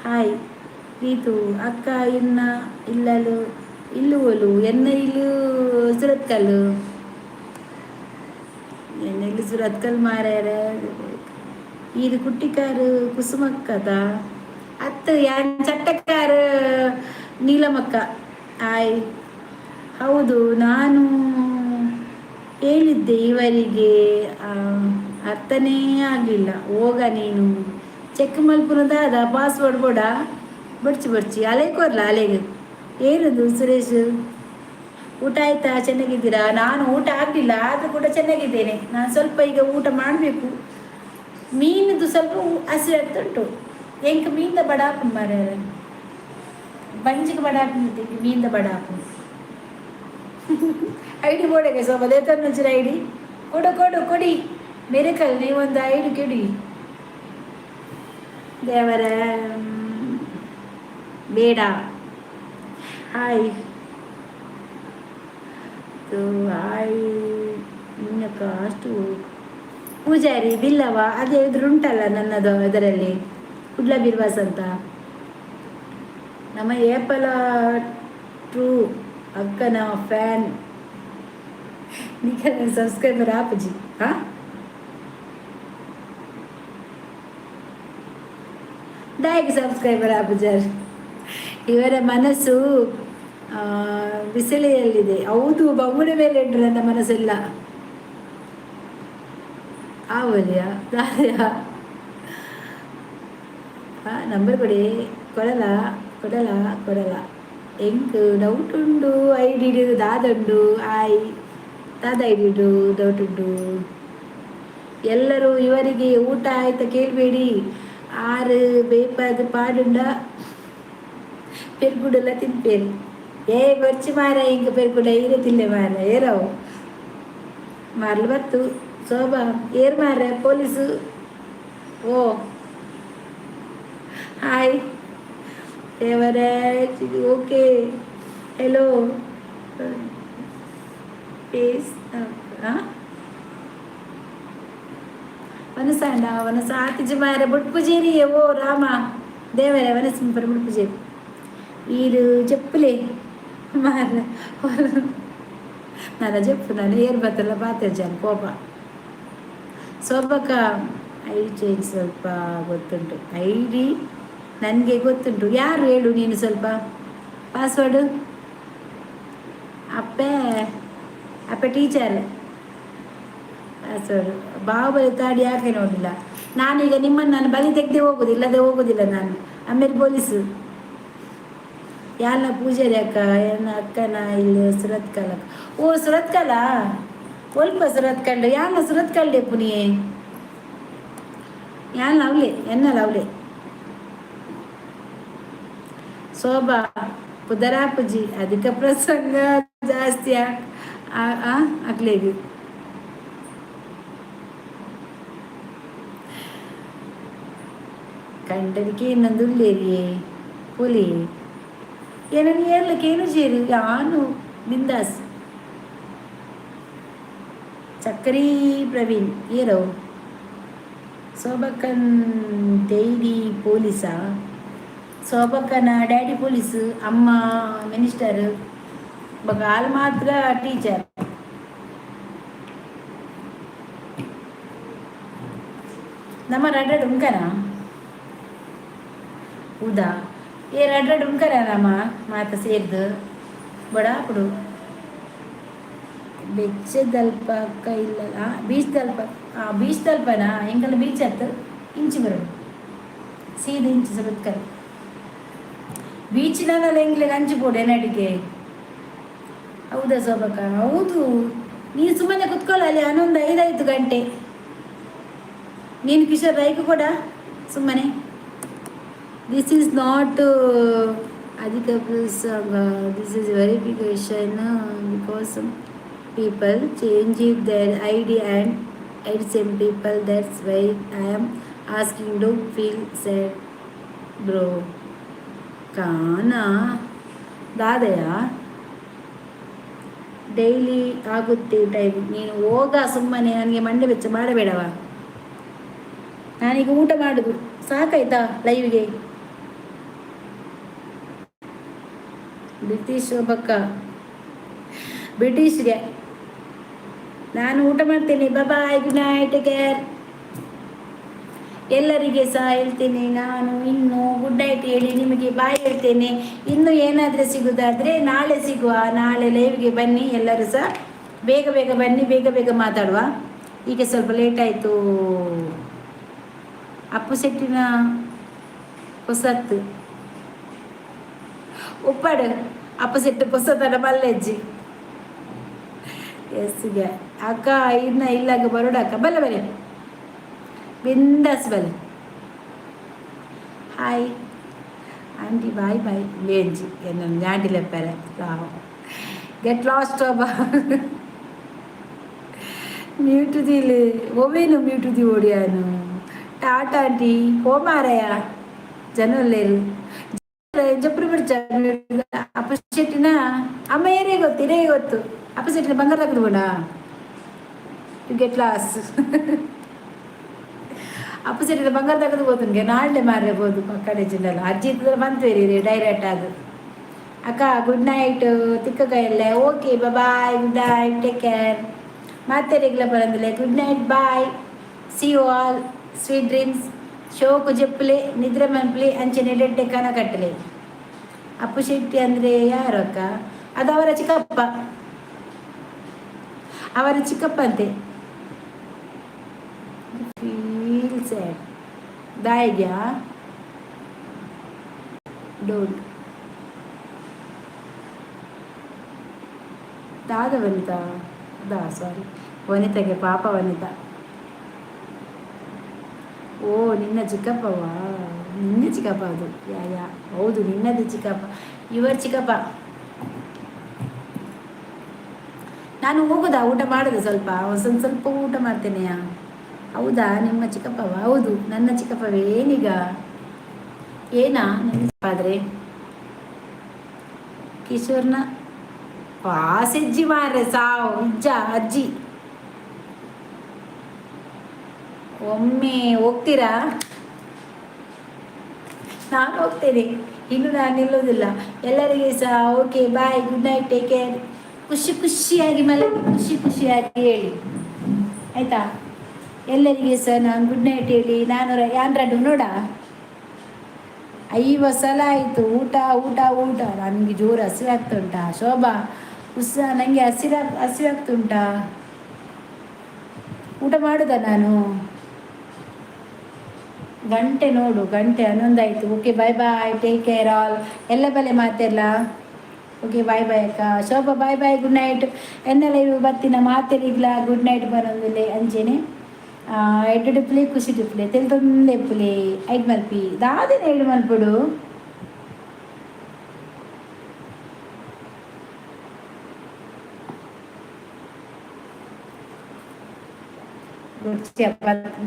ಹಾಯ್ ಪ್ರೀತು ಅಕ್ಕ ಇನ್ನ ಇಲ್ಲುವಲು ಎನ್ನ ಸುರತ್ಕಲ್ಲು ಎನ್ನ ಸುರತ್ಕಲ್ ಮಾರ್ಯಾರ ಇದು ಕುಟ್ಟಿಕಾರು ಕುಸುಮಕ್ಕದ ಅತ್ತ ಯಾನ್ ಚಟ್ಟಕ್ಕಾರು ನೀಲಮಕ್ಕ ಹಾಯ್ ಹೌದು ನಾನು ಹೇಳಿದ್ದೆ ಇವರಿಗೆ ಅರ್ಥನೇ ಆಗಲಿಲ್ಲ ಹೋಗ ನೀನು ಚೆಕ್ ಮಲ್ಪುನದಾದ ಪಾಸ್ವರ್ಡ್ ಬೋಡ ಬಡ್ಚಿ ಅಲೆಕೋರ್ಲ ಅಲೆಗೆ ಏನದು ಸುರೇಶ್ ಊಟ ಆಯ್ತಾ ಚೆನ್ನಾಗಿದ್ದೀರಾ ನಾನು ಊಟ ಆಗಲಿಲ್ಲ ಆದರೂ ಕೂಡ ಚೆನ್ನಾಗಿದ್ದೇನೆ ನಾನು ಸ್ವಲ್ಪ ಈಗ ಊಟ ಮಾಡಬೇಕು ಮೀನದು ಸ್ವಲ್ಪ ಹಸಿರಾಗ್ತುಂಟು ಎಂಕ ಮೀನ್ದ ಬಡಾಪು ಮಾರ್ಯಾರ ಬಂಜಿಗೆ ಬಡಾಪು ಮೀನ್ದ ಬಡಾಪು ID ಬೋಡೆಗೆ ಸ್ವಲ್ಪ ದೇತನ್ನುಂಚಿನ ID ಕೊಡಿ ಮಿರಕಲ್ ನೀವೊಂದು ID ಕೊಡಿ ದೇವರ ಬೇಡ. ಹಾಯ್ ಹಾಯ್ ಇನ್ನಕ್ಕ ಅಷ್ಟು ಪೂಜಾರಿ ಬಿಲ್ಲವ ಅದೇ ಇದ್ರ ಉಂಟಲ್ಲ ನನ್ನದು ಇದರಲ್ಲಿ ಕುಡ್ಲ ಬಿರ್ವಾಸ್ ಅಂತ ನಮ್ಮ ಏಪಲ ಟ್ರೂ ಅಕ್ಕನ ಫ್ಯಾನ್ ಸಬ್ಸ್ಕ್ರೈಬರ್ ಆಪಜಿ ಹಾ ದಾಯಿಗೆ ಸಬ್ಸ್ಕ್ರೈಬರ್ ಆಪಜಾರ್ ಇವರ ಮನಸ್ಸು ಬಿಸಿಲೆಯಲ್ಲಿದೆ. ಹೌದು, ಬೊಮ್ಮನ ಮೇಲೆ ಉಂಟು ನನ್ನ ಮನಸ್ಸೆಲ್ಲ. ಆವಲಿಯ ದಾರಿಯ ನಂಬರ್ ಕೊಡಿ. ಕೊಡಲ ಕೊಡಲ ಕೊಡಲ ಎಂಕ್ ಡೌಟ್ ಉಂಡು ಐಡಿ ದಾದುಂಡು ಆಯ್ ದಾದ ಐಡಿ ಡೌಟ್ ಉಂಡು. ಎಲ್ಲರೂ ಇವರಿಗೆ ಊಟ ಆಯ್ತಾ ಕೇಳಬೇಡಿ. ಆರು ಬೇಪದು ಪಾಡುಂಡ ಪೆರ್ಗುಡೆಲ್ಲ ತಿನ್ಪೇರಿ. ಬರ್ಚಿ ಮಾರ ಹಿಂಗೆ ಪೆರ್ಗುಡ ಇರತಿಲ್ಲ ಮಾರ ಏರವು ಮಾರ್ಲು ಬತ್ತು ಶೋಭಾ ಏರ್ ಮಾರ ಪೊಲೀಸು. ಓ ಹಾಯ್ ದೇವರಾಜ್ ಓಕೆ ಹೆಲೋ ಪೇಸ್ ವನಸಾಂಡ ವನಸ ಆತಿಜಿ ಮಾರ ಬುಡ್ಪುಜೇರಿ. ಓ ರಾಮ ದೇವರ ವನಸ ಪರ ಬುಡ್ಪುಜೇರಿ ఈడు చెప్పులే ನನ್ನ చెప్పు ನಾನು ಏರ್ ಬತ್ತಲ್ಲ ಪಾತ್ರೆಜಾನ್ ಕೋಪ ಸೊಬ್ಬಕ್ಕ ಐಡಿ ಚೇಂಜ್ ಸ್ವಲ್ಪ ಗೊತ್ತುಂಟು. ಐಡಿ ನನಗೆ ಗೊತ್ತುಂಟು. ಯಾರು ಹೇಳು ನೀನು ಸ್ವಲ್ಪ ಪಾಸ್ವರ್ಡು. ಅಪ್ಪೆ ಅಪ್ಪೆ ಟೀಚರ್ ಪಾಸ್ವರ್ಡು ಬಾಹುಬಲಿ ತಾಡಿ ಯಾಕೆ ನೋಡಿಲ್ಲ. ನಾನೀಗ ನಿಮ್ಮನ್ನು ನಾನು ಬಲಿ ತೆಗೆದೇ ಹೋಗೋದಿಲ್ಲ ನಾನು. ಆಮೇಲೆ ಪೊಲೀಸು ಯಾನ ಪೂಜಾರಿ ಅಕ್ಕ ಏನ ಅಕ್ಕನ ಇಲ್ಲಿ ಸುರತ್ಕಲ್. ಓ ಸುರತ್ಕಲ ಒಲ್ಪ ಸುರತ್ಕಲ್ ಯಾನ ಸುರತ್ಕಲ್ಡೆ ಪುನಿಯೇ ಯಾನ್ ಅವಳೆ ಎನ್ನಲ್ಲ ಅವಳೆ ಶೋಭಾ ಪುದರಾಪುಜಿ ಅಧಿಕ ಪ್ರಸಂಗ ಜಾಸ್ತಿ ಆಗ್ಲೇದು. ಕಂಡರಿಗೆ ಇನ್ನೊಂದು ಉಳ್ಳೇರಿಯೇ ಪುಲಿ ಏನನ್ನು ಏರ್ಲಿಕ್ಕೇನು ಸೇರಿ ಯಾನು ಬಿಂದಾಸ್ ಚಕ್ಕರಿ ಪ್ರವೀಣ್ ಏರೋ ಶೋಭಕ್ಕನ್ ಡೈಲಿ ಪೊಲೀಸಾ. ಶೋಭಕ್ಕನ ಡ್ಯಾಡಿ ಪೊಲೀಸು, ಅಮ್ಮ ಮಿನಿಸ್ಟರ್, ಹಾಲು ಮಾತ್ರ ಟೀಚರ್. ನಮ್ಮ ರಡ್ಡ ಉಂಕನ ಹೌದಾ ರಡ್ಡ ಉಂಕರ ನಮ್ಮ ಮಾತ ಸೇರ್ದು ಬಡಾಪುಡು ಬೆಚ್ಚದಲ್ಪ ಅಕ್ಕ ಇಲ್ಲ ಬೀಚ್ ತಲ್ಪ ಬೀಚ್ ತಲ್ಪನ ಎಂಕಲ್ಲ ಬೀಚ್ ಹತ್ತು ಇಂಚು ಬರೋದು ಸೀದಾ ಇಂಚು ಸುರತ್ಕಲ್ ಬೀಚಿನಲ್ಲ ಎಂಗ್ಲಿಗೆ ಹಂಚು ಬೋಡೆ ನಡಿಗೆ. ಹೌದಾ ಶೋಭಕ್ಕ ಹೌದು. ನೀನು ಸುಮ್ಮನೆ ಕುತ್ಕೊಳ್ಳ ಅಲ್ಲಿ 11:05 ಗಂಟೆ. ನೀನು ಕಿಶೋರ್ ರೈಕು ಕೂಡ ಸುಮ್ಮನೆ. ದಿಸ್ ಈಸ್ ನಾಟ್ ಅಧಿಕ this is verification because people change their ID and add same people. That's why I am asking. Don't feel sad bro. ಕಾನಾ ದಾದಯ ಡೈಲಿ ಆಗುತ್ತೆ ಟೈಮ್. ನೀನು ಹೋಗ ಸುಮ್ಮನೆ ನನಗೆ ಮಂಡೆ ಬೆಚ್ಚ ಮಾಡಬೇಡವ. ನಾನೀಗ ಊಟ ಮಾಡುದು ಸಾಕಾಯ್ತಾ ಲೈವ್ಗೆ. ಬ್ರಿಟಿಷ್ ಶೋಭಕ್ಕ ಬ್ರಿಟಿಷ್ಗೆ ನಾನು ಊಟ ಮಾಡ್ತೇನೆ. Bye good night care. ಎಲ್ಲರಿಗೆ ಸಹ ಹೇಳ್ತೇನೆ ನಾನು. ಇನ್ನು ಗುಡ್ ನೈಟ್ ಹೇಳಿ ನಿಮಗೆ ಬಾಯ್ ಹೇಳ್ತೇನೆ. ಇನ್ನು ಏನಾದರೂ ಸಿಗೋದಾದರೆ ನಾಳೆ ಸಿಗುವ. ನಾಳೆ ಲೈವ್ಗೆ ಬನ್ನಿ ಎಲ್ಲರೂ ಸಹ. ಬೇಗ ಬೇಗ ಬನ್ನಿ, ಬೇಗ ಬೇಗ ಮಾತಾಡುವ. ಈಗ ಸ್ವಲ್ಪ ಲೇಟ್ ಆಯಿತು. ಅಪ್ಪು ಸೆಟ್ಟಿನ ಹೊಸತ್ತು ಉಪ್ಪಾಡು ಅಪ್ಪು ಸೆಟ್ಟು ಹೊಸತನ ಮಲ್ಲೆಜ್ಜಿ ಎಸ್ಗೆ ಅಕ್ಕ ಇನ್ನ ಇಲ್ಲಾಗ ಬರೋಡಕ್ಕ ಬಲ್ಲ ಬಲೆ ಬಿಂದಾಸ್ ಬಲೆ. ಹಾಯ್ ಆಂಟಿ ಬಾಯ್ ಬಾಯ್ ಲೇಂಜಿ ನನ್ನ ಜಾಂಡಿಲೆಪ್ಪರೆ ಗೆಟ್ ಲಾಸ್ಟ್ ಒಬ್ಬ ಮ್ಯೂಟುದಿಲ್ಲ ಒವೇನು ಮ್ಯೂಟುದಿ ಓಡಿಯಾನು టాటా ఆంటీ పోమారయ్య జనం లేరు ಜಪ್ರಿ ಬಿಡ್ಚ ಅಪಶೆಟ್ಟಿನ ಅಮ್ಮ ಏನೇ ಗೊತ್ತು ಇರೇ ಗೊತ್ತು ಅಪಶೆಟ್ಟಿನ ಬಂಗಾರ ತಗದು ಬಿಡ ಯು ಗೆಟ್ ಲಾಸ್ ಅಪಶೆಟ್ಟಿನ ಬಂಗಾರ ತಗದು ಹೋತನ್ಗೆ ನಾಳೆ ಮಾರಬಹುದು ಕಡೆ ಜಿಲ್ಲೆಲ್ಲ ಅಜ್ಜಿ ಇದ್ರೆ ಬಂತೇರಿ ಡೈರೆಕ್ಟ್ ಅದು ಅಕ್ಕ ಗುಡ್ ನೈಟ್ ತಿಕ್ಕ ಎಲ್ಲ okay bye good night take care ಮತ್ತೆ ರೆಗ್ಯುಲರ್ ಬರಂದಿಲ್ಲ good night bye see you all sweet dreams ಶೋಕು ಜಪ್ಪಲೆ ನಿದ್ರೆ ಮನ್ಪಲೆ ಅಂಚೆ ನೆಡ್ಡೆ ಕನ ಕಟ್ಟಲೆ ಅಪ್ಪು ಶೆಟ್ಟಿ ಅಂದರೆ ಯಾರು ಅಕ್ಕ ಅದು ಅವರ ಚಿಕ್ಕಪ್ಪ ಅಂತೆ ಫೀಲ್ ಸ್ಯಾಡ್ ದಾಯಿಗ್ಯಾ ಡೋಂಟ್ ದಾದ ವನಿತಾ ಸಾರಿ ವನಿತಾಗೆ ಪಾಪ ವನಿತಾ ಓ ನಿನ್ನ ಚಿಕ್ಕಪ್ಪವಾ ನಿನ್ನ ಚಿಕ್ಕಪ್ಪ ಅದು ಯಾ ಹೌದು ನಿನ್ನದು ಚಿಕ್ಕಪ್ಪ ಇವರ್ ಚಿಕ್ಕಪ್ಪ ನಾನು ಹೋಗೋದಾ ಊಟ ಮಾಡೋದು ಸ್ವಲ್ಪ ಸ್ವಲ್ಪ ಊಟ ಮಾಡ್ತೇನೆಯಾ ಹೌದಾ ನಿಮ್ಮ ಚಿಕ್ಕಪ್ಪವ ಹೌದು ನನ್ನ ಚಿಕ್ಕಪ್ಪವೇ ಏನೀಗ ಏನಾ ನೆನಪಾದ್ರೆ ಕಿಶೋರ್ನ ಪಾಸೆಜ್ಜಿ ಮಾರ್ರೆ ಸಾವು ಅಜ್ಜಿ ಒಮ್ಮೆ ಹೋಗ್ತೀರಾ ನಾನು ಹೋಗ್ತೇನೆ ಇನ್ನು ನಾನು ನಿಲ್ಲೋದಿಲ್ಲ ಎಲ್ಲರಿಗೆ ಸಹ okay bye good night take care ಖುಷಿಯಾಗಿ ಮಲಗಿ ಖುಷಿಯಾಗಿ ಹೇಳಿ ಆಯ್ತಾ ಎಲ್ಲರಿಗೆ ಸಹ ನಾನು ಗುಡ್ ನೈಟ್ ಹೇಳಿ ನಾನು ಯಾನ್ರಡು ನೋಡ 50 ಸಲ ಆಯಿತು ಊಟ ನನಗೆ ಜೋರು ಹಸಿವಾಗ್ತುಂಟಾ ಶೋಭಾ ನನಗೆ ಹಸಿವಾಗ್ತುಂಟಾ ಊಟ ಮಾಡುದಾ ನಾನು ಗಂಟೆ ನೋಡು 11 ಆಯಿತು okay bye take care all ಎಲ್ಲ ಬಲೆ ಮಾತೆಲ್ಲ ಓಕೆ ಬಾಯ್ ಅಕ್ಕ ಶೋಭಾ ಬಾಯ್ ಗುಡ್ ನೈಟ್ ಎನ್ನೆಲ್ಲ ಇವು ಬರ್ತಿನ ಮಾತೆರಿಗ್ಲ ಗುಡ್ ನೈಟ್ ಬರೋದಿಲ್ಲ ಅಂಚೆನೆ ಎಡ್ಡು ಡಿಪ್ಲೆ ಖುಷಿ ಡಿಪ್ಲೆ ತೆಲ್ತೊಂದು ಎಪ್ಪುಲೆ ಐದು ಮಲ್ಪಿ ದಾದೇನೆ 7 ಮಲ್ಪಡು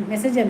ಮೆಸೇಜ್ ಅಂತ